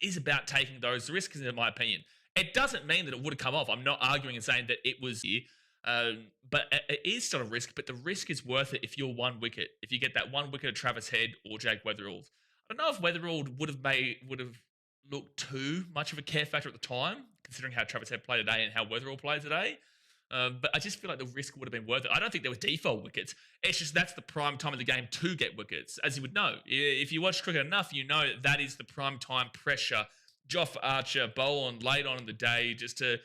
it is about taking those risks, in my opinion. It doesn't mean that it would have come off. I'm not arguing and saying that it was here. But it is still a risk, but the risk is worth it if you're 1 wicket. If you get that 1 wicket of Travis Head or Jake Weatherald. I don't know if Weatherald would have looked too much of a care factor at the time, considering how Travis Head played today and how Weatherald played today. But I just feel like the risk would have been worth it. I don't think there was default wickets. It's just that's the prime time of the game to get wickets, as you would know. If you watch cricket enough, you know that is the prime time pressure. Joff Archer, Boland late on in the day just to,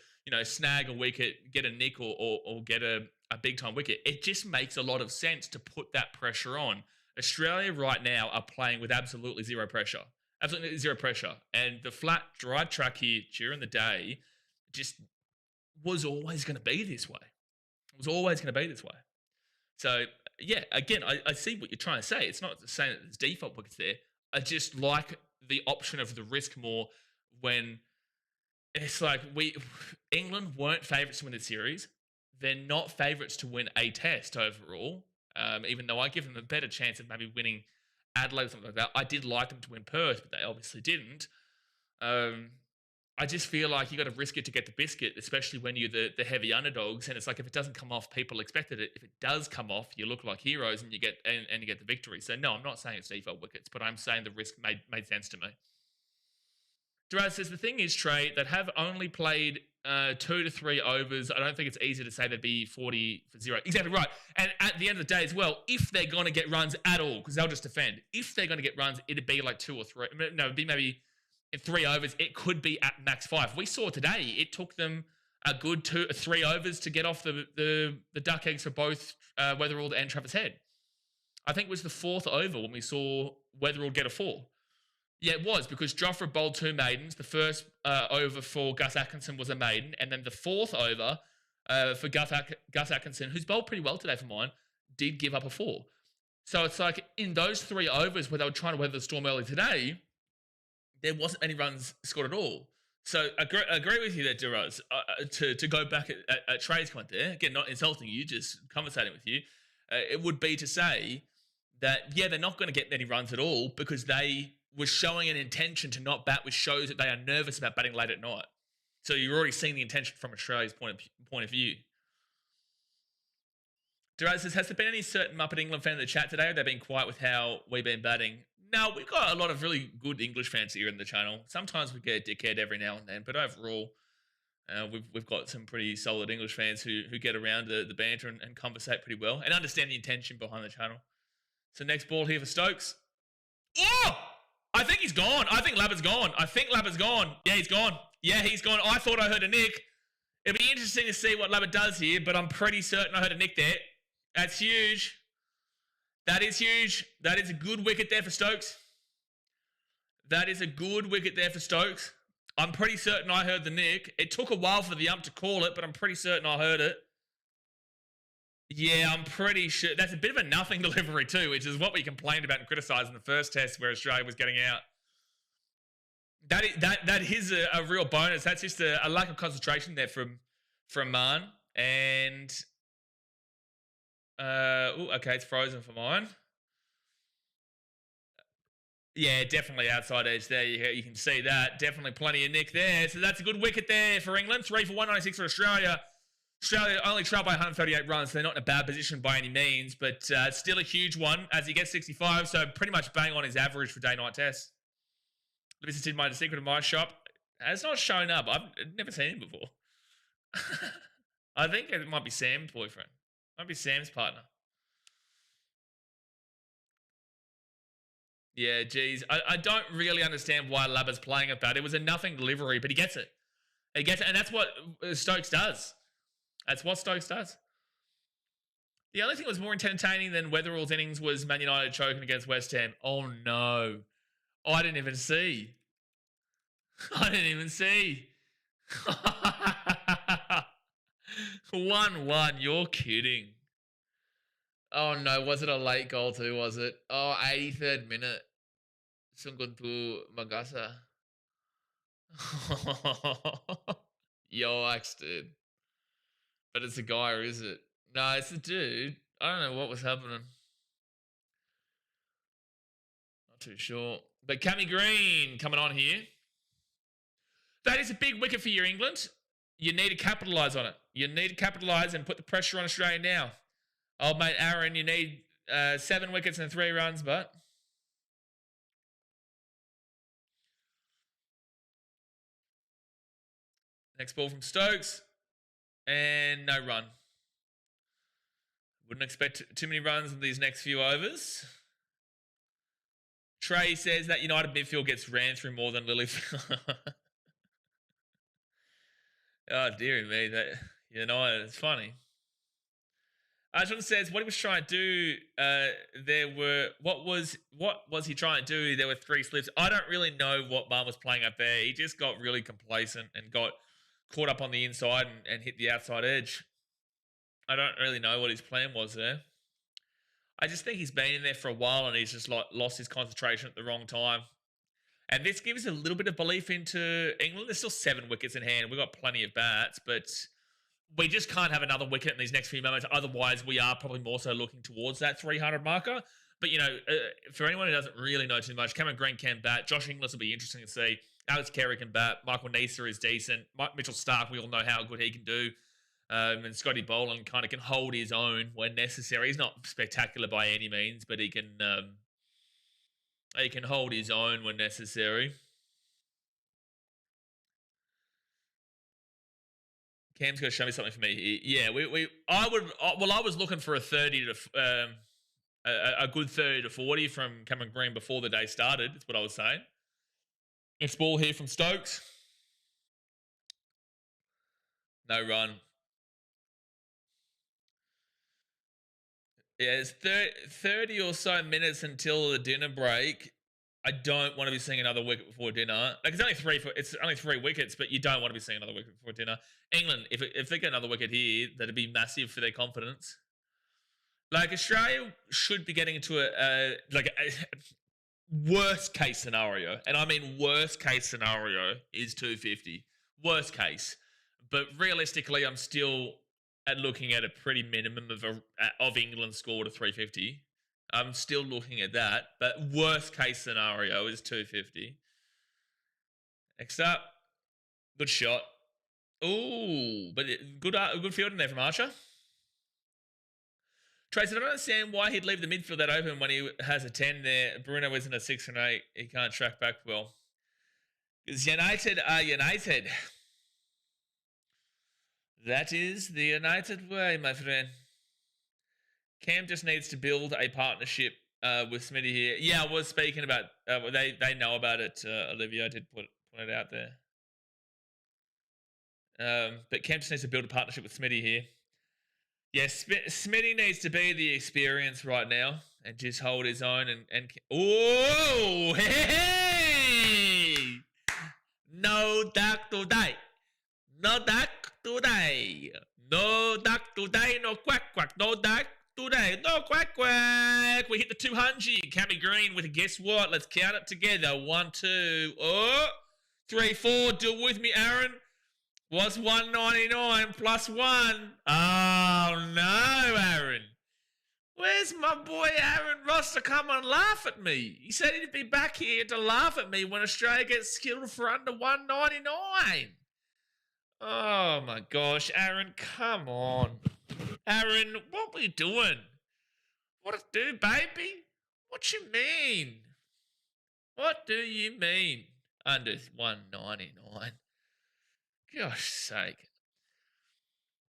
snag a wicket, get a nick or get a big time wicket. It just makes a lot of sense to put that pressure on. Australia right now are playing with absolutely zero pressure. Absolutely zero pressure. And the flat, dry track here during the day just was always going to be this way. It was always going to be this way. So, yeah, again, I see what you're trying to say. It's not saying that there's default wickets there. I just like the option of the risk more when it's like England weren't favourites to win the series. They're not favourites to win a test overall, even though I give them a better chance of maybe winning Adelaide or something like that. I did like them to win Perth, but they obviously didn't. I just feel like you got to risk it to get the biscuit, especially when you're the heavy underdogs. And it's like if it doesn't come off, people expected it. If it does come off, you look like heroes and you get the victory. So no, I'm not saying it's default wickets, but I'm saying the risk made sense to me. Duraz says, the thing is, Trey, that have only played 2 to 3 overs. I don't think it's easy to say they'd be 40 for 0. Exactly right. And at the end of the day as well, if they're going to get runs at all, because they'll just defend, if they're going to get runs, it'd be like 2 or 3. No, it'd be maybe in 3 overs. It could be at max 5. We saw today, it took them a good 3 overs to get off the duck eggs for both Weatherald and Travis Head. I think it was the 4th over when we saw Weatherald get a 4. Yeah, it was because Joffre bowled 2 maidens. The first over for Gus Atkinson was a maiden, and then the fourth over for Gus Atkinson, who's bowled pretty well today for mine, did give up a 4. So it's like in those 3 overs where they were trying to weather the storm early today, there wasn't any runs scored at all. So I agree with you there, Duraz. To go back at Trey's comment there, again, not insulting you, just conversating with you, it would be to say that, yeah, they're not going to get many runs at all because they were showing an intention to not bat, which shows that they are nervous about batting late at night. So you're already seeing the intention from Australia's point of view. Duraz says, has there been any certain Muppet England fan in the chat today? Or they've been quiet with how we've been batting? No, we've got a lot of really good English fans here in the channel. Sometimes we get a dickhead every now and then, but overall, we've got some pretty solid English fans who get around the banter and conversate pretty well and understand the intention behind the channel. So next ball here for Stokes. Oh! I think he's gone. I think Labber's gone. Yeah, he's gone. Yeah, he's gone. I thought I heard a nick. It'll be interesting to see what Labber does here, but I'm pretty certain I heard a nick there. That's huge. That is huge. That is a good wicket there for Stokes. I'm pretty certain I heard the nick. It took a while for the ump to call it, but I'm pretty certain I heard it. Yeah, I'm pretty sure. That's a bit of a nothing delivery too, which is what we complained about and criticised in the first test where Australia was getting out. That is a real bonus. That's just a lack of concentration there from Man. And okay, it's frozen for mine. Yeah, definitely outside edge there. You can see that. Definitely plenty of nick there. So that's a good wicket there for England. 3 for 196 for Australia. Australia only trailed by 138 runs, so they're not in a bad position by any means, but still a huge one as he gets 65, so pretty much bang on his average for day-night tests. This is the secret of my shop. Has not shown up. I've never seen him before. I think it might be Sam's boyfriend. Might be Sam's partner. Yeah, geez. I don't really understand why Labber's playing it bad. It was a nothing delivery, but he gets it. And that's what Stokes does. That's what Stokes does. The only thing that was more entertaining than Weatherall's innings was Man United choking against West Ham. Oh, no. I didn't even see. 1-1. You're kidding. Oh, no. Was it a late goal too, was it? Oh, 83rd minute. Sunguntu Magasa. Yikes, dude. But it's a guy, or is it? No, it's a dude. I don't know what was happening. Not too sure. But Cammy Green coming on here. That is a big wicket for you, England. You need to capitalise on it. You need to capitalise and put the pressure on Australia now. Old mate Aaron, you need 7 wickets and 3 runs, but... Next ball from Stokes. And no run. Wouldn't expect too many runs in these next few overs. Trey says that United midfield gets ran through more than Lilyfield. Oh, dearie me. That United, it's funny. John says what he was trying to do, what was he trying to do? There were 3 slips. I don't really know what Marn was playing up there. He just got really complacent and got caught up on the inside and hit the outside edge. I don't really know what his plan was there. I just think he's been in there for a while and he's just lost his concentration at the wrong time. And this gives a little bit of belief into England. There's still 7 wickets in hand. We've got plenty of bats, but we just can't have another wicket in these next few moments. Otherwise, we are probably more so looking towards that 300 marker. But, for anyone who doesn't really know too much, Cameron Green can bat. Josh Inglis will be interesting to see. Alex Carey can bat. Michael Neser is decent. Mitchell Starc, we all know how good he can do. And Scotty Boland kind of can hold his own when necessary. He's not spectacular by any means, but he can hold his own when necessary. Cam's going to show me something for me. Yeah, I was looking for a 30 to a good 30 to 40 from Cameron Green before the day started. That's what I was saying. Next ball here from Stokes. No run. Yeah, it's 30 or so minutes until the dinner break. I don't want to be seeing another wicket before dinner. Like it's only 3 wickets, but you don't want to be seeing another wicket before dinner. England, if they get another wicket here, that'd be massive for their confidence. Like Australia should be getting into a worst case scenario, and I mean worst case scenario is 250. Worst case, but realistically, I'm still looking at a pretty minimum of England score to 350. I'm still looking at that, but worst case scenario is 250. Next up, good shot. Ooh, but good fielding there from Archer. Trace, I don't understand why he'd leave the midfield that open when he has a 10 there. Bruno isn't a 6 and 8. He can't track back well. Because United are United. That is the United way, my friend. Cam just needs to build a partnership with Smitty here. Yeah, I was speaking about... they know about it. Olivia did put it out there. But Cam just needs to build a partnership with Smitty here. Yes, Smitty needs to be the experience right now and just hold his own and oh, hey! No duck today. No duck today. No duck today. No quack quack. No duck today. No quack quack. We hit the 200. Cammy Green with a guess what? Let's count it together. 1, 2. Oh, 3, 4. Do it with me, Aaron. Was 199 plus 1. Oh, no, Aaron. Where's my boy Aaron Ross to come and laugh at me? He said he'd be back here to laugh at me when Australia gets skilled for under 199. Oh, my gosh. Aaron, come on. Aaron, what were you doing? What it do, baby? What you mean? What do you mean? Under 199. Gosh sake.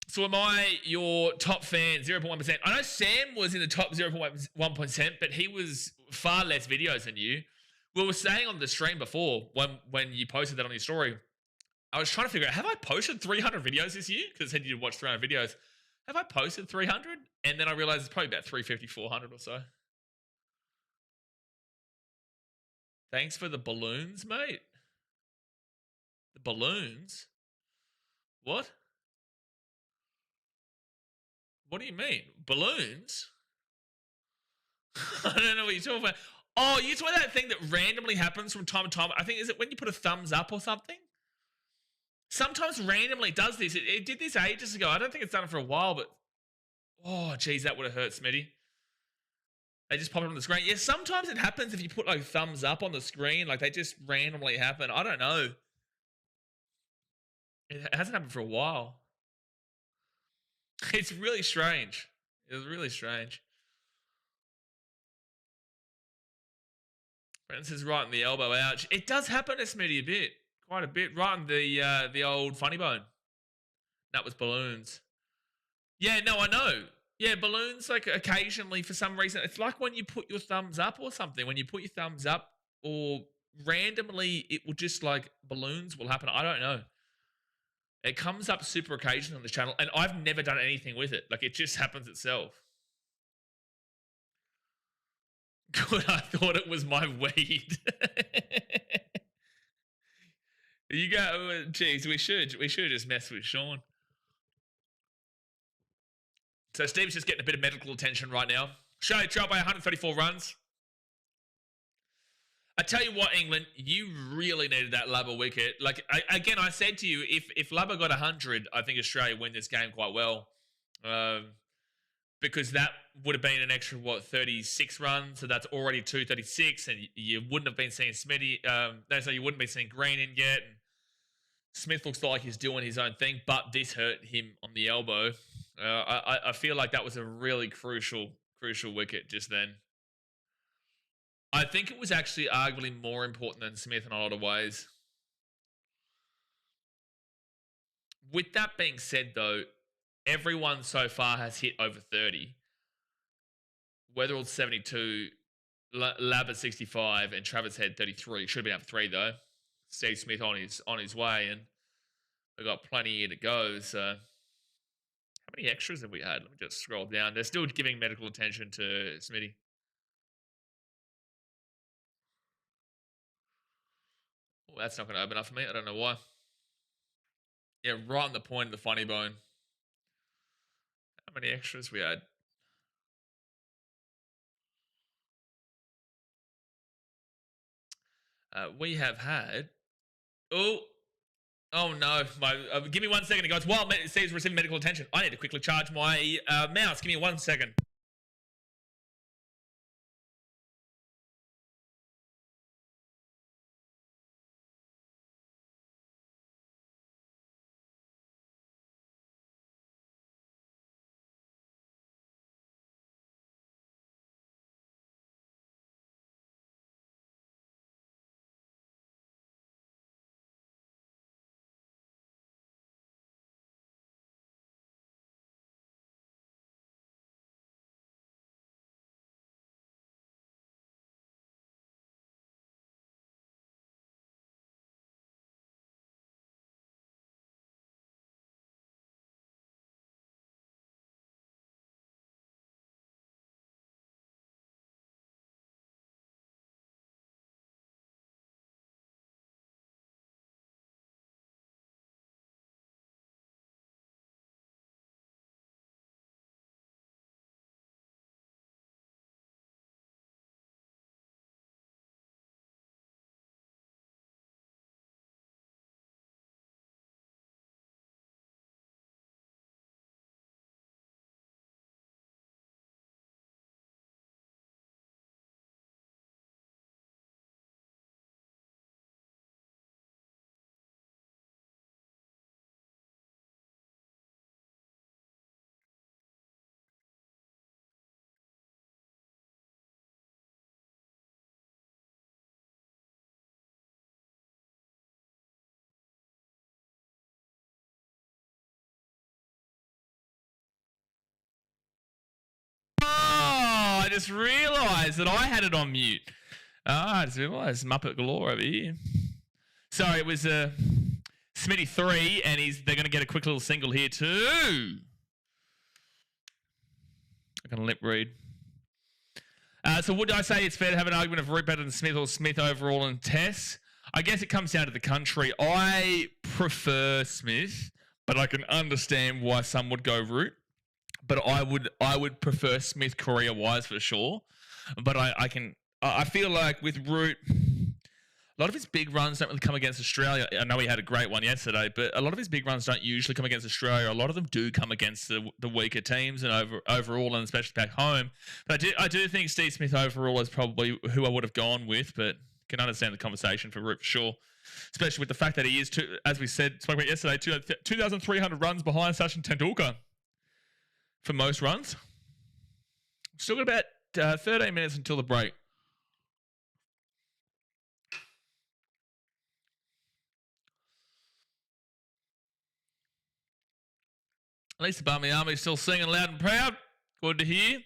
So am I your top fan, 0.1%? I know Sam was in the top 0.1%, but he was far less videos than you. We were saying on the stream before, when you posted that on your story, I was trying to figure out, have I posted 300 videos this year? Because it said you'd watch 300 videos. Have I posted 300? And then I realized it's probably about 350, 400 or so. Thanks for the balloons, mate. The balloons? What? What do you mean? Balloons? I don't know what you're talking about. Oh, you saw that thing that randomly happens from time to time. I think, is it when you put a thumbs up or something? Sometimes randomly it does this. It did this ages ago. I don't think it's done it for a while, but... Oh, geez, that would have hurt, Smitty. They just pop it on the screen. Yeah, sometimes it happens if you put like thumbs up on the screen. Like they just randomly happen. I don't know. It hasn't happened for a while. It's really strange. It was really strange. Francis right in the elbow. Ouch. It does happen to Smitty a bit. Quite a bit. Right in the old funny bone. That was balloons. Yeah, no, I know. Yeah, balloons, like occasionally for some reason. It's like when you put your thumbs up or something. When you put your thumbs up or randomly it will just like balloons will happen. I don't know. It comes up super occasionally on the channel, and I've never done anything with it. Like, it just happens itself. Good, I thought it was my weed. You go, geez, we should just mess with Sean. So Steve's just getting a bit of medical attention right now. Australia trailed by 134 runs. I tell you what, England, you really needed that Lubber wicket. Like, again, I said to you, if Lubber got 100, I think Australia win this game quite well. Because that would have been an extra, 36 runs. So that's already 236. And you wouldn't have been seeing Smitty. So you wouldn't be seeing Green in yet. And Smith looks like he's doing his own thing, but this hurt him on the elbow. I feel like that was a really crucial wicket just then. I think it was actually arguably more important than Smith in a lot of ways. With that being said, though, everyone so far has hit over 30. Weatherall's 72, Lab at 65, and Travis Head 33. Should have been up 3 though. Steve Smith on his way, and we've got plenty here to go. So, how many extras have we had? Let me just scroll down. They're still giving medical attention to Smitty. that's not going to open up for me. I don't know why. Yeah, right on the point of the funny bone. How many extras we had? We have had. Oh no! Give me 1 second, guys. While it says receiving medical attention, I need to quickly charge my mouse. Give me 1 second. Oh, I just realised that I had it on mute. I just realised Muppet galore over here. Sorry, it was Smitty 3, and they're going to get a quick little single here too. I can lip read. So would I say it's fair to have an argument of Root better than Smith or Smith overall in tests? I guess it comes down to the country. I prefer Smith, but I can understand why some would go Root. But I would prefer Smith career-wise for sure. But I feel like with Root, a lot of his big runs don't really come against Australia. I know he had a great one yesterday, but a lot of his big runs don't usually come against Australia. A lot of them do come against the weaker teams and overall, and especially back home. But I do think Steve Smith overall is probably who I would have gone with, but can understand the conversation for Root for sure. Especially with the fact that he is, as we spoke about yesterday, 2,300 runs behind Sachin Tendulkar for most runs. Still got about 13 minutes until the break. At least the Barmy Army is still singing loud and proud. Good to hear.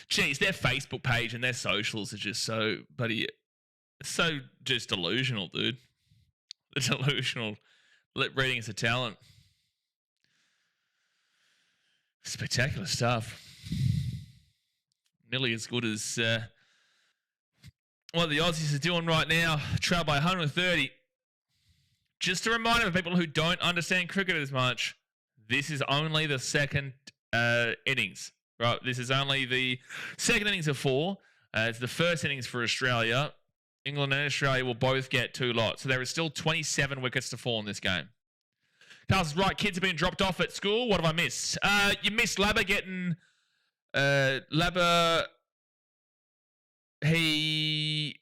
Jeez, their Facebook page and their socials are just so just delusional, dude. The delusional. Lip reading is a talent. Spectacular stuff. Nearly as good as what the Aussies are doing right now. Trail by 130. Just a reminder for people who don't understand cricket as much, this is only the second innings. Right, this is only the second innings of 4. It's the first innings for Australia. England and Australia will both get 2 lots. So there is still 27 wickets to fall in this game. Carl's right, kids have been dropped off at school. What have I missed? You missed Labber getting... Labber... He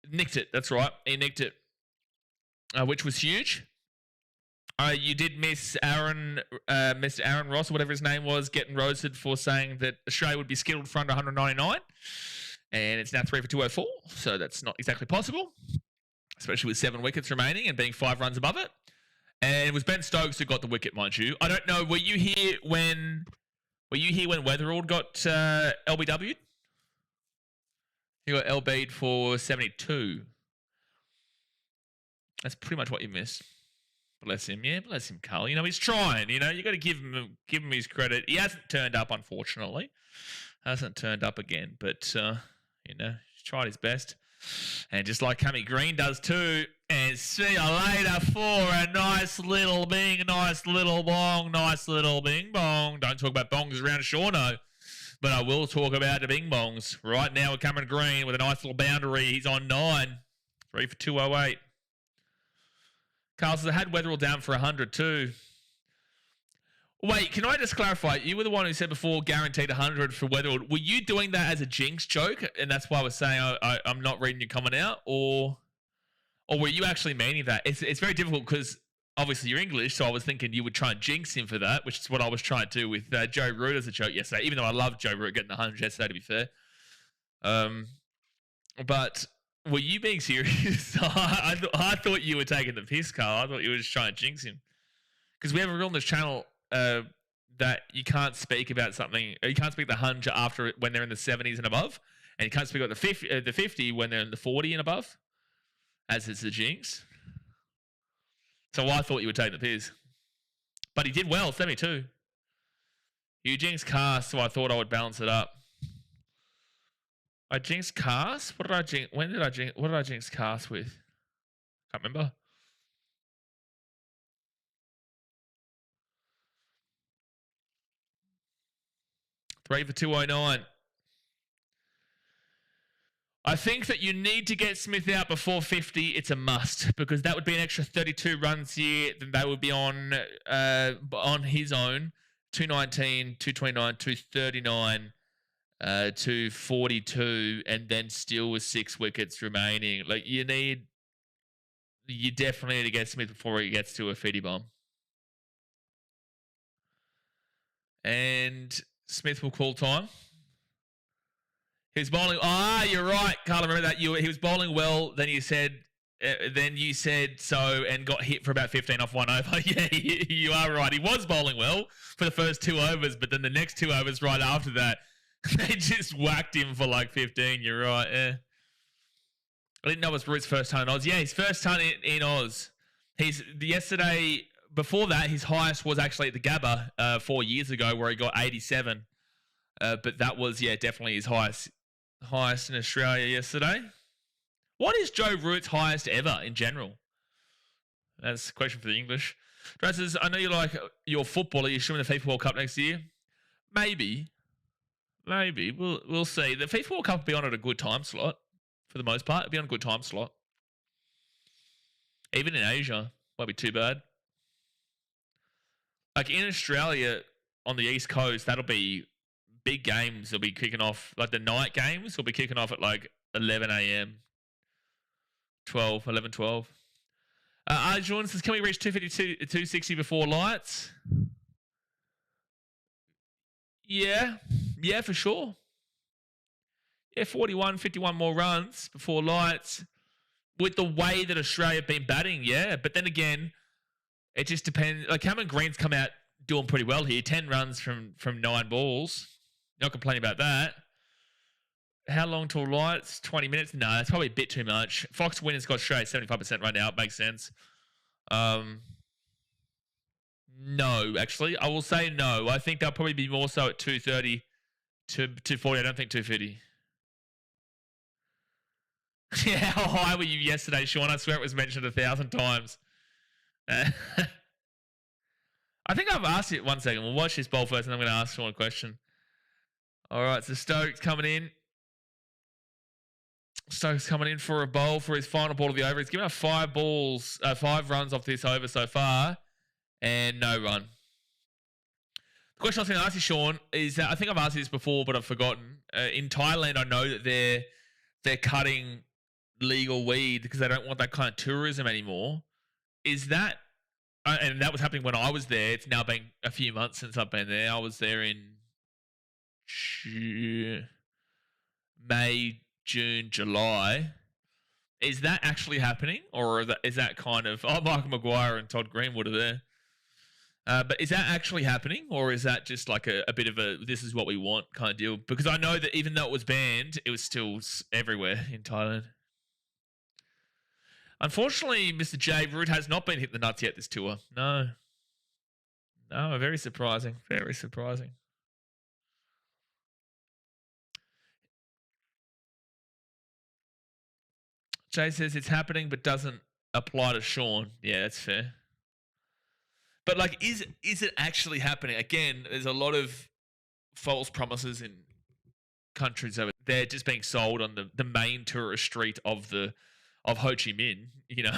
nicked it. That's right. He nicked it. Which was huge. You did miss Mr. Aaron Ross, or whatever his name was, getting roasted for saying that Australia would be skittled for under 199. And it's now 3 for 204. So that's not exactly possible, especially with 7 wickets remaining and being 5 runs above it. And it was Ben Stokes who got the wicket, mind you. I don't know. Were you here when Weatherald got LBW'd? He got LB'd for 72. That's pretty much what you missed. Bless him, yeah, bless him, Carl. You know, he's trying. You know, you got to give him his credit. He hasn't turned up, unfortunately. Hasn't turned up again, but you know, he's tried his best. And just like Cammy Green does too. And see you later for a nice little bing, nice little bong, nice little bing bong. Don't talk about bongs around Shawno, but I will talk about the bing bongs. Right now with Cameron Green with a nice little boundary. He's on 9. 3 for 208. Carl says, I had Weatherall down for 100 too. Wait, can I just clarify? You were the one who said before guaranteed 100 for Weatherall. Were you doing that as a jinx joke? And that's why I was saying I'm not reading your comment out? Or were you actually meaning that? It's very difficult because obviously you're English, so I was thinking you would try and jinx him for that, which is what I was trying to do with Joe Root as a joke yesterday, even though I love Joe Root getting the 100 yesterday, to be fair. But were you being serious? I thought you were taking the piss, Carl. I thought you were just trying to jinx him. Because we have a rule on this channel that you can't speak about something. You can't speak the 100 after when they're in the 70s and above, and you can't speak about the 50 when they're in the 40 and above, as it's the jinx. So I thought you were taking the piss. But he did well, 72. You jinxed cast, so I thought I would balance it up. I jinxed cast? What did I jinx? When did I jinx? What did I jinx cast with? Can't remember. Three for 209. I think that you need to get Smith out before 50. It's a must because that would be an extra 32 runs here. Then they would be on his own 219, 229, 239, 242, and then still with 6 wickets remaining. Like you definitely need to get Smith before he gets to a 50 bomb. And Smith will call time. He was bowling. You're right, Carl. Remember that he was bowling well. Then you said so and got hit for about 15 off 1 over. Yeah, you are right. He was bowling well for the first 2 overs, but then the next 2 overs right after that, they just whacked him for like 15. You're right. Yeah. I didn't know it was Root's first ton in Oz. Yeah, his first ton in Oz. Yesterday. Before that, his highest was actually at the Gabba 4 years ago, where he got 87. But that was definitely his highest in Australia yesterday. What is Joe Root's highest ever in general? That's a question for the English. Dresses, I know you like your football. Are you swimming the FIFA World Cup next year? Maybe. We'll see. The FIFA World Cup will be on at a good time slot for the most part. It'll be on a good time slot. Even in Asia, won't be too bad. Like in Australia on the East Coast, that'll be big games. They'll be kicking off, like the night games will be kicking off at like 11 a.m. 11, 12. Jordan says, can we reach 252, 260 before lights? Yeah, for sure. Yeah, 41, 51 more runs before lights. With the way that Australia have been batting, yeah. But then again, it just depends. Like Cameron Green's come out doing pretty well here. 10 runs from 9 balls. Not complaining about that. How long till lights? 20 minutes? No, that's probably a bit too much. Fox winners got Australia 75% right now. It makes sense. No, actually. I will say no. I think they'll probably be more so at 230 to 240. I don't think 250. Yeah, how high were you yesterday, Sean? I swear it was mentioned 1,000 times. I think I've asked it. One second. We'll watch this bowl first and I'm going to ask Sean a question. All right, so Stokes coming in. Stokes coming in for a bowl for his final ball of the over. He's given up 5 runs off this over so far and no run. The question I was going to ask you, Sean, is that I think I've asked you this before, but I've forgotten. In Thailand, I know that they're cutting legal weed because they don't want that kind of tourism anymore. Is that, and that was happening when I was there. It's now been a few months since I've been there. I was there in May, June, July. Is that actually happening? Or is that kind of, Michael Maguire and Todd Greenwood are there. But is that actually happening? Or is that just like a bit of a, this is what we want kind of deal? Because I know that even though it was banned, it was still everywhere in Thailand. Unfortunately, Mr. J. Root has not been hit the nuts yet this tour. No, very surprising. Very surprising. Jay says it's happening, but doesn't apply to Sean. Yeah, that's fair. But like, is it actually happening? Again, there's a lot of false promises in countries over. They're just being sold on the main tourist street of Ho Chi Minh. You know,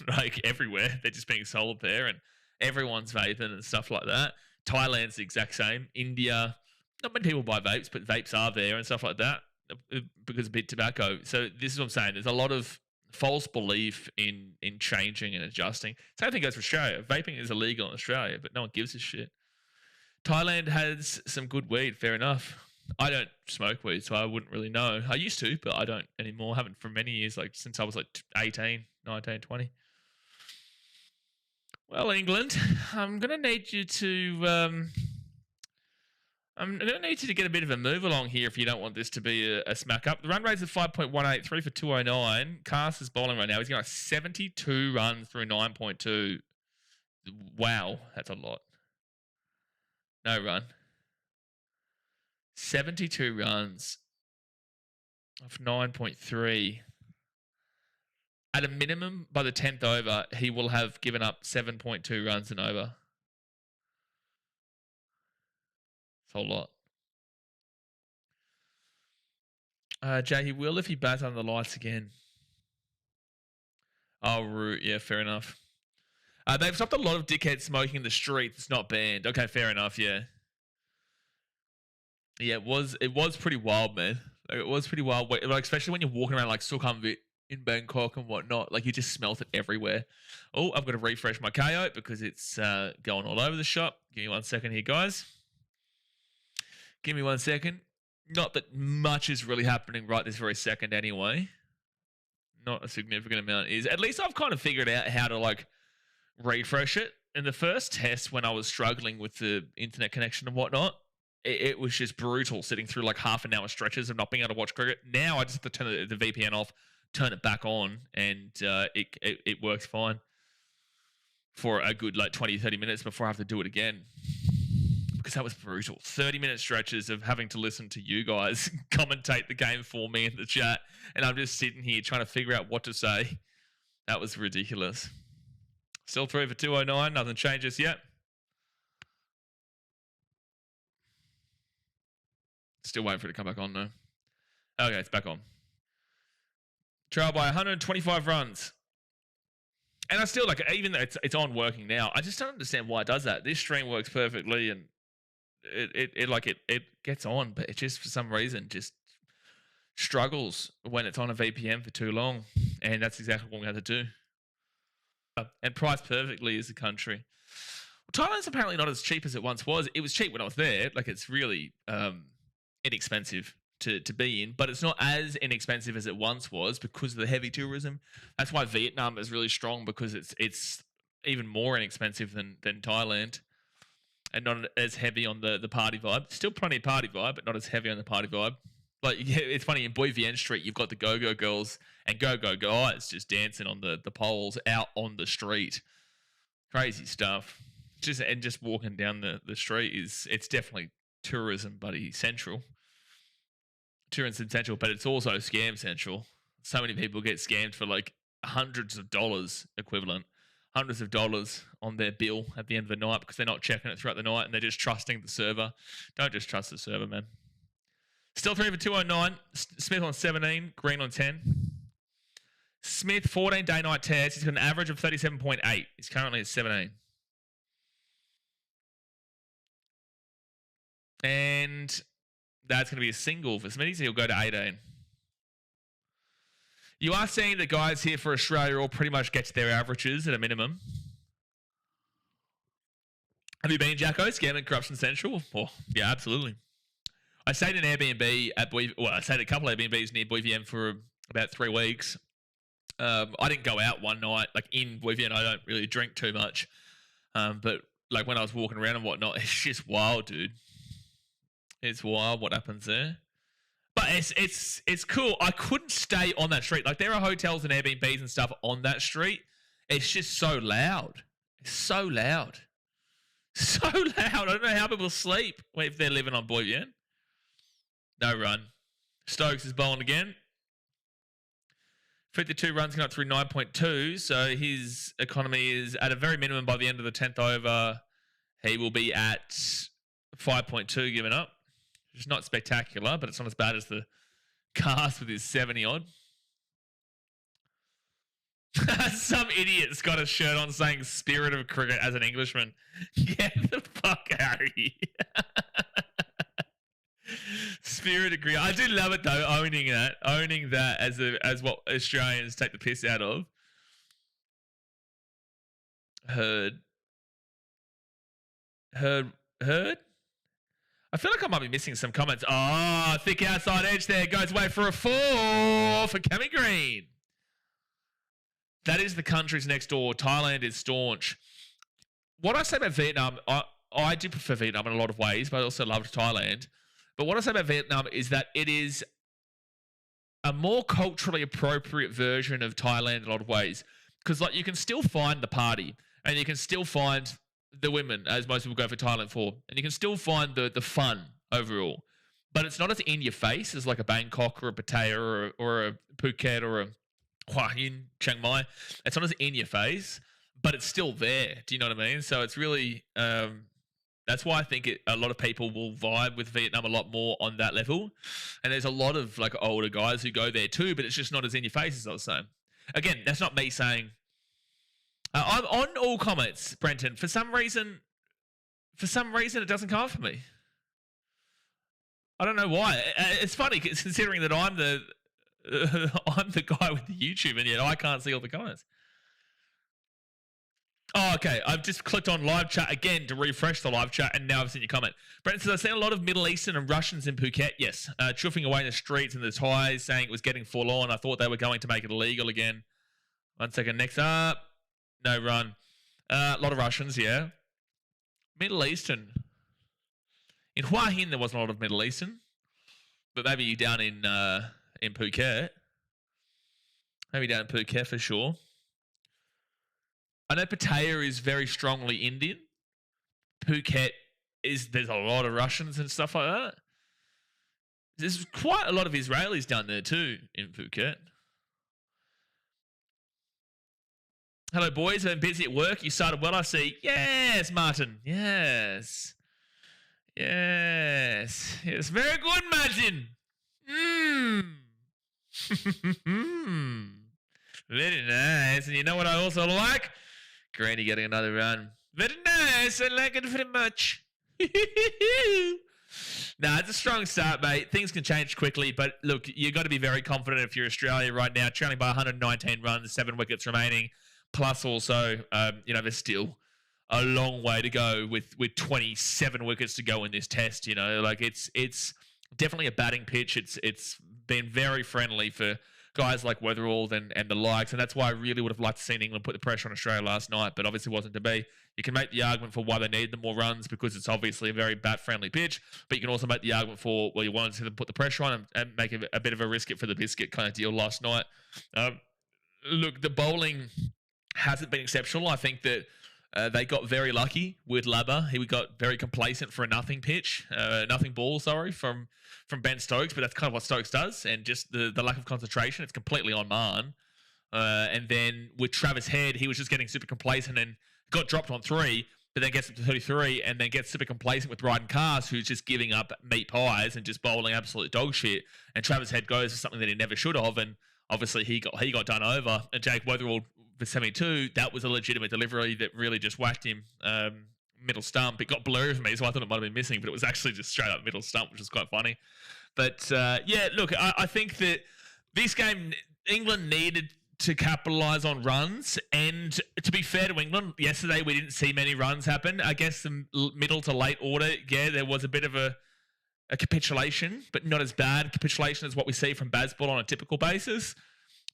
like everywhere, they're just being sold there, and everyone's vaping and stuff like that. Thailand's the exact same. India, not many people buy vapes, but vapes are there and stuff like that because of big tobacco. So this is what I'm saying. There's a lot of false belief in changing and adjusting. Same thing goes for Australia. Vaping is illegal in Australia, but no one gives a shit. Thailand has some good weed, fair enough. I don't smoke weed, so I wouldn't really know. I used to, but I don't anymore. I haven't for many years, like since I was like 18, 19, 20. Well, England, I'm going to need you to... I'm going to need you to get a bit of a move along here if you don't want this to be a smack up. The run rate's at 5.18, 3 for 209. Cast is bowling right now. He's got 72 runs through 9.2. Wow, that's a lot. No run. 72 runs of 9.3. At a minimum, by the 10th over, he will have given up 7.2 runs and over. It's a whole lot. Jay, he will if he bats under the lights again. Oh, root. Yeah, fair enough. They've stopped a lot of dickheads smoking in the streets. It's not banned. Okay, fair enough, yeah. Yeah, it was pretty wild, man. Like, it was pretty wild. Like, especially when you're walking around like Sukhumvit in Bangkok and whatnot. Like, you just smelt it everywhere. Oh, I've got to refresh my KO because it's going all over the shop. Give me 1 second here, guys. Give me 1 second. Not that much is really happening right this very second anyway. Not a significant amount is. At least I've kind of figured out how to like refresh it. In the first test when I was struggling with the internet connection and whatnot, it was just brutal sitting through like half an hour stretches of not being able to watch cricket. Now I just have to turn the VPN off, turn it back on, and it works fine for a good like 20, 30 minutes before I have to do it again. Because that was brutal. 30-minute stretches of having to listen to you guys commentate the game for me in the chat. And I'm just sitting here trying to figure out what to say. That was ridiculous. Still 3 for 209. Nothing changes yet. Still waiting for it to come back on, though. Okay, it's back on. Trail by 125 runs. And I still, like, even though it's on working now, I just don't understand why it does that. This stream works perfectly and it gets on, but it just for some reason just struggles when it's on a VPN for too long, and that's exactly what we have to do. And priced perfectly is the country. Well, Thailand's apparently not as cheap as it once was. It was cheap when I was there. Like, it's really inexpensive to be in, but it's not as inexpensive as it once was because of the heavy tourism. That's why Vietnam is really strong, because it's even more inexpensive than Thailand. And not as heavy on the party vibe. Still plenty of party vibe, but not as heavy on the party vibe. Like, yeah, it's funny, in Bui Vien Street, you've got the go-go girls and go-go guys just dancing on the poles out on the street. Crazy stuff. Just walking down the street it's definitely tourism, buddy, central. Tourism central, but it's also scam central. So many people get scammed for like hundreds of dollars equivalent. Hundreds of dollars on their bill at the end of the night because they're not checking it throughout the night and they're just trusting the server. Don't just trust the server, man. Still 3 for 209. Smith on 17. Green on 10. Smith, 14 day-night tests. He's got an average of 37.8. He's currently at 17. And that's going to be a single for Smithy, so he'll go to 18. You are seeing the guys here for Australia all pretty much get to their averages at a minimum. Have you been, Jacko? Scam and Corruption Central? Oh, yeah, absolutely. I stayed in an Airbnb I stayed at a couple of Airbnbs near Bui Vien for about 3 weeks. I didn't go out one night. Like, in Bui Vien, I don't really drink too much. But like when I was walking around and whatnot, it's just wild, dude. It's wild what happens there. But it's cool. I couldn't stay on that street. Like, there are hotels and Airbnbs and stuff on that street. It's just so loud. It's so loud. So loud. I don't know how people sleep if they're living on Bui Vien. No run. Stokes is bowling again. 52 runs got through 9.2, so his economy is at a very minimum by the end of the 10th over. He will be at 5.2 given up. Which is not spectacular, but it's not as bad as the Cast with his 70 odd. Some idiot's got a shirt on saying "Spirit of Cricket" as an Englishman. Get the fuck out of here. Spirit of Cricket. I do love it though, owning that as what Australians take the piss out of. Heard. I feel like I might be missing some comments. Oh, thick outside edge there. Goes away for a 4 for Cammy Green. That is the countries next door. Thailand is staunch. What I say about Vietnam, I do prefer Vietnam in a lot of ways, but I also love Thailand. But what I say about Vietnam is that it is a more culturally appropriate version of Thailand in a lot of ways. Because like you can still find the party and you can still find the women, as most people go for Thailand for, and you can still find the fun overall. But it's not as in your face as like a Bangkok or a Pattaya or a Phuket or a Hua Hin, Chiang Mai. It's not as in your face, but it's still there. Do you know what I mean? So it's really, that's why I think a lot of people will vibe with Vietnam a lot more on that level. And there's a lot of like older guys who go there too, but it's just not as in your face as I was saying. Again, that's not me saying, I'm on all comments, Brenton. For some reason, it doesn't come up for me. I don't know why. It's funny considering that I'm the guy with the YouTube, and yet I can't see all the comments. Oh, okay. I've just clicked on live chat again to refresh the live chat, and now I've seen your comment. Brenton says, I've seen a lot of Middle Eastern and Russians in Phuket. Yes, chuffing away in the streets and the ties, saying it was getting full on. I thought they were going to make it illegal again. 1 second. Next up. No run. A lot of Russians, yeah. Middle Eastern. In Hua Hin, there wasn't a lot of Middle Eastern. But maybe down in Phuket. Maybe down in Phuket for sure. I know Pattaya is very strongly Indian. Phuket there's a lot of Russians and stuff like that. There's quite a lot of Israelis down there too in Phuket. Hello, boys. I've been busy at work. You started well, I see. Yes, Martin. Yes. Yes. Yes. Very good, Martin. Very nice. And you know what I also like? Granny getting another run. Very nice. I like it very much. Nah, it's a strong start, mate. Things can change quickly, but look, you've got to be very confident if you're Australia right now, trailing by 119 runs, 7 wickets remaining. Plus also, there's still a long way to go with 27 wickets to go in this test. You know, like it's definitely a batting pitch. It's been very friendly for guys like Weatherall and the likes, and that's why I really would have liked to see England put the pressure on Australia last night, but obviously wasn't to be. You can make the argument for why they need the more runs because it's obviously a very bat-friendly pitch, but you can also make the argument for, well, you wanted to put the pressure on and make a bit of a risk it for the biscuit kind of deal last night. Look, the bowling hasn't been exceptional. I think that they got very lucky with Labba. He got very complacent for a nothing ball, from Ben Stokes, but that's kind of what Stokes does, and just the lack of concentration, it's completely on Marn. And then with Travis Head, he was just getting super complacent and got dropped on 3, but then gets up to 33 and then gets super complacent with Bryden Cast, who's just giving up meat pies and just bowling absolute dog shit. And Travis Head goes for something that he never should have, and obviously he got done over. And Jake Weatherall for 72, that was a legitimate delivery that really just whacked him middle stump. It got blurry for me, so I thought it might have been missing, but it was actually just straight up middle stump, which was quite funny. But look, I think that this game, England needed to capitalise on runs, and to be fair to England, yesterday we didn't see many runs happen. I guess the middle to late order, there was a bit of a capitulation, but not as bad capitulation as what we see from Bazball on a typical basis.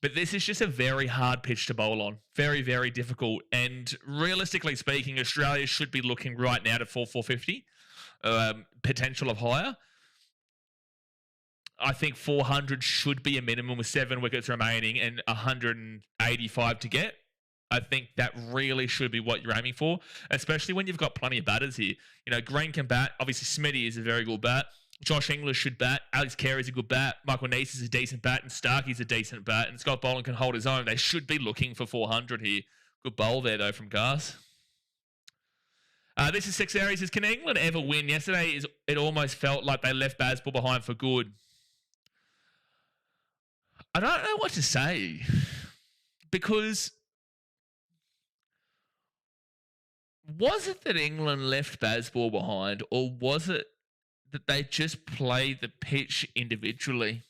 But this is just a very hard pitch to bowl on. Very, very difficult. And realistically speaking, Australia should be looking right now to 450, potential of higher. I think 400 should be a minimum with 7 wickets remaining and 185 to get. I think that really should be what you're aiming for, especially when you've got plenty of batters here. You know, Green can bat. Obviously, Smitty is a very good bat. Josh Inglis should bat. Alex Carey's a good bat. Michael Neese is a decent bat. And Starkey's a decent bat. And Scott Boland can hold his own. They should be looking for 400 here. Good bowl there, though, from Gas. This is Six Aries. Can England ever win? Yesterday, it almost felt like they left Bazball behind for good. I don't know what to say. Because was it that England left Bazball behind, or was it that they just play the pitch individually?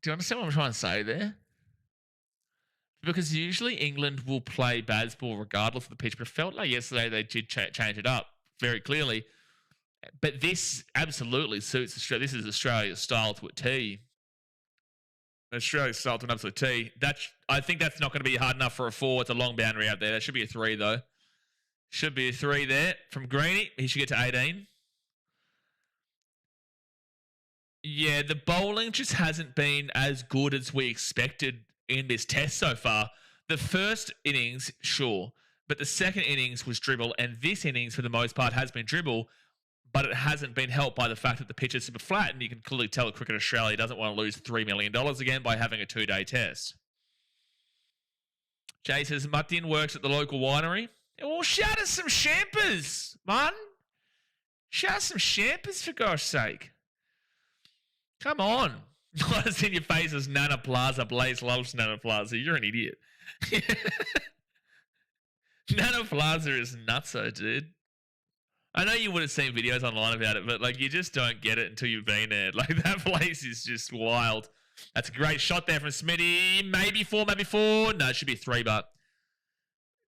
Do you understand what I'm trying to say there? Because usually England will play Bazball regardless of the pitch, but it felt like yesterday they did change it up very clearly. But this absolutely suits Australia. This is Australia's style to a T. Australia's style to an absolute T. I think that's not going to be hard enough for a 4. It's a long boundary out there. That should be a 3, though. Should be a 3 there from Greeny. He should get to 18. Yeah, the bowling just hasn't been as good as we expected in this test so far. The first innings, sure, but the second innings was dribble, and this innings, for the most part, has been dribble, but it hasn't been helped by the fact that the pitch is super flat, and you can clearly tell Cricket Australia doesn't want to lose $3 million again by having a 2-day test. Jay says, Mutin works at the local winery. Well, shout us some champers, man. Shout us some champers, for gosh sake. Come on. What's in your face is Nana Plaza. Blaze loves Nana Plaza. You're an idiot. Nana Plaza is nutso, dude. I know you would have seen videos online about it, but like you just don't get it until you've been there. Like that place is just wild. That's a great shot there from Smitty. Maybe 4, maybe 4. No, it should be 3, but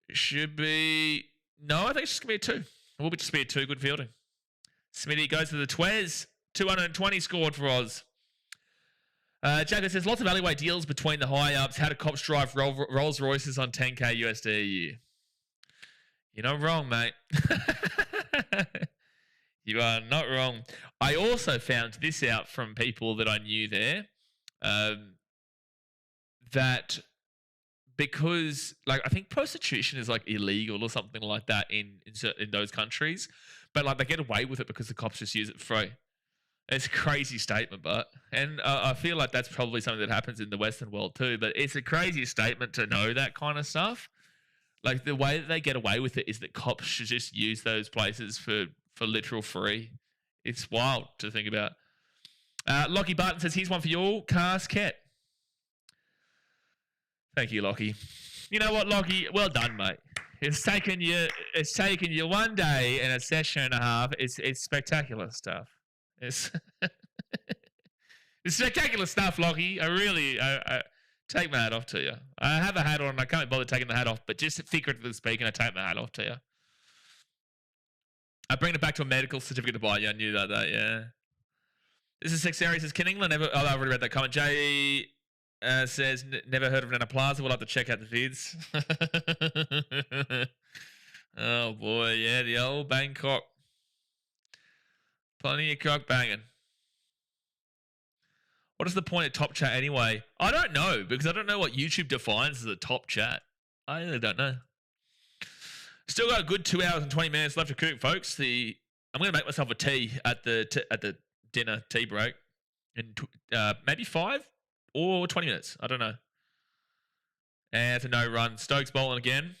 it should be... No, I think it's just going to be a 2. It will just be a 2. Good fielding. Smitty goes to the Twez. 220 scored for Oz. Jagger says, lots of alleyway deals between the high-ups. How do cops drive Rolls Royces on 10K USD a year? You're not wrong, mate. You are not wrong. I also found this out from people that I knew there, that because, like, I think prostitution is, like, illegal or something like that in those countries, but, like, they get away with it because the cops just use it for free. It's a crazy statement, and I feel like that's probably something that happens in the Western world too, but it's a crazy statement to know that kind of stuff. Like, the way that they get away with it is that cops should just use those places for literal free. It's wild to think about. Lockie Barton says, here's one for your casket. Thank you, Lockie. You know what, Lockie? Well done, mate. It's taken you 1 day and a session and a half. It's spectacular stuff. It's spectacular stuff, Lockie. I take my hat off to you. I have a hat on. I can't bother taking the hat off, but just figuratively speaking, I take my hat off to you. I bring it back to a medical certificate to buy you. I knew that, yeah. This is Six Aries. Says, can England ever... Oh, I've already read that comment. Jay says, never heard of Nana Plaza. We'll have to check out the vids. Oh, boy. Yeah, the old Bangkok. Plenty of cock banging. What is the point of top chat anyway? I don't know, because I don't know what YouTube defines as a top chat. I really don't know. Still got a good 2 hours and 20 minutes left to cook, folks. I'm going to make myself a tea at the dinner tea break in maybe 5 or 20 minutes. I don't know. And it's a no run. Stokes bowling again.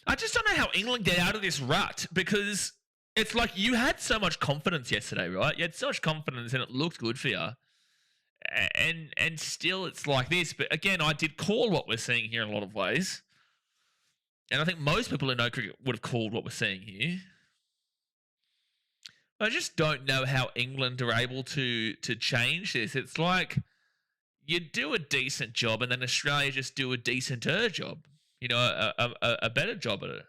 I just don't know how England get out of this rut, because it's like you had so much confidence yesterday, right? You had so much confidence and it looked good for you. And still it's like this. But again, I did call what we're seeing here in a lot of ways. And I think most people who know cricket would have called what we're seeing here. I just don't know how England are able to change this. It's like you do a decent job and then Australia just do a decenter job. You know, a better job at it.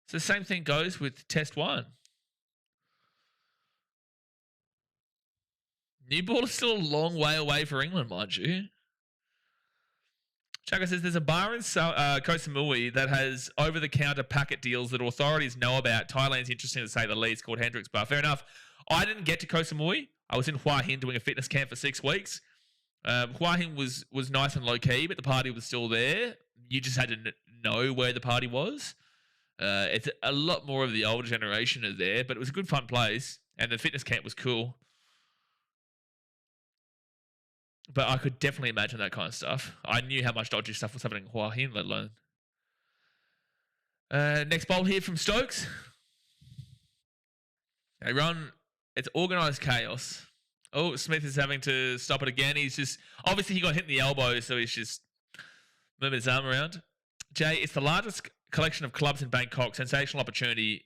So the same thing goes with Test 1. New ball is still a long way away for England, mind you. Chaka says there's a bar in Koh Samui that has over-the-counter packet deals that authorities know about. Thailand's interesting to say the least, called Hendricks Bar. Fair enough. I didn't get to Koh Samui. I was in Hua Hin doing a fitness camp for 6 weeks. Hua Hin was nice and low-key, but the party was still there. You just had to know where the party was. It's a lot more of the older generation are there, but it was a good fun place, and the fitness camp was cool. But I could definitely imagine that kind of stuff. I knew how much dodgy stuff was happening in Hua Hin, let alone. Next bowl here from Stokes. They run. It's organised chaos. Oh, Smith is having to stop it again. He's just... Obviously, he got hit in the elbow, so he's just moving his arm around. Jay, it's the largest collection of clubs in Bangkok. Sensational opportunity.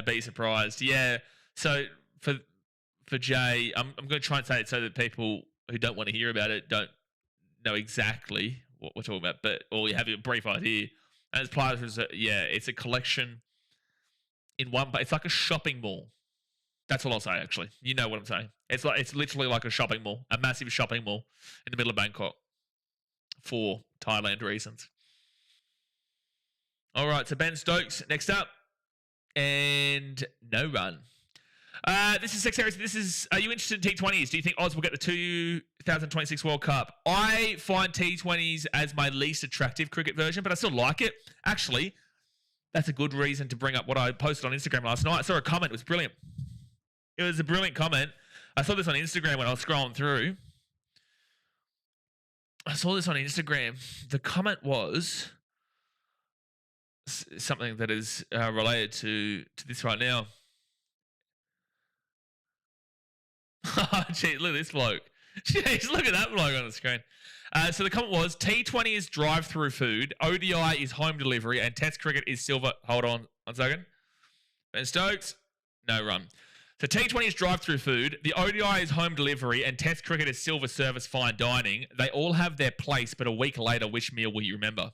Be surprised. Yeah. So, for Jay, I'm going to try and say it so that people who don't want to hear about it don't know exactly what we're talking about, or you have a brief idea. And it's Plaza, it's a collection in one place. It's like a shopping mall. That's what I'll say, actually. You know what I'm saying. It's literally like a shopping mall, a massive shopping mall in the middle of Bangkok for Thailand reasons. All right, so Ben Stokes next up. And no run. This is Sex Harris. Are you interested in T20s? Do you think Oz will get the 2026 World Cup? I find T20s as my least attractive cricket version, but I still like it. Actually, that's a good reason to bring up what I posted on Instagram last night. I saw a comment. It was brilliant. It was a brilliant comment. I saw this on Instagram when I was scrolling through. I saw this on Instagram. The comment was something that is related to this right now. Oh, gee, look at this bloke. Jeez, look at that bloke on the screen. So the comment was, T20 is drive-through food, ODI is home delivery, and Test cricket is silver. Hold on 1 second. Ben Stokes, no run. So T20 is drive-through food, the ODI is home delivery, and Test cricket is silver service fine dining. They all have their place, but a week later, which meal will you remember?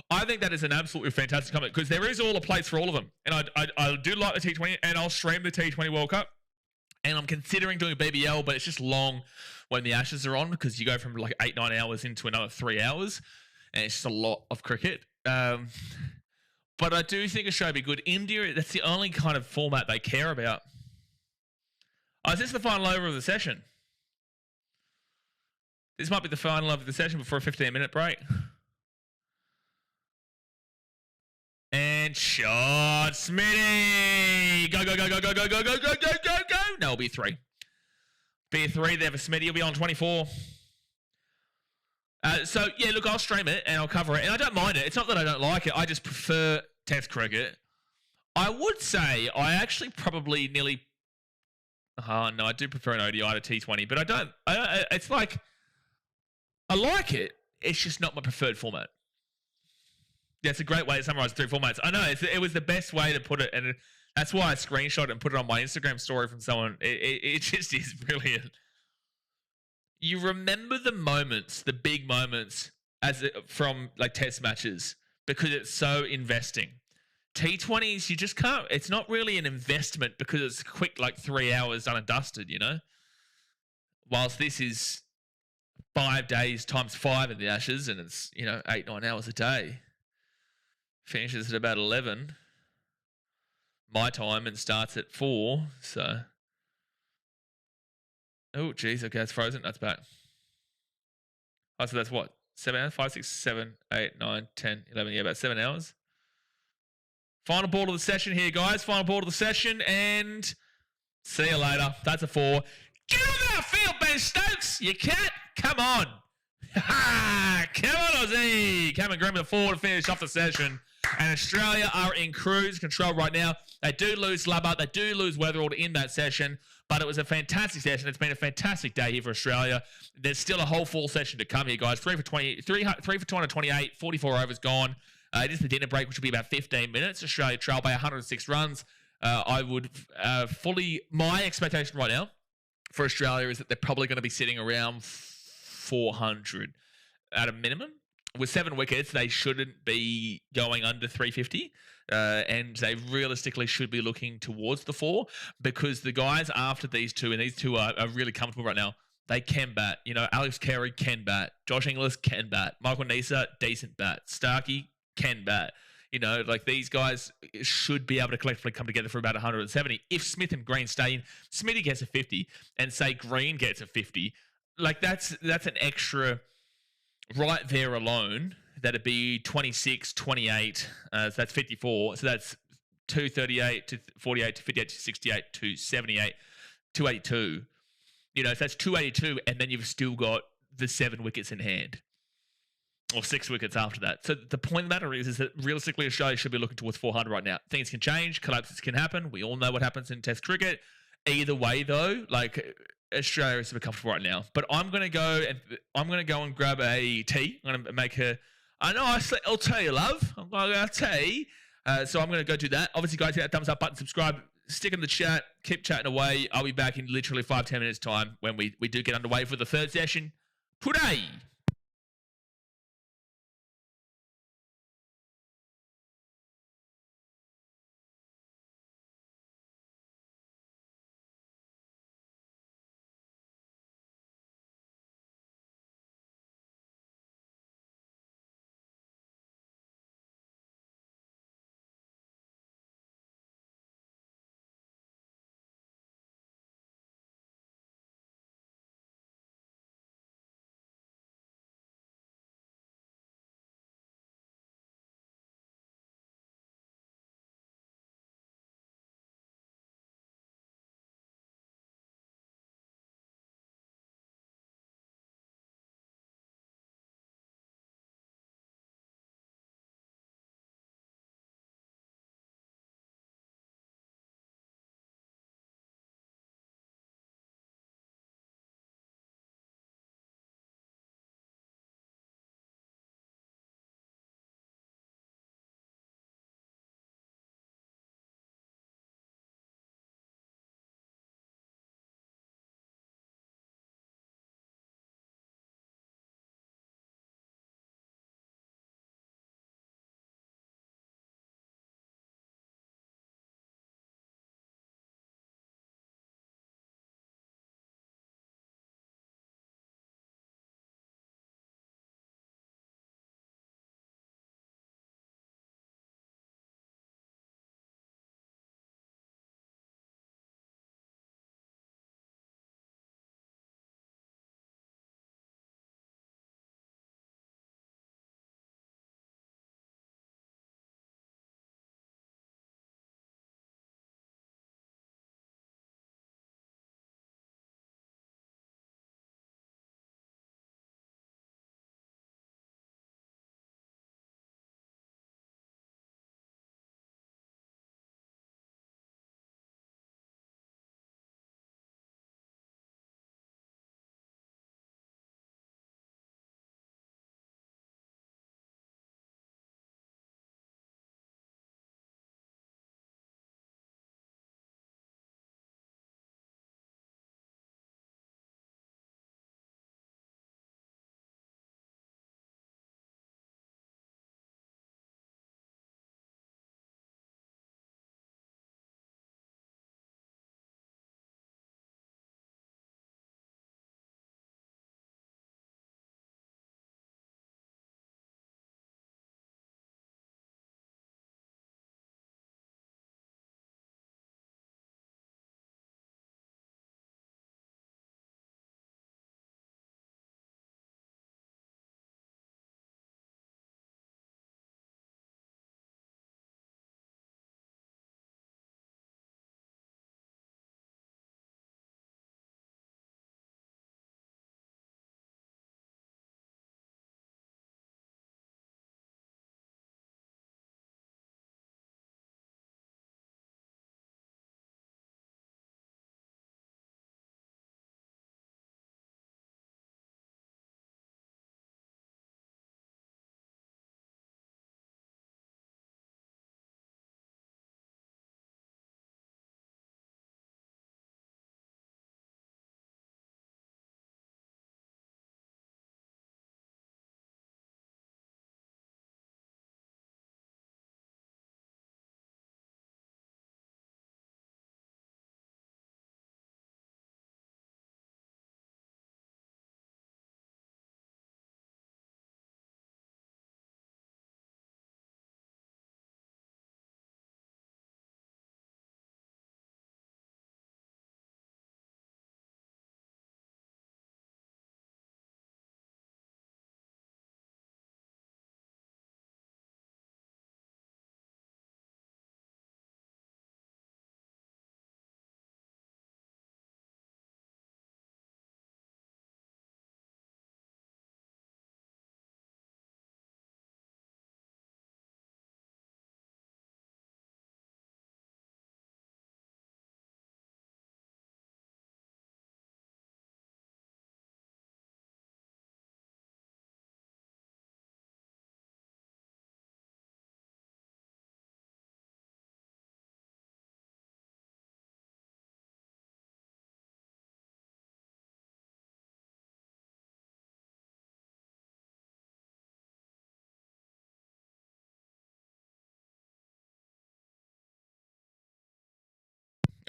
I think that is an absolutely fantastic comment, because there is all a place for all of them. And I do like the T20, and I'll stream the T20 World Cup. And I'm considering doing a BBL, but it's just long when the Ashes are on, because you go from like 8-9 hours into another 3 hours, and it's just a lot of cricket. But I do think a show would be good. India, that's the only kind of format they care about. Oh, is this the final over of the session? This might be the final over of the session before a 15-minute break. And shot, Smitty! Go, go, go, go, go, go, go, go, go, go, go, go! No, it'll be 3. Be a 3 there for Smitty. He'll be on 24. So, yeah, look, I'll stream it and I'll cover it. And I don't mind it. It's not that I don't like it. I just prefer Test cricket. I would say I actually probably nearly... no, I do prefer an ODI to T20, but I don't... it's like... I like it. It's just not my preferred format. That's a great way to summarize 3 formats. I know, it was the best way to put it, and that's why I screenshot it and put it on my Instagram story from someone. It just is brilliant. You remember the moments, the big moments, from like Test matches, because it's so investing. T20s, you just can't. It's not really an investment because it's quick, like 3 hours done and dusted, you know? Whilst this is 5 days times 5 in the Ashes, and it's, 8-9 hours a day. Finishes at about 11 my time and starts at 4. So, oh, geez. Okay, it's frozen. That's back. Oh, so that's what? 7 hours? 5, 6, 7, 8, 9, 10, 11. Yeah, about 7 hours. Final ball of the session here, guys. Final ball of the session. And see you later. That's a 4. Get on that field, Ben Stokes. You cat. Come on. Come on, Aussie. Cameron Green with a 4 to finish off the session. And Australia are in cruise control right now. They do lose Lubber. They do lose Weatherald in that session. But it was a fantastic session. It's been a fantastic day here for Australia. There's still a whole full session to come here, guys. 3 for 228, 44 overs gone. It is the dinner break, which will be about 15 minutes. Australia trail by 106 runs. I would my expectation right now for Australia is that they're probably going to be sitting around 400 at a minimum. With 7 wickets, they shouldn't be going under 350. And they realistically should be looking towards the 4, because the guys after these two, and these two are really comfortable right now, they can bat. Alex Carey can bat. Josh Inglis can bat. Michael Neser, decent bat. Starkey can bat. These guys should be able to collectively come together for about 170. If Smith and Green stay in, Smitty gets a 50, and say Green gets a 50, that's an extra right there alone. that'd be 26, 28. So that's 54. So that's 238 to 48 to 58 to 68 to 78, 282. You know, so that's 282, and then you've still got the 7 wickets in hand. Or 6 wickets after that. So the point of the matter is that realistically Australia should be looking towards 400 right now. Things can change, collapses can happen. We all know what happens in Test cricket. Either way, though, like Australia is super comfortable right now. But I'm gonna go and grab a tea. I'm gonna make a. I know I'll tell you, love. I'm gonna go tea. So I'm gonna go do that. Obviously, guys, hit that thumbs up button, subscribe, stick in the chat, keep chatting away. I'll be back in literally 5-10 minutes time when we do get underway for the third session today.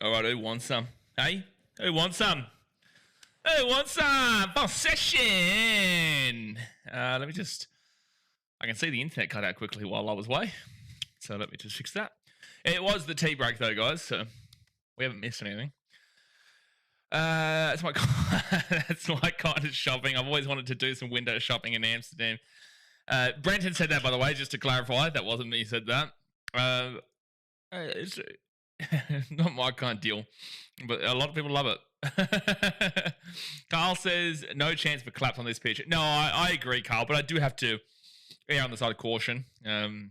All right, who wants some? Hey, who wants some? Who wants some? For session. Let me just. I can see the internet cut out quickly while I was away, so let me just fix that. It was the tea break though, guys, so we haven't missed anything. That's my that's my kind of shopping. I've always wanted to do some window shopping in Amsterdam. Brenton said that, by the way, just to clarify. That wasn't me who said that. It's not my kind of deal, but a lot of people love it. Carl says, no chance for claps on this pitch. No, I agree, Carl, but I do have to err on the side of caution. And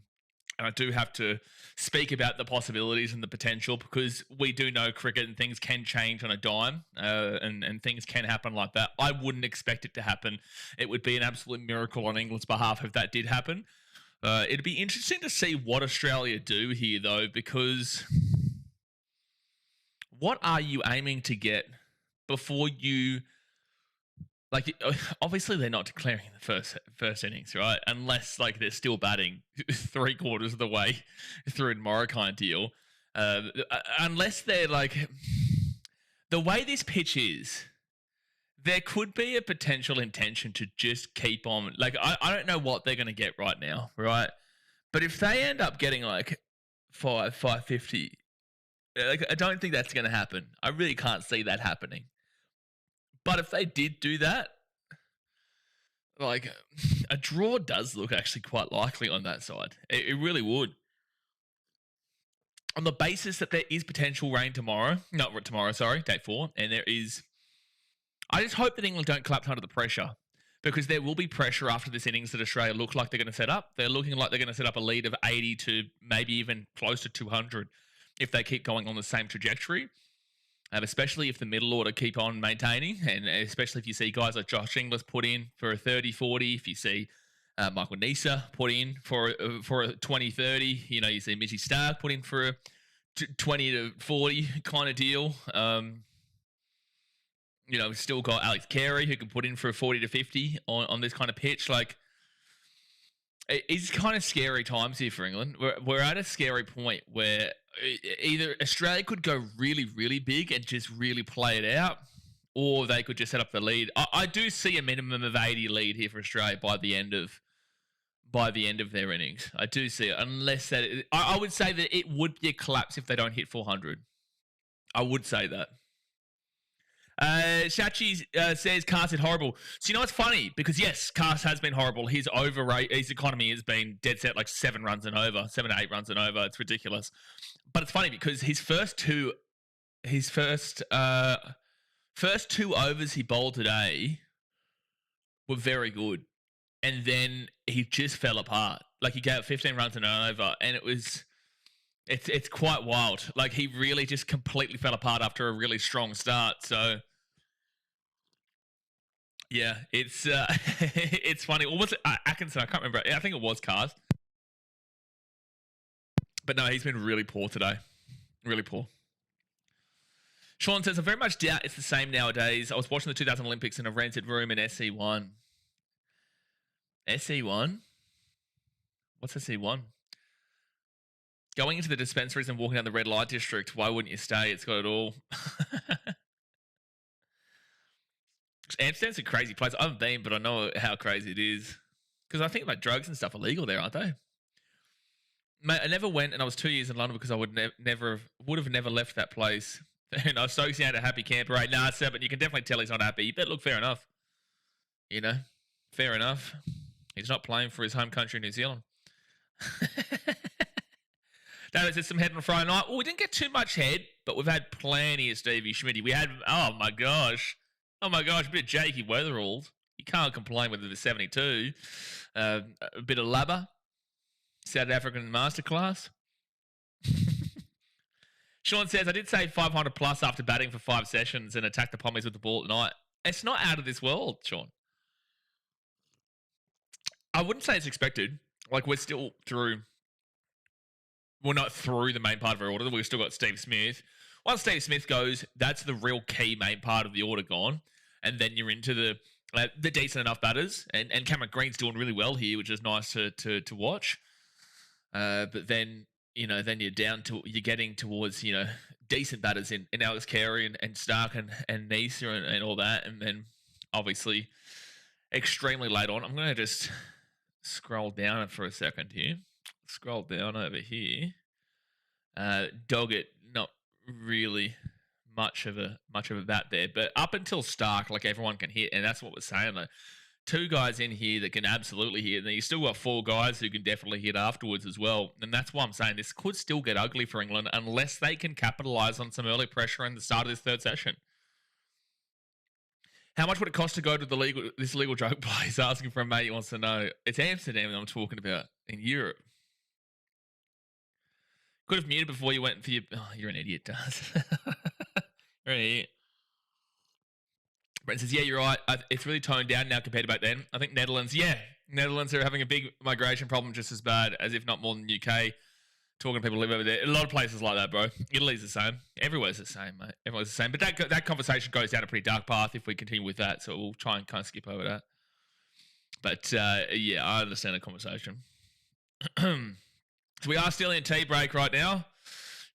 I do have to speak about the possibilities and the potential, because we do know cricket and things can change on a dime, and things can happen like that. I wouldn't expect it to happen. It would be an absolute miracle on England's behalf if that did happen. It'd be interesting to see what Australia do here, though, because what are you aiming to get before you... Like, obviously they're not declaring the first innings, right? Unless, like, they're still batting 3/4 of the way through a tomorrow kind of deal. Unless they're, like... The way this pitch is, there could be a potential intention to just keep on... Like, I don't know what they're going to get right now, right? But if they end up getting, like, 550... Like, I don't think that's going to happen. I really can't see that happening. But if they did do that, like, a draw does look actually quite likely on that side. It really would. On the basis that there is potential rain tomorrow, not tomorrow, sorry, day 4, and there is... I just hope that England don't collapse under the pressure, because there will be pressure after this innings that Australia look like they're going to set up. They're looking like they're going to set up a lead of 80 to maybe even close to 200 if they keep going on the same trajectory. Especially if the middle order keep on maintaining, and especially if you see guys like Josh Inglis put in for a 30-40, if you see Michael Nisa put in for a 20-30, you know, you see Mitchy Stark put in for a 20-40 kind of deal. You know, we've still got Alex Carey who can put in for a 40-50 on this kind of pitch. Like, it's kind of scary times here for England. We're at a scary point where either Australia could go really, really big and just really play it out, or they could just set up the lead. I do see a minimum of 80 lead here for Australia by the end of their innings. I do see it, unless that... I would say that it would be a collapse if they don't hit 400. I would say that. Shachi says Cars is horrible. So, you know, it's funny because, yes, Cars has been horrible. His economy has been dead set, like 7 to 8 runs and over. It's ridiculous. But it's funny because his first two overs he bowled today were very good. And then he just fell apart. Like, he gave 15 runs and an over, and it's quite wild. Like, he really just completely fell apart after a really strong start. So, yeah, it's it's funny. Or was it Atkinson? I can't remember. I think it was Cars. But no, he's been really poor today. Really poor. Sean says, I very much doubt it's the same nowadays. I was watching the 2000 Olympics in a rented room in SE1. SE1? What's SE1? Going into the dispensaries and walking down the red light district, why wouldn't you stay? It's got it all. Amsterdam's a crazy place. I haven't been, but I know how crazy it is. Because I think like drugs and stuff are legal there, aren't they? Mate, I never went, and I was 2 years in London because I would have never left that place. And I was Stokesy had a happy camper, right? Nah, sir, but you can definitely tell he's not happy. But look, fair enough. You know, fair enough. He's not playing for his home country, New Zealand. David said some head on Friday night. Well, we didn't get too much head, but we've had plenty of Stevie Schmitty. We had, oh my gosh, a bit of Jakey Weatherall. You can't complain with the 72. A bit of Labba. South African masterclass. Sean says, I did say 500 plus after batting for 5 sessions and attacked the Pommies with the ball at night. It's not out of this world, Sean. I wouldn't say it's expected. Like, we're still through... We're not through the main part of our order. We've still got Steve Smith. Once Steve Smith goes, that's the real key main part of the order gone. And then you're into the decent enough batters. And Cameron Green's doing really well here, which is nice to watch. But then then you're getting towards, decent batters in Alex Carey and Stark and Nisa and all that. And then obviously extremely late on. I'm going to just scroll down for a second here. Scroll down over here. Doggett, not really much of a bat there, but up until Stark, like everyone can hit, and that's what we're saying. Like, 2 guys in here that can absolutely hit, and then you still got 4 guys who can definitely hit afterwards as well. And that's why I'm saying this could still get ugly for England unless they can capitalise on some early pressure in the start of this third session. How much would it cost to go to this legal joke place? Asking for a mate, he wants to know. It's Amsterdam that I'm talking about in Europe. Could have muted before you went for your... Oh, you're an idiot, Daz. You're an idiot. Brent says, yeah, you're right. It's really toned down now compared to back then. I think Netherlands are having a big migration problem just as bad as if not more than UK. Talking to people who live over there. A lot of places like that, bro. Italy's the same. Everywhere's the same, mate. Everywhere's the same. But that conversation goes down a pretty dark path if we continue with that. So we'll try and kind of skip over that. But, yeah, I understand the conversation. So we are still in tea break right now.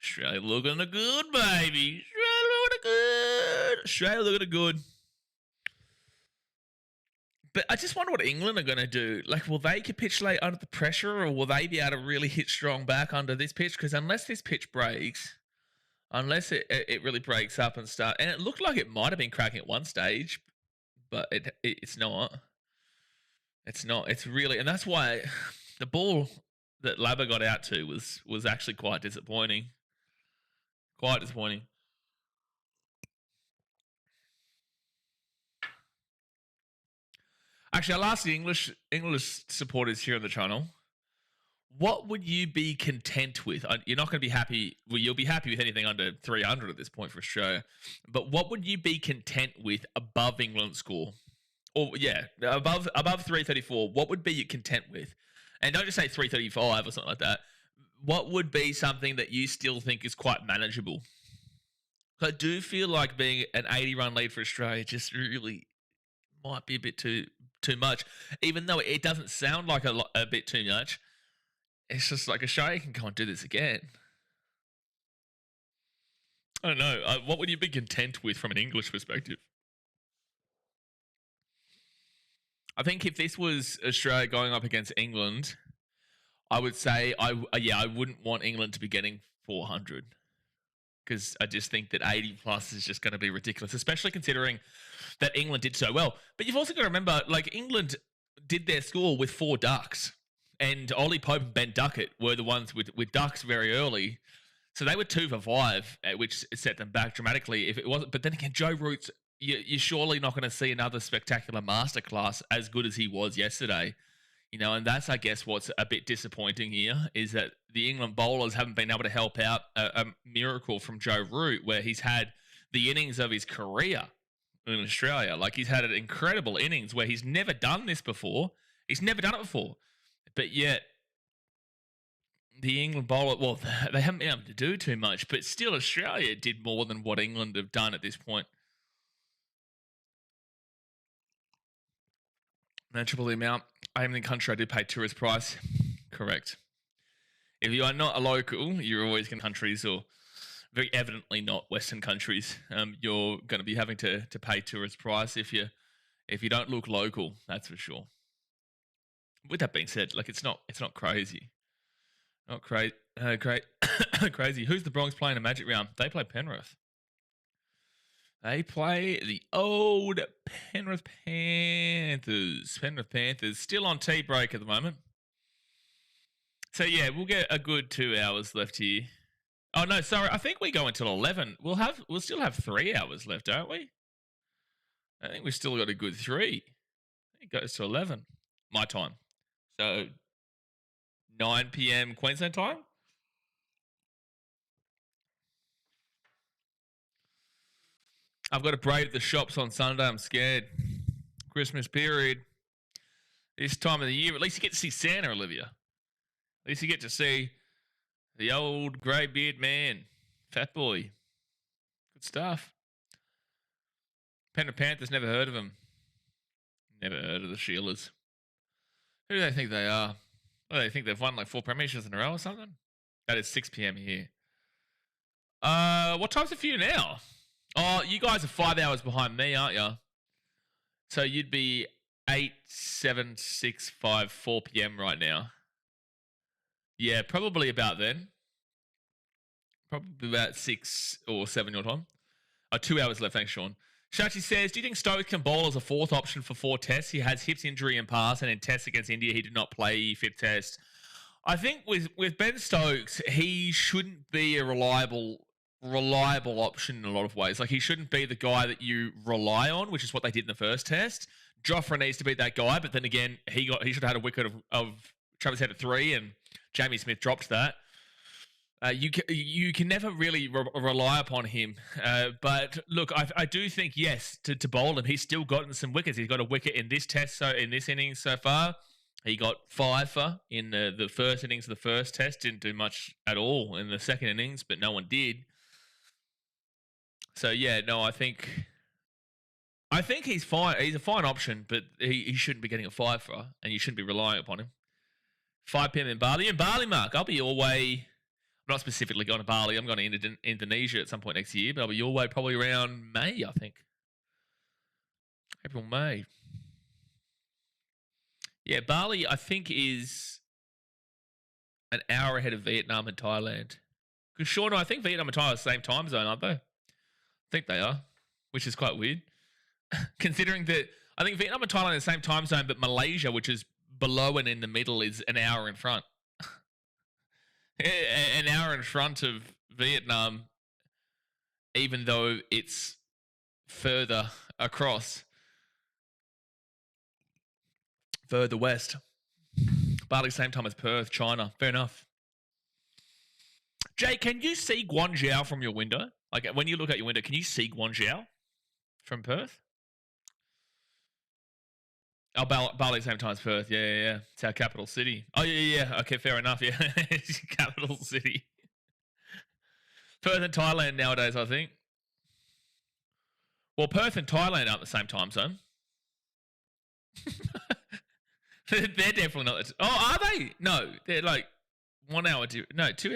Australia looking good, baby. Australia looking good. But I just wonder what England are going to do. Like, will they capitulate under the pressure, or will they be able to really hit strong back under this pitch? Because unless this pitch breaks, unless it really breaks up and start, and it looked like it might have been cracking at one stage, but it's not. It's not. It's really, and that's why the ball that Labba got out to was actually quite disappointing. Quite disappointing. Actually, I'll ask the English supporters here on the channel, what would you be content with? You're not going to be happy. Well, you'll be happy with anything under 300 at this point for Australia. But what would you be content with above England's score? Or, yeah, above 334, what would be you content with? And don't just say 335 or something like that. What would be something that you still think is quite manageable? I do feel like being an 80-run lead for Australia just really might be a bit too much, even though it doesn't sound like a bit too much. It's just like Australia can go and do this again. I don't know. What would you be content with from an English perspective? I think if this was Australia going up against England, I would say I wouldn't want England to be getting 400, because I just think that 80 plus is just going to be ridiculous, especially considering that England did so well. But you've also got to remember, like, England did their score with 4 ducks, and Ollie Pope and Ben Duckett were the ones with ducks very early. So they were 2 for 5, which set them back dramatically. If it wasn't, but then again, Joe Root's, you're surely not going to see another spectacular masterclass as good as he was yesterday. And that's, I guess, what's a bit disappointing here, is that the England bowlers haven't been able to help out a miracle from Joe Root, where he's had the innings of his career in Australia. Like, he's had an incredible innings where he's never done this before. He's never done it before. But yet, the England bowler, well, they haven't been able to do too much, but still Australia did more than what England have done at this point. Measurable the amount. I am in the country, I did pay tourist price. Correct. If you are not a local, you're always in countries, or very evidently not Western countries. You're going to be having to pay tourist price if you don't look local. That's for sure. With that being said, like, it's not crazy. Not great. Crazy. Who's the Bronx playing a Magic round? They play Penrith. They play the old Penrith Panthers. Penrith Panthers still on tea break at the moment. So yeah, we'll get a good 2 hours left here. Oh no, sorry. I think we go until 11. We'll still have 3 hours left, don't we? I think we've still got a good 3. It goes to 11 my time. So 9 p.m. Queensland time. I've got to braid the shops on Sunday. I'm scared. Christmas period. This time of the year, at least you get to see Santa, Olivia. At least you get to see the old grey-beard man. Fat boy. Good stuff. Penrith Panthers, never heard of them. Never heard of the Sheilas. Who do they think they are? What do they think? They've won like 4 premierships in a row or something? That is 6 p.m. here. What time's it for you now? Oh, you guys are 5 hours behind me, aren't you? So you'd be 8, 7, 6, 5, 4 p.m. right now. Yeah, probably about then. Probably about 6 or 7 your time. 2 hours left, thanks, Sean. Shachi says, do you think Stokes can bowl as a fourth option for 4 tests? He has hips injury in past, and in tests against India, he did not play 5th test. I think with Ben Stokes, he shouldn't be a reliable option in a lot of ways. Like, he shouldn't be the guy that you rely on, which is what they did in the first test. Jofra needs to be that guy, but then again, he should have had a wicket of Travis Head at 3, and Jamie Smith dropped that. You can never really rely upon him. But look, I do think, yes, to bowl him, he's still gotten some wickets. He's got a wicket in this test, so in this innings so far. He got 5 in the first innings of the first test. Didn't do much at all in the second innings, but no one did. So yeah, no, I think he's fine. He's a fine option, but he shouldn't be getting a 5 and you shouldn't be relying upon him. 5 p.m. in Bali. In Bali, Mark, I'll be your way. I'm not specifically going to Bali. I'm going to Indonesia at some point next year, but I'll be your way probably around May, I think. April, May. Yeah, Bali, I think, is an hour ahead of Vietnam and Thailand. Because, Sean, I think Vietnam and Thailand are the same time zone, aren't they? I think they are, which is quite weird. Considering that I think Vietnam and Thailand are the same time zone, but Malaysia, which is below and in the middle, is an hour in front. An hour in front of Vietnam, even though it's further across, further west. Bali, same time as Perth, China. Fair enough. Jay, can you see Guangzhou from your window? Like, when you look out your window, can you see Guangzhou from Perth? Oh, Bali, same time as Perth. Yeah. It's our capital city. Oh, yeah. Okay, fair enough. Yeah, it's capital city. Perth and Thailand nowadays, I think. Well, Perth and Thailand aren't the same time zone. They're definitely not. Oh, are they? No, they're like 1 hour. 2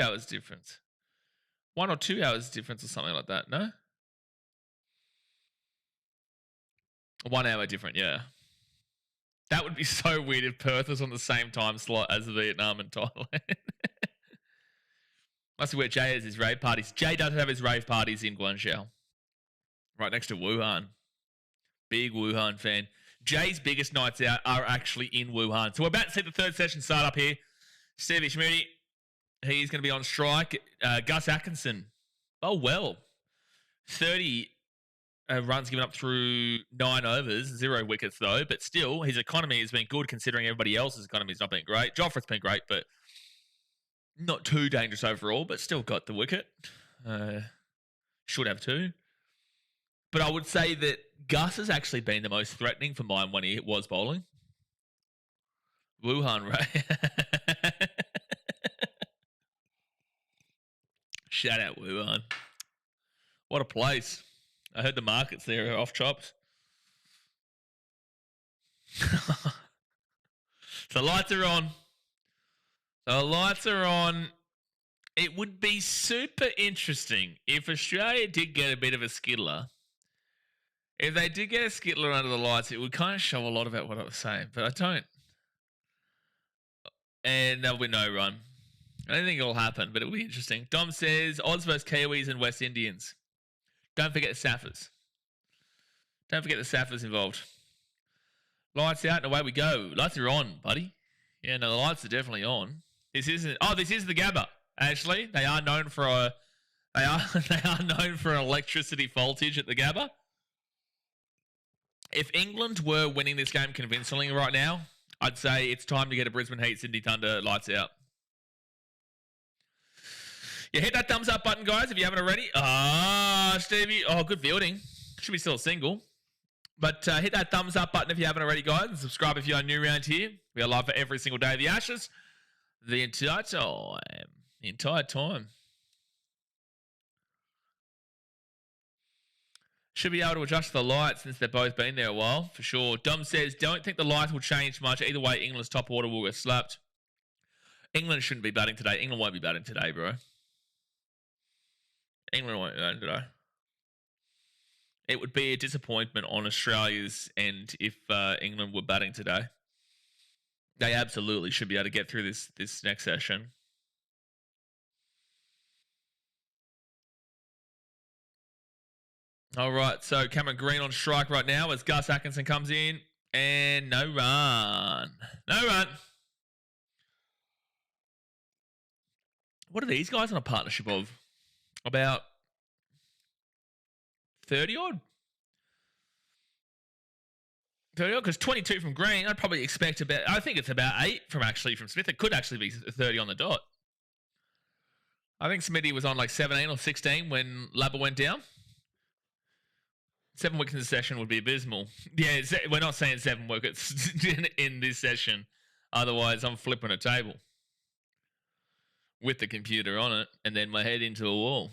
hours difference. 1 or 2 hours difference or something like that. No. 1 hour different. Yeah. That would be so weird if Perth was on the same time slot as Vietnam and Thailand. Must be where Jay has his rave parties. Jay does have his rave parties in Guangzhou. Right next to Wuhan. Big Wuhan fan. Jay's biggest nights out are actually in Wuhan. So we're about to see the third session start up here. Stevie Schmoody, he's going to be on strike. Gus Atkinson. Oh, well. 30 runs given up through 9 overs, 0 wickets though, but still his economy has been good considering everybody else's economy has not been great. Joffrey's been great, but not too dangerous overall, but still got the wicket. Should have 2. But I would say that Gus has actually been the most threatening for mine when he was bowling. Wuhan, right? Shout out Wuhan. What a place. I heard the markets there are off chops. The lights are on. It would be super interesting if Australia did get a bit of a skittler. If they did get a skittler under the lights, it would kind of show a lot about what I was saying, but I don't. And there'll be no run. I don't think it'll happen, but it'll be interesting. Dom says, Oz versus Kiwis and West Indians. Don't forget the Saffers. Don't forget the Saffers involved. Lights out and away we go. Lights are on, buddy. Yeah, no, the lights are definitely on. This is the Gabba. Actually, they are known for electricity voltage at the Gabba. If England were winning this game convincingly right now, I'd say it's time to get a Brisbane Heat Sydney Thunder lights out. Yeah, hit that thumbs up button, guys, if you haven't already. Stevie. Oh, good fielding. Should be still a single. But hit that thumbs up button if you haven't already, guys. And subscribe if you're new around here. We are live for every single day of the Ashes. The entire time. Should be able to adjust the lights since they've both been there a while, for sure. Dom says, don't think the lights will change much. Either way, England's top order will get slapped. England shouldn't be batting today. England won't be batting today, bro. England won't be batting today. It would be a disappointment on Australia's end if England were batting today. They absolutely should be able to get through this next session. All right, so Cameron Green on strike right now as Gus Atkinson comes in. And no run. No run. What are these guys on a partnership of? About 30 odd? 30 odd? Because 22 from Green, I'd probably expect about, I think it's about 8 from Smith. It could actually be 30 on the dot. I think Smitty was on like 17 or 16 when Labba went down. 7 wickets in the session would be abysmal. Yeah, we're not saying 7 wickets in this session. Otherwise, I'm flipping a table with the computer on it and then my head into a wall.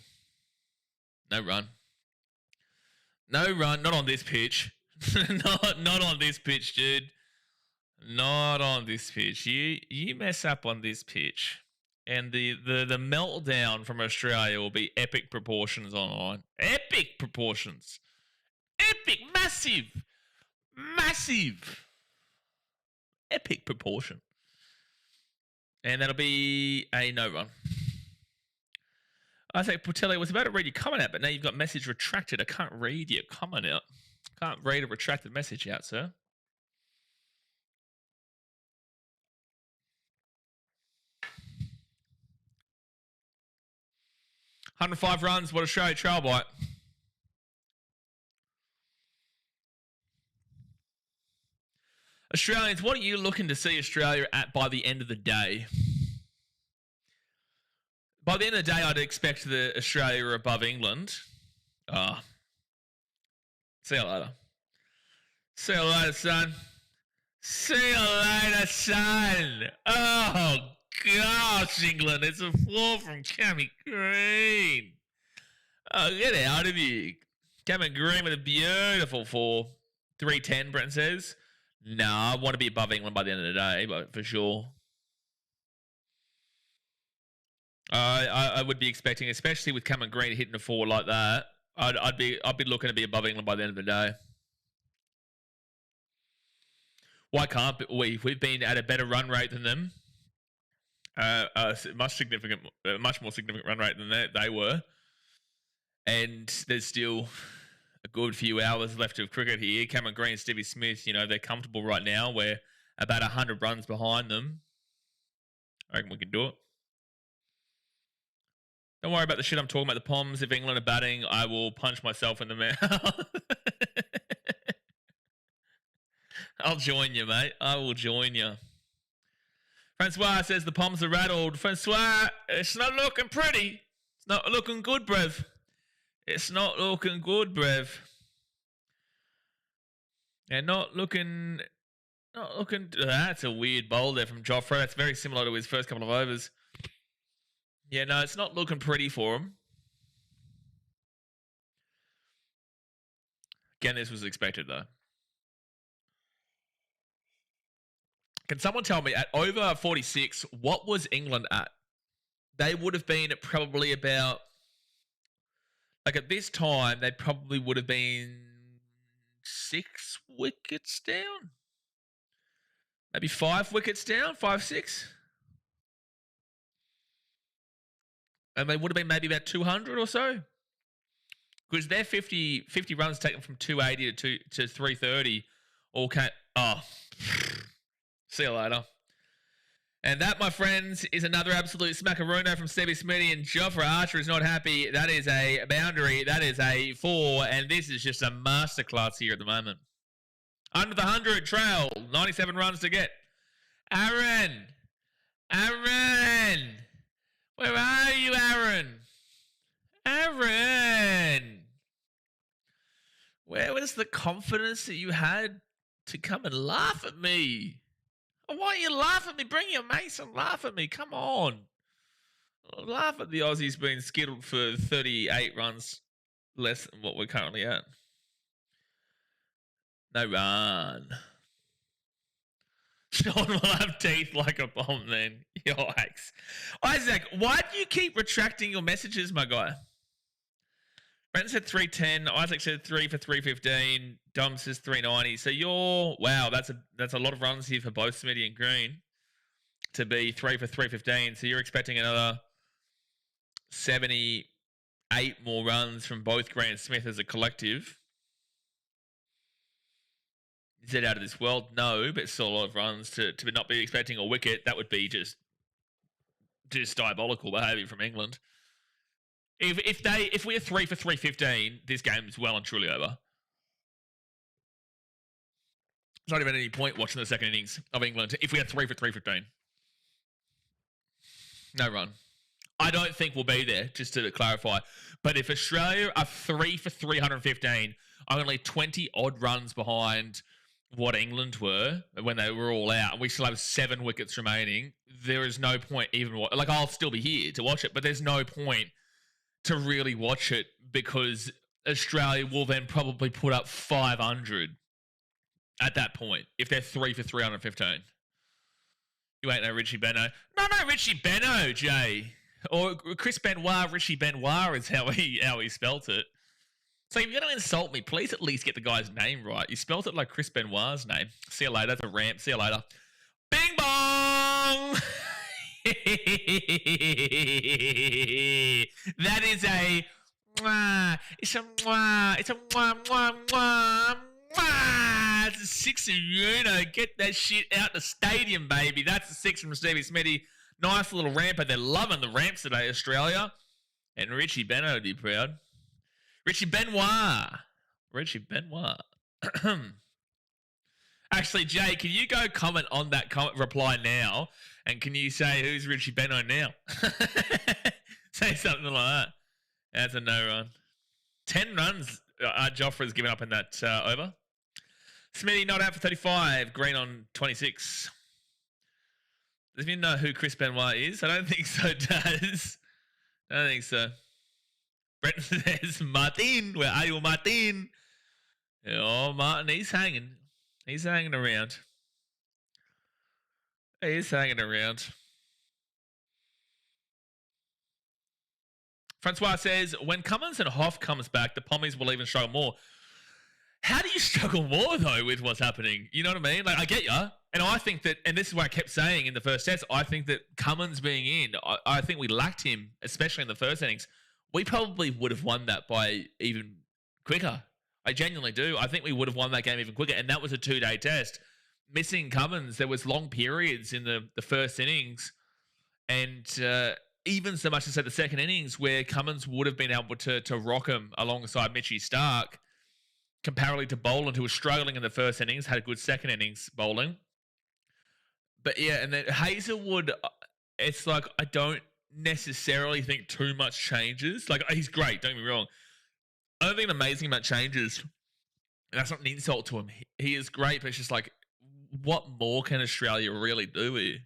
No run. No run. Not on this pitch. not on this pitch, dude. Not on this pitch. You mess up on this pitch, and the meltdown from Australia will be epic proportions online. Epic proportions. Epic, massive, epic proportion. And that'll be a no run. I think Patelli was about to read your comment out, but now you've got message retracted. I can't read your comment out. Can't read a retracted message out, sir. $105 runs. What Australia trail by? Australians, what are you looking to see Australia at by the end of the day? By the end of the day, I'd expect the Australia above England. See you later. See you later, son. See you later, son. Oh, gosh, England. It's a 4 from Cameron Green. Oh, get out of here. Cameron Green with a beautiful 4. 310, Brent says. No, I want to be above England by the end of the day, but for sure. I would be expecting, especially with Cameron Green hitting a 4 like that, I'd be looking to be above England by the end of the day. Why can't we? We've been at a better run rate than them. Much more significant run rate than they were. And there's still a good few hours left of cricket here. Cameron Green, Stevie Smith, they're comfortable right now. We're about 100 runs behind them. I reckon we can do it. Don't worry about the shit I'm talking about, the Poms. If England are batting, I will punch myself in the mouth. I'll join you, mate. I will join you. Francois says the Poms are rattled. Francois, it's not looking pretty. It's not looking good, bruv. It's not looking good, bruv. And not looking. That's a weird bowl there from Joffre. That's very similar to his first couple of overs. Yeah, no, it's not looking pretty for him. Again, this was expected, though. Can someone tell me, at over 46, what was England at? They would have been at probably about... Like, at this time, they probably would have been 6 wickets down? Maybe 5 wickets down? 5, 6? And they would have been maybe about 200 or so. Because their 50 runs taken from 280 to 330 all came... Oh, see you later. And that, my friends, is another absolute smackarono from Stevie Smitty, and Jofra Archer is not happy. That is a boundary. That is a 4, and this is just a masterclass here at the moment. Under the 100 trail, 97 runs to get. Aaron! Where are you, Aaron? Where was the confidence that you had to come and laugh at me? Why don't you laugh at me? Bring your mates and laugh at me. Come on. Laugh at the Aussies being skittled for 38 runs less than what we're currently at. No run. Sean will have teeth like a bomb then. Yikes. Isaac, why do you keep retracting your messages, my guy? Brent said 310. Isaac said 3 for 315. Dom says 390. So wow, that's a lot of runs here for both Smitty and Green to be 3 for 315. So you're expecting another 78 more runs from both Green and Smith as a collective. Is it out of this world? No, but still a lot of runs to not be expecting a wicket. That would be just diabolical behaviour from England. If we're 3 for 315, this game's well and truly over. There's not even any point watching the second innings of England if we had 3 for 315. No run. I don't think we'll be there, just to clarify. But if Australia are 3 for 315, only 20 odd runs behind what England were when they were all out, and we still have 7 wickets remaining, there is no point even... Like, I'll still be here to watch it, but there's no point to really watch it because Australia will then probably put up 500 at that point if they're 3 for 315. You ain't no Richie Beno. No, Richie Beno, Jay. Or Chris Benoit, Richie Benoit is how he spelt it. So if you're going to insult me, please at least get the guy's name right. You spelt it like Chris Benoit's name. See you later. That's a ramp. See you later. Bing bong! That is a... It's a... It's a... It's a 6 of Uno. Get that shit out the stadium, baby. That's a 6 from Stevie Smitty. Nice little ramper. They're loving the ramps today, Australia. And Richie Beno would be proud. Richie Benoit. Actually, Jay, can you go comment on that reply now? And can you say who's Richie Beno now? Say something like that. That's a no run. 10 runs Joffrey's given up in that over. Smitty not out for 35. Green on 26. Does he know who Chris Benoit is? I don't think so, Daz. I don't think so. Brent says, Martin, where are you, Martin? Oh, Martin, he's hanging. He's hanging around. He's hanging around. Francois says, when Cummins and Hoff comes back, the Pommies will even struggle more. How do you struggle more, though, with what's happening? You know what I mean? Like, I get you. And I think that, and this is what I kept saying in the first test, I think that Cummins being in, I think we lacked him, especially in the first innings. We probably would have won that by even quicker. I genuinely do. I think we would have won that game even quicker. And that was a 2-day test. Missing Cummins, there was long periods in the first innings. And even so much as at the second innings where Cummins would have been able to rock him alongside Mitchie Starc, comparatively to Boland, who was struggling in the first innings, had a good second innings bowling. But yeah, and then Hazelwood, it's like I don't necessarily think too much changes. Like, he's great, don't get me wrong. I don't think an amazing amount changes. And that's not an insult to him. He is great, but it's just like, what more can Australia really do here?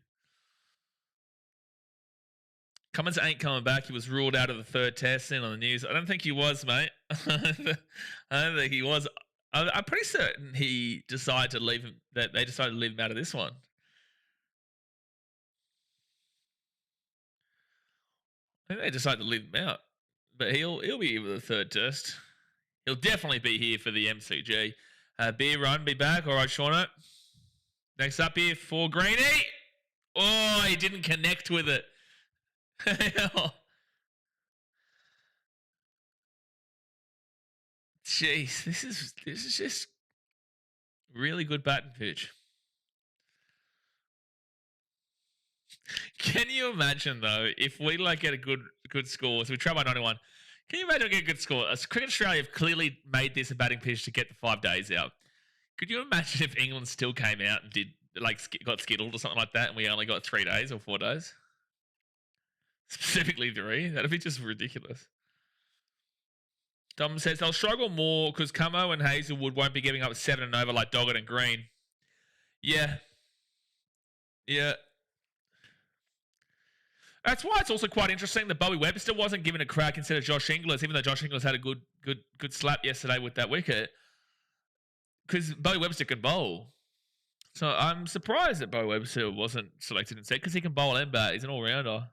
Cummins ain't coming back. He was ruled out of the third test in on the news. I don't think he was, mate. I don't think he was. I'm pretty certain he decided to leave him, that they decided to leave him out of this one. I think they decided to leave him out. But he'll be here for the third test. He'll definitely be here for the MCG. Beer Run, be back. All right, Shauno. Next up here for Greenie. Oh, he didn't connect with it. Jeez, this is just really good batting pitch. Can you imagine though if we like get a good score? So we try by 91. Can you imagine getting a good score? Cricket Australia have clearly made this a batting pitch to get the 5 days out. Could you imagine if England still came out and did got skittled or something like that, and we only got 3 days or 4 days? Specifically 3. That'd be just ridiculous. Dom says they'll struggle more because Cummo and Hazelwood won't be giving up 7 and over like Doggett and Green. Yeah. That's why it's also quite interesting that Bowie Webster wasn't given a crack instead of Josh Inglis, even though Josh Inglis had a good slap yesterday with that wicket. Because Bowie Webster can bowl. So I'm surprised that Bo Webster wasn't selected instead because he can bowl and bat. He's an all-rounder.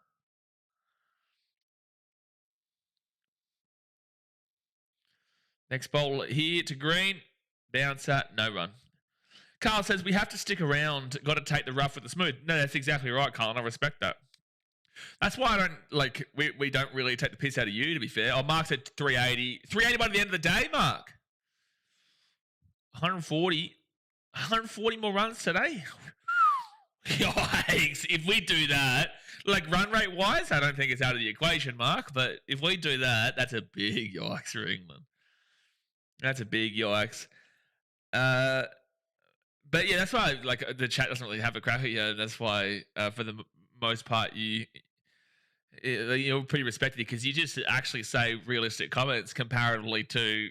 Next bowl here to Green. Bouncer, no run. Carl says we have to stick around. Got to take the rough with the smooth. No, that's exactly right, Carl, and I respect that. That's why I don't like. We don't really take the piss out of you. To be fair, Mark said 380. 380 by the end of the day, Mark. 140 more runs today. Yikes! If we do that, like run rate wise, I don't think it's out of the equation, Mark. But if we do that, that's a big yikes for England. That's a big yikes. But yeah, that's why like the chat doesn't really have a crack at you. That's why, for the most part, you're pretty respected because you just actually say realistic comments comparatively to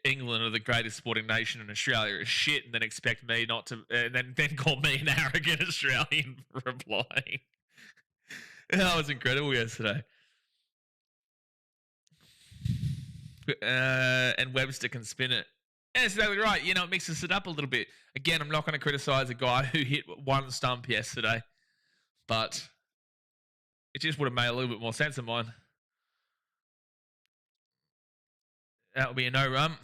England are the greatest sporting nation and Australia is shit, and then expect me not to, and then call me an arrogant Australian for replying. That was incredible yesterday. And Webster can spin it. Yeah, that's exactly right. You know, it mixes it up a little bit. Again, I'm not going to criticize a guy who hit one stump yesterday, but it just would have made a little bit more sense of mine. That would be a no run.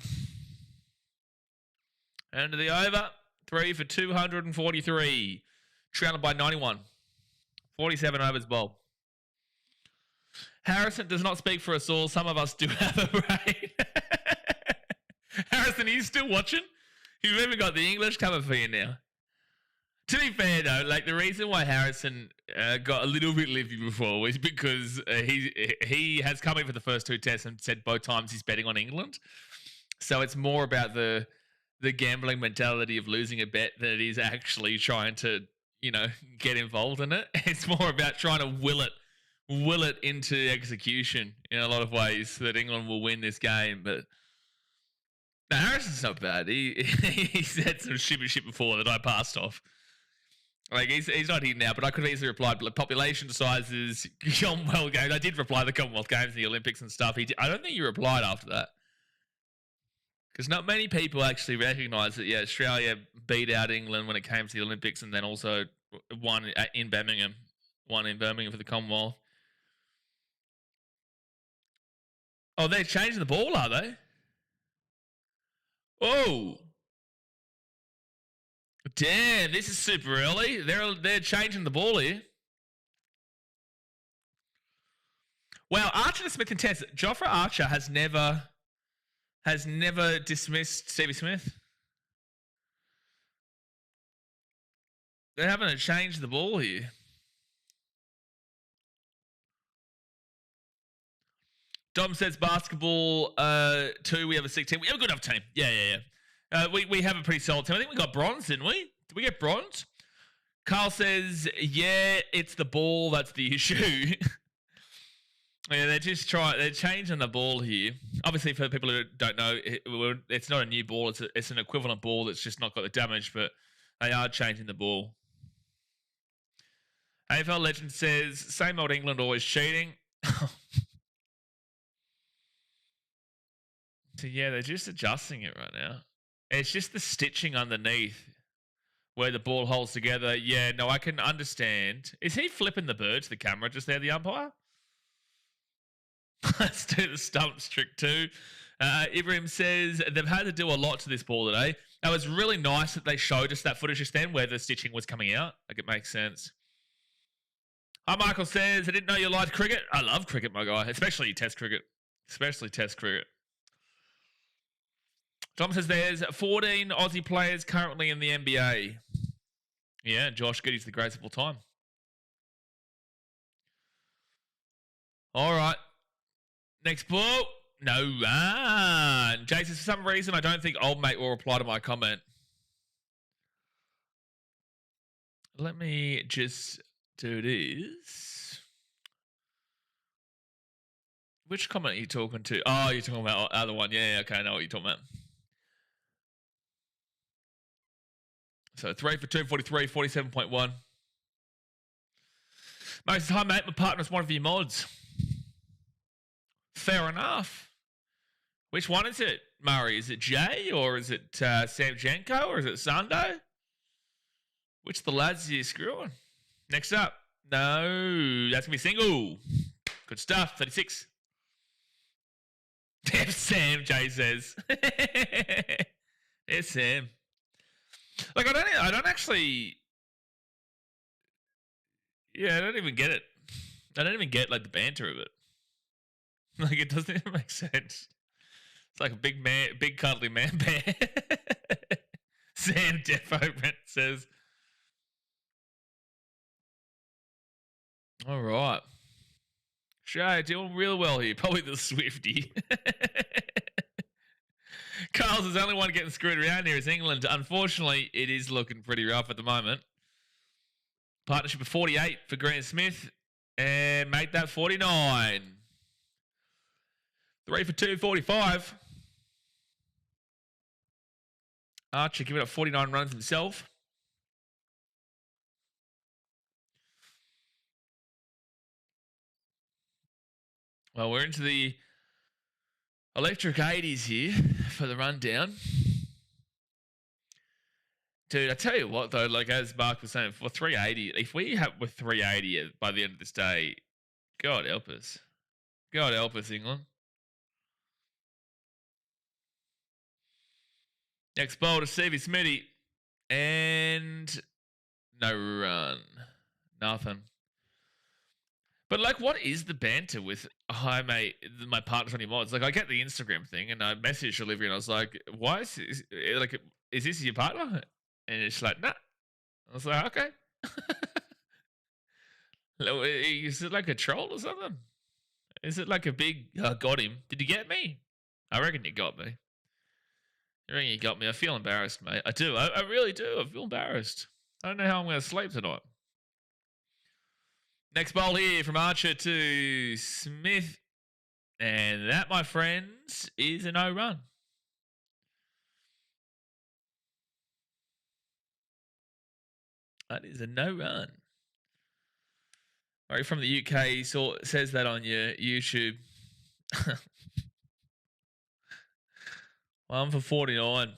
End of the over. 3 for 243. Trailed by 91. 47 overs bowl. Harrison does not speak for us all. Some of us do have a brain. Harrison, are you still watching? You've even got the English cover for you now. To be fair, though, like the reason why Harrison got a little bit lippy before was because he has come in for the first two tests and said both times he's betting on England. So it's more about the gambling mentality of losing a bet than it is actually trying to, get involved in it. It's more about trying to will it into execution in a lot of ways so that England will win this game. But no, Harrison's not bad. He said some shit before that I passed off. Like he's not here now, but I could have easily replied. Population sizes, Commonwealth Games. I did reply the Commonwealth Games and the Olympics and stuff. I don't think you replied after that because not many people actually recognise that. Yeah, Australia beat out England when it came to the Olympics, and then also won in Birmingham for the Commonwealth. Oh, they're changing the ball, are they? Oh. Damn, this is super early. They're changing the ball here. Well, Archer to Smith contest. Jofra Archer has never dismissed Stevie Smith. They're having to change the ball here. Dom says basketball 2. We have a 16. We have a good enough team. Yeah. We have a pretty solid team. I think we got bronze, didn't we? Did we get bronze? Carl says, yeah, it's the ball that's the issue. Yeah, they're changing the ball here. Obviously, for people who don't know, it's not a new ball. It's an equivalent ball that's just not got the damage, but they are changing the ball. AFL Legend says, same old England always cheating. So, yeah, they're just adjusting it right now. It's just the stitching underneath where the ball holds together. Yeah, no, I can understand. Is he flipping the bird to the camera just there, the umpire? Let's do the stumps trick too. Ibrahim says they've had to do a lot to this ball today. It was really nice that they showed us that footage just then where the stitching was coming out. Like, it makes sense. Michael says, I didn't know you liked cricket. I love cricket, my guy, especially Test cricket. Tom says there's 14 Aussie players currently in the NBA. Yeah, Josh Giddey's the greatest of all time. All right. Next ball. No run. Jason, for some reason, I don't think old mate will reply to my comment. Let me just do this. Which comment are you talking to? Oh, you're talking about the other one. Yeah, okay, I know what you're talking about. So 3 for 243, 47.1. Most hi mate, my partner's one of your mods. Fair enough. Which one is it, Murray? Is it Jay or is it Sam Jenko or is it Sando? Which of the lads are you screwing? Next up. No, that's going to be single. Good stuff. 36. There's Sam, Jay says. There's Sam. Like, I don't actually... Yeah, I don't even get it. I don't even get, like, the banter of it. Like, it doesn't even make sense. It's like a big cuddly man bear. Sam Defo Brent says. All right. Shay, doing real well here. Probably the Swifty. Carl's is the only one getting screwed around here is England. Unfortunately, it is looking pretty rough at the moment. Partnership of 48 for Grant Smith. And make that 49. 3 for 2, 45. Archer giving up 49 runs himself. Well, we're into the electric 80s here for the rundown. Dude, I tell you what, though, like as Mark was saying, for 380, if we have with 380 by the end of this day, God help us. God help us, England. Next bowl to Stevie Smitty. And no run. Nothing. But, like, what is the banter with, hi, mate, my partner's on your mods? Like, I get the Instagram thing, and I messaged Olivia, and I was like, why is this, like, is this your partner? And it's like, nah. I was like, okay. Is it like a troll or something? Is it like a big, got him? Did you get me? I reckon you got me. I reckon you got me. I feel embarrassed, mate. I do. I really do. I feel embarrassed. I don't know how I'm going to sleep tonight. Next bowl here from Archer to Smith. And that, my friends, is a no run. That is a no run. Right, from the UK says that on your YouTube. 1 for 49.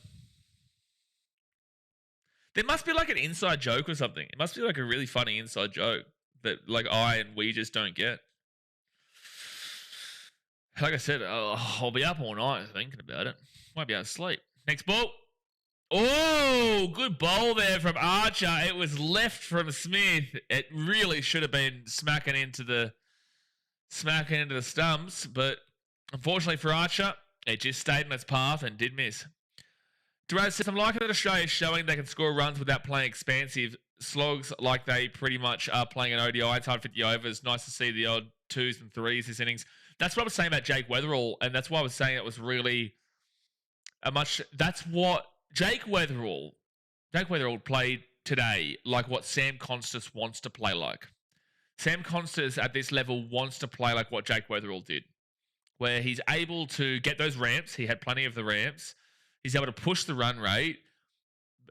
There must be like an inside joke or something. It must be like a really funny inside joke that like I and we just don't get. Like I said, I'll be up all night thinking about it. Might be able to sleep. Next ball. Oh, good bowl there from Archer. It was left from Smith. It really should have been smacking into the stumps, but unfortunately for Archer, it just stayed in its path and did miss. Duraz says, I'm liking that Australia is showing they can score runs without playing expansive slogs like they pretty much are playing an ODI. It's hard to fit the overs. Nice to see the odd 2s and 3s this innings. That's what I was saying about Jake Weatherall, and that's why I was saying it was really that's what Jake Weatherall played today like what Sam Constas wants to play like. Sam Constas at this level wants to play like what Jake Weatherall did, where he's able to get those ramps. He had plenty of the ramps. He's able to push the run rate,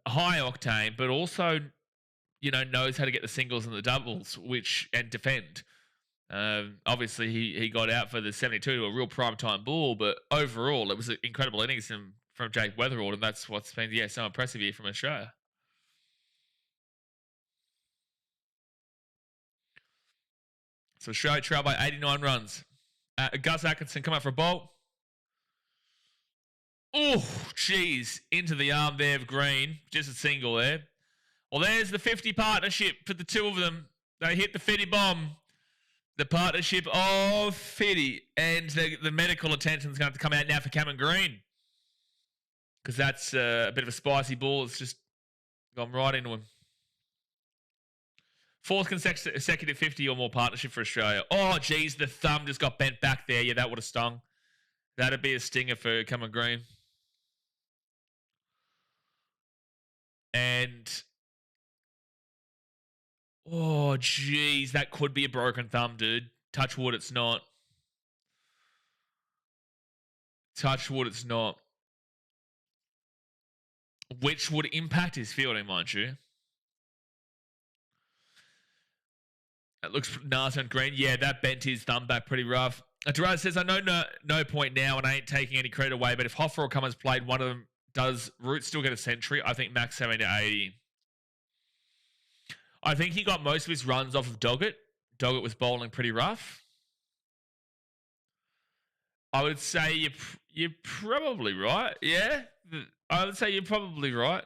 high octane, but also, knows how to get the singles and the doubles, and defend. Obviously, he got out for the 72 to a real prime time ball, but overall, it was an incredible innings from Jake Weatherall, and that's what's been so impressive here from Australia. So Australia trail by 89 runs. Gus Atkinson come up for a bolt. Oh, geez. Into the arm there of Green. Just a single there. Well, there's the 50 partnership for the two of them. They hit the 50 bomb. The partnership of Fiddy, and the medical attention is going to have to come out now for Cameron Green, because that's a bit of a spicy ball. It's just gone right into him. 4th consecutive 50 or more partnership for Australia. Oh, geez, the thumb just got bent back there. Yeah, that would have stung. That'd be a stinger for Cameron Green. And oh, geez, that could be a broken thumb, dude. Touch wood, it's not. Touch wood, it's not. Which would impact his fielding, mind you. It looks nasty on Green. Yeah, that bent his thumb back pretty rough. Duraz says, I know no point now, and I ain't taking any credit away, but if Hoffer or Cummins played, one of them does Root still get a century? I think max 70 to 80. I think he got most of his runs off of Doggett. Doggett was bowling pretty rough. I would say you're probably right. Yeah, I would say you're probably right.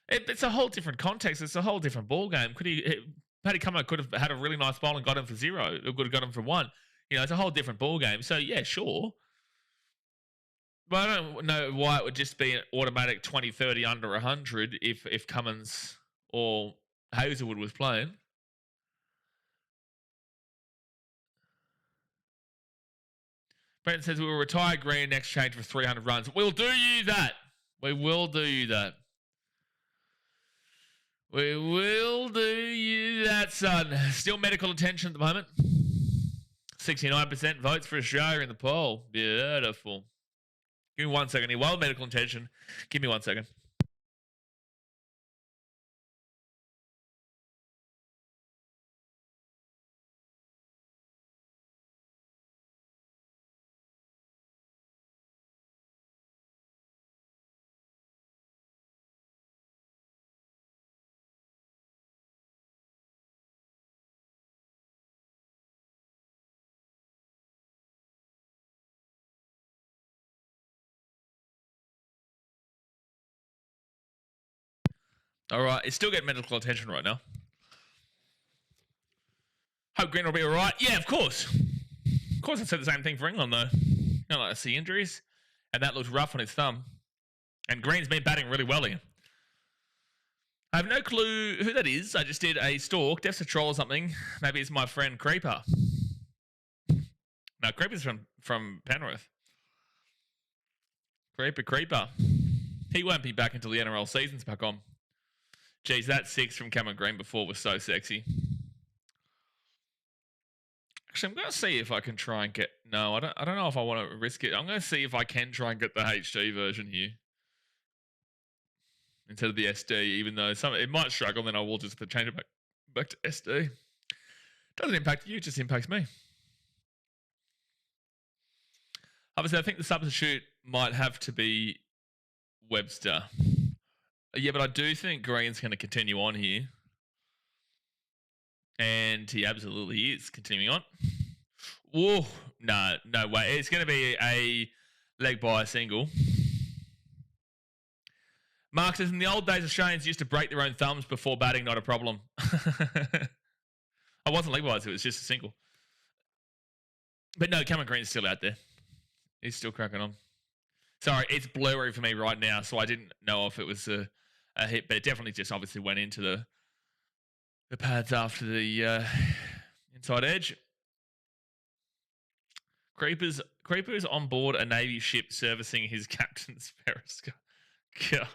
It's a whole different context. It's a whole different ball game. Paddy Cummo could have had a really nice bowl and got him for 0. It could have got him for 1. You know, it's a whole different ball game. So yeah, sure. But I don't know why it would just be an automatic 20-30 under 100 if Cummins or Hazelwood was playing. Brent says we will retire Green in exchange for 300 runs. We'll do you that. We will do you that. We will do you that, son. Still medical attention at the moment. 69% votes for Australia in the poll. Beautiful. Give me 1 second here. While medical attention, give me 1 second. All right, it's still getting medical attention right now. Hope Green will be all right. Yeah, of course. Of course, I said the same thing for England, though. You know, like I see injuries, and that looks rough on his thumb. And Green's been batting really well here. I have no clue who that is. I just did a stalk, Death's a troll or something. Maybe it's my friend Creeper. No, Creeper's from Penrith. Creeper. He won't be back until the NRL season's back on. Geez, that 6 from Cameron Green before was so sexy. Actually, I'm going to see if I can try and get... No, I don't know if I want to risk it. I'm going to see if I can try and get the HD version here. Instead of the SD, even though it might struggle, then I will just have to change it back to SD. Doesn't impact you, it just impacts me. Obviously, I think the substitute might have to be Webster. Yeah, but I do think Green's going to continue on here. And he absolutely is continuing on. Whoa, no way. It's going to be a leg by single. Mark says, in the old days, Australians used to break their own thumbs before batting, not a problem. I wasn't leg byes, it was just a single. But no, Cameron Green's still out there. He's still cracking on. Sorry, it's blurry for me right now, so I didn't know if it was a hit, but it definitely just obviously went into the pads after the inside edge. Creeper's on board a Navy ship servicing his captain's periscope. God.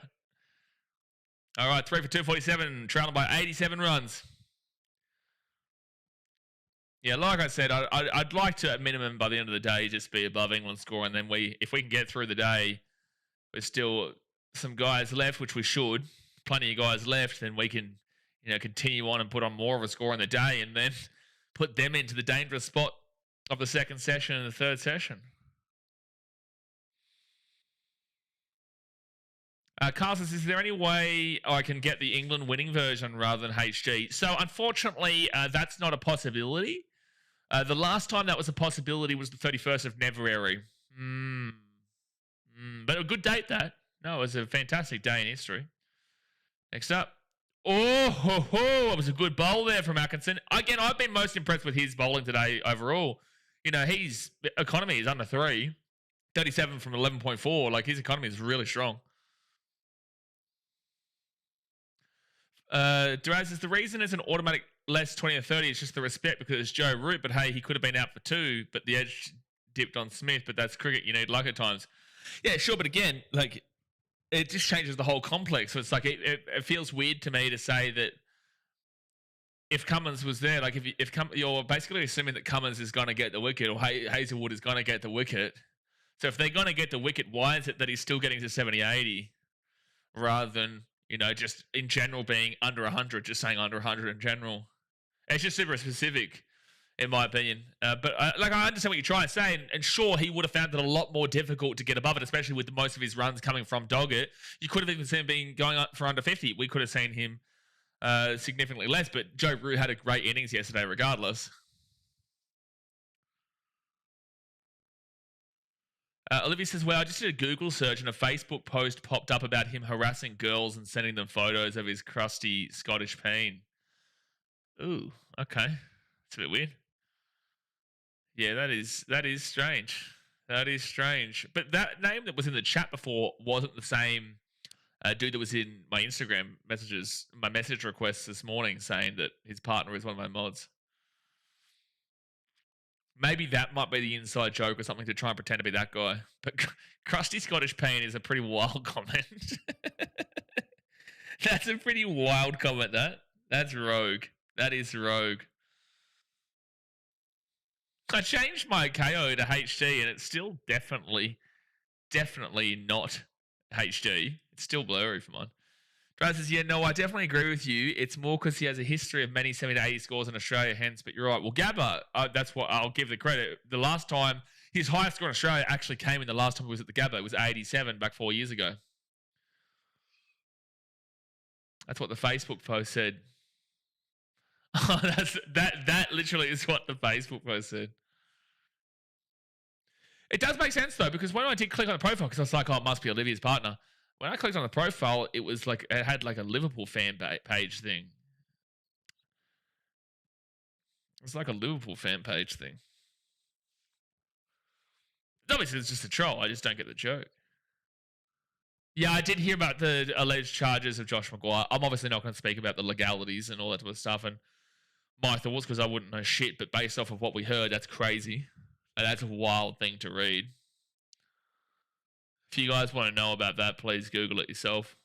All right, 3 for 247, trailing by 87 runs. Yeah, like I said, I'd like to, at minimum, by the end of the day, just be above England's score, and then if we can get through the day, there's still some guys left, which we should. Plenty of guys left, then we can, continue on and put on more of a score in the day, and then put them into the dangerous spot of the second session and the third session. Carl says, is there any way I can get the England winning version rather than HG? So, unfortunately, that's not a possibility. The last time that was a possibility was the 31st of February. But a good date, that. No, it was a fantastic day in history. Next up. It was a good bowl there from Atkinson. Again, I've been most impressed with his bowling today overall. His economy is under 3. 37 from 11.4. Like, his economy is really strong. Duraz says, the reason it's an automatic less 20 or 30 is just the respect because it's Joe Root, but hey, he could have been out for 2, but the edge dipped on Smith, but that's cricket. You need luck at times. Yeah, sure, but again, like, it just changes the whole complex. So it's like, it feels weird to me to say that if Cummins was there, like if you're basically assuming that Cummins is going to get the wicket or Hazelwood is going to get the wicket. So if they're going to get the wicket, why is it that he's still getting to 70, 80 rather than, just in general being under 100, just saying under 100 in general? It's just super specific, in my opinion. But I understand what you're trying to say, and sure, he would have found it a lot more difficult to get above it, especially with most of his runs coming from Doggett. You could have even seen him being going up for under 50. We could have seen him significantly less. But Joe Root had a great innings yesterday regardless. Olivia says, well, I just did a Google search and a Facebook post popped up about him harassing girls and sending them photos of his crusty Scottish peen. Ooh, okay. It's a bit weird. Yeah, that is strange. That is strange. But that name that was in the chat before wasn't the same dude that was in my Instagram messages, my message requests this morning saying that his partner is one of my mods. Maybe that might be the inside joke or something to try and pretend to be that guy. But crusty Scottish peen is a pretty wild comment. That's a pretty wild comment, That's rogue. That is rogue. I changed my KO to HD and it's still definitely not HD. It's still blurry for mine. Brad says, yeah, no, I definitely agree with you. It's more because he has a history of many 70 to 80 scores in Australia, hence, but you're right. Well, Gabba, that's what I'll give the credit. The last time, his highest score in Australia actually came in the last time he was at the Gabba. It was 87 back 4 years ago. That's what the Facebook post said. Oh, that literally is what the Facebook post said. It does make sense, though, because when I did click on the profile, because I was like, oh, it must be Olivia's partner. When I clicked on the profile, it was like it had like a Liverpool fan page thing. It's like a Liverpool fan page thing. Obviously, it's just a troll. I just don't get the joke. Yeah, I did hear about the alleged charges of Josh Maguire. I'm obviously not going to speak about the legalities and all that sort of stuff and my thoughts because I wouldn't know shit. But based off of what we heard, that's crazy. And that's a wild thing to read. If you guys want to know about that, please Google it yourself.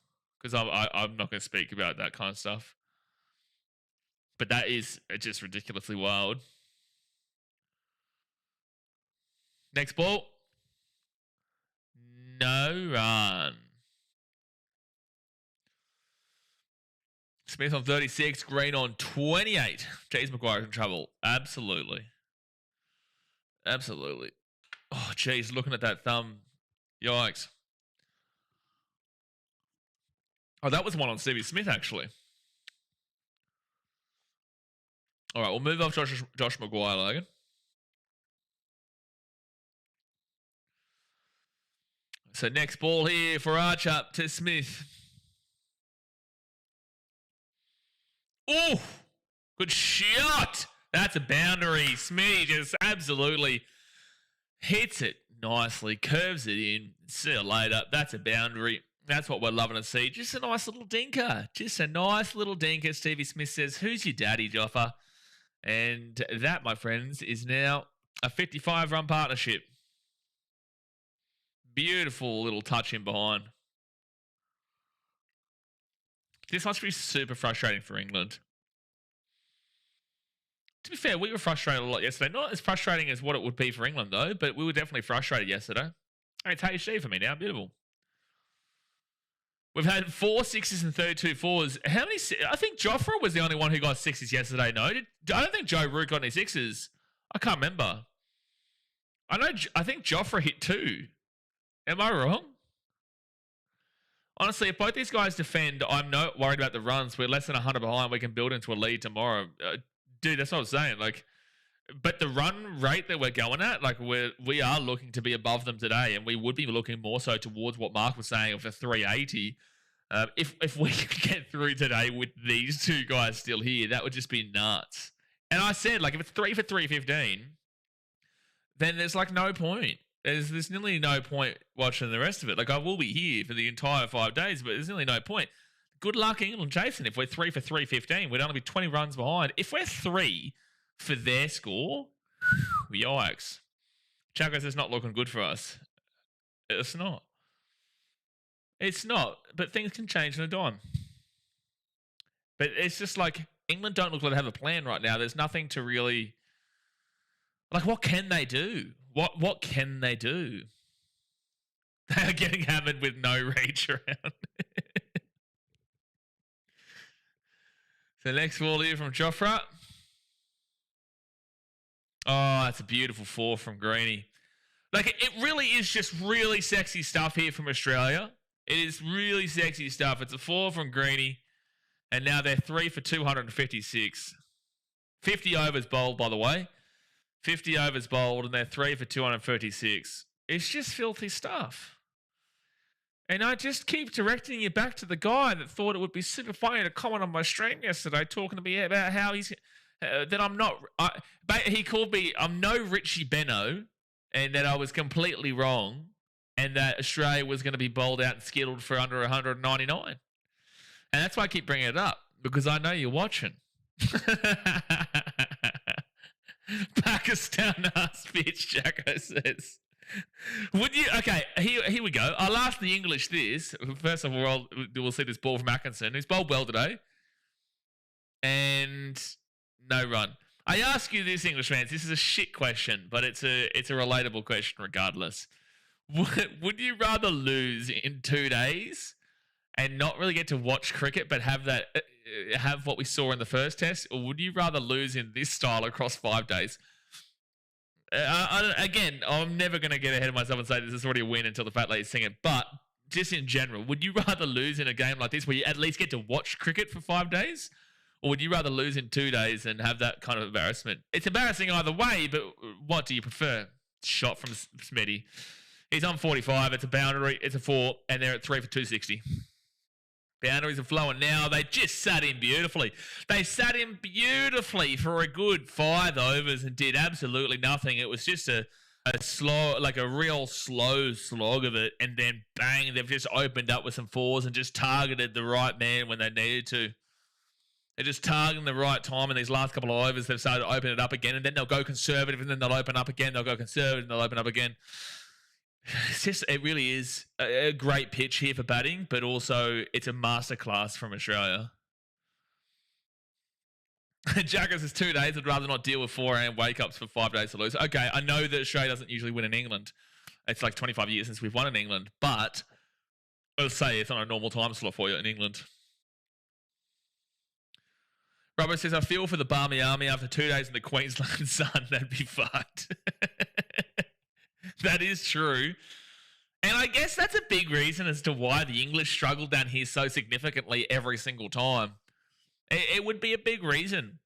Because I'm not going to speak about that kind of stuff. But that is just ridiculously wild. Next ball. No run. Smith on 36. Green on 28. Jeez, Maguire in trouble. Absolutely. Absolutely. Oh, geez, looking at that thumb. Yikes. Oh, that was one on Stevie Smith, actually. All right, we'll move off Josh Maguire, Logan. So next ball here for Arch up to Smith. Oh, good shot. That's a boundary. Smitty just absolutely hits it nicely, curves it in. See you later. That's a boundary. That's what we're loving to see. Just a nice little dinker. Just a nice little dinker. Stevie Smith says, who's your daddy, Joffa? And that, my friends, is now a 55-run partnership. Beautiful little touch in behind. This must be super frustrating for England. To be fair, we were frustrated a lot yesterday. Not as frustrating as what it would be for England, though, but we were definitely frustrated yesterday. Hey, it's HD for me now. Beautiful. We've had 4 sixes and 32 fours. How many? I think Jofra was the only one who got sixes yesterday. No, I don't think Joe Root got any sixes. I can't remember. I think Jofra hit 2. Am I wrong? Honestly, if both these guys defend, I'm not worried about the runs. We're less than 100 behind. We can build into a lead tomorrow. Dude, that's what I was saying. Like, but the run rate that we're going at, like we are looking to be above them today, and we would be looking more so towards what Mark was saying of the 380. If we could get through today with these two guys still here, that would just be nuts. And I said, like, if it's 3 for 315, then there's like no point. There's nearly no point watching the rest of it. Like, I will be here for the entire 5 days, but there's nearly no point. Good luck, England chasing. If we're 3 for 315, we'd only be 20 runs behind. If we're 3 for their score, yikes. Chaco is not looking good for us. It's not. It's not. But things can change in a dime. But it's just like England don't look like they have a plan right now. There's nothing to really... Like, what can they do? What can they do? They are getting hammered with no reach around. So next ball here from Jofra. Oh, that's a beautiful 4 from Greeny. Like, it really is just really sexy stuff here from Australia. It is really sexy stuff. It's a 4 from Greeny. And now they're 3 for 256. 50 overs bowled, by the way. 50 overs bowled, and they're 3 for 236. It's just filthy stuff. And I just keep directing you back to the guy that thought it would be super funny to comment on my stream yesterday, talking to me about how he's that I'm not. He called me I'm no Richie Benno, and that I was completely wrong, and that Australia was going to be bowled out and skittled for under 199. And that's why I keep bringing it up, because I know you're watching. Pakistan ass bitch, Jacko says. Would you? Okay, here we go. I'll ask the English this. First of all, we'll see this ball from Atkinson, who's bowled well today. And no run. I ask you this, English fans. This is a shit question, but it's a relatable question regardless. Would you rather lose in 2 days and not really get to watch cricket, but have what we saw in the first test, or would you rather lose in this style across 5 days? Again, I'm never going to get ahead of myself and say this is already a win until the fat lady's singing. But just in general, would you rather lose in a game like this where you at least get to watch cricket for 5 days? Or would you rather lose in 2 days and have that kind of embarrassment? It's embarrassing either way, but what do you prefer? Shot from Smitty. He's on 45. It's a boundary. It's a 4. And they're at 3 for 260. Boundaries are flowing now. They just sat in beautifully. They sat in beautifully for a good 5 overs and did absolutely nothing. It was just a slow, like a real slow slog of it. And then bang, they've just opened up with some 4s and just targeted the right man when they needed to. They're just targeting the right time in these last couple of overs. They've started to open it up again, and then they'll go conservative, and then they'll open up again. They'll go conservative, and they'll open up again. It really is a great pitch here for batting, but also it's a masterclass from Australia. Jackers is 2 days. I'd rather not deal with 4 a.m. wake-ups for 5 days to lose. Okay, I know that Australia doesn't usually win in England. It's like 25 years since we've won in England, but I'll say it's on a normal time slot for you in England. Robert says, I feel for the Barmy Army after 2 days in the Queensland sun. That'd be fucked. That is true. And I guess that's a big reason as to why the English struggle down here so significantly every single time. It would be a big reason.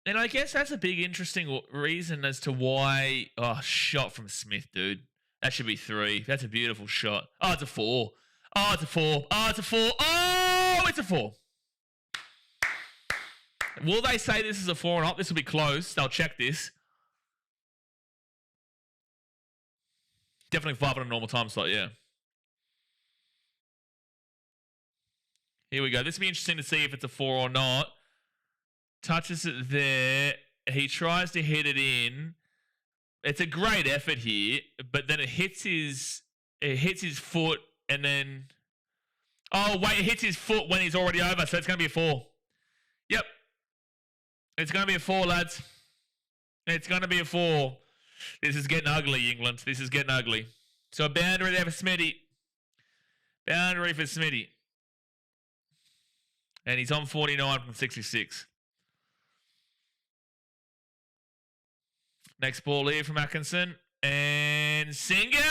And I guess that's a big, interesting reason as to why... Oh, shot from Smith, dude. That should be 3. That's a beautiful shot. Oh, it's a 4. Oh, it's a 4. Oh, it's a 4. Oh, it's a 4. Will they say this is a 4 or not? This will be close. They'll check this. Definitely 5 on a normal time slot, yeah. Here we go. This will be interesting to see if it's a 4 or not. Touches it there. He tries to hit it in. It's a great effort here, but then it hits his foot, and then... Oh, wait, it hits his foot when he's already over, so it's going to be a 4. Yep. It's going to be a 4, lads. It's going to be a 4. This is getting ugly, England. This is getting ugly. So a boundary there for Smitty. Boundary for Smitty. And he's on 49 from 66. Next ball here from Atkinson. And single!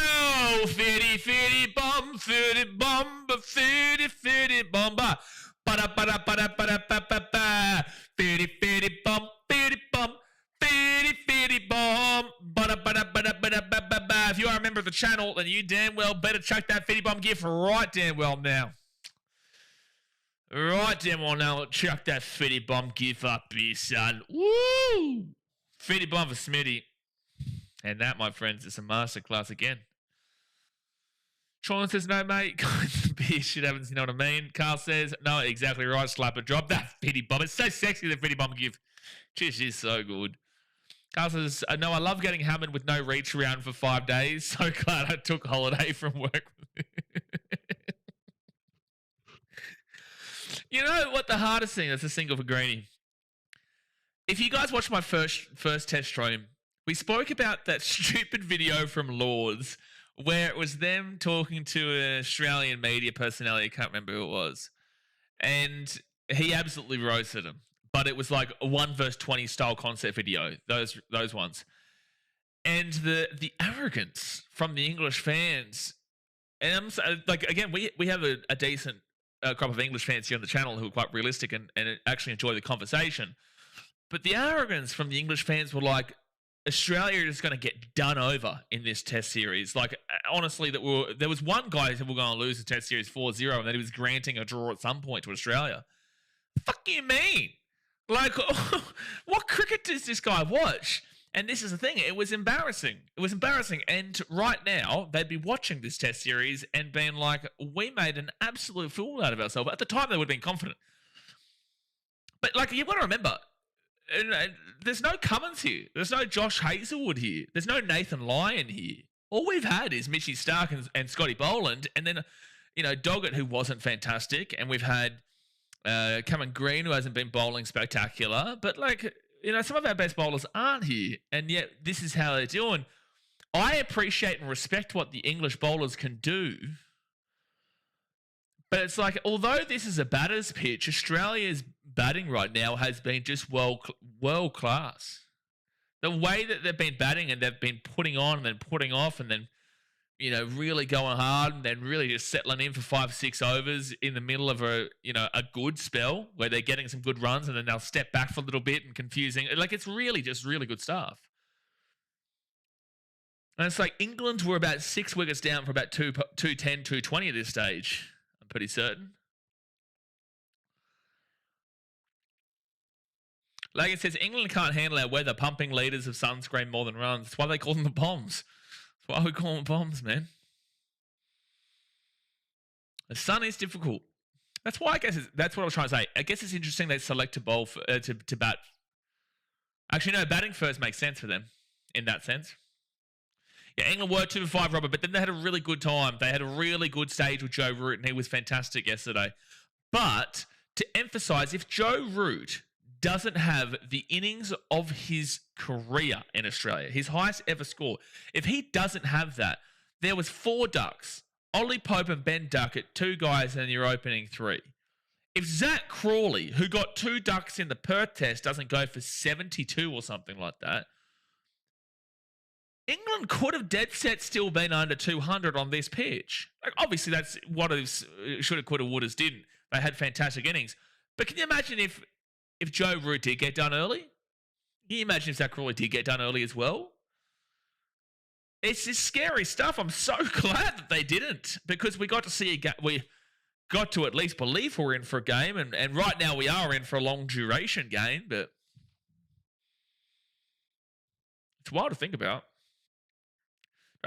50 bomb, 50 bomb, 50 bomba. Ba-da-ba-da-ba-da-ba-da-ba-ba-ba. 50 bomb, 50 bomb. 50 bomb. Ba-da-ba-da-ba-da-ba-da-ba-ba. If you are a member of the channel, then you damn well better chuck that 50 bomb gift right damn well now. Right damn well now. Chuck that 50 bomb gift up here, son. Woo! 50 bomb for Smitty. And that, my friends, is a masterclass again. Sean says, no, mate. Beer shit happens, you know what I mean? Carl says, no, exactly right. Slapper. Drop that 50 bomb. It's so sexy, the 50 bomb gift. Just is so good. Carl says, no, I love getting hammered with no reach around for 5 days. So glad I took a holiday from work. You know what the hardest thing? That's a single for Greenie. If you guys watched my first test stream, we spoke about that stupid video from Lords where it was them talking to an Australian media personality. I can't remember who it was. And he absolutely roasted him. But it was like a 1 verse 20 style concept video. Those ones. And the arrogance from the English fans. And I'm like, again, we have a decent crop of English fans here on the channel who are quite realistic and actually enjoy the conversation. But the arrogance from the English fans were like, Australia is going to get done over in this test series. Like, honestly, there was one guy who said we're going to lose the test series 4-0 and that he was granting a draw at some point to Australia. Fuck you mean? Like, what cricket does this guy watch? And this is the thing. It was embarrassing. It was embarrassing. And right now, they'd be watching this test series and being like, we made an absolute fool out of ourselves. At the time, they would have been confident. But, like, you want to remember, there's no Cummins here. There's no Josh Hazlewood here. There's no Nathan Lyon here. All we've had is Mitchy Starc and Scotty Boland. And then, Doggett, who wasn't fantastic. And we've had Cameron Green, who hasn't been bowling spectacular. But, like, some of our best bowlers aren't here. And yet, this is how they're doing. I appreciate and respect what the English bowlers can do. But it's like, although this is a batter's pitch, Australia's batting right now has been just world class. The way that they've been batting and they've been putting on and then putting off and then, really going hard and then really just settling in for 5-6 overs in the middle of a good spell where they're getting some good runs and then they'll step back for a little bit and confusing. Like, it's really just really good stuff. And it's like England were about 6 wickets down for about 210, 220 at this stage. I'm pretty certain. Like it says, England can't handle our weather, pumping litres of sunscreen more than runs. That's why they call them the bombs. That's why we call them bombs, man. The sun is difficult. That's why that's what I was trying to say. I guess it's interesting they select to bowl to bat. Actually, no, batting first makes sense for them in that sense. Yeah, England were 2 for 5, Robert, but then they had a really good time. They had a really good stage with Joe Root, and he was fantastic yesterday. But to emphasise, if Joe Root doesn't have the innings of his career in Australia, his highest ever score, if he doesn't have that, there was 4 ducks, Ollie Pope and Ben Duckett, 2 guys in your opening 3. If Zach Crawley, who got 2 ducks in the Perth test, doesn't go for 72 or something like that, England could have dead set still been under 200 on this pitch. Like, obviously, that's what it should have, could have, would have, didn't. They had fantastic innings. But can you imagine if Joe Root did get done early? Can you imagine if Zach Crawley did get done early as well? It's just scary stuff. I'm so glad that they didn't, because we got to see we got to at least believe we're in for a game, and right now we are in for a long duration game, but it's wild to think about.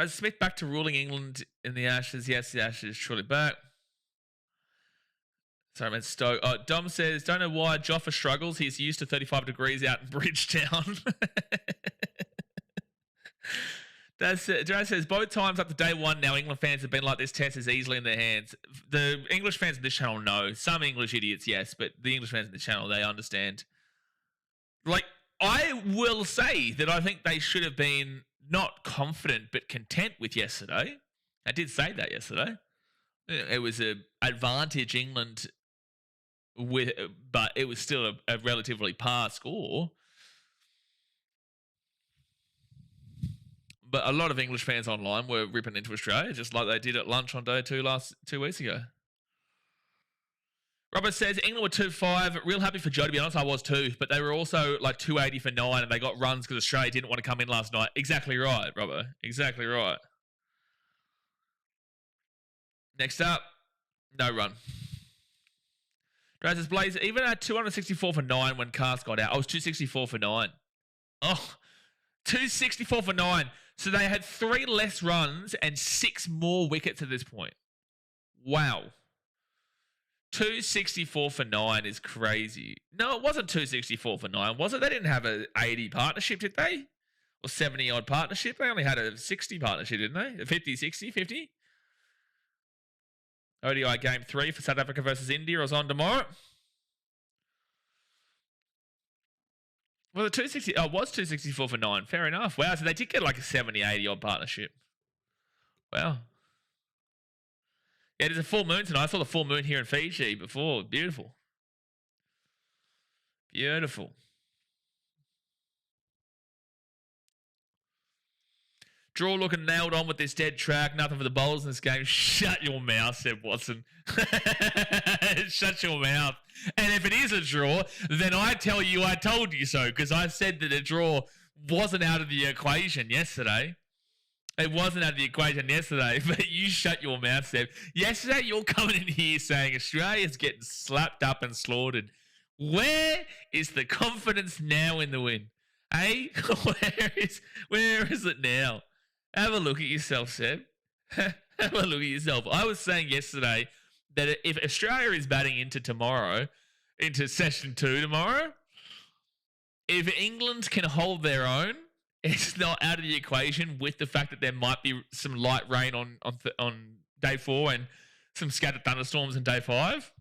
Smith back to ruling England in the Ashes. Yes, the Ashes surely back. Sorry, man. Stoke. Dom says, don't know why Joffa struggles. He's used to 35 degrees out in Bridgetown. Dad says, both times up to day one now, England fans have been like, this test is easily in their hands. The English fans in this channel know. Some English idiots, yes, but the English fans in the channel, they understand. Like, I will say that I think they should have been not confident but content with yesterday. I did say that yesterday. It was an advantage England but it was still a relatively par score. But a lot of English fans online were ripping into Australia just like they did at lunch on day 2 2 weeks ago. Robert says, England were 2-5. Real happy for Joe, to be honest. I was too. But they were also like 280 for 9 and they got runs because Australia didn't want to come in last night. Exactly right, Robert. Exactly right. Next up, no run. Drazes Blaze, even at 264 for 9 when Cast got out. I was 264 for 9. Oh, 264 for 9. So they had 3 less runs and 6 more wickets at this point. Wow. 264 for 9 is crazy. No, it wasn't 264 for 9, was it? They didn't have a 80 partnership, did they? Or 70-odd partnership? They only had a 60 partnership, didn't they? A 50, 60, 50? ODI Game 3 for South Africa versus India is on tomorrow. Well, it was 264 for 9. Fair enough. Wow, so they did get like a 70, 80-odd partnership. Wow. Yeah, there's a full moon tonight. I saw the full moon here in Fiji before. Beautiful. Beautiful. Draw looking nailed on with this dead track. Nothing for the bowlers in this game. Shut your mouth, said Watson. Shut your mouth. And if it is a draw, then I tell you I told you so, because I said that a draw wasn't out of the equation yesterday. It wasn't out of the equation yesterday, but you shut your mouth, Seb. Yesterday, you're coming in here saying Australia's getting slapped up and slaughtered. Where is the confidence now in the win? Eh? Where is it now? Have a look at yourself, Seb. Have a look at yourself. I was saying yesterday that if Australia is batting into session 2 tomorrow, if England can hold their own, it's not out of the equation with the fact that there might be some light rain on day 4 and some scattered thunderstorms on day 5.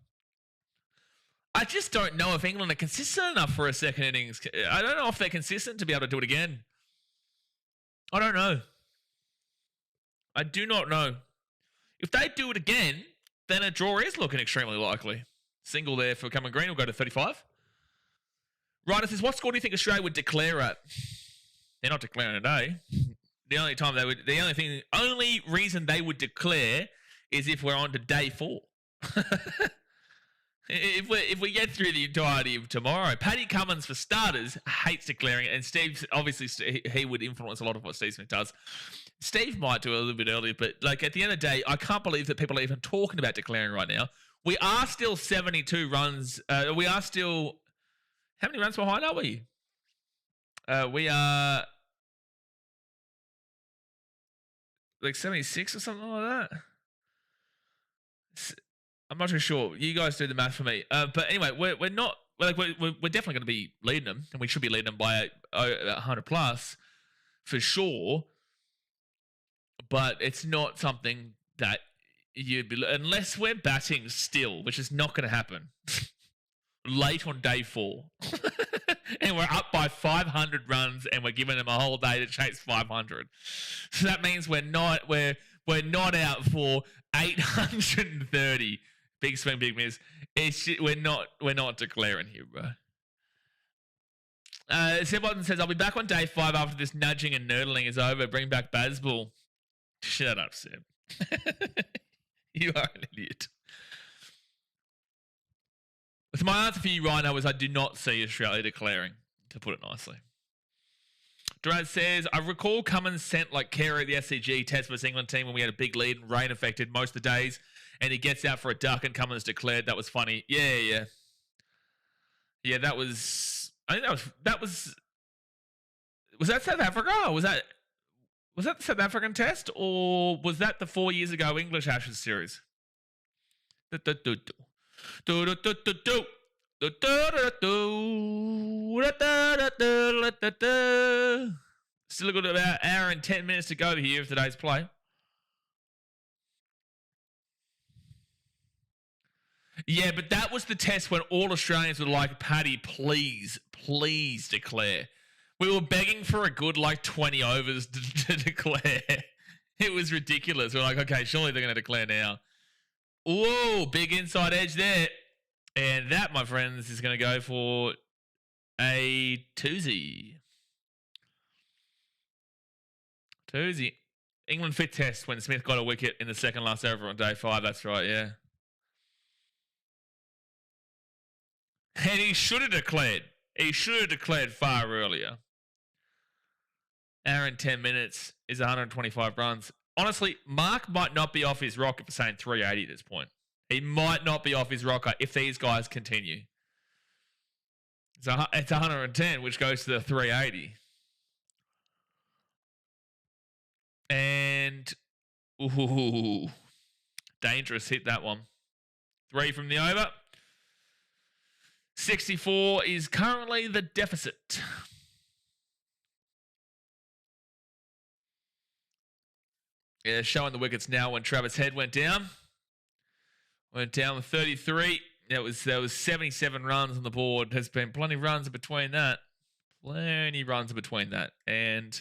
I just don't know if England are consistent enough for a second innings. I don't know if they're consistent to be able to do it again. I don't know. I do not know. If they do it again, then a draw is looking extremely likely. Single there for Cameron Green will go to 35. Ryder says, what score do you think Australia would declare at? They're not declaring today. The only reason they would declare is if we're on to day 4. If we get through the entirety of tomorrow, Paddy Cummins, for starters, hates declaring it, and Steve, obviously, he would influence a lot of what Steve Smith does. Steve might do it a little bit earlier, but like at the end of the day, I can't believe that people are even talking about declaring right now. We are still 72 runs. We are still... How many runs behind are we? We are... like 76 or something like that. I'm not too sure. You guys do the math for me. But anyway, we're not like we're definitely going to be leading them, and we should be leading them by 100 plus for sure. But it's not something that you'd be, unless we're batting still, which is not going to happen. Late on day 4, and we're up by 500 runs, and we're giving them a whole day to chase 500. So that means we're not out for 830. Big swing, big miss. We're not declaring here, bro. Seb Watson says, I'll be back on day 5 after this nudging and nerdling is over. Bring back Bazball. Shut up, Seb. You are an idiot. So my answer for you right now is I do not see Australia declaring, to put it nicely. Durant says, I recall Cummins sent like Kerr at the SCG test versus England team when we had a big lead and rain affected most of the days, and he gets out for a duck and Cummins declared. That was funny. Yeah. That was. I think that was. Was that South Africa? Or was that the South African test, or was that the 4 years ago English Ashes series? Still got about an hour and 10 minutes to go here of today's play. Yeah, but that was the test when all Australians were like, Paddy, please declare. We were begging for a good 20 overs to declare. It was ridiculous. We're like, okay, surely they're going to declare now. Whoa, big inside edge there. And that, my friends, is going to go for a twosie. England fit test when Smith got a wicket in the second last over on day 5. That's right, yeah. And he should have declared. He should have declared far earlier. Hour and 10 minutes is 125 runs. Honestly, Mark might not be off his rocker for saying 380 at this point. He might not be off his rocker if these guys continue. So it's 110, which goes to the 380. And, ooh, dangerous hit, that one. 3 from the over. 64 is currently the deficit. Yeah, showing the wickets now when Travis Head went down. Went down with 33. There was 77 runs on the board. There's been plenty of runs between that. And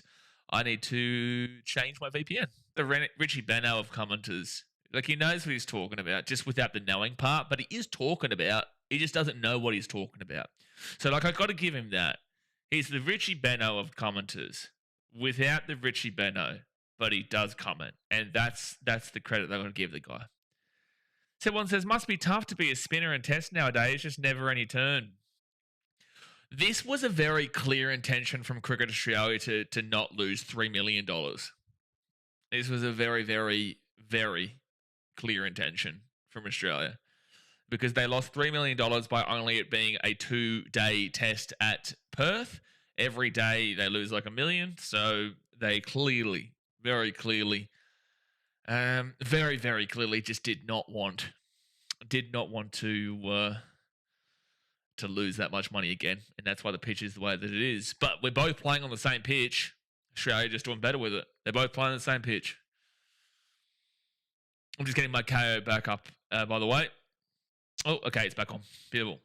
I need to change my VPN. The Richie Beno of commenters. Like, he knows what he's talking about, just without the knowing part. But he is talking about. He just doesn't know what he's talking about. So, like, I've got to give him that. He's the Richie Beno of commenters without the Richie Beno. but he does comment, and that's the credit they're going to give the guy. Someone says, must be tough to be a spinner and test nowadays, just never any turn. This was a very clear intention from Cricket Australia to not lose $3 million. This was a very, very, very clear intention from Australia, because they lost $3 million by only it being a 2-day test at Perth. Every day they lose like $1 million. So they clearly, very clearly, very, very clearly just did not want to lose that much money again. And that's why the pitch is the way that it is. But we're both playing on the same pitch. Australia just doing better with it. They're both playing on the same pitch. I'm just getting my KO back up, by the way. Oh, okay, it's back on. Beautiful.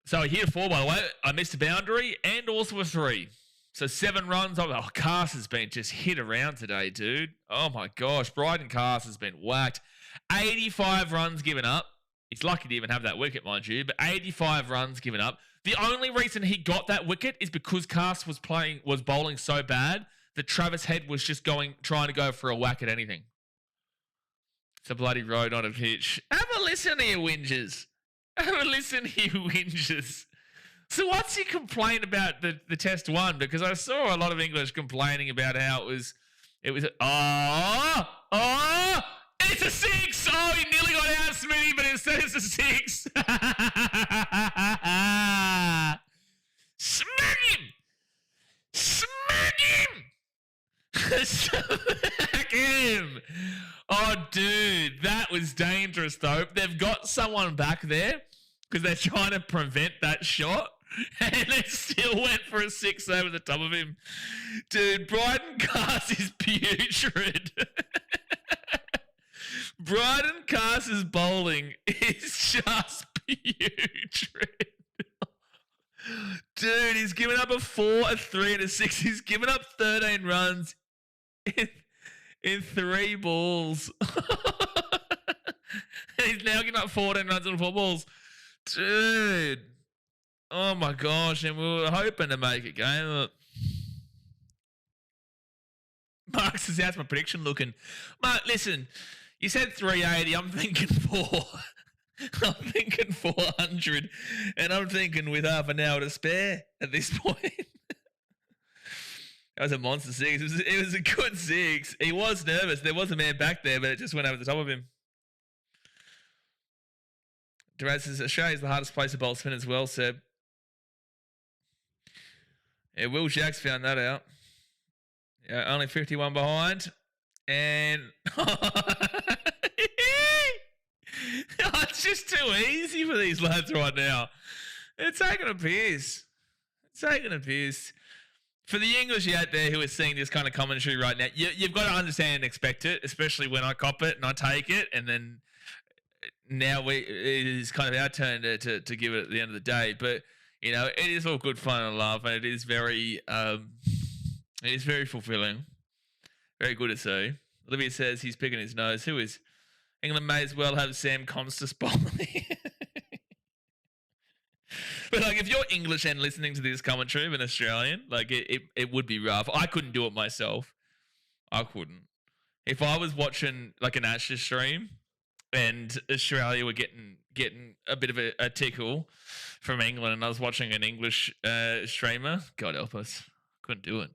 So here 4, by the way. I missed a boundary and also a 3. So 7 runs. Oh, Cars has been just hit around today, dude. Oh, my gosh. Bryden Cars has been whacked. 85 runs given up. He's lucky to even have that wicket, mind you, but 85 runs given up. The only reason he got that wicket is because Cars was bowling so bad that Travis Head was just trying to go for a whack at anything. It's a bloody road on a pitch. Have a listen to you whingers. Have a listen to you whingers. So what's he complain about the test 1? Because I saw a lot of English complaining about how it was it's a 6. Oh, he nearly got out, Smitty, but instead it's a 6. Smack him! Smack him! Smack him! Oh, dude, that was dangerous, though. They've got someone back there because they're trying to prevent that shot, and they still went for a 6 over the top of him. Dude, Bryden Cars is putrid. Bryden Cars' bowling is just putrid. Dude, he's given up a 4, a 3, and a 6. He's given up 13 runs in 3 balls. He's now given up 14 runs on 4 balls. Dude. Oh, my gosh. And we were hoping to make it game. Mark says, how's my prediction looking? Mark, listen. You said 380. I'm thinking 4. I'm thinking 400. And I'm thinking with half an hour to spare at this point. That was a monster 6. It was a good 6. He was nervous. There was a man back there, but it just went over the top of him. Durant says, Australia's the hardest place to bowl spin as well, Seb. Yeah, Will Jacks found that out. Yeah, only 51 behind. And it's just too easy for these lads right now. It's taking a piss. It's taking a piss. For the English out there who are seeing this kind of commentary right now, you've got to understand and expect it, especially when I cop it and I take it, and then now it is kind of our turn to give it at the end of the day. But you know, it is all good fun and love, and it is very fulfilling. Very good to see. Olivia says he's picking his nose. Who is? England may as well have Sam Constas bowling. But like, if you're English and listening to this commentary of an Australian, like it would be rough. I couldn't do it myself. I couldn't. If I was watching like an Ashes stream and Australia were getting a bit of a tickle from England, and I was watching an English streamer, God help us, couldn't do it.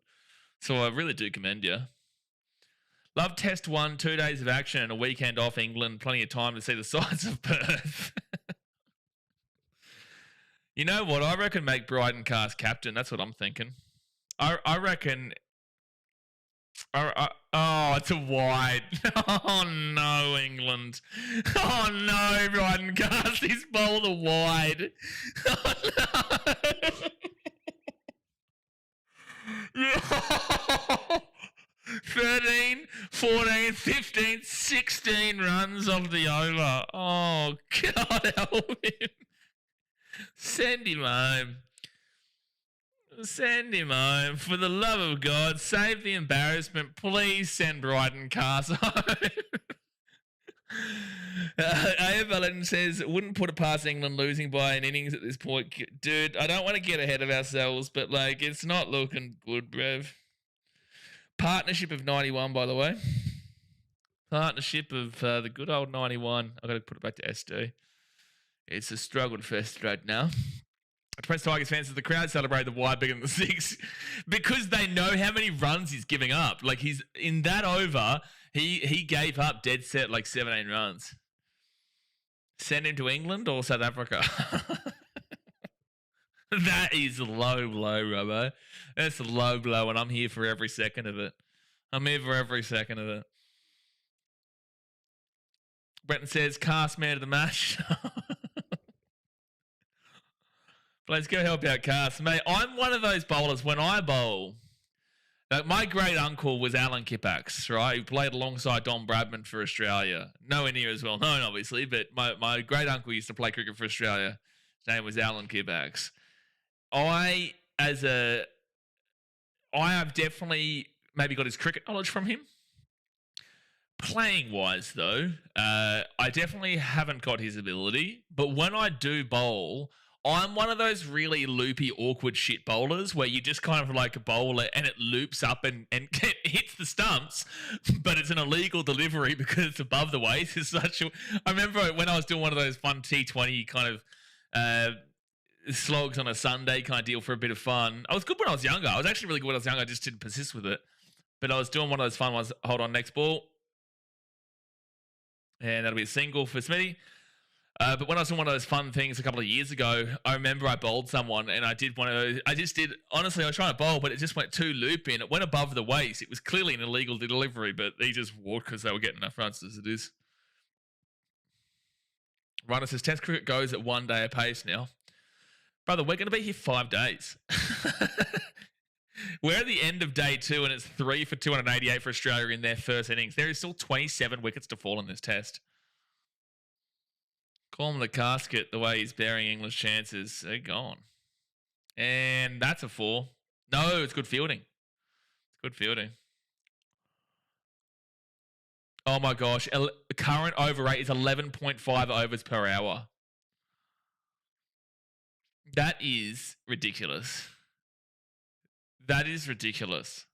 So I really do commend you. Love test 1, 2 days of action and a weekend off England. Plenty of time to see the sides of Perth. You know what? I reckon make Bryden Cars captain. That's what I'm thinking. I reckon... Oh, it's a wide. Oh, no, England. Oh, no, Bryden Cars. He's bowled a wide. Oh, no. 13, 14, 15, 16 runs off the over. Oh, God help him. Send him home. Send him home. For the love of God, save the embarrassment. Please send Bryden Cars home. AFLN says, wouldn't put it past England losing by an innings at this point. Dude, I don't want to get ahead of ourselves, but like, it's not looking good, bruv. Partnership of 91, by the way. Partnership of the good old 91. I've got to put it back to SD. It's a struggle fest right now. Depressed Tigers fans as the crowd celebrate the wide bigger than the 6 because they know how many runs he's giving up. Like, he's in that over, he gave up dead set like 17 runs. Send him to England or South Africa? That is low blow, Robbo. That's a low blow, and I'm here for every second of it. Brenton says, cast man of the match. Let's go help out Cast. Mate, I'm one of those bowlers when I bowl. Like, my great uncle was Alan Kippax, right? He played alongside Don Bradman for Australia. Nowhere near as well known, obviously, but my great uncle used to play cricket for Australia. His name was Alan Kippax. I have definitely maybe got his cricket knowledge from him. Playing wise, though, I definitely haven't got his ability. But when I do bowl, I'm one of those really loopy, awkward shit bowlers where you just kind of like a bowler and it loops up and hits the stumps, but it's an illegal delivery because it's above the waist. I remember when I was doing one of those fun T20 kind of slogs on a Sunday kind of deal for a bit of fun. I was good when I was younger. I was actually really good when I was younger. I just didn't persist with it. But I was doing one of those fun ones. Hold on, next ball. And that'll be a single for Smithy. But when I was doing one of those fun things a couple of years ago, I remember I bowled someone and I did one of those. Honestly, I was trying to bowl, but it just went too loopy and it went above the waist. It was clearly an illegal delivery, but he just walked because they were getting enough runs as it is. Runner says, Test cricket goes at 1 day a pace now. Brother, we're going to be here 5 days. We're at the end of day 2 and it's 3 for 288 for Australia in their first innings. There is still 27 wickets to fall in this test. Call him the casket the way he's bearing English chances. They're gone. And that's a 4. No, it's good fielding. It's good fielding. Oh my gosh. Current over rate is 11.5 overs per hour. That is ridiculous. That is ridiculous.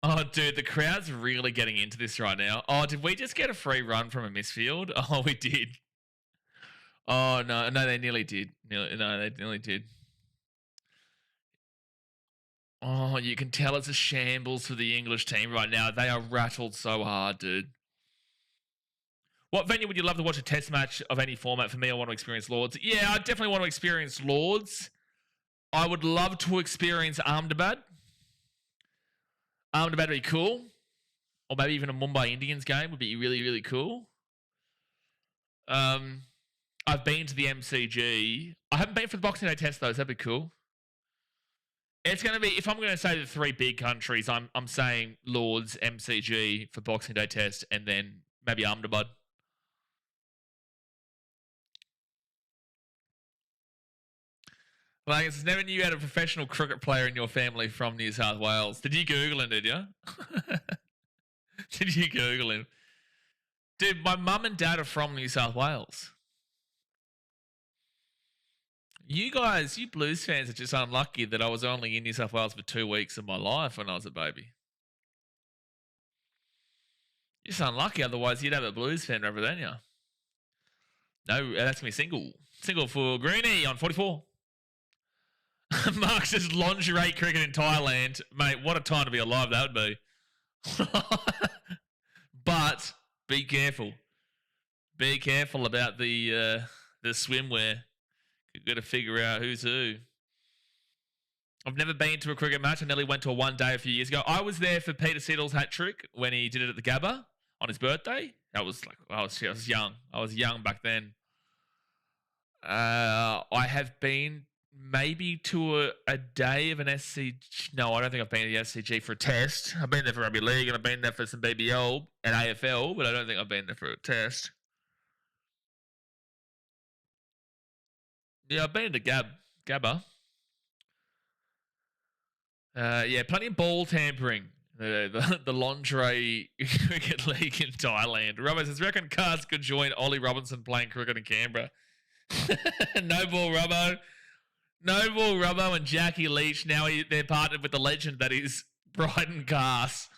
Oh, dude, the crowd's really getting into this right now. Oh, did we just get a free run from a misfield? Oh, we did. Oh, no, they nearly did. They nearly did. Oh, you can tell it's a shambles for the English team right now. They are rattled so hard, dude. What venue would you love to watch a test match of any format? For me, I want to experience Lords. Yeah, I definitely want to experience Lords. I would love to experience Ahmedabad. Ahmedabad would be cool. Or maybe even a Mumbai Indians game would be really, really cool. I've been to the MCG. I haven't been for the Boxing Day test, though, so that'd be cool. It's going to be, if I'm going to say the 3 big countries, I'm saying Lords, MCG for Boxing Day test, and then maybe Ahmedabad. Like, it's never knew you had a professional cricket player in your family from New South Wales. Did you Google him, did you? Did you Google him? Dude, my mum and dad are from New South Wales. You guys, you Blues fans are just unlucky that I was only in New South Wales for 2 weeks of my life when I was a baby. You're just unlucky, otherwise you'd have a Blues fan represent you. No, that's me single. Single for Greenie on 44. Mark says lingerie cricket in Thailand. Mate, what a time to be alive that would be. But be careful. Be careful about the swimwear. You've got to figure out who's who. I've never been to a cricket match. I nearly went to a 1 day a few years ago. I was there for Peter Siddle's hat trick when he did it at the Gabba on his birthday. That was like, I was young. I was young back then. I have been maybe to a day of an SCG. No, I don't think I've been to the SCG for a test. I've been there for rugby league and I've been there for some BBL and AFL, but I don't think I've been there for a test. Yeah, I've been to Gabba. Yeah, plenty of ball tampering. The lingerie cricket league in Thailand. Robbo says, reckon Cars could join Ollie Robinson playing cricket in Canberra. No ball, Robbo. Noble Robbo and Jackie Leach, now they're partnered with the legend that is Bryden Gas.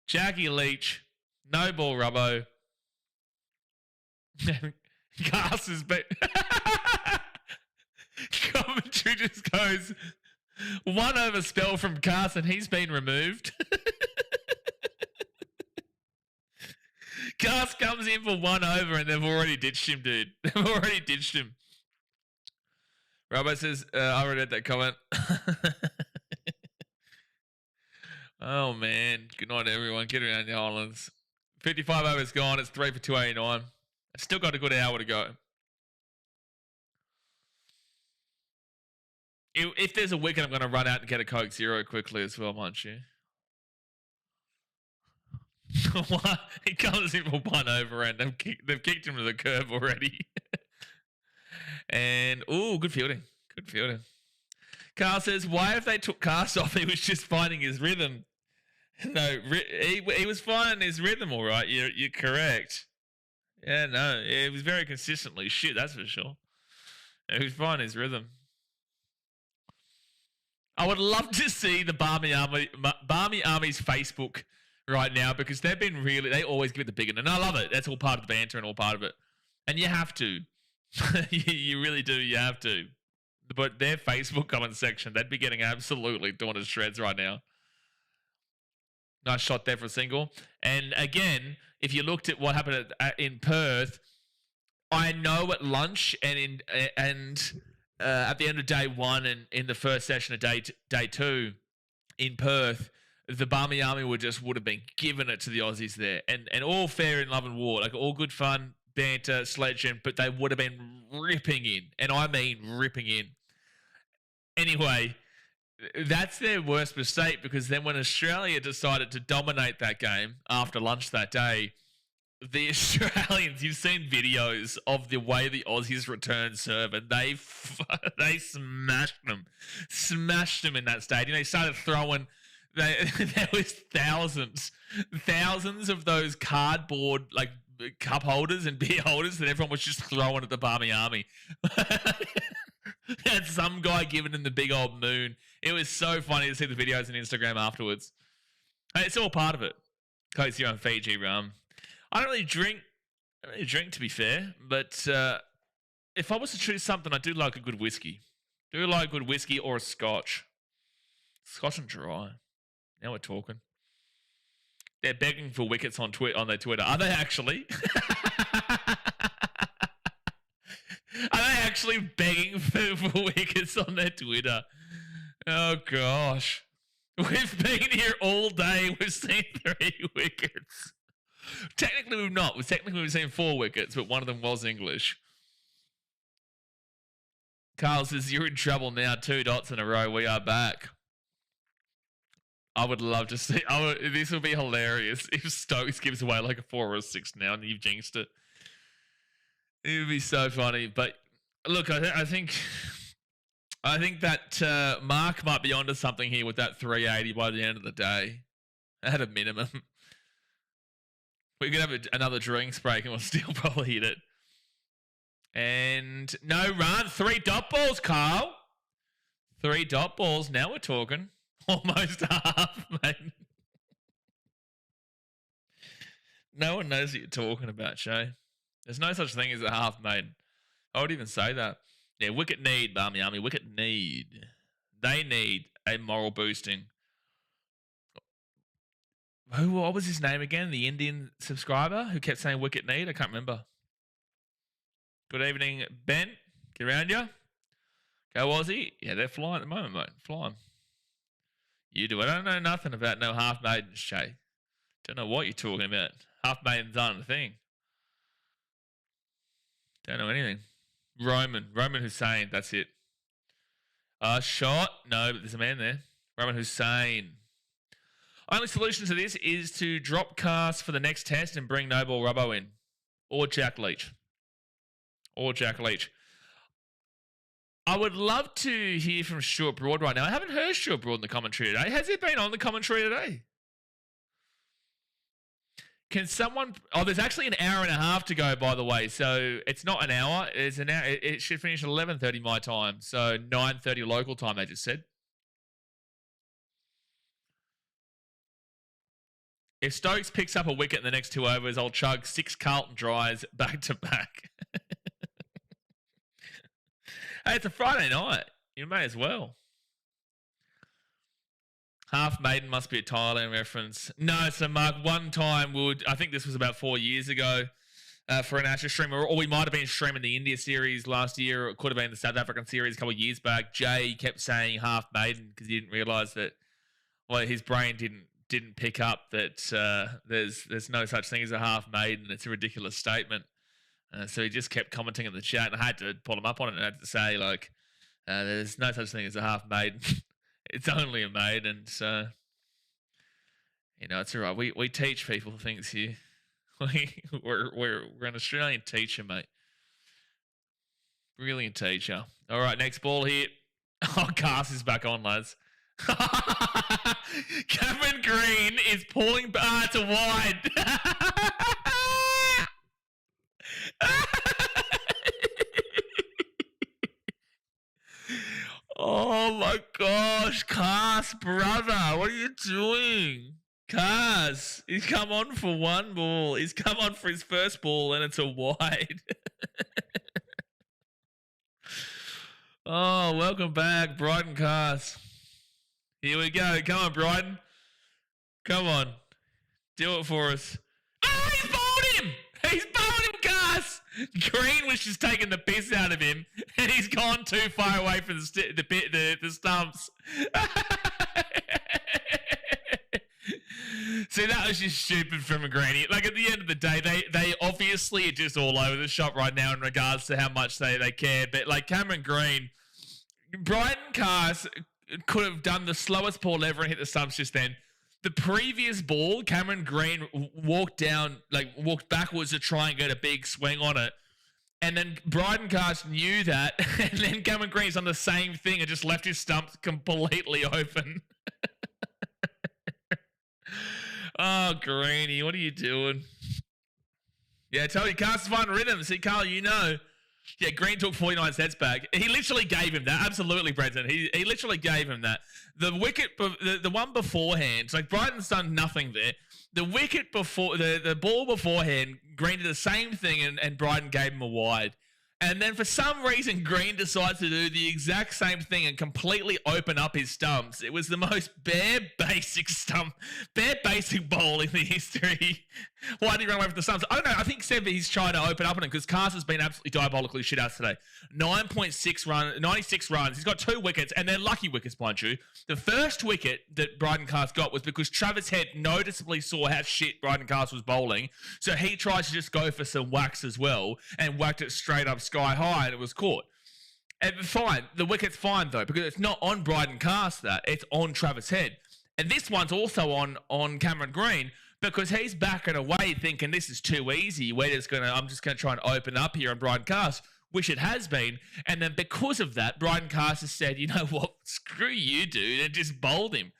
Jackie Leach, Noble Robbo. Gas is commentary just goes 1 over spell from Gas and he's been removed. Gas comes in for 1 over and they've already ditched him, dude. They've already ditched him. Robbo says, I already read that comment. Oh, man. Good night, everyone. Get around the islands. 55 overs gone. It's 3 for 289. I've still got a good hour to go. If there's a wicket, I'm going to run out and get a Coke Zero quickly as well, aren't you? He comes in for 1 over and they've kicked him to the curb already. And, good fielding. Good fielding. Carl says, why if they took Cast off, he was just finding his rhythm. No, he was finding his rhythm all right. You're correct. Yeah, no, it was very consistently shit, that's for sure. He was finding his rhythm. I would love to see the Barmy Army's Facebook right now because they always give it the big one. And I love it. That's all part of the banter and all part of it. And you have to. You really do. You have to. But their Facebook comment section, they'd be getting absolutely torn to shreds right now. Nice shot there for a single. And again, if you looked at what happened in Perth, I know at lunch and at the end of day 1 and in the first session of day 2 in Perth, the Barmy Army would have been giving it to the Aussies there. And all fair in love and war, like all good fun, banter, sledging, but they would have been ripping in. And I mean ripping in. Anyway, that's their worst mistake because then when Australia decided to dominate that game after lunch that day, the Australians, you've seen videos of the way the Aussies return serve and they smashed them in that stadium. They started throwing, there was thousands of those cardboard like cup holders and beer holders that everyone was just throwing at the Barmy Army. And some guy giving them the big old moon. It was so funny to see the videos on Instagram afterwards. It's all part of it. Coke Zero and Fiji rum. I don't really drink to be fair, but if I was to choose something, I do like a good whiskey. Do like a good whiskey or a scotch. Scotch and dry. Now we're talking. They're begging for wickets on their Twitter. Are they actually? Are they actually begging for wickets on their Twitter? Oh, gosh. We've been here all day. We've seen 3 wickets. Technically, we've not. Technically, we've seen 4 wickets, but one of them was English. Carl says, you're in trouble now. 2 dots in a row. We are back. I would love to see. This would be hilarious if Stokes gives away like a 4 or a 6 now and you've jinxed it. It would be so funny. But look, I think that Mark might be onto something here with that 380 by the end of the day. At a minimum. We could have another drinks break and we'll still probably hit it. And no run. 3 dot balls, Carl. 3 dot balls. Now we're talking. Almost half, mate. No one knows what you're talking about, Shay. There's no such thing as a half maiden. I would even say that. Yeah, wicket need, Barmy Army. Wicket need. They need a moral boosting. What was his name again? The Indian subscriber who kept saying wicket need? I can't remember. Good evening, Ben. Get around you. Go Aussie. Yeah, they're flying at the moment, mate. Flying. You do. I don't know nothing about no half maidens, Shay. Don't know what you're talking about. Half maidens aren't a thing. Don't know anything. Roman Hussein. That's it. Shot. No, but there's a man there. Roman Hussein. Only solution to this is to drop Cast for the next test and bring Noble Robbo in. Or Jack Leach. I would love to hear from Stuart Broad right now. I haven't heard Stuart Broad in the commentary today. Has he been on the commentary today? Can someone? Oh, there's actually an hour and a half to go, by the way. So it's not an hour. It's an hour. It should finish at 11:30 my time. So 9:30 local time. They just said. If Stokes picks up a wicket in the next 2 overs, I'll chug 6 Carlton dries back to back. Hey, it's a Friday night. You may as well. Half Maiden must be a Thailand reference. No, so Mark, one time I think this was about 4 years ago for an Ashes stream, or we might have been streaming the India series last year, or it could have been the South African series a couple of years back. Jay kept saying Half Maiden because he didn't realise that, well, his brain didn't pick up that there's no such thing as a half maiden. It's a ridiculous statement. So he just kept commenting in the chat, and I had to pull him up on it and I had to say, like, there's no such thing as a half maiden. It's only a maiden. So, it's all right. We teach people things here. We're an Australian teacher, mate. Brilliant teacher. All right, next ball here. Oh, Cast is back on, lads. Cameron Green is pulling to wide. Oh my gosh, Cars, brother, what are you doing? Cars, he's come on for one ball. He's come on for his first ball and it's a wide. Oh, welcome back, Brighton Cars. Here we go. Come on, Brighton. Come on. Do it for us. Oh, he's bowled him! He's bowled him, Cars! Green was just taking the piss out of him, and he's gone too far away from the stumps. See, that was just stupid from a Greenie. Like, at the end of the day, they obviously are just all over the shop right now in regards to how much they care. But, like, Cameron Green, Brighton Cars could have done the slowest ball ever and hit the stumps just then. The previous ball, Cameron Green walked backwards to try and get a big swing on it. And then Brighton Cast knew that. And then Cameron Green's done the same thing and just left his stumps completely open. Oh, Greenie, what are you doing? Yeah, I tell you, Cast find rhythm. See, Carl, you know. Yeah, Green took 49 sets back. He literally gave him that. Absolutely, Brenton. He literally gave him that. The wicket, the one beforehand, like Brighton's done nothing there. The wicket before, the ball beforehand, Green did the same thing and Brighton gave him a wide. And then for some reason, Green decides to do the exact same thing and completely open up his stumps. It was the most bare basic bowl in the history. Why did he run away from the stumps? I don't know. I think he's trying to open up on it because Cars has been absolutely diabolically shit out today. 96 runs. He's got 2 wickets, and they're lucky wickets, mind you. The first wicket that Brighton Cars got was because Travis Head noticeably saw how shit Brighton Cars was bowling, so he tried to just go for some whacks as well and whacked it straight up sky high, and it was caught. And fine, the wicket's fine though, because it's not on Brighton Cast it's on Travis Head. And this one's also on Cameron Green because he's backing away thinking this is too easy. I'm just gonna try and open up here on Brighton Cast, which it has been. And then because of that, Brighton Cast has said, you know what, screw you, dude, and just bowled him.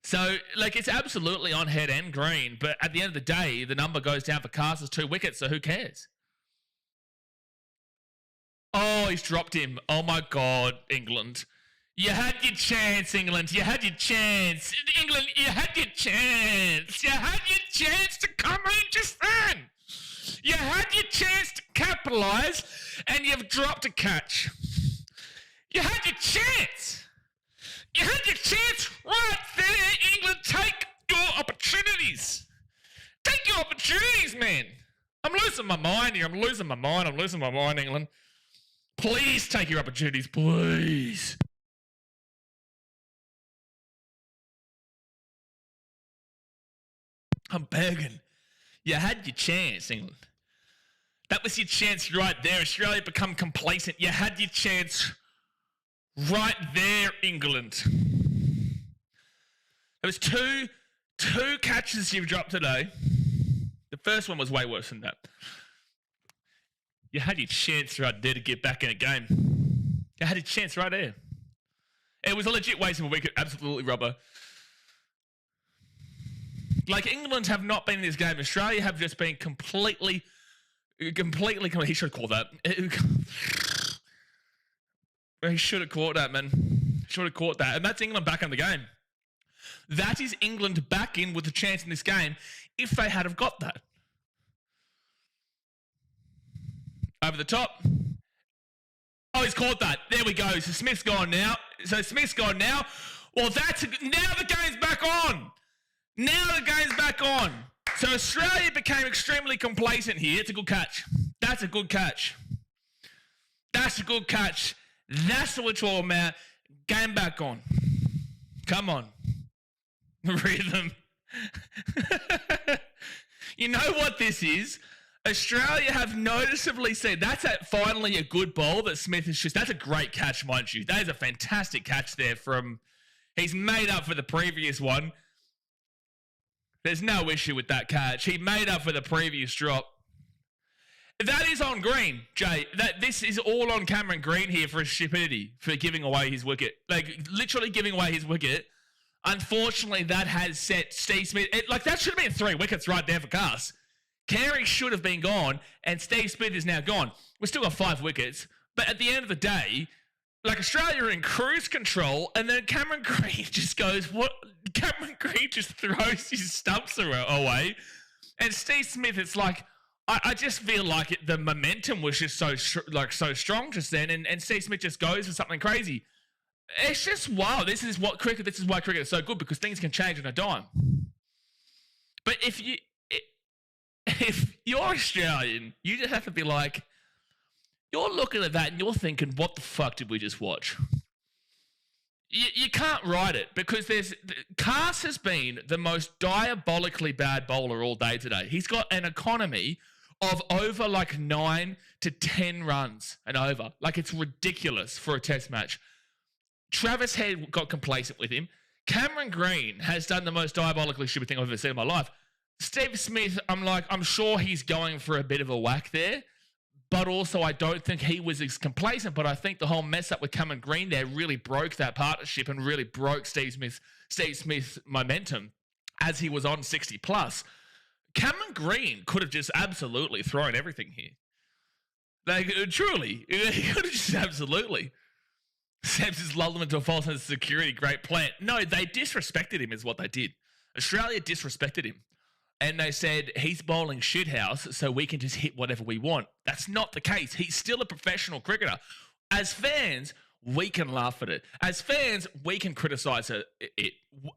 So, like, it's absolutely on Head and Green, but at the end of the day, the number goes down for Cast as 2 wickets, so who cares? Oh, he's dropped him. Oh, my God, England. You had your chance, England. You had your chance. England, you had your chance. You had your chance to come in just then. You had your chance to capitalise, and you've dropped a catch. You had your chance. You had your chance right there, England. Take your opportunities. Take your opportunities, man. I'm losing my mind here. I'm losing my mind, England. Please take your opportunities, please. I'm begging. You had your chance, England. That was your chance right there. Australia become complacent. You had your chance right there, England. There was two catches you've dropped today. The first one was way worse than that. You had your chance right there to get back in a game. You had a chance right there. It was a legit waste of a wicket. Absolutely rubber. Like, England have not been in this game. Australia have just been completely. He should have called that. He should have caught that, man. Should have caught that. And that's England back in the game. That is England back in with a chance in this game if they had have got that. Over the top. Oh, he's caught that. There we go. So Smith's gone now. Well, now the game's back on. So Australia became extremely complacent here. It's a good catch. That's a good catch. That's what we're talking about. Game back on. Come on. Rhythm. You know what this is? Australia have noticeably said finally a good ball that Smith has just. That's a great catch, mind you. That is a fantastic catch there from. He's made up for the previous one. There's no issue with that catch. He made up for the previous drop. That is on Green, Jay. This is all on Cameron Green here for his stupidity, for giving away his wicket. Like, literally giving away his wicket. Unfortunately, that has set Steve Smith. That should have been 3 wickets right there for Cars. Carey should have been gone, and Steve Smith is now gone. We've still got 5 wickets, but at the end of the day, Australia are in cruise control, and then Cameron Green just goes, what? Cameron Green just throws his stumps away, and Steve Smith, it's like, I just feel like the momentum was just so strong just then, and Steve Smith just goes for something crazy. It's just wow. This is why cricket is so good, because things can change on a dime. But if you're Australian, you just have to be like, you're looking at that and you're thinking, what the fuck did we just watch? You can't write it, because Cars has been the most diabolically bad bowler all day today. He's got an economy of over 9 to 10 runs and over. It's ridiculous for a test match. Travis Head got complacent with him. Cameron Green has done the most diabolically stupid thing I've ever seen in my life. Steve Smith, I'm sure he's going for a bit of a whack there, but also I don't think he was as complacent, but I think the whole mess up with Cameron Green there really broke that partnership and really broke Steve Smith's momentum as he was on 60 plus. Cameron Green could have just absolutely thrown everything here. Truly, he could have just absolutely. Sebs has lulled them into a false sense of security. Great plan. No, they disrespected him is what they did. Australia disrespected him. And they said, he's bowling shithouse, so we can just hit whatever we want. That's not the case. He's still a professional cricketer. As fans, we can laugh at it. As fans, we can criticise it.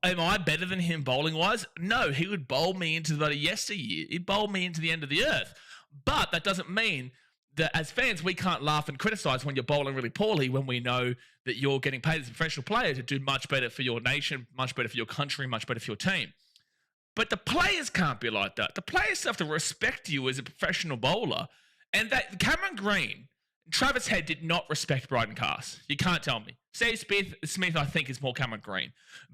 Am I better than him bowling-wise? No, he would bowl me into the yesteryear. He'd bowl me into the end of the earth. But that doesn't mean that as fans, we can't laugh and criticise when you're bowling really poorly, when we know that you're getting paid as a professional player to do much better for your nation, much better for your country, much better for your team. But the players can't be like that. The players have to respect you as a professional bowler. And that Cameron Green, Travis Head did not respect Bryden Cars. You can't tell me. Steve Smith, I think, is more Cameron Green.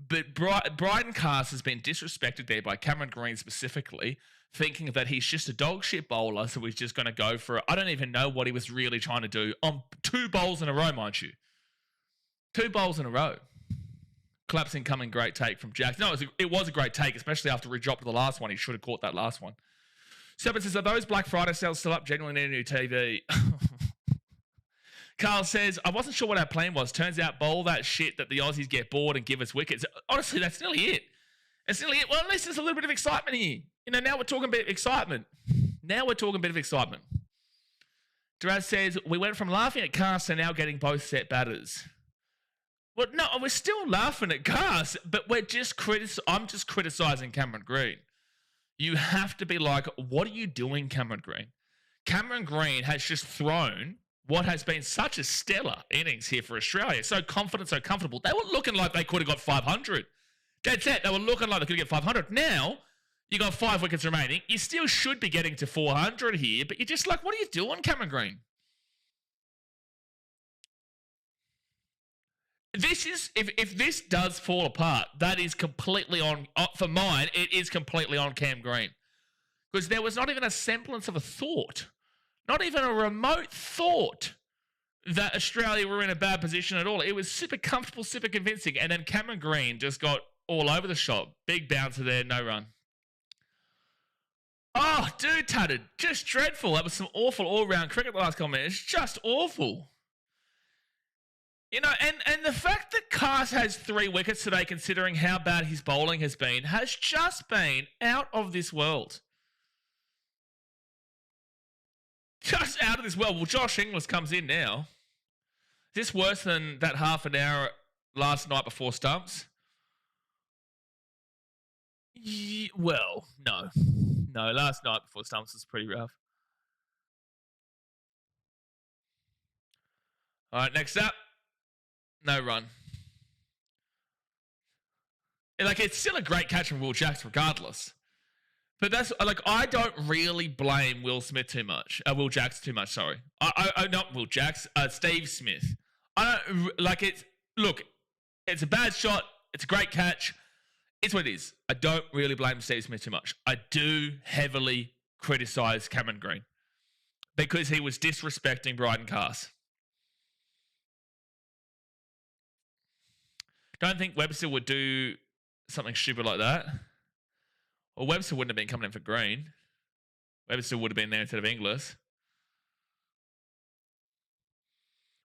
But Bryden Cars has been disrespected there by Cameron Green specifically, thinking that he's just a dog shit bowler, so he's just going to go for it. I don't even know what he was really trying to do on 2 bowls in a row, mind you. 2 bowls in a row. Collapsing coming, great take from Jack. No, it was a great take, especially after he dropped the last one. He should have caught that last one. Seven says, are those Black Friday sales still up? Genuinely need a new TV. Carl says, I wasn't sure what our plan was. Turns out bowl that shit that the Aussies get bored and give us wickets. Honestly, that's nearly it. It's nearly it. Well, at least there's a little bit of excitement here. Now we're talking a bit of excitement. Duraz says, we went from laughing at Cars to now getting both set batters. Well, no, we're still laughing at Cars, but I'm just criticising Cameron Green. You have to be like, what are you doing, Cameron Green? Cameron Green has just thrown what has been such a stellar innings here for Australia. So confident, so comfortable. They were looking like they could have got 500. That's it. They were looking like they could get 500. Now, you got 5 wickets remaining. You still should be getting to 400 here, but you're just like, what are you doing, Cameron Green? This is, if this does fall apart, that is completely on, for mine, it is completely on Cam Green. Because there was not even a semblance of a thought, not even a remote thought that Australia were in a bad position at all. It was super comfortable, super convincing. And then Cameron Green just got all over the shop. Big bouncer there, no run. Oh, dude, Tutted, just dreadful. That was some awful all-round cricket last comment. It's just awful. You know, and the fact that Cars has 3 wickets today, considering how bad his bowling has just been out of this world. Just out of this world. Well, Josh Inglis comes in now. Is this worse than that half an hour last night before stumps? Well, no. No, last night before stumps was pretty rough. All right, next up. No run. Like, it's still a great catch from Will Jacks regardless. But that's, like, I don't really blame Will Jacks too much, sorry. Not Will Jacks, Steve Smith. I don't, like, it's a bad shot. It's a great catch. It's what it is. I don't really blame Steve Smith too much. I do heavily criticise Cameron Green because he was disrespecting Bryden Cars. Don't think Webster would do something stupid like that. Well, Webster wouldn't have been coming in for Green. Webster would have been there instead of Inglis.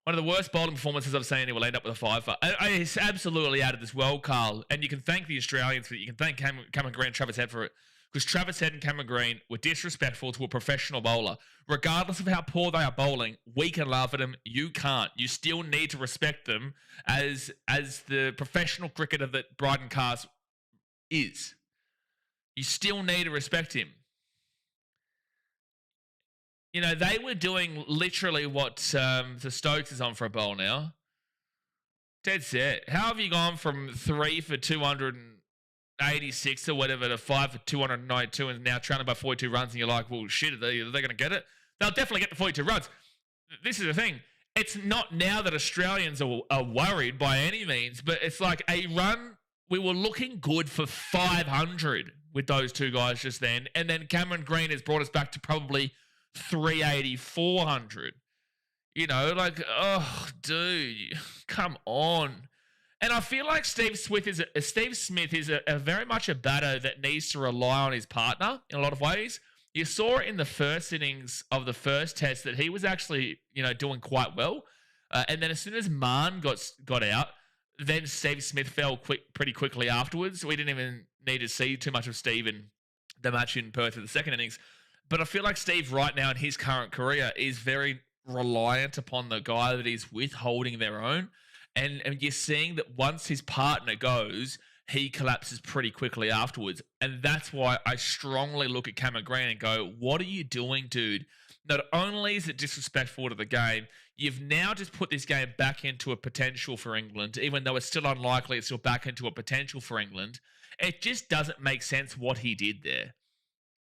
One of the worst bowling performances I've seen. He will end up with a 5. He's absolutely out of this world, Carl. And you can thank the Australians for it. You can thank Cameron Green and Travis Head for it. Because Travis Head and Cameron Green were disrespectful to a professional bowler. Regardless of how poor they are bowling, we can laugh at them. You can't. You still need to respect them as the professional cricketer that Bryden Cars is. You still need to respect him. You know, they were doing literally what the Stokes is on for a bowl now. Dead set. How have you gone from 3 for 286 or whatever to 5 for 292 and now trailing by 42 runs and you're like, well, shit, are they going to get it? They'll definitely get the 42 runs. This is the thing. It's not now that Australians are worried by any means, but it's like a run. We were looking good for 500 with those two guys just then. And then Cameron Green has brought us back to probably 380, 400. You know, like, oh, dude, come on. And I feel like Steve Smith is a very much a batter that needs to rely on his partner in a lot of ways. You saw it in the first innings of the first test that he was actually, you know, doing quite well. And then as soon as Mann got out, then Steve Smith fell pretty quickly afterwards. We didn't even need to see too much of Steve in the match in Perth in the second innings. But I feel like Steve right now in his current career is very reliant upon the guy that he's with holding their own. And you're seeing that once his partner goes, he collapses pretty quickly afterwards. And that's why I strongly look at Cameron Green and go, what are you doing, dude? Not only is it disrespectful to the game, you've now just put this game back into a potential for England, even though it's still unlikely, it's still back into a potential for England. It just doesn't make sense what he did there.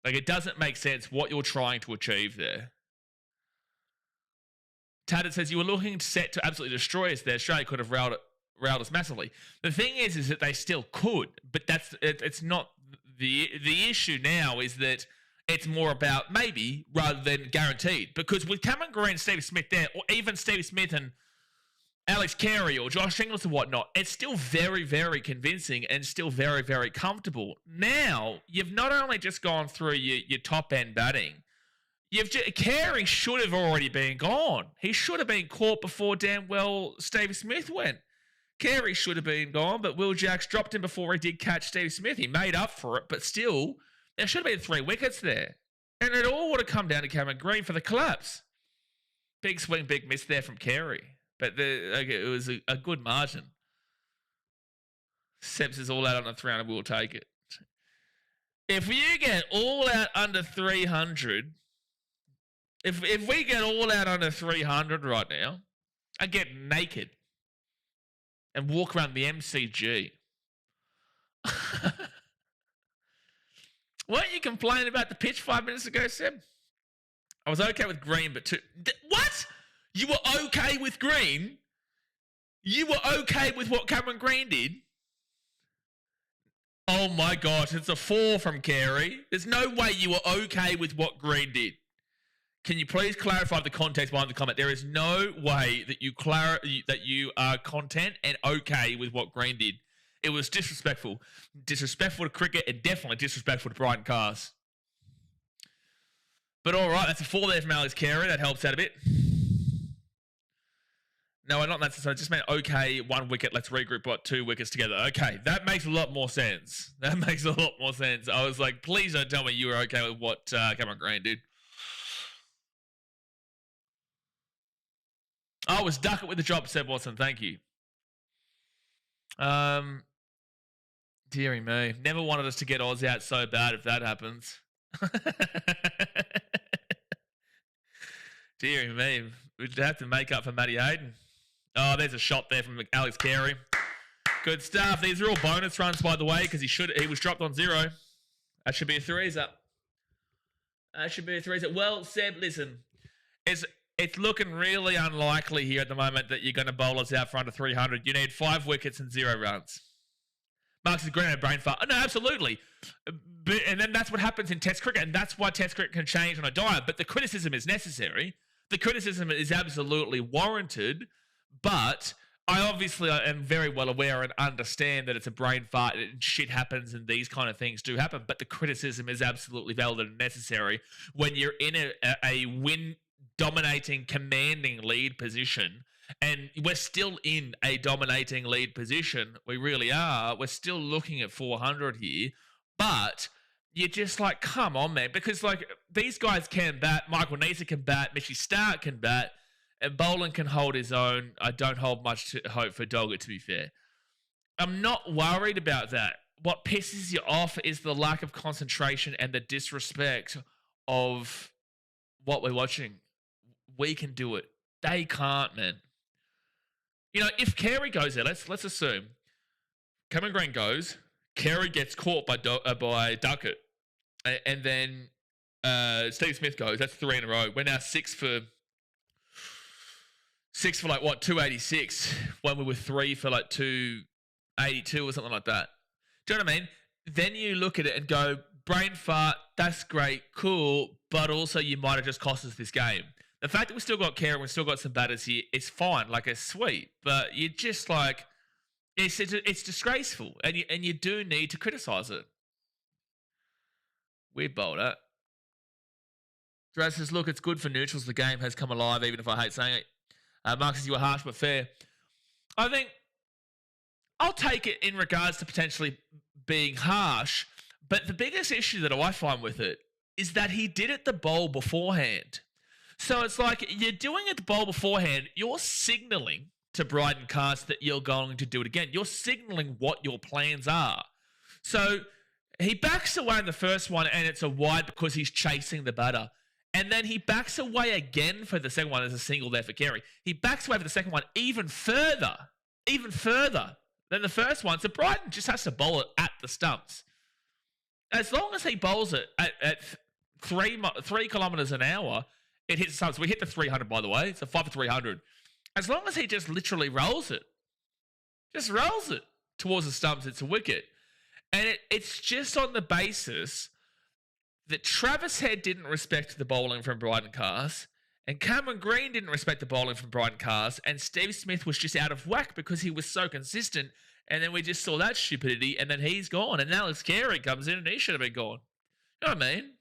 Like, it doesn't make sense what you're trying to achieve there. Tadded says, you were looking set to absolutely destroy us there. Australia could have railed us massively. The thing is that they still could, but it's not the issue now is that it's more about maybe rather than guaranteed. Because with Cameron Green and Steve Smith there, or even Steve Smith and Alex Carey or Josh Inglis and whatnot, it's still very, very convincing and still very, very comfortable. Now, you've not only just gone through your top-end batting, Carey should have already been gone. He should have been caught before damn well Steve Smith went. Carey should have been gone, but Will Jacks dropped him before he did catch Steve Smith. He made up for it, but still, there should have been 3 wickets there. And it all would have come down to Cameron Green for the collapse. Big swing, big miss there from Carey. But it was a good margin. Seps is all out on the 300, we'll take it. If you get all out under 300... If we get all out under 300 right now, I get naked and walk around the MCG. Weren't you complaining about the pitch 5 minutes ago, Seb? I was okay with Green, but what? You were okay with Green? You were okay with what Cameron Green did? Oh my gosh, it's a 4 from Carey. There's no way you were okay with what Green did. Can you please clarify the context behind the comment? There is no way that you are content and okay with what Green did. It was disrespectful. Disrespectful to cricket and definitely disrespectful to Bryden Cars. But all right, that's a 4 there from Alex Carey. That helps out a bit. No, not that. So I just meant, okay, 1 wicket. Let's regroup, 2 wickets together. Okay, that makes a lot more sense. That makes a lot more sense. I was like, please don't tell me you were okay with what Cameron Green did. I was duck it with the drop, Seb Watson. Thank you. Deary me. Never wanted us to get Oz out so bad if that happens. Deary me. We'd have to make up for Matty Hayden. Oh, there's a shot there from Alex Carey. Good stuff. These are all bonus runs, by the way, because he was dropped on 0. That should be a 3-er. That should be a 3-er. Well, Seb, listen. It's looking really unlikely here at the moment that you're going to bowl us out for under 300. You need 5 wickets and 0 runs. Marks is green at brain fart. Oh, no, absolutely. And then that's what happens in Test cricket, and that's why Test cricket can change on a diet. But the criticism is necessary. The criticism is absolutely warranted. But I obviously am very well aware and understand that it's a brain fart and shit happens and these kind of things do happen. But the criticism is absolutely valid and necessary when you're in a win-dominating, commanding lead position. And we're still in a dominating lead position. We really are. We're still looking at 400 here. But you're just like, come on, man. Because, like, these guys can bat. Michael Neser can bat. Mitchy Stark can bat. And Boland can hold his own. I don't hold much hope for Dogger, to be fair. I'm not worried about that. What pisses you off is the lack of concentration and the disrespect of what we're watching. We can do it. They can't, man. You know, if Carey goes there, let's assume Cameron Green goes, Carey gets caught by Duckett, and then Steve Smith goes. That's 3 in a row. We're now 6 for 286 when we were 3 for 282 or something like that. Do you know what I mean? Then you look at it and go, brain fart, that's great, cool, but also you might have just cost us this game. The fact that we still got Carey, we've still got some batters here, it's fine, it's sweet, but you're just it's disgraceful, and you do need to criticise it. Weird bowler. Draz says, look, it's good for neutrals. The game has come alive, even if I hate saying it. Mark says, you were harsh but fair. I think I'll take it in regards to potentially being harsh, but the biggest issue that I find with it is that he did it the bowl beforehand. So it's like you're doing it the bowl beforehand, you're signalling to Bryden Cast that you're going to do it again. You're signalling what your plans are. So he backs away in the first one and it's a wide because he's chasing the batter. And then he backs away again for the second one. There's a single there for Carey. He backs away for the second one even further than the first one. So Bryden just has to bowl it at the stumps. As long as he bowls it at 3 kilometers an hour, it hits the stumps. We hit the 300, by the way. It's a 5 for 300. As long as he just literally rolls it towards the stumps, it's a wicket. And it's just on the basis that Travis Head didn't respect the bowling from Bryden Cast, and Cameron Green didn't respect the bowling from Bryden Cast, and Steve Smith was just out of whack because he was so consistent, and then we just saw that stupidity, and then he's gone, and Alex Carey comes in, and he should have been gone. You know what I mean?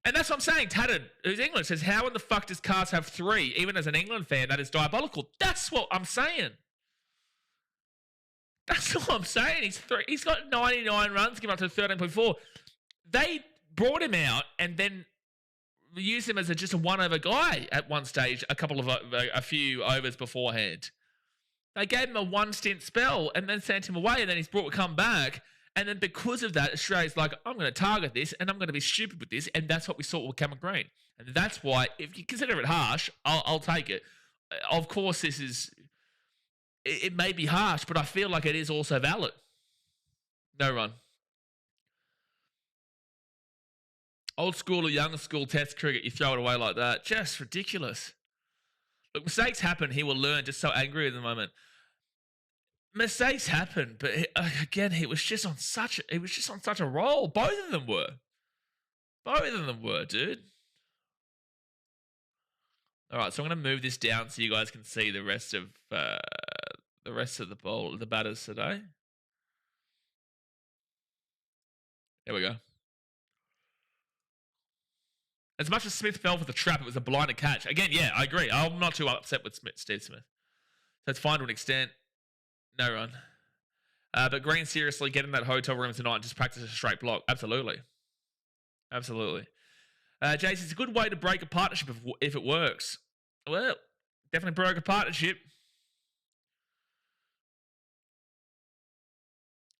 And that's what I'm saying. Tatted, who's English, says, how in the fuck does Cast have 3? Even as an England fan, that is diabolical. That's what I'm saying. That's what I'm saying. He's got 99 runs, given up to 13.4. They brought him out and then used him as just a one-over guy at one stage, a few overs beforehand. They gave him a one-stint spell and then sent him away, and then he's come back. And then because of that, Australia's like, I'm going to target this and I'm going to be stupid with this. And that's what we saw with Cameron Green. And that's why, if you consider it harsh, I'll take it. Of course, it may be harsh, but I feel like it is also valid. No run. Old school or young school Test cricket, you throw it away like that. Just ridiculous. Look, mistakes happen. He will learn. Just so angry at the moment. Mistakes happen, but again, he was just on such a roll. Both of them were, dude. All right, so I'm going to move this down so you guys can see the rest of the batters today. There we go. As much as Smith fell for the trap, it was a blinded catch. Again, yeah, I agree. I'm not too upset with Steve Smith. So it's fine to an extent. No run. But Green, seriously, get in that hotel room tonight and just practice a straight block. Absolutely. Jace, it's a good way to break a partnership if it works. Well, definitely broke a partnership.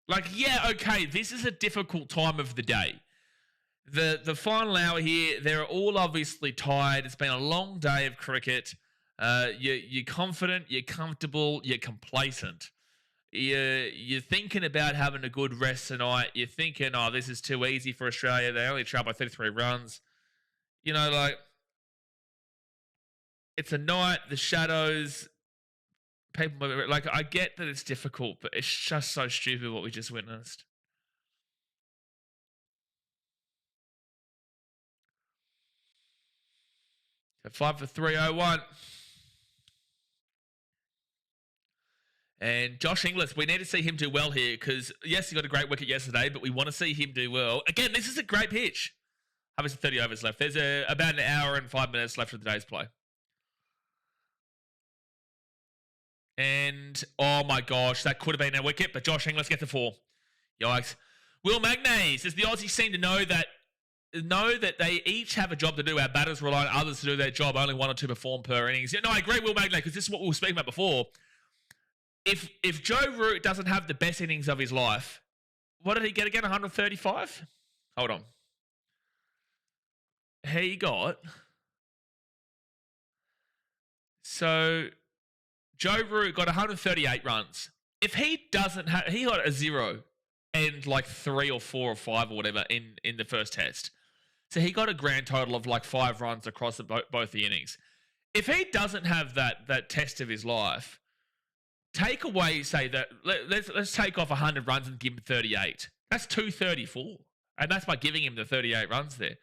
Like, yeah, okay, this is a difficult time of the day. The final hour here, they're all obviously tired. It's been a long day of cricket. You're confident, you're comfortable, you're complacent. You're thinking about having a good rest tonight. You're thinking, oh, this is too easy for Australia. They only trailed by 33 runs. You know, like, it's a night, the shadows, people, like, I get that it's difficult, but it's just so stupid what we just witnessed. So 5 for 301. And Josh Inglis, we need to see him do well here because, yes, he got a great wicket yesterday, but we want to see him do well. Again, this is a great pitch. Obviously, 30 overs left. There's about an hour and 5 minutes left of the day's play. And, oh my gosh, that could have been a wicket, but Josh Inglis gets a 4. Yikes. Will Magnay says the Aussies seem to know that they each have a job to do. Our batters rely on others to do their job. Only 1 or 2 perform per innings. No, I agree, Will Magnay, because this is what we were speaking about before. If Joe Root doesn't have the best innings of his life, what did he get again? 135? Hold on. He got... So, Joe Root got 138 runs. If he doesn't have... He got a 0 and like 3 or 4 or 5 or whatever in the first test. So he got a grand total of like 5 runs across both the innings. If he doesn't have that test of his life... Take away, say that let's take off 100 runs and give him 38. That's 234, and that's by giving him the 38 runs there.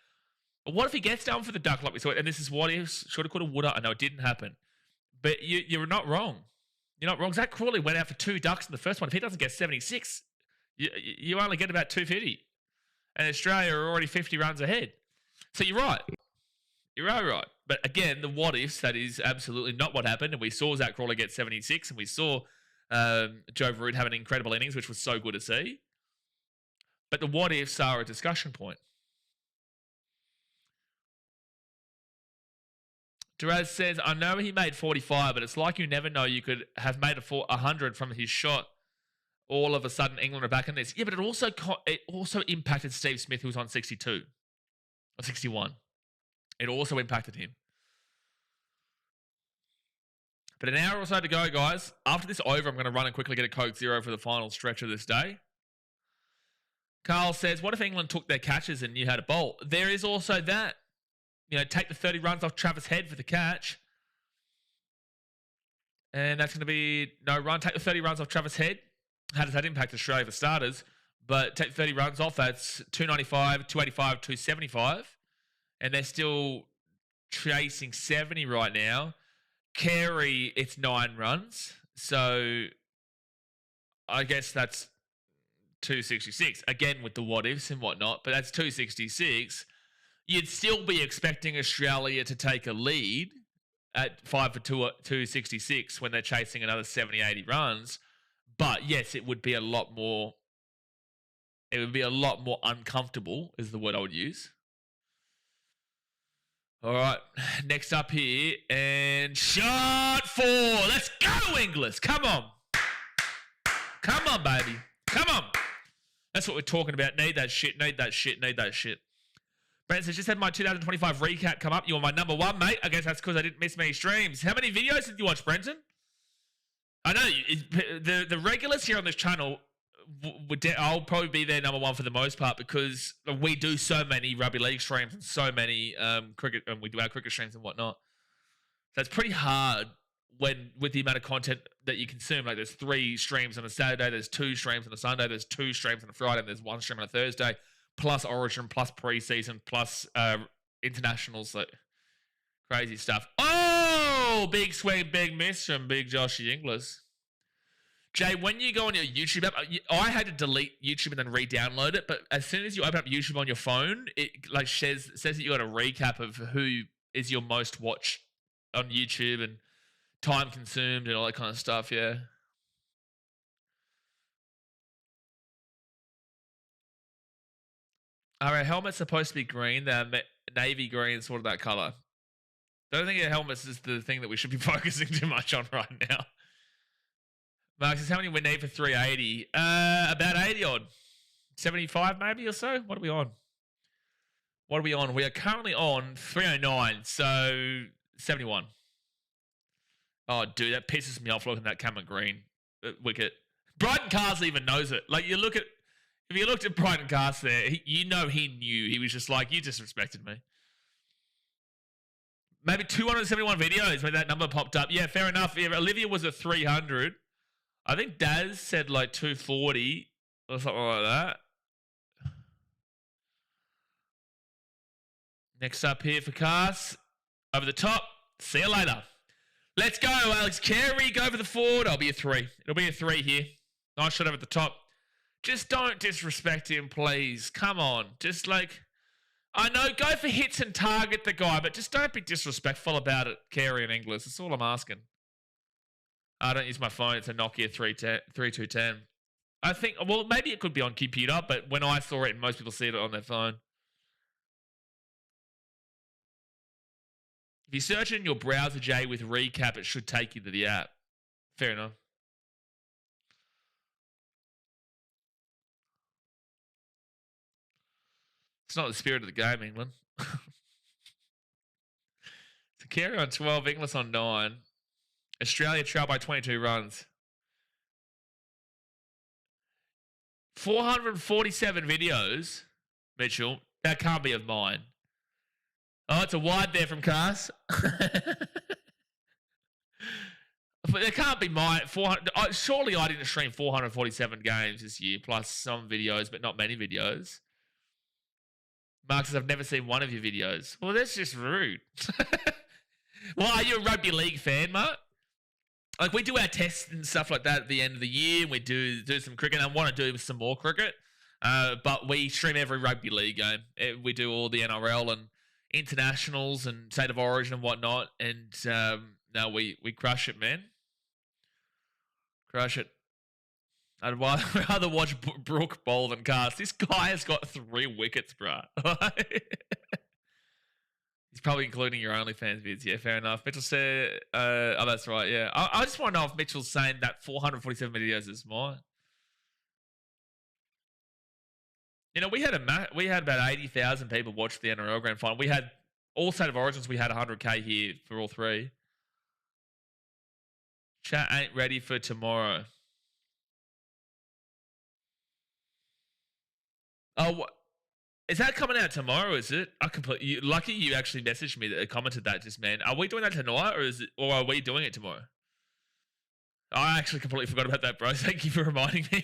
But what if he gets down for the duck like we saw it? And this is what he shoulda, coulda, woulda. I know it didn't happen, but you're not wrong. You're not wrong. Zach Crawley went out for 2 ducks in the first one. If he doesn't get 76, you only get about 250, and Australia are already 50 runs ahead. So you're right. You're right. But again, the what ifs, that is absolutely not what happened. And we saw Zach Crawley get 76, and we saw Joe Root have an incredible innings, which was so good to see. But the what ifs are a discussion point. Duraz says, I know he made 45, but it's like you never know. You could have made 100 from his shot. All of a sudden, England are back in this. Yeah, but it also impacted Steve Smith, who was on 62 or 61. It also impacted him. But an hour or so to go, guys. After this over, I'm going to run and quickly get a Coke Zero for the final stretch of this day. Carl says, what if England took their catches and knew how to bowl? There is also that. You know, take the 30 runs off Travis Head for the catch. And that's going to be no run. Take the 30 runs off Travis Head. How does that impact Australia for starters? But take 30 runs off, that's 295, 285, 275. And they're still chasing 70 right now. Carey, it's 9 runs. So I guess that's 266. Again, with the what-ifs and whatnot, but that's 266. You'd still be expecting Australia to take a lead at 5 for 266 when they're chasing another 70, 80 runs. But yes, it would be a lot more... It would be a lot more uncomfortable, is the word I would use. All right, next up here, and shot 4. Let's go, Inglis. Come on. Come on, baby. Come on. That's what we're talking about. Need that shit. Brent says, just had my 2025 recap come up. You were my number 1, mate. I guess that's because I didn't miss many streams. How many videos did you watch, Brenton? I know the regulars here on this channel, I'll probably be their number 1 for the most part because we do so many rugby league streams and so many cricket, and we do our cricket streams and whatnot. So it's pretty hard with the amount of content that you consume. Like there's 3 streams on a Saturday, there's 2 streams on a Sunday, there's 2 streams on a Friday, and there's 1 stream on a Thursday, plus Origin, plus preseason, plus internationals. Like crazy stuff. Oh, big swing, big miss from Big Joshy Inglis. Jay, when you go on your YouTube app, I had to delete YouTube and then re-download it. But as soon as you open up YouTube on your phone, it like says that you got a recap of who is your most watched on YouTube and time consumed and all that kind of stuff. Yeah. Are our helmets supposed to be green? They're navy green, sort of that color. Don't think our helmets is the thing that we should be focusing too much on right now. Mark says, how many we need for 380? About 80 odd. 75 maybe or so? What are we on? We are currently on 309, so 71. Oh, dude, that pisses me off looking at that Cameron Green wicket. Brighton Castle even knows it. Like, if you looked at Brighton Castle there, he knew. He was just like, you disrespected me. Maybe 271 videos when that number popped up. Yeah, fair enough. Yeah, Olivia was at 300. I think Daz said like 240 or something like that. Next up here for Cars. Over the top. See you later. Let's go, Alex Carey. Go for the forward. I'll be a 3. It'll be a 3 here. Nice shot over the top. Just don't disrespect him, please. Come on. Just like, I know, go for hits and target the guy, but just don't be disrespectful about it, Carey and Inglis. That's all I'm asking. I don't use my phone. It's a Nokia 3210. I think, well, maybe it could be on computer, but when I saw it, most people see it on their phone. If you search in your browser, Jay, with recap, it should take you to the app. Fair enough. It's not the spirit of the game, England. So Carey on 12, Inglis on 9. Australia trail by 22 runs. 447 videos, Mitchell. That can't be of mine. Oh, it's a wide there from Cars. But it can't be mine. 400. Surely I didn't stream 447 games this year, plus some videos, but not many videos. Mark says, I've never seen one of your videos. Well, that's just rude. Well, are you a rugby league fan, Mark? Like, we do our tests and stuff like that at the end of the year, and we do some cricket. I want to do some more cricket, but we stream every rugby league game. We do all the NRL and internationals and state of origin and whatnot, and no, we crush it, man. Crush it. I'd rather watch Brooke bowl than Cast. This guy has got 3 wickets, bro. He's probably including your OnlyFans vids. Yeah, fair enough. Mitchell said, oh, that's right, yeah. I just want to know if Mitchell's saying that 447 videos is mine. You know, we had about 80,000 people watch the NRL Grand Final. We had all state of origins. We had 100K here for all 3. Chat ain't ready for tomorrow. Oh, is that coming out tomorrow? Is it? Lucky you actually messaged me that commented that just, man. Are we doing that tonight, or are we doing it tomorrow? I actually completely forgot about that, bro. Thank you for reminding me.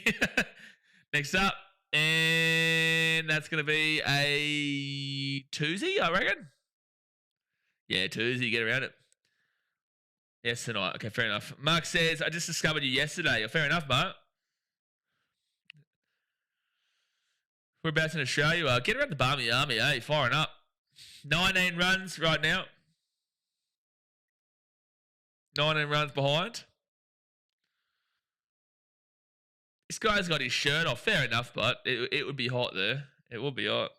Next up, and that's gonna be a Tuesday, I reckon. Yeah, Tuesday. Get around it. Yes, tonight. Okay, fair enough. Mark says, I just discovered you yesterday. Fair enough, Mark. Whereabouts in Australia? Get around the Barmy Army, eh? Firing up. 19 runs right now. 19 runs behind. This guy's got his shirt off. Fair enough, but it would be hot there. It will be hot.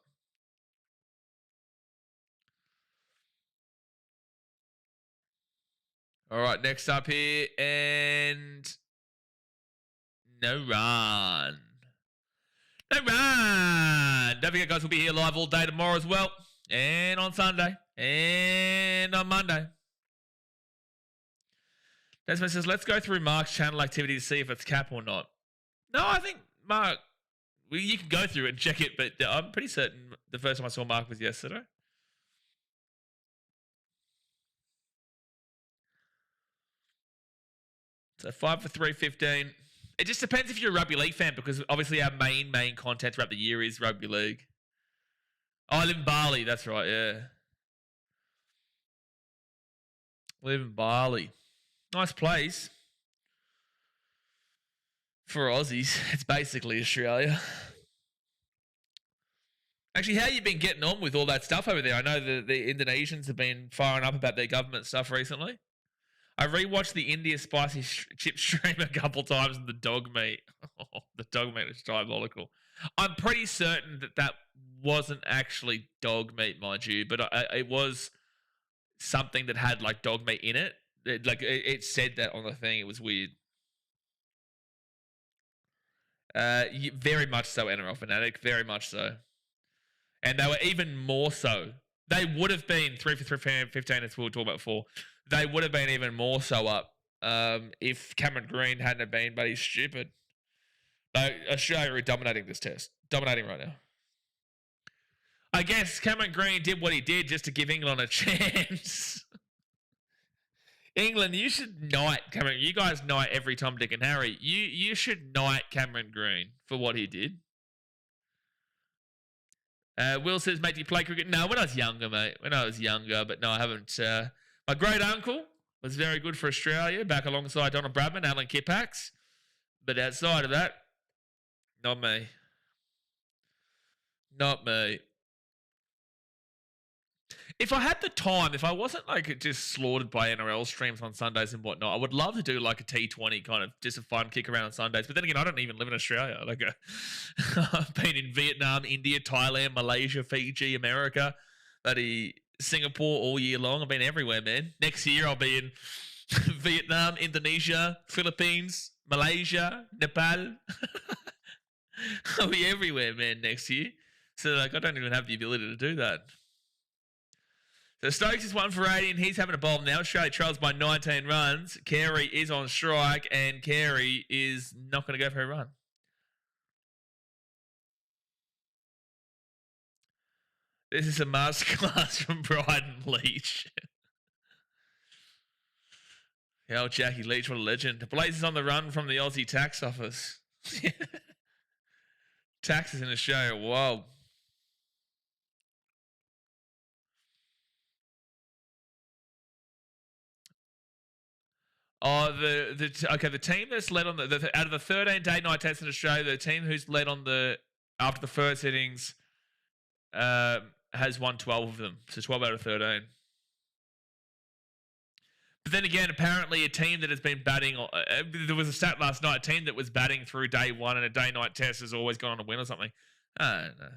All right, next up here, and no run. No run. Don't forget, guys, we'll be here live all day tomorrow as well, and on Sunday, and on Monday. Desmond says, let's go through Mark's channel activity to see if it's cap or not. No, I think Mark, you can go through it and check it, but I'm pretty certain the first time I saw Mark was yesterday. So 5 for 315. It just depends if you're a rugby league fan, because obviously our main content throughout the year is rugby league. Oh, I live in Bali. That's right, yeah. Live in Bali. Nice place. For Aussies, it's basically Australia. Actually, how you been getting on with all that stuff over there? I know the Indonesians have been firing up about their government stuff recently. I rewatched the India spicy chip stream a couple times and the dog meat. Oh, the dog meat was diabolical. I'm pretty certain that wasn't actually dog meat, mind you, but it was something that had like dog meat in it. It said that on the thing. It was weird. Very much so, NRL fanatic. Very much so. And they were even more so. They would have been 3 for 315, as we were talking about before. They would have been even more so up if Cameron Green hadn't have been, but he's stupid. Australia are dominating this test. Dominating right now. I guess Cameron Green did what he did just to give England a chance. England, you should knight Cameron. You guys knight every Tom, Dick, and Harry. You should knight Cameron Green for what he did. Will says, mate, do you play cricket? No, when I was younger, mate. When I was younger, but no, I haven't. My great uncle was very good for Australia, back alongside Donald Bradman, Alan Kippax. But outside of that, not me. Not me. If I had the time, if I wasn't like just slaughtered by NRL streams on Sundays and whatnot, I would love to do like a T20 kind of just a fun kick around on Sundays. But then again, I don't even live in Australia. I've been in Vietnam, India, Thailand, Malaysia, Fiji, America, Singapore all year long. I've been everywhere, man. Next year I'll be in Vietnam, Indonesia, Philippines, Malaysia, Nepal. I'll be everywhere, man, next year. So I don't even have the ability to do that. So Stokes is 1 for 80 and he's having a bowl now. Australia trails by 19 runs. Carey is on strike and Carey is not going to go for a run. This is a masterclass from Bryden Leach. The old Jackie Leach, what a legend. The Blazers on the run from the Aussie tax office. Taxes in Australia, wild. Oh, the team that's led on out of the 13 day night tests in Australia, the team who's led on after the first innings has won 12 of them. So 12 out of 13. But then again, apparently a team that has been batting, there was a stat last night, a team that was batting through day one and a day night test has always gone on to win or something. I don't know.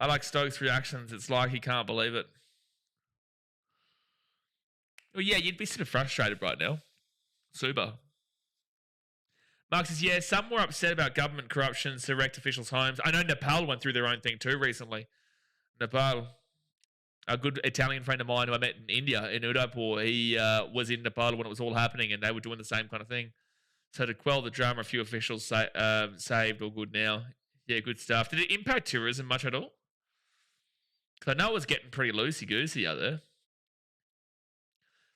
I like Stokes' reactions. It's like he can't believe it. Well, yeah, you'd be sort of frustrated right now. Super. Mark says, yeah, some were upset about government corruption to wrecked officials' homes. I know Nepal went through their own thing too recently. Nepal. A good Italian friend of mine who I met in India, in Udaipur, he was in Nepal when it was all happening and they were doing the same kind of thing. So to quell the drama, a few officials saved all good now. Yeah, good stuff. Did it impact tourism much at all? Because I know it was getting pretty loosey-goosey out there.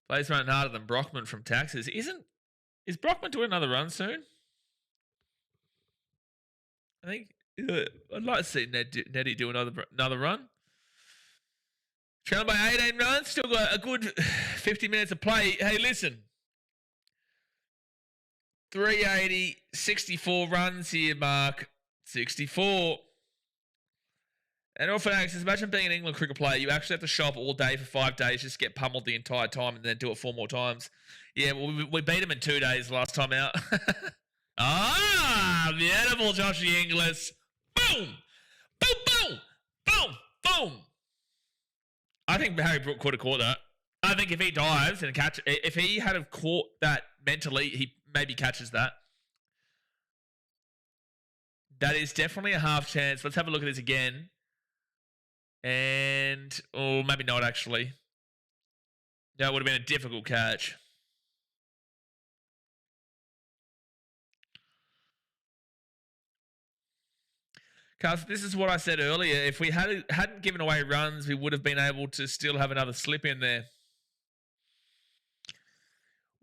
Plays running harder than Brockman from taxes. Is Brockman doing another run soon? I think I'd like to see Nettie do another run. Trailing by 18 runs, still got a good 50 minutes of play. Hey, listen. 380, 64 runs here, Mark. 64. And all fanatics, imagine being an England cricket player. You actually have to show up all day for 5 days, just get pummeled the entire time and then do it 4 more times. Yeah, well, we beat him in 2 days last time out. Beautiful, Joshy Inglis. Boom! Boom, boom! Boom! Boom! I think Harry Brook could have caught that. I think if he dives and if he had have caught that mentally, he maybe catches that. That is definitely a half chance. Let's have a look at this again. And, maybe not actually. That would have been a difficult catch. Carson, this is what I said earlier. If we hadn't given away runs, we would have been able to still have another slip in there.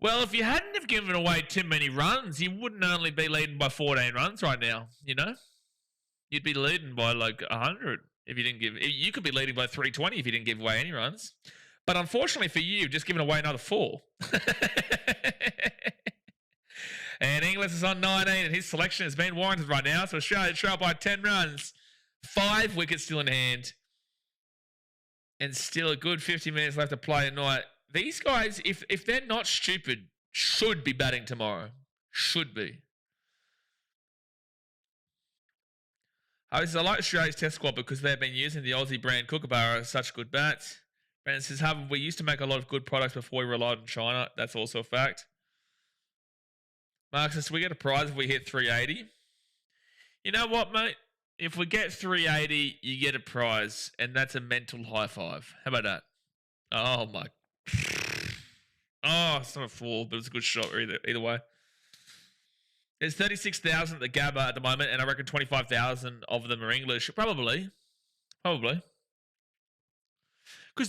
Well, if you hadn't have given away too many runs, you wouldn't only be leading by 14 runs right now, you know? You'd be leading by like 100 if you didn't give... You could be leading by 320 if you didn't give away any runs. But unfortunately for you, you've just given away another 4. And Inglis is on 19, and his selection has been warranted right now. So Australia trail by 10 runs. 5 wickets still in hand. And still a good 50 minutes left to play tonight. These guys, if they're not stupid, should be batting tomorrow. Should be. I like Australia's test squad because they've been using the Aussie brand Kookaburra as such good bats. Brandon says, we used to make a lot of good products before we relied on China. That's also a fact. Mark says, we get a prize if we hit 380. You know what, mate? If we get 380, you get a prize, and that's a mental high five. How about that? Oh, my. Oh, it's not a 4, but it's a good shot either way. There's 36,000 at the Gabba at the moment, and I reckon 25,000 of them are English. Probably. Because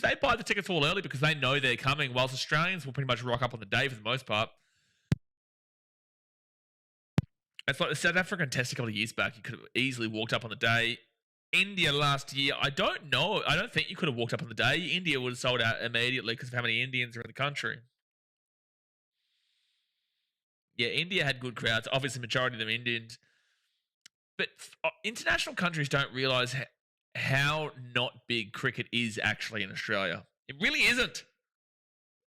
they buy the tickets all early because they know they're coming, whilst Australians will pretty much rock up on the day for the most part. It's like the South African test a couple of years back. You could have easily walked up on the day. India last year, I don't know. I don't think you could have walked up on the day. India would have sold out immediately because of how many Indians are in the country. Yeah, India had good crowds. Obviously, majority of them Indians. But international countries don't realise how not big cricket is actually in Australia. It really isn't.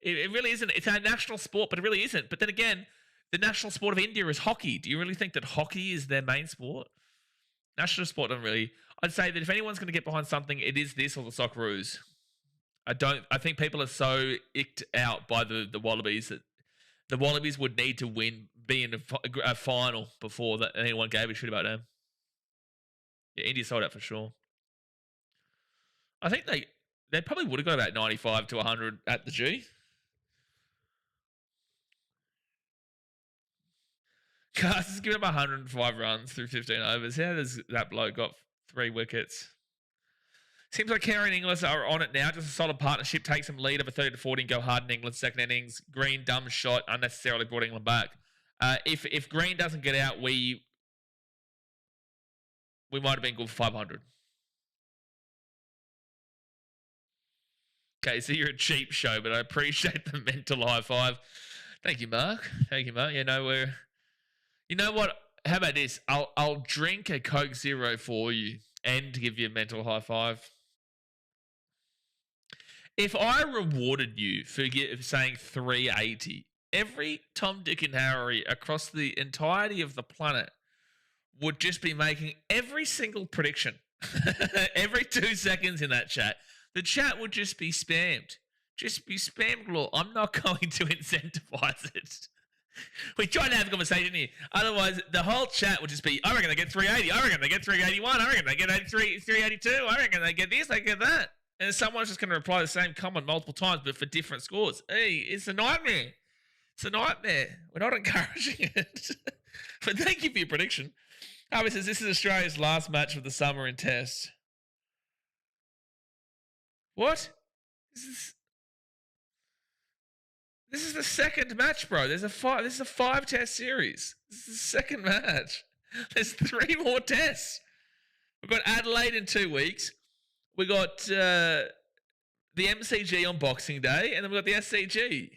It really isn't. It's our national sport, but it really isn't. But then again, the national sport of India is hockey. Do you really think that hockey is their main sport? National sport doesn't really. I'd say that if anyone's going to get behind something, it is this or the Socceroos. I think people are so icked out by the Wallabies that the Wallabies would need to be in a final before that anyone gave a shit about them. Yeah, India sold out for sure. I think they probably would have got about 95 to 100 at the G. Cast has given up 105 runs through 15 overs. How does that bloke got 3 wickets? Seems like Kerry and Inglis are on it now. Just a solid partnership. Takes them lead of a 30 to 40 and go hard in England's second innings. Green, dumb shot, unnecessarily brought England back. If Green doesn't get out, we might have been good for 500. Okay, so you're a cheap show, but I appreciate the mental high five. Thank you, Mark. You know what? How about this? I'll drink a Coke Zero for you and give you a mental high five. If I rewarded you for saying 380, every Tom, Dick, and Harry across the entirety of the planet would just be making every single prediction every 2 seconds in that chat. The chat would just be spammed. Just be spam galore. I'm not going to incentivize it. We tried to have a conversation here. Otherwise, the whole chat would just be, I reckon they get 380. I reckon they get 381. I reckon they get 382. I reckon they get this, they get that. And someone's just going to reply the same comment multiple times, but for different scores. Hey, it's a nightmare. It's a nightmare. We're not encouraging it. But thank you for your prediction. Harvey says, this is Australia's last match of the summer in Test. What? This is the second match, bro. This is a 5-test series. This is the second match. There's 3 more tests. We've got Adelaide in 2 weeks. We got the MCG on Boxing Day, and then we've got the SCG.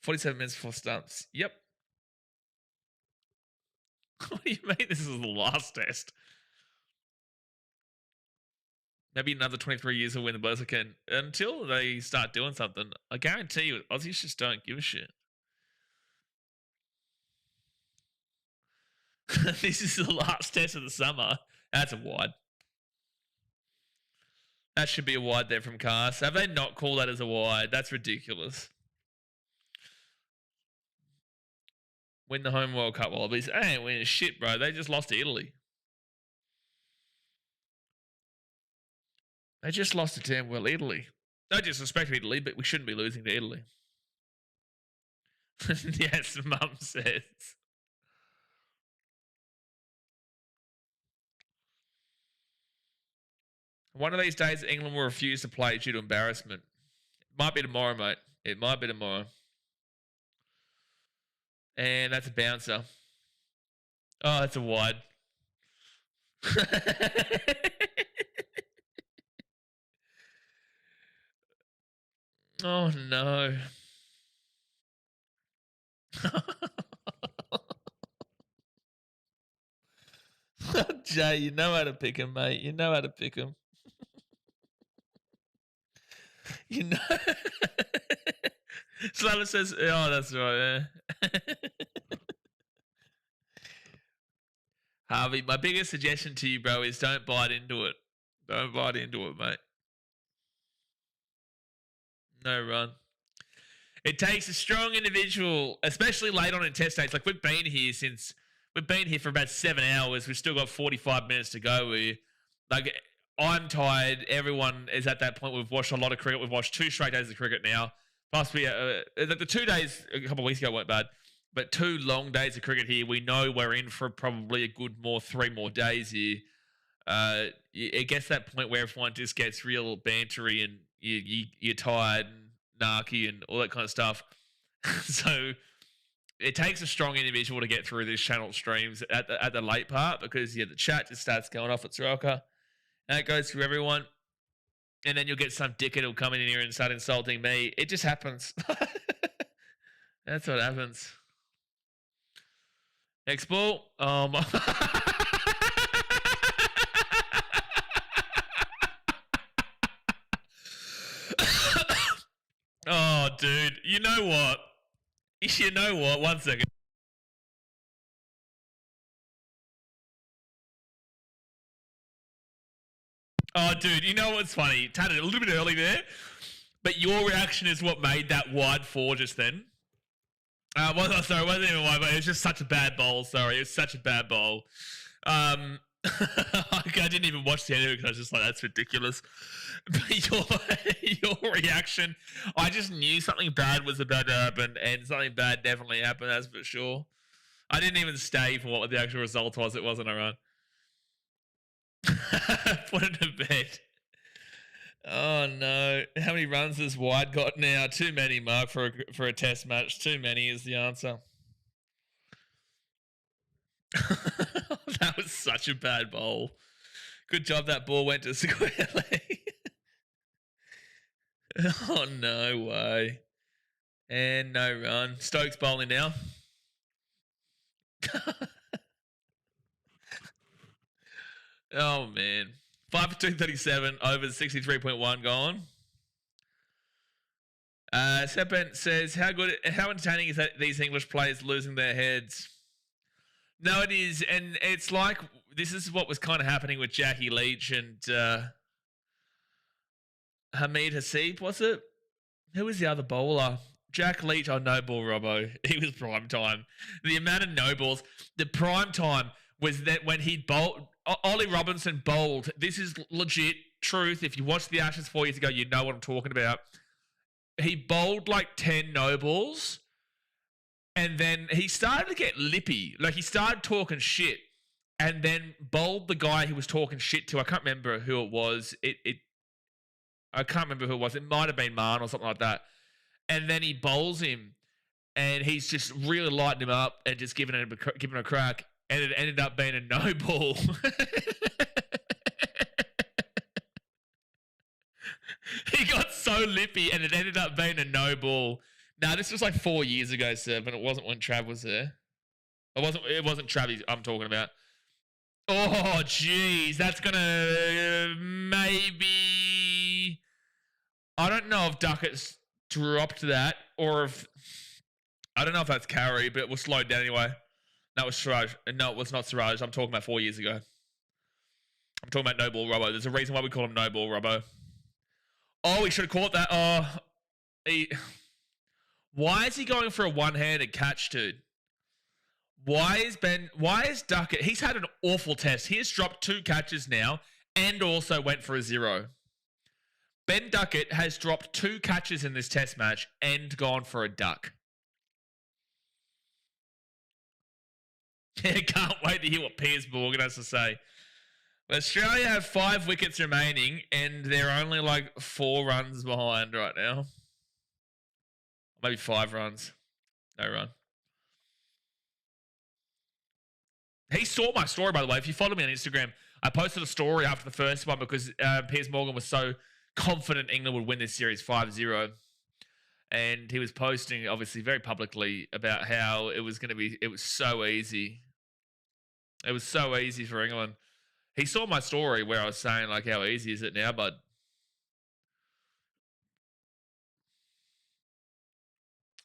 47 minutes before stumps. Yep. What do you mean this is the last test? Maybe another 23 years will win the buzzer can until they start doing something. I guarantee you, Aussies just don't give a shit. This is the last test of the summer. That's a wide. That should be a wide there from Cast. Have they not called that as a wide? That's ridiculous. Win the home World Cup Wallabies. They ain't winning shit, bro. They just lost to Italy. They just lost to damn well Italy. No disrespect to Italy, but we shouldn't be losing to Italy. Yes, Mum says. One of these days, England will refuse to play due to embarrassment. It might be tomorrow, mate. It might be tomorrow. And that's a bouncer. Oh, that's a wide. Oh, no. Jay, you know how to pick him, mate. You know how to pick him. You know. Slater says, "Oh, that's right." Harvey, my biggest suggestion to you, bro, is don't bite into it. Don't bite into it, mate. No run. It takes a strong individual, especially late on in test days. Like we've been here for about 7 hours. We've still got 45 minutes to go. Like I'm tired. Everyone is at that point. We've watched a lot of cricket. We've watched 2 straight days of cricket now. Plus, the 2 days a couple of weeks ago weren't bad, but 2 long days of cricket here. We know we're in for probably a good 3 more days here. It gets to that point where everyone just gets real bantery and you're tired and narky and all that kind of stuff. So it takes a strong individual to get through these channel streams at the late part because the chat just starts going off at Soroka. And it goes through everyone. And then you'll get some dickhead who'll come in here and start insulting me. It just happens. That's what happens. Next ball. Oh, dude. You know what? You know what? 1 second. Oh, dude, you know what's funny? Tatted a little bit early there, but your reaction is what made that wide 4 just then. Sorry, it wasn't even wide, but it was just such a bad bowl. Sorry, it was such a bad bowl. I didn't even watch the end of it because I was just like, that's ridiculous. But your reaction, I just knew something bad was about to happen, and something bad definitely happened, that's for sure. I didn't even stay for what the actual result was. It wasn't a run. Put it to bed. Oh no! How many runs has Wide got now? Too many, Mark, for a test match. Too many is the answer. That was such a bad bowl. Good job that ball went to square leg. Oh no way! And no run. Stokes bowling now. Oh man. 5 for 237 over 63.1 gone. Seppent says, how entertaining is that these English players losing their heads? No, it is, and it's like this is what was kind of happening with Jackie Leach and Hamid Hasib, was it? Who was the other bowler? Jack Leach, no ball Robbo. He was prime time. The amount of no balls, the prime time was that when he bowled, Ollie Robinson bowled. This is legit truth. If you watched the Ashes 4 years ago, you know what I'm talking about. He bowled like 10 no balls, and then he started to get lippy. Like he started talking shit, and then bowled the guy he was talking shit to. I can't remember who it was. I can't remember who it was. It might have been Marn or something like that. And then he bowls him, and he's just really lighting him up and just giving it a crack. And it ended up being a no ball. He got so lippy, and it ended up being a no ball. Now this was like 4 years ago, sir, but it wasn't when Trav was there. It wasn't Trav I'm talking about. Oh, jeez, that's gonna maybe. I don't know if Duckett's dropped that or if I don't know if that's carry, but it was slowed down anyway. That was Siraj. No, it was not Siraj. I'm talking about 4 years ago. I'm talking about no ball Robbo. There's a reason why we call him no ball Robbo. Oh, we should have caught that. Oh, why is he going for a one-handed catch, dude? Why is Duckett? He's had an awful test. He has dropped 2 catches now and also went for a 0. Ben Duckett has dropped 2 catches in this test match and gone for a duck. Can't wait to hear what Piers Morgan has to say. Australia have 5 wickets remaining, and they're only like 4 runs behind right now. Maybe 5 runs. No run. He saw my story, by the way. If you follow me on Instagram, I posted a story after the first one because Piers Morgan was so confident England would win this series 5-0. And he was posting, obviously, very publicly about how it was so easy. It was so easy for England. He saw my story where I was saying, like, how easy is it now, but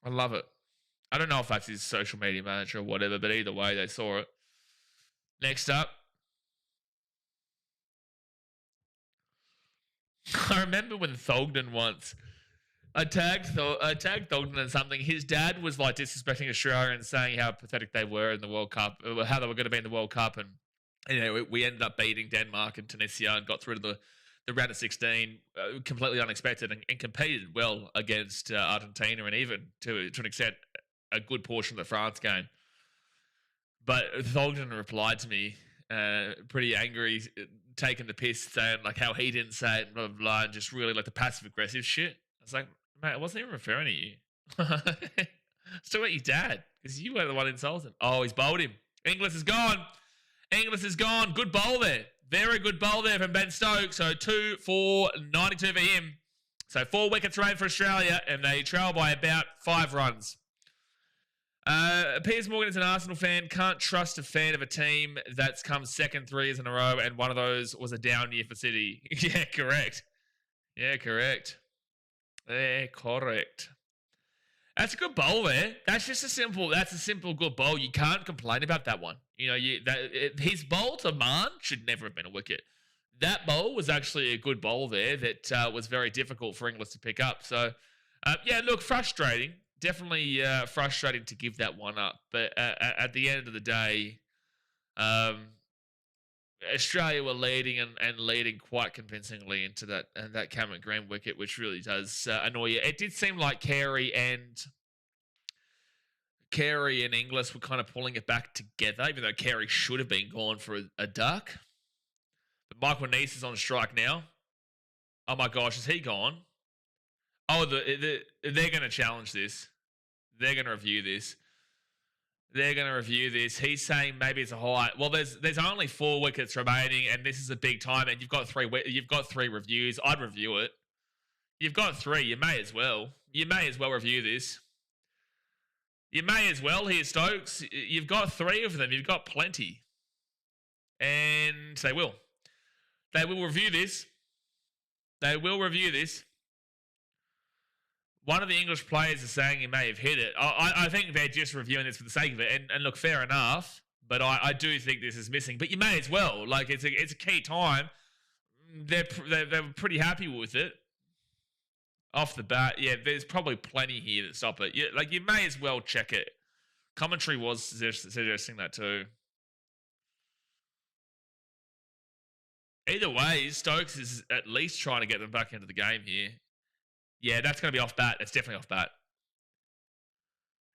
I love it. I don't know if that's his social media manager or whatever, but either way, they saw it. Next up, I remember when Thogden once, I tagged Thogden in something. His dad was like disrespecting Australia and saying how pathetic they were in the World Cup, how they were going to be in the World Cup, and we ended up beating Denmark and Tunisia and got through to the round of 16, completely unexpected, and competed well against Argentina and even to an extent a good portion of the France game. But Thogden replied to me, pretty angry, taking the piss, saying like how he didn't say it, blah blah blah, and just really like the passive aggressive shit. I was like, mate, I wasn't even referring to you. It's talking about your dad because you were the one insulting. Oh, he's bowled him. Inglis is gone. Inglis is gone. Good bowl there. Very good bowl there from Ben Stokes. So 2 for 92 for him. So 4 wickets remain for Australia, and they trail by about 5 runs. Piers Morgan is an Arsenal fan. Can't trust a fan of a team that's come second 3 years in a row, and one of those was a down year for City. Yeah, correct. Yeah, correct. Yeah, correct. That's a good bowl there. That's a simple good bowl. You can't complain about that one. You know, his bowl to Mann should never have been a wicket. That bowl was actually a good bowl there that was very difficult for Inglis to pick up. So, yeah, look, frustrating. Definitely frustrating to give that one up. But at the end of the day, Australia were leading and leading quite convincingly into that Cameron Green wicket, which really does annoy you. It did seem like Carey and Inglis were kind of pulling it back together, even though Carey should have been gone for a duck. But Michael Neese is on strike now. Oh my gosh, is he gone? Oh, they're going to challenge this. They're going to review this. He's saying maybe it's a high. Well, there's only 4 wickets remaining, and this is a big time. And you've got 3 reviews. I'd review it. You've got 3. You may as well. Review this. You may as well here, Stokes. You've got 3 of them. You've got plenty, and they will. They will review this. One of the English players is saying he may have hit it. I think they're just reviewing this for the sake of it. And look, fair enough. But I do think this is missing. But you may as well. Like, it's a key time. They were pretty happy with it. Off the bat, yeah, there's probably plenty here that stop it. You may as well check it. Commentary was suggesting that too. Either way, Stokes is at least trying to get them back into the game here. Yeah, that's going to be off bat. It's definitely off bat.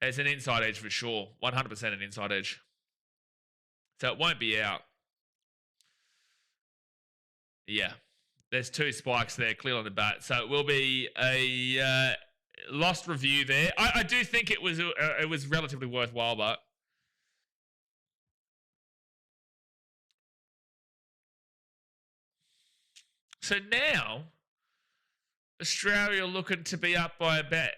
It's an inside edge for sure. 100% an inside edge. So it won't be out. Yeah. There's 2 spikes there, clear on the bat. So it will be a lost review there. I do think it was relatively worthwhile, but... So now... Australia looking to be up by about...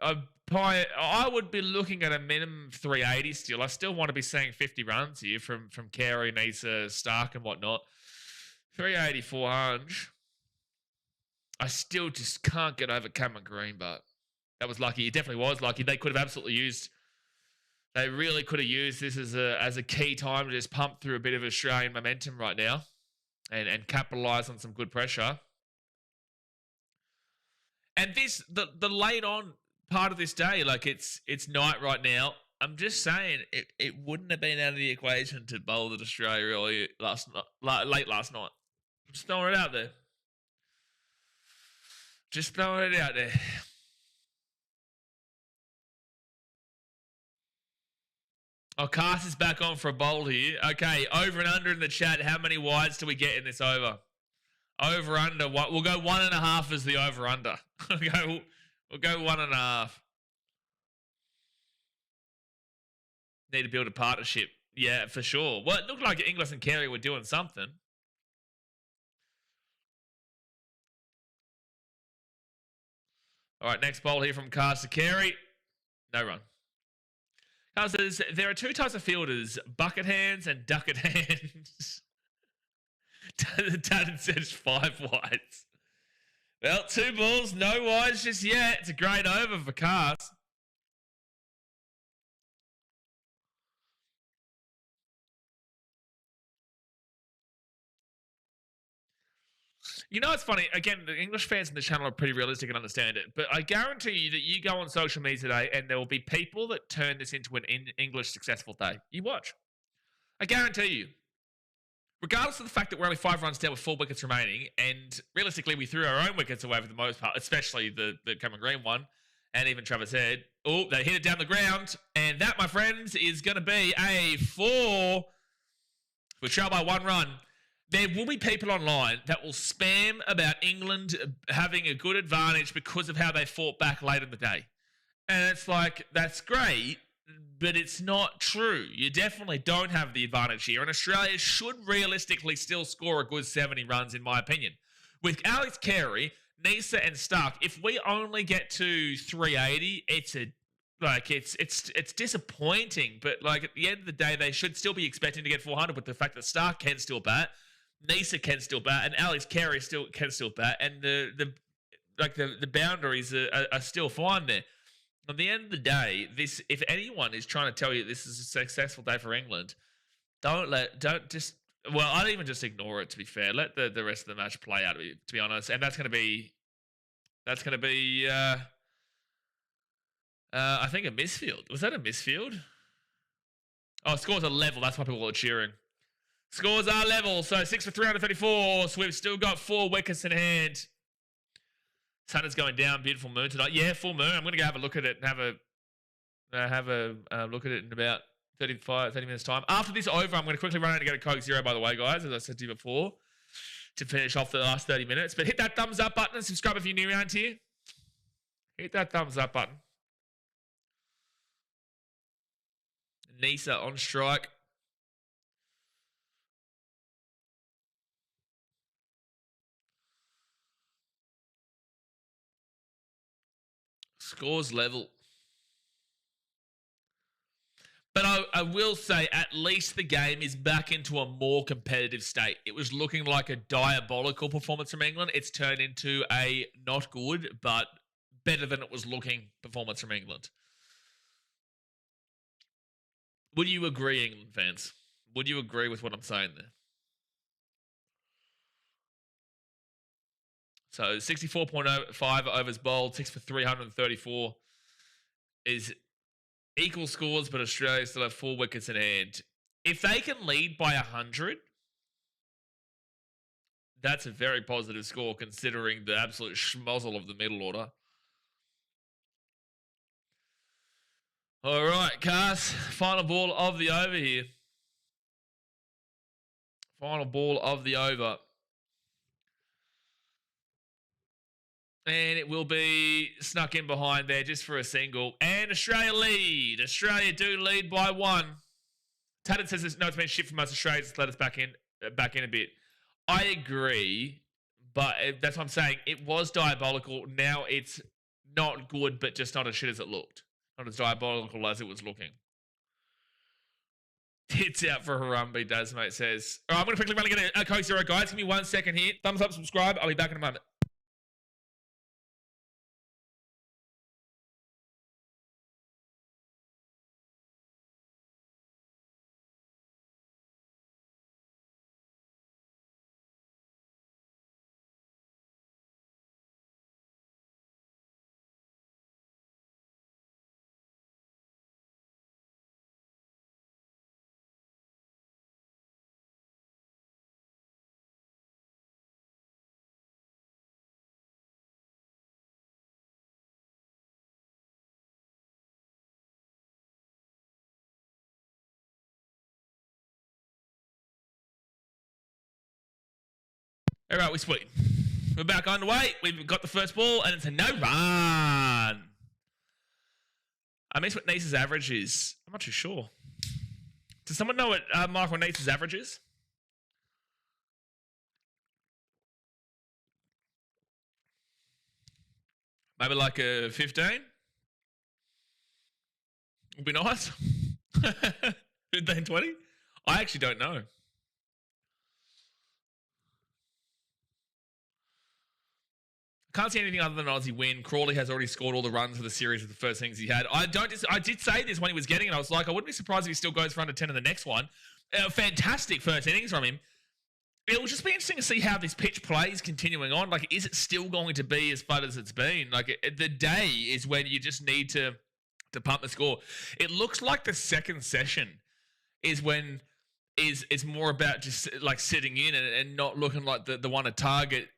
I would be looking at a minimum 380 still. I still want to be seeing 50 runs here from Carey, Nisa, Stark and whatnot. 380, 400. I still just can't get over Cameron Green, but that was lucky. It definitely was lucky. They could have absolutely used... They really could have used this as a key time to just pump through a bit of Australian momentum right now and capitalise on some good pressure. And the late on part of this day, like it's night right now. I'm just saying it wouldn't have been out of the equation to bowl at Australia late last night. Just throwing it out there. Oh, Cast is back on for a bowl here. Okay, over and under in the chat. How many wides do we get in this over? Over under. We'll go 1.5 as the over under. We'll go 1.5. Need to build a partnership. Yeah, for sure. Well, it looked like Inglis and Carey were doing something. All right, next bowl here from Carter Carey. No run. Carl says, there are two types of fielders, bucket hands and ducket hands. Dad says 5 wides. Well, 2 balls, no wides just yet. It's a great over for Cars. You know, it's funny. Again, the English fans in the channel are pretty realistic and understand it. But I guarantee you that you go on social media today and there will be people that turn this into an English successful day. You watch. I guarantee you. Regardless of the fact that we're only 5 runs down with 4 wickets remaining, and realistically we threw our own wickets away for the most part, especially the Cameron Green one, and even Travis Head. Oh, they hit it down the ground, and that, my friends, is going to be a 4. We trail by 1 run. There will be people online that will spam about England having a good advantage because of how they fought back late in the day. And it's like, that's great, but it's not true. You definitely don't have the advantage here. And Australia should realistically still score a good 70 runs, in my opinion. With Alex Carey, Nisa, and Stark, if we only get to 380, it's disappointing. But like at the end of the day, they should still be expecting to get 400. With the fact that Stark can still bat, Nisa can still bat, and Alex Carey can still bat, and the boundaries are still fine there. At the end of the day, if anyone is trying to tell you this is a successful day for England, I'd even just ignore it, to be fair. Let the rest of the match play out, to be honest. And that's going to be I think a misfield. Was that a misfield? Oh, scores are level. That's why people are cheering. Scores are level. So 6 for 334. So we've still got 4 wickets in hand. Sun is going down. Beautiful moon tonight. Yeah, full moon. I'm going to go have a look at it and have a look at it in about 30 minutes time. After this over, I'm going to quickly run out and get a Coke Zero, by the way, guys, as I said to you before, to finish off the last 30 minutes. But hit that thumbs up button and subscribe if you're new around here. Hit that thumbs up button. Nisa on strike. Scores level. But I will say, at least the game is back into a more competitive state. It was looking like a diabolical performance from England. It's turned into a not good, but better than it was looking performance from England. Would you agree, England fans? Would you agree with what I'm saying there? So 64.05 overs bowled, 6 for 334 is equal scores, but Australia still have 4 wickets in hand. If they can lead by 100, that's a very positive score considering the absolute schmozzle of the middle order. All right, Cass, final ball of the over here. Final ball of the over. And it will be snuck in behind there just for a single. And Australia lead. Australia do lead by 1. Tannen says, no, it's been shit from us. Australia just let us back in a bit. I agree, but that's what I'm saying. It was diabolical. Now it's not good, but just not as shit as it looked. Not as diabolical as it was looking. Tits out for Harambe, Dasmate says. All right, I'm going to quickly run and get a Coke Zero, guys. Give me 1 second here. Thumbs up, subscribe. I'll be back in a moment. All right, we split. We're back underway. We've got the first ball, and it's a no run. I miss what Nisa's average is. I'm not too sure. Does someone know what Michael Nisa's average is? Maybe like a 15? Would be nice. 15 20? I actually don't know. Can't see anything other than an Aussie win. Crawley has already scored all the runs for the series with the first innings he had. I did say this when he was getting it. I was like, I wouldn't be surprised if he still goes for under 10 in the next one. Fantastic first innings from him. It'll just be interesting to see how this pitch plays continuing on. Like, is it still going to be as fun as it's been? Like, the day is when you just need to pump the score. It looks like the second session is when is more about just like sitting in and not looking like the one to target.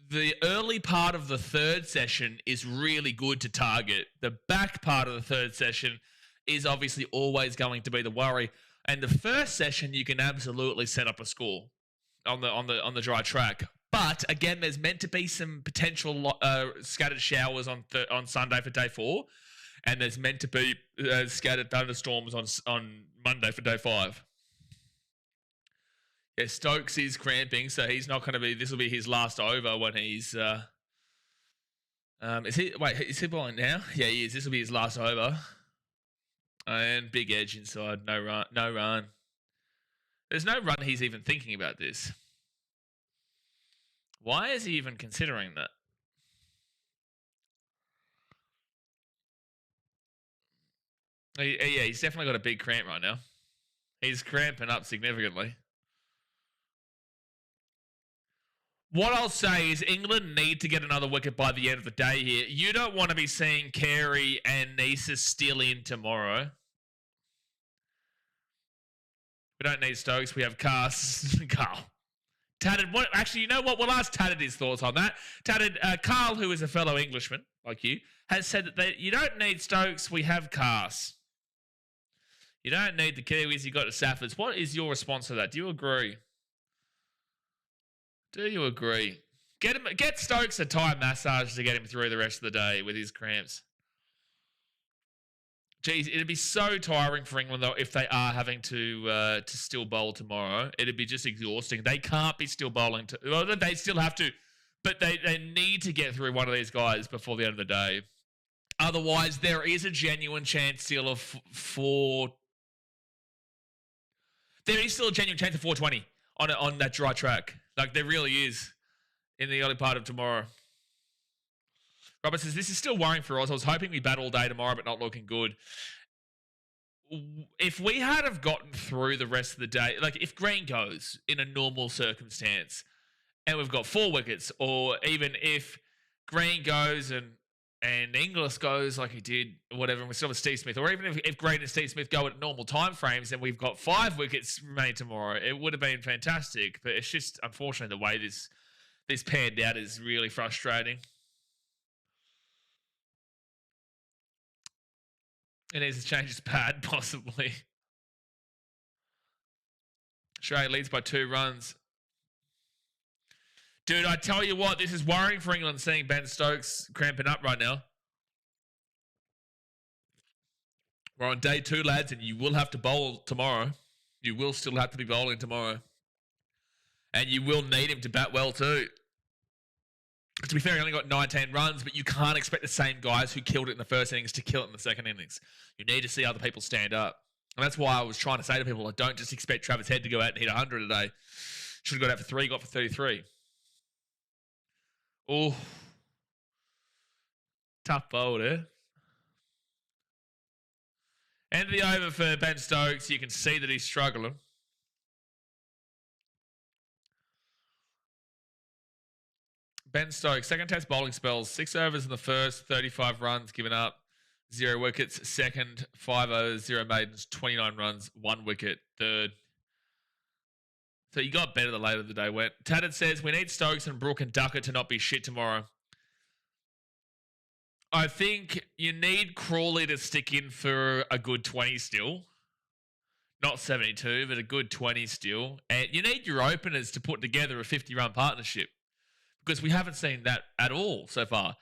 The early part of the third session is really good to target. The back part of the third session is obviously always going to be the worry. And the first session, you can absolutely set up a score on the dry track. But again, there's meant to be some potential scattered showers on Sunday for day 4, and there's meant to be scattered thunderstorms on Monday for day 5. Yeah, Stokes is cramping, so he's not going to be. This will be his last over when he's. Is he bowling now? Yeah, he is. This will be his last over. And big edge inside, no run. There's no run he's even thinking about this. Why is he even considering that? Yeah, he's definitely got a big cramp right now. He's cramping up significantly. What I'll say is England need to get another wicket by the end of the day here. You don't want to be seeing Carey and Neeser still in tomorrow. We don't need Stokes. We have Carl. Tatted, what? Actually, you know what? We'll ask Tatted his thoughts on that. Tatted, Carl, who is a fellow Englishman like you, has said that you don't need Stokes. We have Cars. You don't need the Kiwis. You got the Saffords. What is your response to that? Do you agree? Do you agree? Get Stokes a Thai massage to get him through the rest of the day with his cramps. Geez, it'd be so tiring for England though if they are having to still bowl tomorrow. It'd be just exhausting. They can't be still bowling. Well, they still have to, but they need to get through one of these guys before the end of the day. Otherwise, there is a genuine chance still of There is still a genuine chance of 420 on that dry track. Like, there really is in the early part of tomorrow. Robert says, this is still worrying for us. I was hoping we bat all day tomorrow, but not looking good. If we had have gotten through the rest of the day, like if Green goes in a normal circumstance and we've got 4 wickets, or even if Green goes and Inglis goes like he did, whatever, and we still have Steve Smith, or even if Green and Steve Smith go at normal time frames and we've got 5 wickets remaining tomorrow, it would have been fantastic. But it's just, unfortunately, the way this panned out is really frustrating. It needs to change its pad, possibly. Australia leads by 2 runs. Dude, I tell you what, this is worrying for England, seeing Ben Stokes cramping up right now. We're on day 2, lads, and you will have to bowl tomorrow. You will still have to be bowling tomorrow. And you will need him to bat well too. To be fair, he only got 19 runs, but you can't expect the same guys who killed it in the first innings to kill it in the second innings. You need to see other people stand up. And that's why I was trying to say to people, like, don't just expect Travis Head to go out and hit 100 a day. Should have got out for 3, got for 33. Oh, tough bowl there. End of the over for Ben Stokes. You can see that he's struggling. Ben Stokes, second test bowling spells, 6 overs in the first, 35 runs given up, 0 wickets. Second, 5 overs, 0 maidens, 29 runs, 1 wicket. Third. So you got better the later the day went. Tatted says, we need Stokes and Brook and Duckett to not be shit tomorrow. I think you need Crawley to stick in for a good 20 still. Not 72, but a good 20 still. And you need your openers to put together a 50-run partnership, because we haven't seen that at all so far.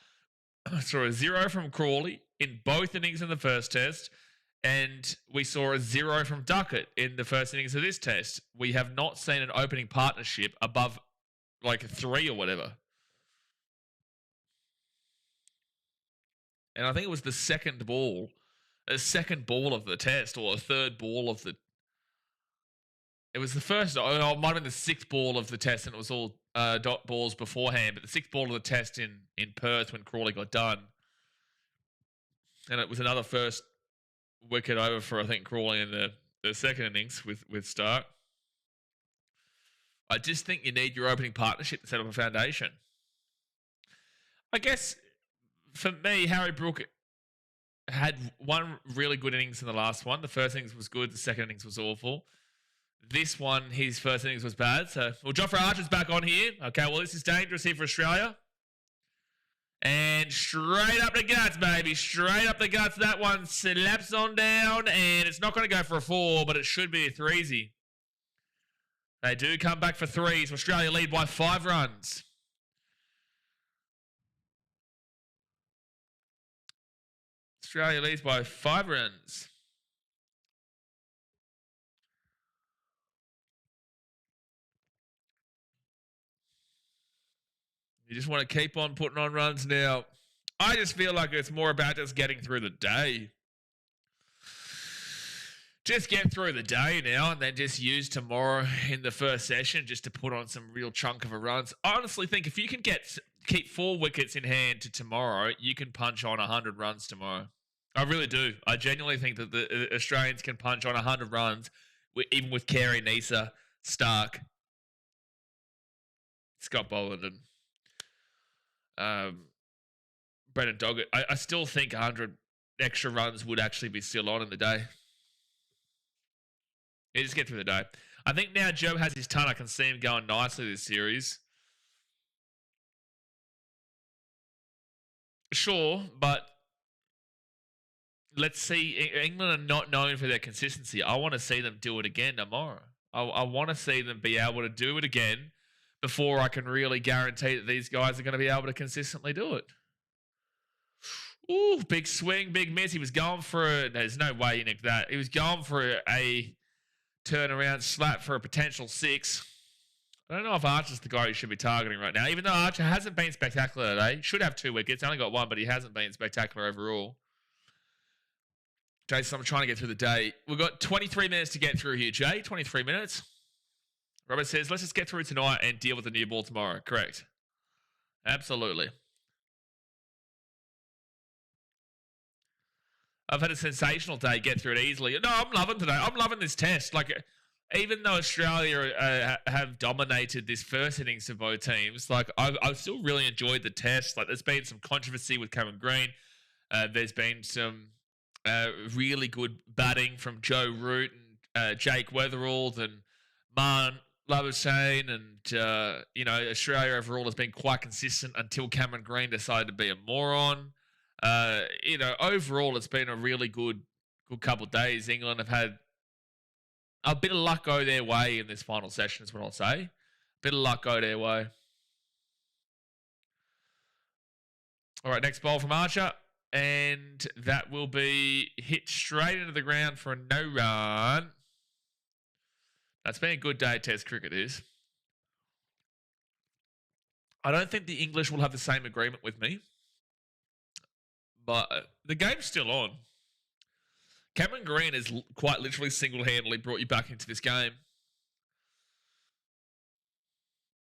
So a 0 from Crawley in both innings in the first test, and we saw a 0 from Duckett in the first innings of this test. We have not seen an opening partnership above like 3 or whatever. And I think it was the second ball a second ball of the test or a third ball of the. It was the first. Oh, it might have been the sixth ball of the test, and it was all dot balls beforehand. But the sixth ball of the test in Perth when Crawley got done, and it was another first wicket over for I think Crawley in the second innings with Stark. I just think you need your opening partnership to set up a foundation. I guess for me, Harry Brook had one really good innings in the last one. The first innings was good. The second innings was awful. This one, his first innings was bad. So, well, Jofra Archer's back on here. Okay, well, this is dangerous here for Australia. And straight up the guts, baby. Straight up the guts. That one slaps on down. And it's not going to go for a 4, but it should be a 3-zy. They do come back for 3s. So Australia lead by 5 runs. Australia leads by 5 runs. You just want to keep on putting on runs now. I just feel like it's more about just getting through the day. Just get through the day now and then just use tomorrow in the first session just to put on some real chunk of a runs. I honestly think if you can keep 4 wickets in hand to tomorrow, you can punch on 100 runs tomorrow. I really do. I genuinely think that the Australians can punch on 100 runs, even with Carey, Nisa, Stark, Scott Boland, and Brendan Doggett. I still think 100 extra runs would actually be still on in the day. Yeah, just get through the day. I think now Joe has his ton. I can see him going nicely this series. Sure, but let's see. England are not known for their consistency. I want to see them do it again tomorrow. I want to see them be able to do it again before I can really guarantee that these guys are going to be able to consistently do it. Ooh, big swing, big miss. He was going for there's no way he nicked that. He was going for a turnaround slap for a potential 6. I don't know if Archer's the guy you should be targeting right now, even though Archer hasn't been spectacular today. Should have 2 wickets. Only got 1, but he hasn't been spectacular overall. Jason, I'm trying to get through the day. We've got 23 minutes to get through here, Jay. 23 minutes. Robert says, let's just get through tonight and deal with the new ball tomorrow. Correct. Absolutely. I've had a sensational day, get through it easily. No, I'm loving today. I'm loving this test. Like, even though Australia have dominated this first innings of both teams, like, I've still really enjoyed the test. Like, there's been some controversy with Cameron Green. There's been some really good batting from Joe Root and Jake Weatherald and Marn Labuschagne, and Australia overall has been quite consistent until Cameron Green decided to be a moron. Overall it's been a really good couple of days. England have had a bit of luck go their way in this final session, is what I'll say. A bit of luck go their way. All right, next bowl from Archer. And that will be hit straight into the ground for a no run. That's been a good day of Test cricket, is. I don't think the English will have the same agreement with me. But the game's still on. Cameron Green has quite literally single-handedly brought you back into this game.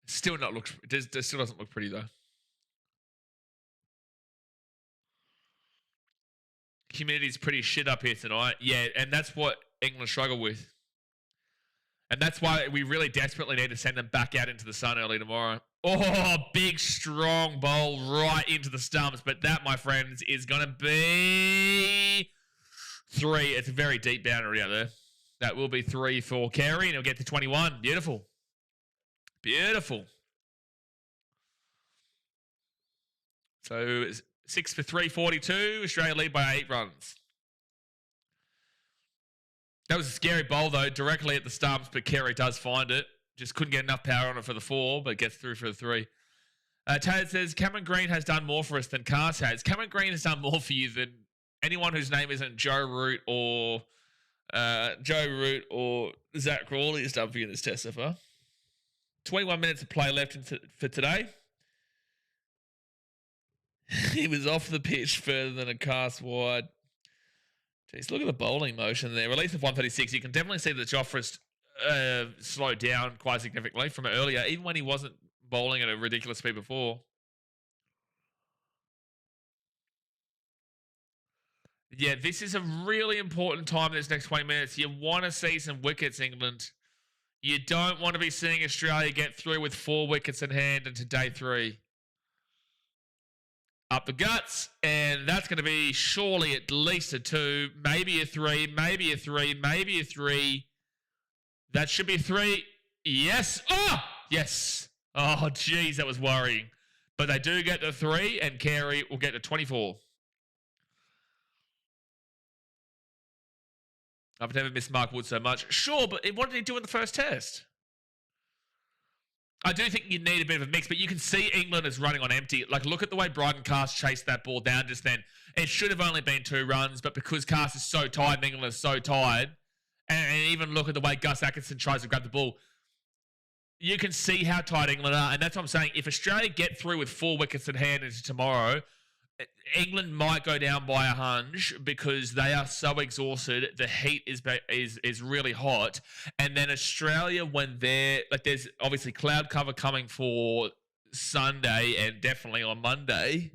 Still not looked. It still doesn't look pretty though. Humidity's pretty shit up here tonight. Yeah, and that's what England struggle with. And that's why we really desperately need to send them back out into the sun early tomorrow. Oh, big, strong bowl right into the stumps. But that, my friends, is going to be 3. It's a very deep boundary out there. That will be 3 for Carey, and he'll get to 21. Beautiful. Beautiful. So 6 for 342. Australia lead by 8 runs. That was a scary bowl, though, directly at the stumps, but Carey does find it. Just couldn't get enough power on it for the 4, but gets through for the 3. Tad says, Cameron Green has done more for us than Cars has. Cameron Green has done more for you than anyone whose name isn't Joe Root or Zach Crawley has done for you in this test so far. 21 minutes of play left for today. He was off the pitch further than a cast wide. Jeez, look at the bowling motion there. Release of 136. You can definitely see that Joffrey's slowed down quite significantly from earlier, even when he wasn't bowling at a ridiculous speed before. Yeah, this is a really important time this next 20 minutes. You want to see some wickets, England. You don't want to be seeing Australia get through with 4 wickets in hand into day 3. Up the guts, and that's going to be surely at least a 2, maybe a 3, maybe a 3, maybe a 3. That should be 3. Yes. Oh, yes. Oh, geez, that was worrying. But they do get the 3, and Carey will get the 24. I've never missed Mark Wood so much. Sure, but what did he do in the first test? I do think you need a bit of a mix, but you can see England is running on empty. Like, look at the way Bryden Cast chased that ball down just then. It should have only been 2 runs, but because Cast is so tired and England is so tired, and even look at the way Gus Atkinson tries to grab the ball, you can see how tired England are. And that's what I'm saying. If Australia get through with 4 wickets in hand into tomorrow, England might go down by a hunch because they are so exhausted. The heat is really hot, and then Australia, when they're like, there's obviously cloud cover coming for Sunday and definitely on Monday.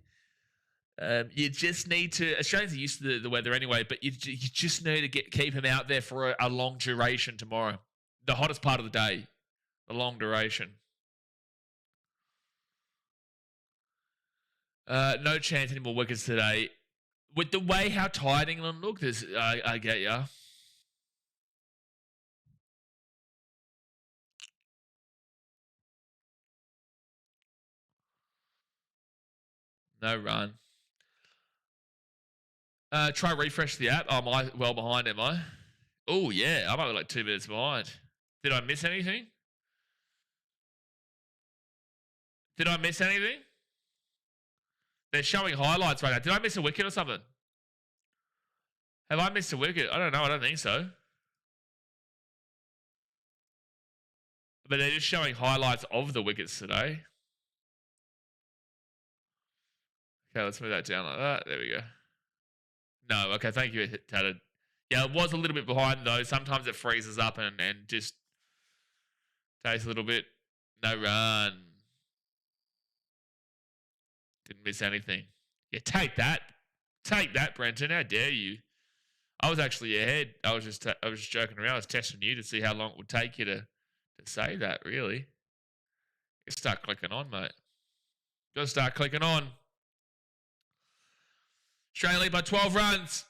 You just need to. Australians are used to the weather anyway, but you just need to keep him out there for a long duration tomorrow. The hottest part of the day, the long duration. No chance any more wickets today. With the way how tired England look, I get ya. No run. Try refresh the app. Oh, am I well behind, am I? Oh, yeah. I might be like 2 minutes behind. Did I miss anything? Did I miss anything? They're showing highlights right now. Did I miss a wicket or something? Have I missed a wicket? I don't know. I don't think so. But they're just showing highlights of the wickets today. Okay, let's move that down like that. There we go. No, okay, thank you, Tatted. Yeah, it was a little bit behind, though. Sometimes it freezes up and just takes a little bit. No run. Didn't miss anything. Yeah, take that. Take that, Brenton. How dare you? I was actually ahead. I was just joking around. I was testing you to see how long it would take you to say that, really. You start clicking on, mate. Gotta start clicking on. Australia lead by 12 runs.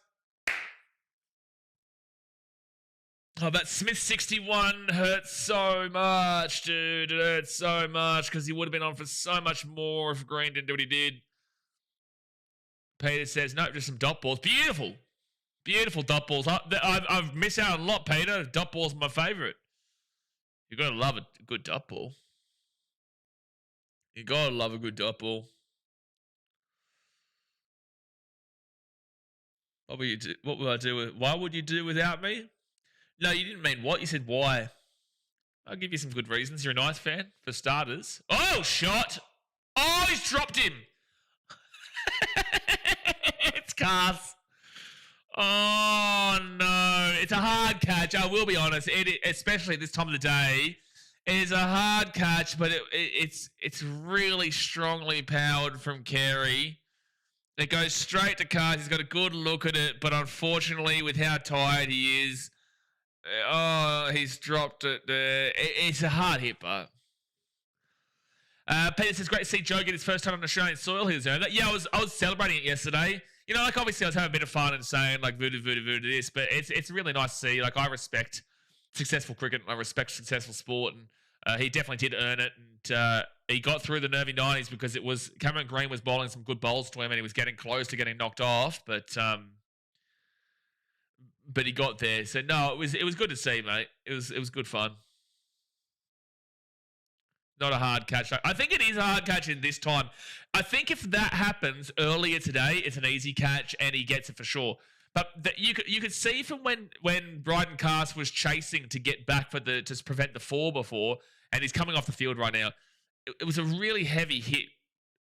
Oh, that Smith 61 hurts so much, dude. It hurts so much because he would have been on for so much more if Green didn't do what he did. Peter says, no, just some dot balls. Beautiful. Beautiful dot balls. I've missed out on a lot, Peter. Dot balls are my favourite. You got to love a good dot ball. You got to love a good dot ball. What will you do? What will I do? Why would you do without me? No, you didn't mean what. You said why. I'll give you some good reasons. You're a nice fan, for starters. Oh, shot. Oh, he's dropped him. It's Cars. Oh, no. It's a hard catch. I will be honest. Especially at this time of the day, it is a hard catch, but it's really strongly powered from Carey. It goes straight to Cars. He's got a good look at it, but unfortunately, with how tired he is, he's dropped it. It's a hard hit, but Peter says, great to see Joe get his first time on Australian soil. He was doing that. Yeah, I was celebrating it yesterday. You know, like, obviously I was having a bit of fun and saying like voodoo this, but it's really nice to see. Like, I respect successful cricket. I respect successful sport, and he definitely did earn it. And he got through the nervy 90s because Cameron Green was bowling some good bowls to him, and he was getting close to getting knocked off, but he got there. So no, it was good to see, mate. It was good fun. Not a hard catch. I think it is a hard catch in this time. I think if that happens earlier today, it's an easy catch and he gets it for sure. But you could see from when Bryden Cast was chasing to get back to prevent the 4 before, and he's coming off the field right now. It was a really heavy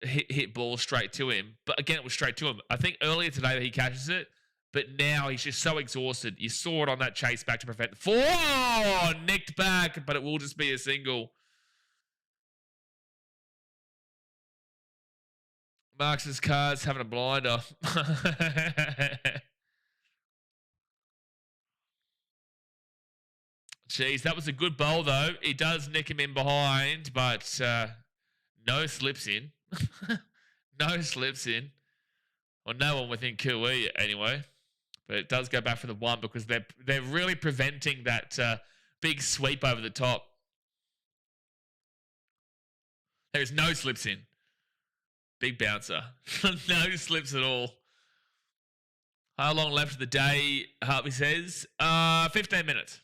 hit ball straight to him. But again, it was straight to him. I think earlier today he catches it, But now he's just so exhausted. You saw it on that chase back to prevent the 4. Oh, nicked back, but it will just be a single. Marx's car's having a blinder. Jeez, that was a good bowl, though. He does nick him in behind, but no slips in. No slips in. Well, no one within QE, anyway. But it does go back for the 1 because they're really preventing that big sweep over the top. There's no slips in. Big bouncer. No slips at all. How long left of the day, Harvey says? 15 minutes.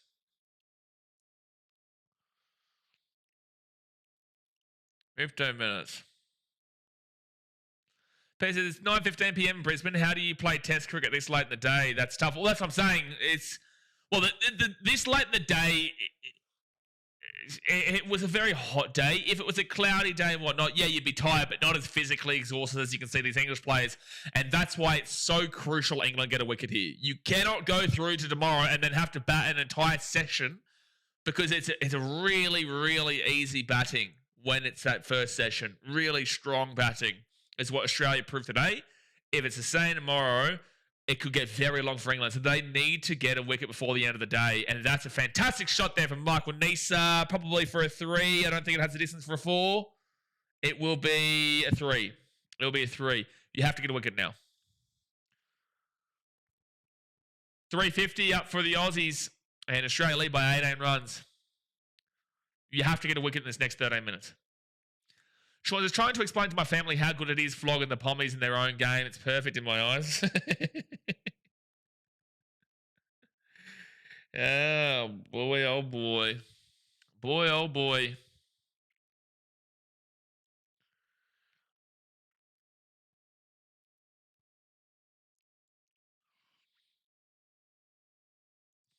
P says it's 9:15 p.m. in Brisbane. How do you play Test cricket this late in the day? That's tough. Well, that's what I'm saying. This late in the day, it was a very hot day. If it was a cloudy day and whatnot, yeah, you'd be tired, but not as physically exhausted as you can see these English players. And that's why it's so crucial England get a wicket here. You cannot go through to tomorrow and then have to bat an entire session because it's a really, really easy batting when it's that first session. Really strong batting is what Australia proved today. If it's the same tomorrow, it could get very long for England. So they need to get a wicket before the end of the day. And that's a fantastic shot there from Michael Nisa. Probably for a 3. I don't think it has the distance for a 4. It will be a 3. It'll be a 3. You have to get a wicket now. 350 up for the Aussies. And Australia lead by 18 runs. You have to get a wicket in this next 13 minutes. So I was trying to explain to my family how good it is flogging the Pommies in their own game. It's perfect in my eyes. Oh, boy, oh, boy. Boy, oh, boy.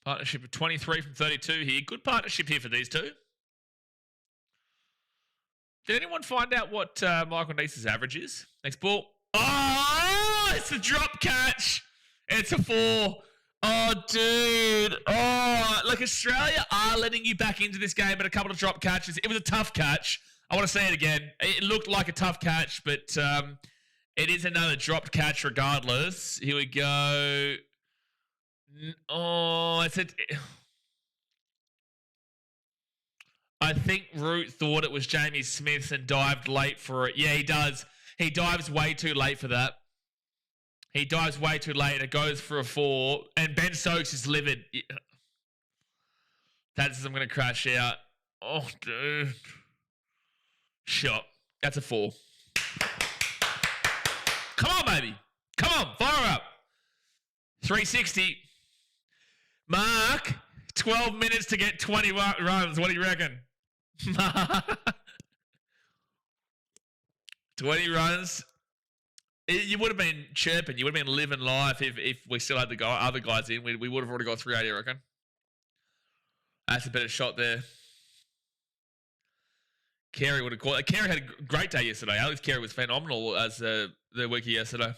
Partnership of 23 from 32 here. Good partnership here for these two. Did anyone find out what Michael Nice's average is? Next ball. Oh, it's a drop catch. It's a 4. Oh, dude. Oh, look, Australia are letting you back into this game at a couple of drop catches. It was a tough catch. I want to say it again. It looked like a tough catch, but it is another dropped catch regardless. Here we go. Oh, it's a... I think Root thought it was Jamie Smith's and dived late for it. Yeah, he does. He dives way too late for that. He dives way too late and it goes for a 4. And Ben Stokes is livid. That says I'm going to crash out. Oh, dude. Shot. That's a 4. Come on, baby. Come on. Fire up. 360. Mark, 12 minutes to get 20 runs. What do you reckon? 20 runs. You would have been chirping. You would have been living life if we still had the other guys in. We would have already got 380, I reckon. That's a better shot there. Carey would have caught. Carey had a great day yesterday. Alex Carey was phenomenal as the wiki yesterday.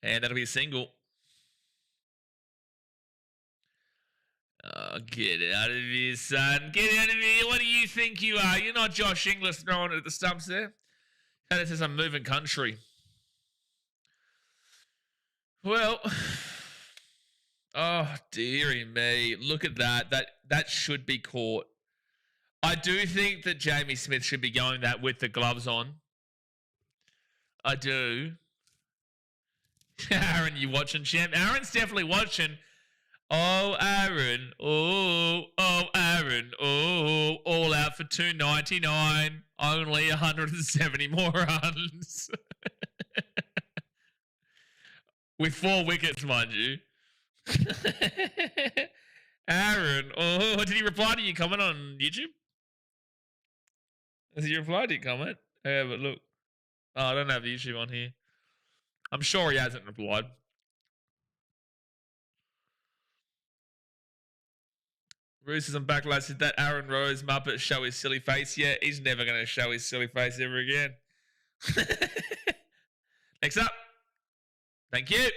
And that'll be a single. Oh, get out of here, son. Get out of here. What do you think you are? You're not Josh Inglis throwing it at the stumps there. That says I'm moving country. Well, oh, dearie me. Look at that. That should be caught. I do think that Jamie Smith should be going that with the gloves on. I do. Aaron, you watching, champ? Aaron's definitely watching. Oh, Aaron. Oh, Aaron. Oh, all out for 299. Only 170 more runs. With 4 wickets, mind you. Aaron. Oh, did he reply to your comment on YouTube? Has he replied to your comment? Yeah, but look. Oh, I don't have the YouTube on here. I'm sure he hasn't replied. Roosters on backlash. Did that Aaron Rose Muppet show his silly face yet? He's never going to show his silly face ever again. Next up. Thank you.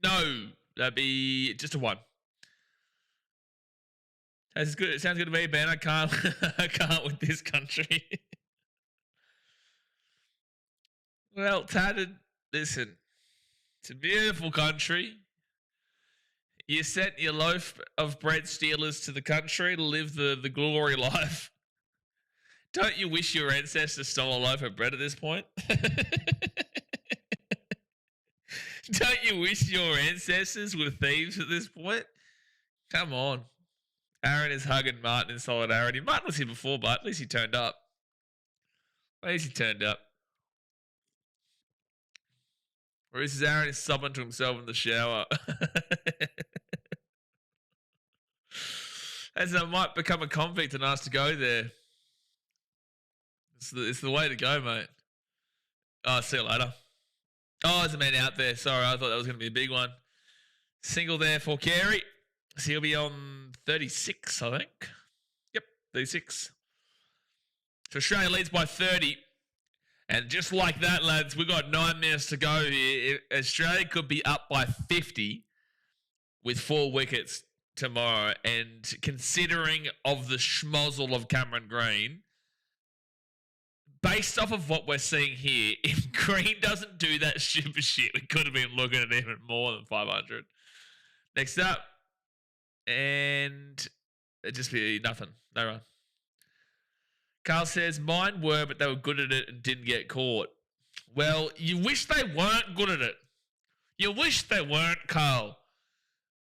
No, that'd be just a 1. That's good. It sounds good to me, Ben. I can't. I can't with this country. Well, Tatted, listen. It's a beautiful country. You sent your loaf of bread stealers to the country to live the glory life. Don't you wish your ancestors stole a loaf of bread at this point? Don't you wish your ancestors were thieves at this point? Come on. Aaron is hugging Martin in solidarity. Martin was here before, but at least he turned up. At least he turned up. Whereas Aaron is sobbing to himself in the shower. As I might become a convict and asked to go there. It's the way to go, mate. Oh, see you later. Oh, there's a man out there. Sorry, I thought that was going to be a big one. Single there for Carey. So he'll be on 36, I think. Yep, 36. So Australia leads by 30. And just like that, lads, we've got 9 minutes to go here. Australia could be up by 50 with 4 wickets tomorrow. And considering of the schmozzle of Cameron Green, based off of what we're seeing here, if Green doesn't do that stupid shit, we could have been looking at even more than 500. Next up. And it'd just be nothing. No run. Carl says, mine were, but they were good at it and didn't get caught. Well, you wish they weren't good at it. You wish they weren't, Carl.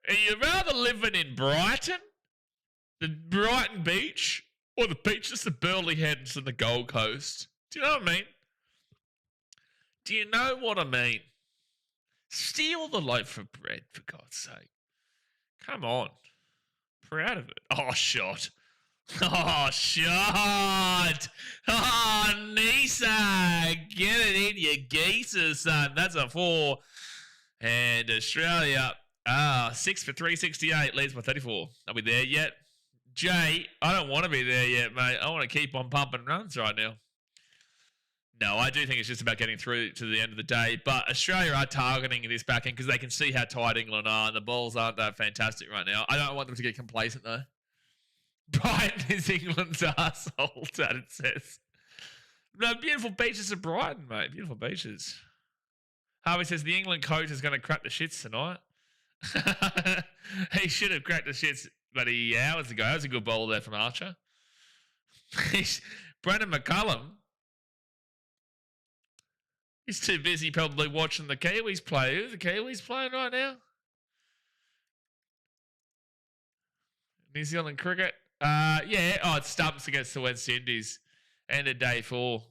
Are you rather living in Brighton, the Brighton beach, or the beaches of Burley Heads and the Gold Coast? Do you know what I mean? Do you know what I mean? Steal the loaf of bread, for God's sake. Come on. Proud of it. Oh, shot. Oh, shot. Oh, Nisa. Get it in, you geezer, son. That's a 4. And Australia, 6 for 368, leads by 34. Are we there yet? Jay, I don't want to be there yet, mate. I want to keep on pumping runs right now. No, I do think it's just about getting through to the end of the day. But Australia are targeting this back end because they can see how tight England are, and the balls aren't that fantastic right now. I don't want them to get complacent, though. Brighton is England's arsehole, that it says. No, beautiful beaches of Brighton, mate. Beautiful beaches. Harvey says the England coach is going to crack the shits tonight. He should have cracked the shits bloody hours ago. That was a good ball there from Archer. Brendan McCullum. He's too busy probably watching the Kiwis play. Who's the Kiwis playing right now? New Zealand cricket. Yeah. Oh, it's stumps against the West Indies. End of day 4.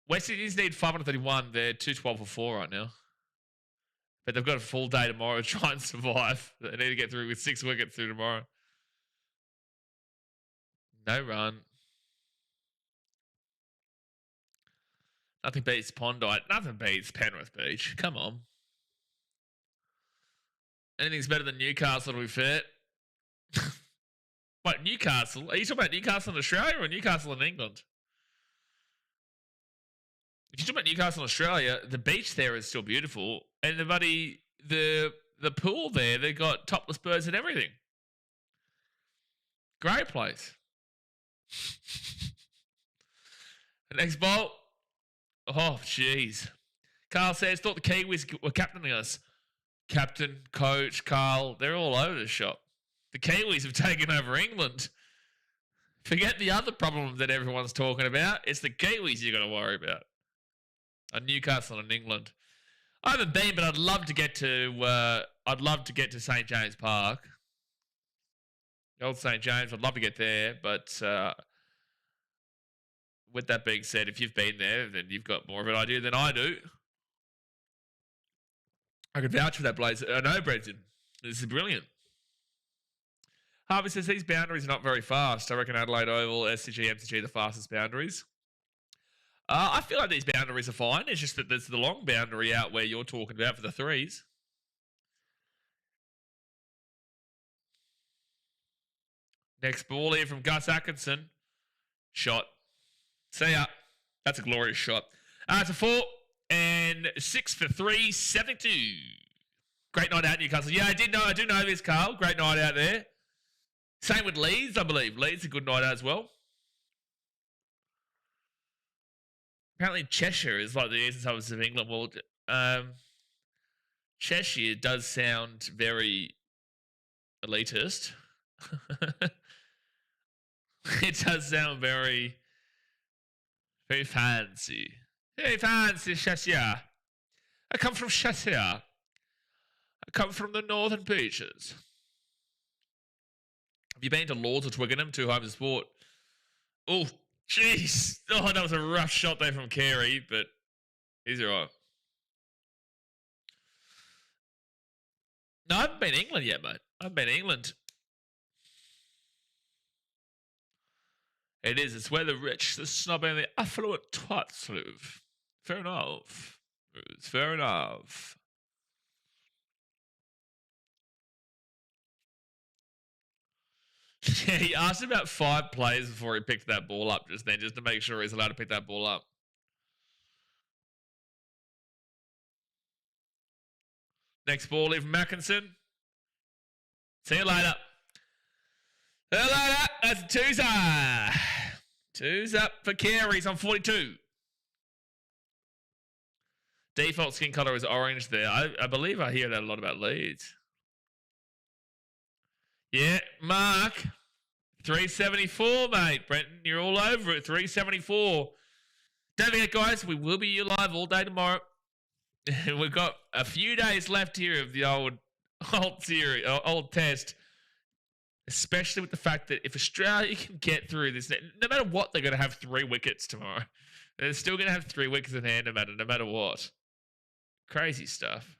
West Indies need 531. They're 212 for 4 right now. But they've got a full day tomorrow to try and survive. They need to get through with 6 wickets through tomorrow. No run. Nothing beats Pondite. Nothing beats Penrith Beach. Come on. Anything's better than Newcastle, to be fair. What, Newcastle? Are you talking about Newcastle in Australia or Newcastle in England? If you're talking about Newcastle in Australia, the beach there is still beautiful. And the pool there, they got topless birds and everything. Great place. The next bolt. Oh, jeez. Carl says, thought the Kiwis were captaining us. Captain, coach, Carl, they're all over the shop. The Kiwis have taken over England. Forget the other problem that everyone's talking about. It's the Kiwis you got to worry about. On Newcastle and England. I haven't been, but I'd love to get to St. James Park. The old St. James, I'd love to get there, but with that being said, if you've been there, then you've got more of an idea than I do. I could vouch for that, Blaze. I know, Brenton. This is brilliant. Harvey says these boundaries are not very fast. I reckon Adelaide Oval, SCG, MCG, the fastest boundaries. I feel like these boundaries are fine. It's just that there's the long boundary out where you're talking about for the 3s. Next ball here from Gus Atkinson. Shot. See ya. That's a glorious shot. It's a 4 and 6 for 3, 72. Great night out, Newcastle. Yeah, I do know this, Carl. Great night out there. Same with Leeds, I believe. Leeds a good night out as well. Apparently Cheshire is like the eastern suburbs of England. Well, Cheshire does sound very elitist. It does sound very, very fancy. Very fancy, Cheshire. I come from Cheshire. I come from the northern beaches. Have you been to Lords or Twickenham, two homes of sport? Oh, jeez. Oh, that was a rough shot there from Carey, but he's all right. No, I haven't been to England yet, mate. I haven't been to England. It is. It's where the rich, the snobby, and the affluent twats live. Fair enough. It's fair enough. Yeah, he asked about 5 plays before he picked that ball up just then, just to make sure he's allowed to pick that ball up. Next ball, Lee from Mackinson. See you later. See you later. That's a 2's up. 2's up for Carey's on 42. Default skin color is orange there. I believe I hear that a lot about Leeds. Yeah, Mark. 374, mate. Brenton, you're all over it. 374. Don't forget, guys, we will be live all day tomorrow. We've got a few days left here of the old series, old test. Especially with the fact that if Australia can get through this, no matter what, they're going to have 3 wickets tomorrow. They're still going to have 3 wickets in hand no matter what. Crazy stuff.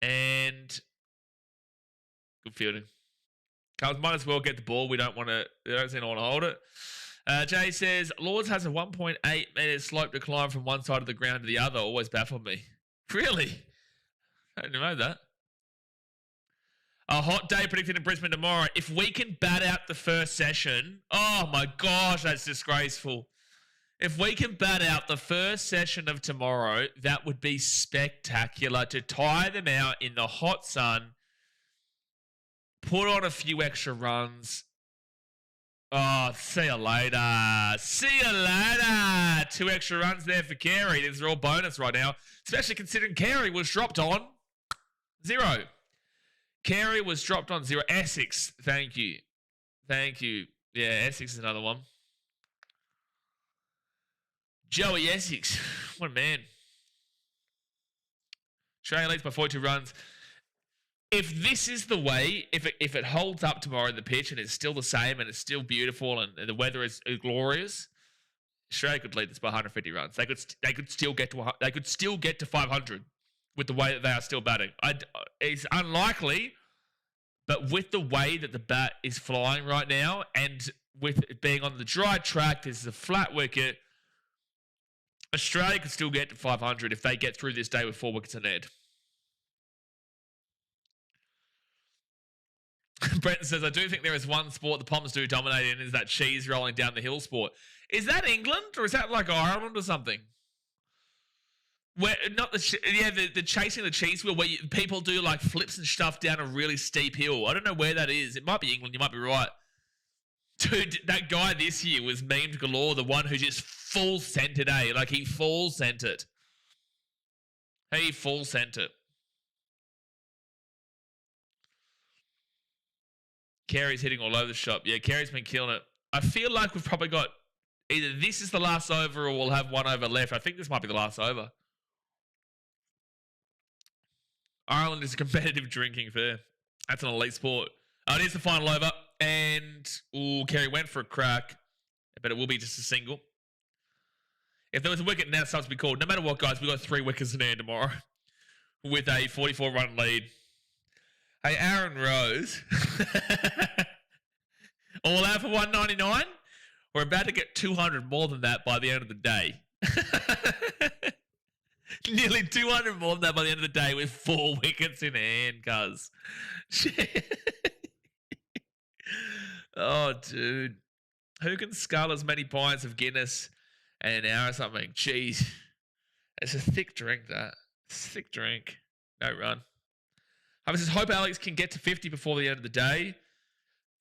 And good fielding. Carls might as well get the ball. They don't seem to want to hold it. Jay says, Lords has a 1.8 metre slope decline from one side of the ground to the other. Always baffled me. Really? I didn't know that. A hot day predicted in Brisbane tomorrow. If we can bat out the first session, oh my gosh, that's disgraceful. If we can bat out the first session of tomorrow, that would be spectacular to tire them out in the hot sun, put on a few extra runs. Oh, see you later. See you later. 2 extra runs there for Carey. These are all bonus right now, especially considering Carey was dropped on 0. Carey was dropped on 0. Essex, thank you. Thank you. Yeah, Essex is another one. Joey Essex. What a man. Australia leads by 42 runs. If this is the way, if it holds up tomorrow in the pitch and it's still the same and it's still beautiful and the weather is glorious, Australia could lead this by 150 runs. They could still get to 500 with the way that they are still batting. It's unlikely, but with the way that the bat is flying right now and with it being on the dry track, this is a flat wicket, Australia could still get to 500 if they get through this day with 4 wickets in hand. Brenton says, I do think there is one sport the Poms do dominate in is that cheese rolling down the hill sport. Is that England or is that like Ireland or something? Where not the chasing the cheese wheel where people do like flips and stuff down a really steep hill. I don't know where that is. It might be England. You might be right. Dude, that guy this year was memed galore. The one who just full sent it, eh? Like he full sent it. He full sent it. Carey's hitting all over the shop. Yeah, Carey's been killing it. I feel like we've probably got either this is the last over or we'll have one over left. I think this might be the last over. Ireland is a competitive drinking fair. That's an elite sport. It is the final over. And, Carey went for a crack. But it will be just a single. If there was a wicket, now it starts to be called. No matter what, guys, we've got 3 wickets in hand tomorrow. With a 44-run lead. Hey, Aaron Rose. All out for 199? We're about to get 200 more than that by the end of the day. Nearly 200 more than that by the end of the day with 4 wickets in hand, cuz. Oh, dude. Who can scull as many pints of Guinness and an hour or something. Jeez. It's a thick drink, that. Thick drink. No run. I says, hope Alex can get to 50 before the end of the day.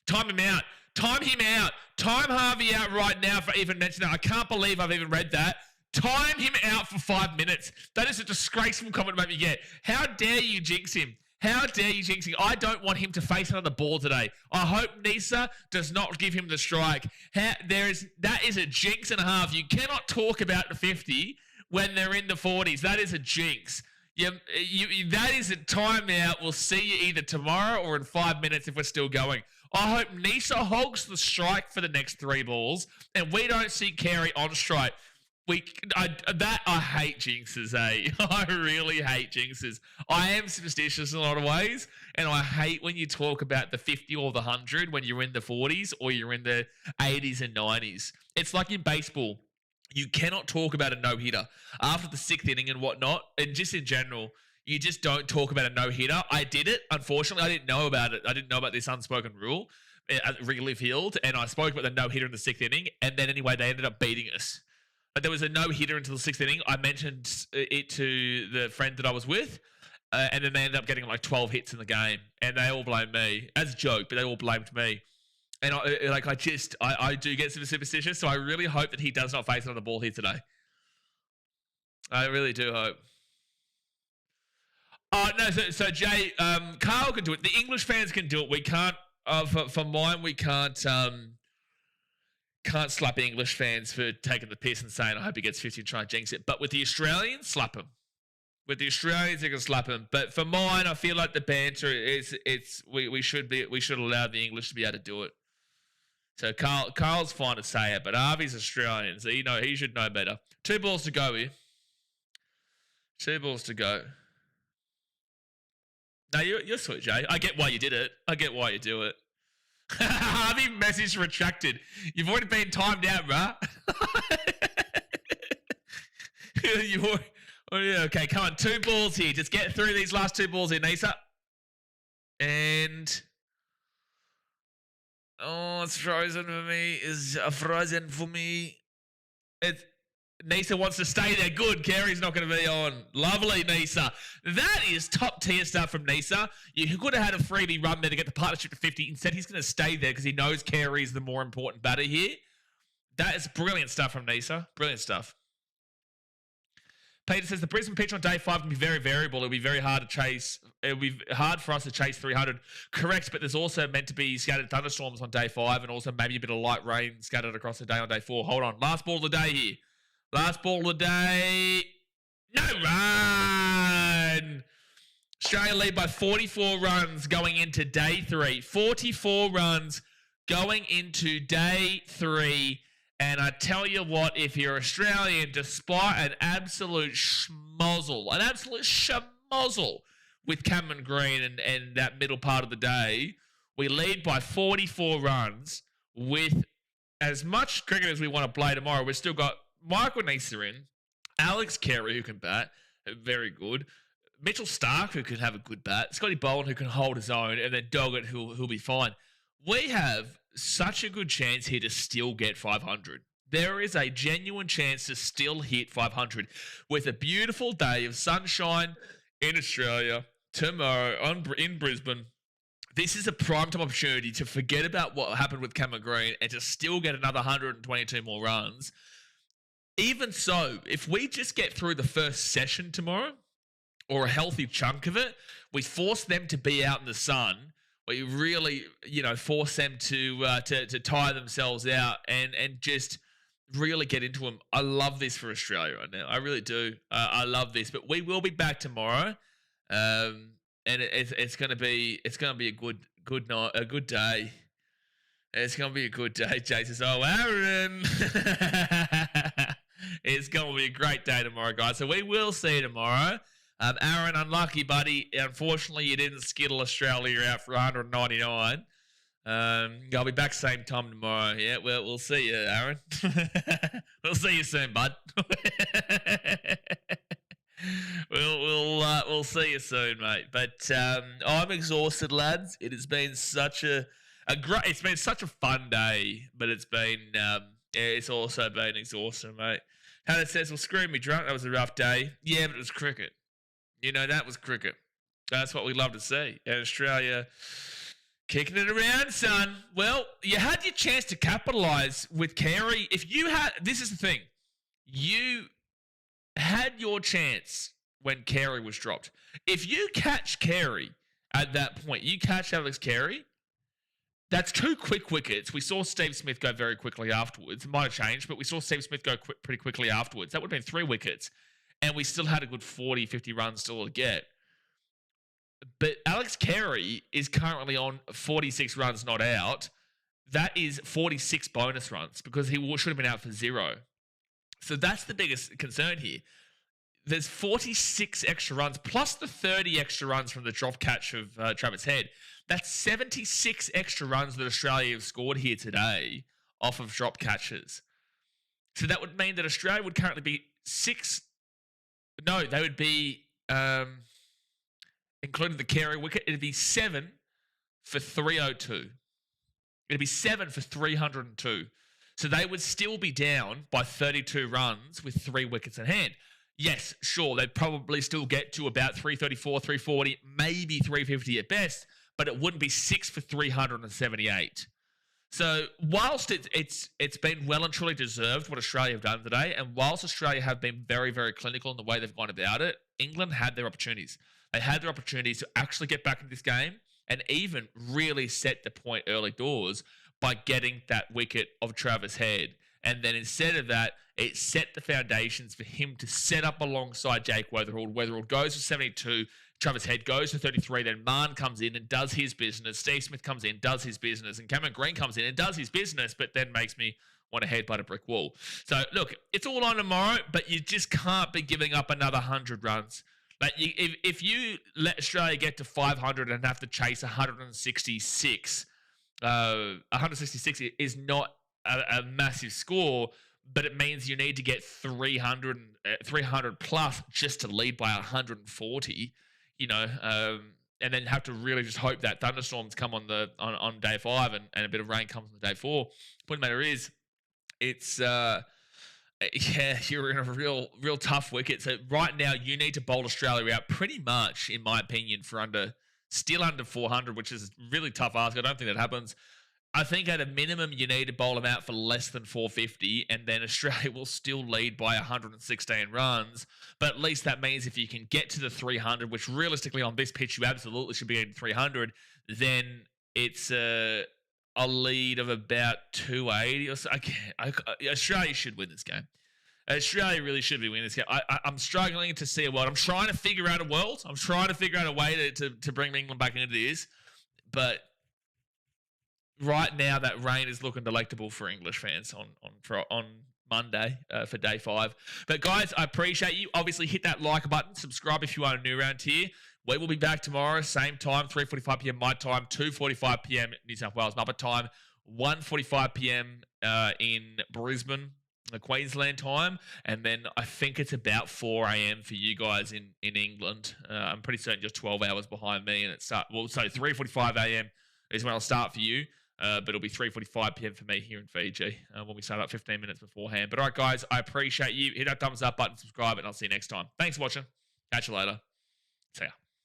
Time him out. Time him out. Time Harvey out right now for even mentioning that. I can't believe I've even read that. Time him out for 5 minutes. That is a disgraceful comment to make me get. How dare you jinx him? How dare you jinx him? I don't want him to face another ball today. I hope Nisa does not give him the strike. That is a jinx and a half. You cannot talk about the 50 when they're in the 40s. That is a jinx. That is a timeout. We'll see you either tomorrow or in 5 minutes if we're still going. I hope Nisa hogs the strike for the next 3 balls and we don't see Carey on strike. I hate jinxes, eh? I really hate jinxes. I am superstitious in a lot of ways, and I hate when you talk about the 50 or the 100 when you're in the 40s or you're in the 80s and 90s. It's like in baseball. You cannot talk about a no-hitter after the 6th inning and whatnot, and just in general, you just don't talk about a no-hitter. I did it. Unfortunately, I didn't know about it. I didn't know about this unspoken rule at Wrigley Field, and I spoke about the no-hitter in the 6th inning, and then anyway, they ended up beating us. But there was a no-hitter until the 6th inning. I mentioned it to the friend that I was with, and then they ended up getting like 12 hits in the game, and they all blamed me. As a joke, but they all blamed me. And I do get superstitious, so I really hope that he does not face another ball here today. I really do hope. No, so Jay, Carl can do it. The English fans can do it. We can't, for mine, we can't slap English fans for taking the piss and saying, I hope he gets 50 and try and jinx it. But with the Australians, slap him. With the Australians, you can slap him. But for mine, I feel like the banter we should allow the English to be able to do it. So Carl's fine to say it, but Harvey's Australian, so he should know better. 2 balls to go here. 2 balls to go. No, you're sweet, Jay. I get why you did it. I get why you do it. Harvey message retracted. You've already been timed out, bruh. Okay, come on. 2 balls here. Just get through these last 2 balls here, Nisa. And... oh, it's frozen for me. It's frozen for me. Nisa wants to stay there. Good. Carey's not going to be on. Lovely, Nisa. That is top tier stuff from Nisa. You could have had a freebie run there to get the partnership to 50. Instead, he's going to stay there because he knows Carey's the more important batter here. That is brilliant stuff from Nisa. Brilliant stuff. Peter says the Brisbane pitch on day 5 can be very variable. It'll be very hard to chase. It'll be hard for us to chase 300. Correct, but there's also meant to be scattered thunderstorms on day 5 and also maybe a bit of light rain scattered across the day on day 4. Hold on. Last ball of the day here. Last ball of the day. No run. Australia lead by 44 runs going into day 3. 44 runs going into day 3. And I tell you what, if you're Australian, despite an absolute schmozzle with Cameron Green and that middle part of the day, we lead by 44 runs with as much cricket as we want to play tomorrow. We've still got Michael Nisa in, Alex Carey, who can bat, very good, Mitchell Starc, who can have a good bat, Scotty Bowen, who can hold his own, and then Doggett, who'll be fine. We have such a good chance here to still get 500. There is a genuine chance to still hit 500 with a beautiful day of sunshine in Australia tomorrow in Brisbane. This is a primetime opportunity to forget about what happened with Cameron Green and to still get another 122 more runs. Even so, if we just get through the first session tomorrow, or a healthy chunk of it, we force them to be out in the sun. We really, force them to tire themselves out and just really get into them. I love this for Australia right now. I really do. I love this. But we will be back tomorrow, and it's gonna be a good night, a good day. It's gonna be a good day. Jay says, "Oh, Aaron." It's going to be a great day tomorrow, guys. So we will see you tomorrow. Aaron, unlucky, buddy. Unfortunately, you didn't skittle Australia out for 199. I'll be back same time tomorrow. Yeah, we'll see you, Aaron. We'll see you soon, bud. We'll see you soon, mate. But I'm exhausted, lads. It has been such a great. It's been such a fun day, but it's been It's also been exhausting, mate. Hannah says, well, screw me drunk. That was a rough day. Yeah, but it was cricket. That was cricket. That's what we love to see. And Australia kicking it around, son. Well, you had your chance to capitalise with Carey. This is the thing. You had your chance when Carey was dropped. If you catch Carey at that point, you catch Alex Carey, that's 2 quick wickets. We saw Steve Smith go very quickly afterwards. It might have changed, but we saw Steve Smith go pretty quickly afterwards. That would have been 3 wickets. And we still had a good 40, 50 runs still to get. But Alex Carey is currently on 46 runs not out. That is 46 bonus runs because he should have been out for 0. So that's the biggest concern here. There's 46 extra runs plus the 30 extra runs from the drop catch of Travis Head. That's 76 extra runs that Australia have scored here today off of drop catches. So that would mean that Australia would currently be 6. No, they would be, including the Carey wicket, it'd be 7 for 302. It'd be 7 for 302. So they would still be down by 32 runs with 3 wickets in hand. Yes, sure, they'd probably still get to about 334, 340, maybe 350 at best, but it wouldn't be 6 for 378. So whilst it's been well and truly deserved what Australia have done today, and whilst Australia have been very, very clinical in the way they've gone about it, England had their opportunities. They had their opportunities to actually get back into this game and even really set the point early doors by getting that wicket of Travis Head. And then instead of that, it set the foundations for him to set up alongside Jake Weatherall. Weatherall goes for 72, Travis Head goes for 33, then Marn comes in and does his business. Steve Smith comes in, does his business, and Cameron Green comes in and does his business, but then makes me want to headbutt a brick wall. So, look, it's all on tomorrow, but you just can't be giving up another 100 runs. Like, if you let Australia get to 500 and have to chase 166, 166 is not a massive score, but it means you need to get 300 plus just to lead by 140, and then have to really just hope that thunderstorms come on day 5 and a bit of rain comes on day 4. Point of the matter is, it's you're in a real tough wicket. So right now you need to bowl Australia out pretty much, in my opinion, for still under 400, which is a really tough ask. I don't think that happens. I think at a minimum you need to bowl them out for less than 450, and then Australia will still lead by 116 runs. But at least that means if you can get to the 300, which realistically on this pitch you absolutely should be getting 300, then it's a lead of about 280 or so. Australia should win this game. Australia really should be winning this game. I'm struggling to see a world. I'm trying to figure out a world. I'm trying to figure out a way to bring England back into this. But right now, that rain is looking delectable for English fans on Monday for day 5. But guys, I appreciate you. Obviously, hit that like button. Subscribe if you are new around here. We will be back tomorrow, same time, 3:45 p.m. my time, 2:45 p.m. New South Wales Melbourne time, 1:45 p.m. In Brisbane, Queensland time, and then I think it's about 4 a.m. for you guys in England. I'm pretty certain you're 12 hours behind me, and so 3:45 a.m. is when I'll start for you. But it'll be 3:45 p.m. for me here in Fiji when we start up 15 minutes beforehand. But all right, guys, I appreciate you. Hit that thumbs up button, subscribe, and I'll see you next time. Thanks for watching. Catch you later. See ya.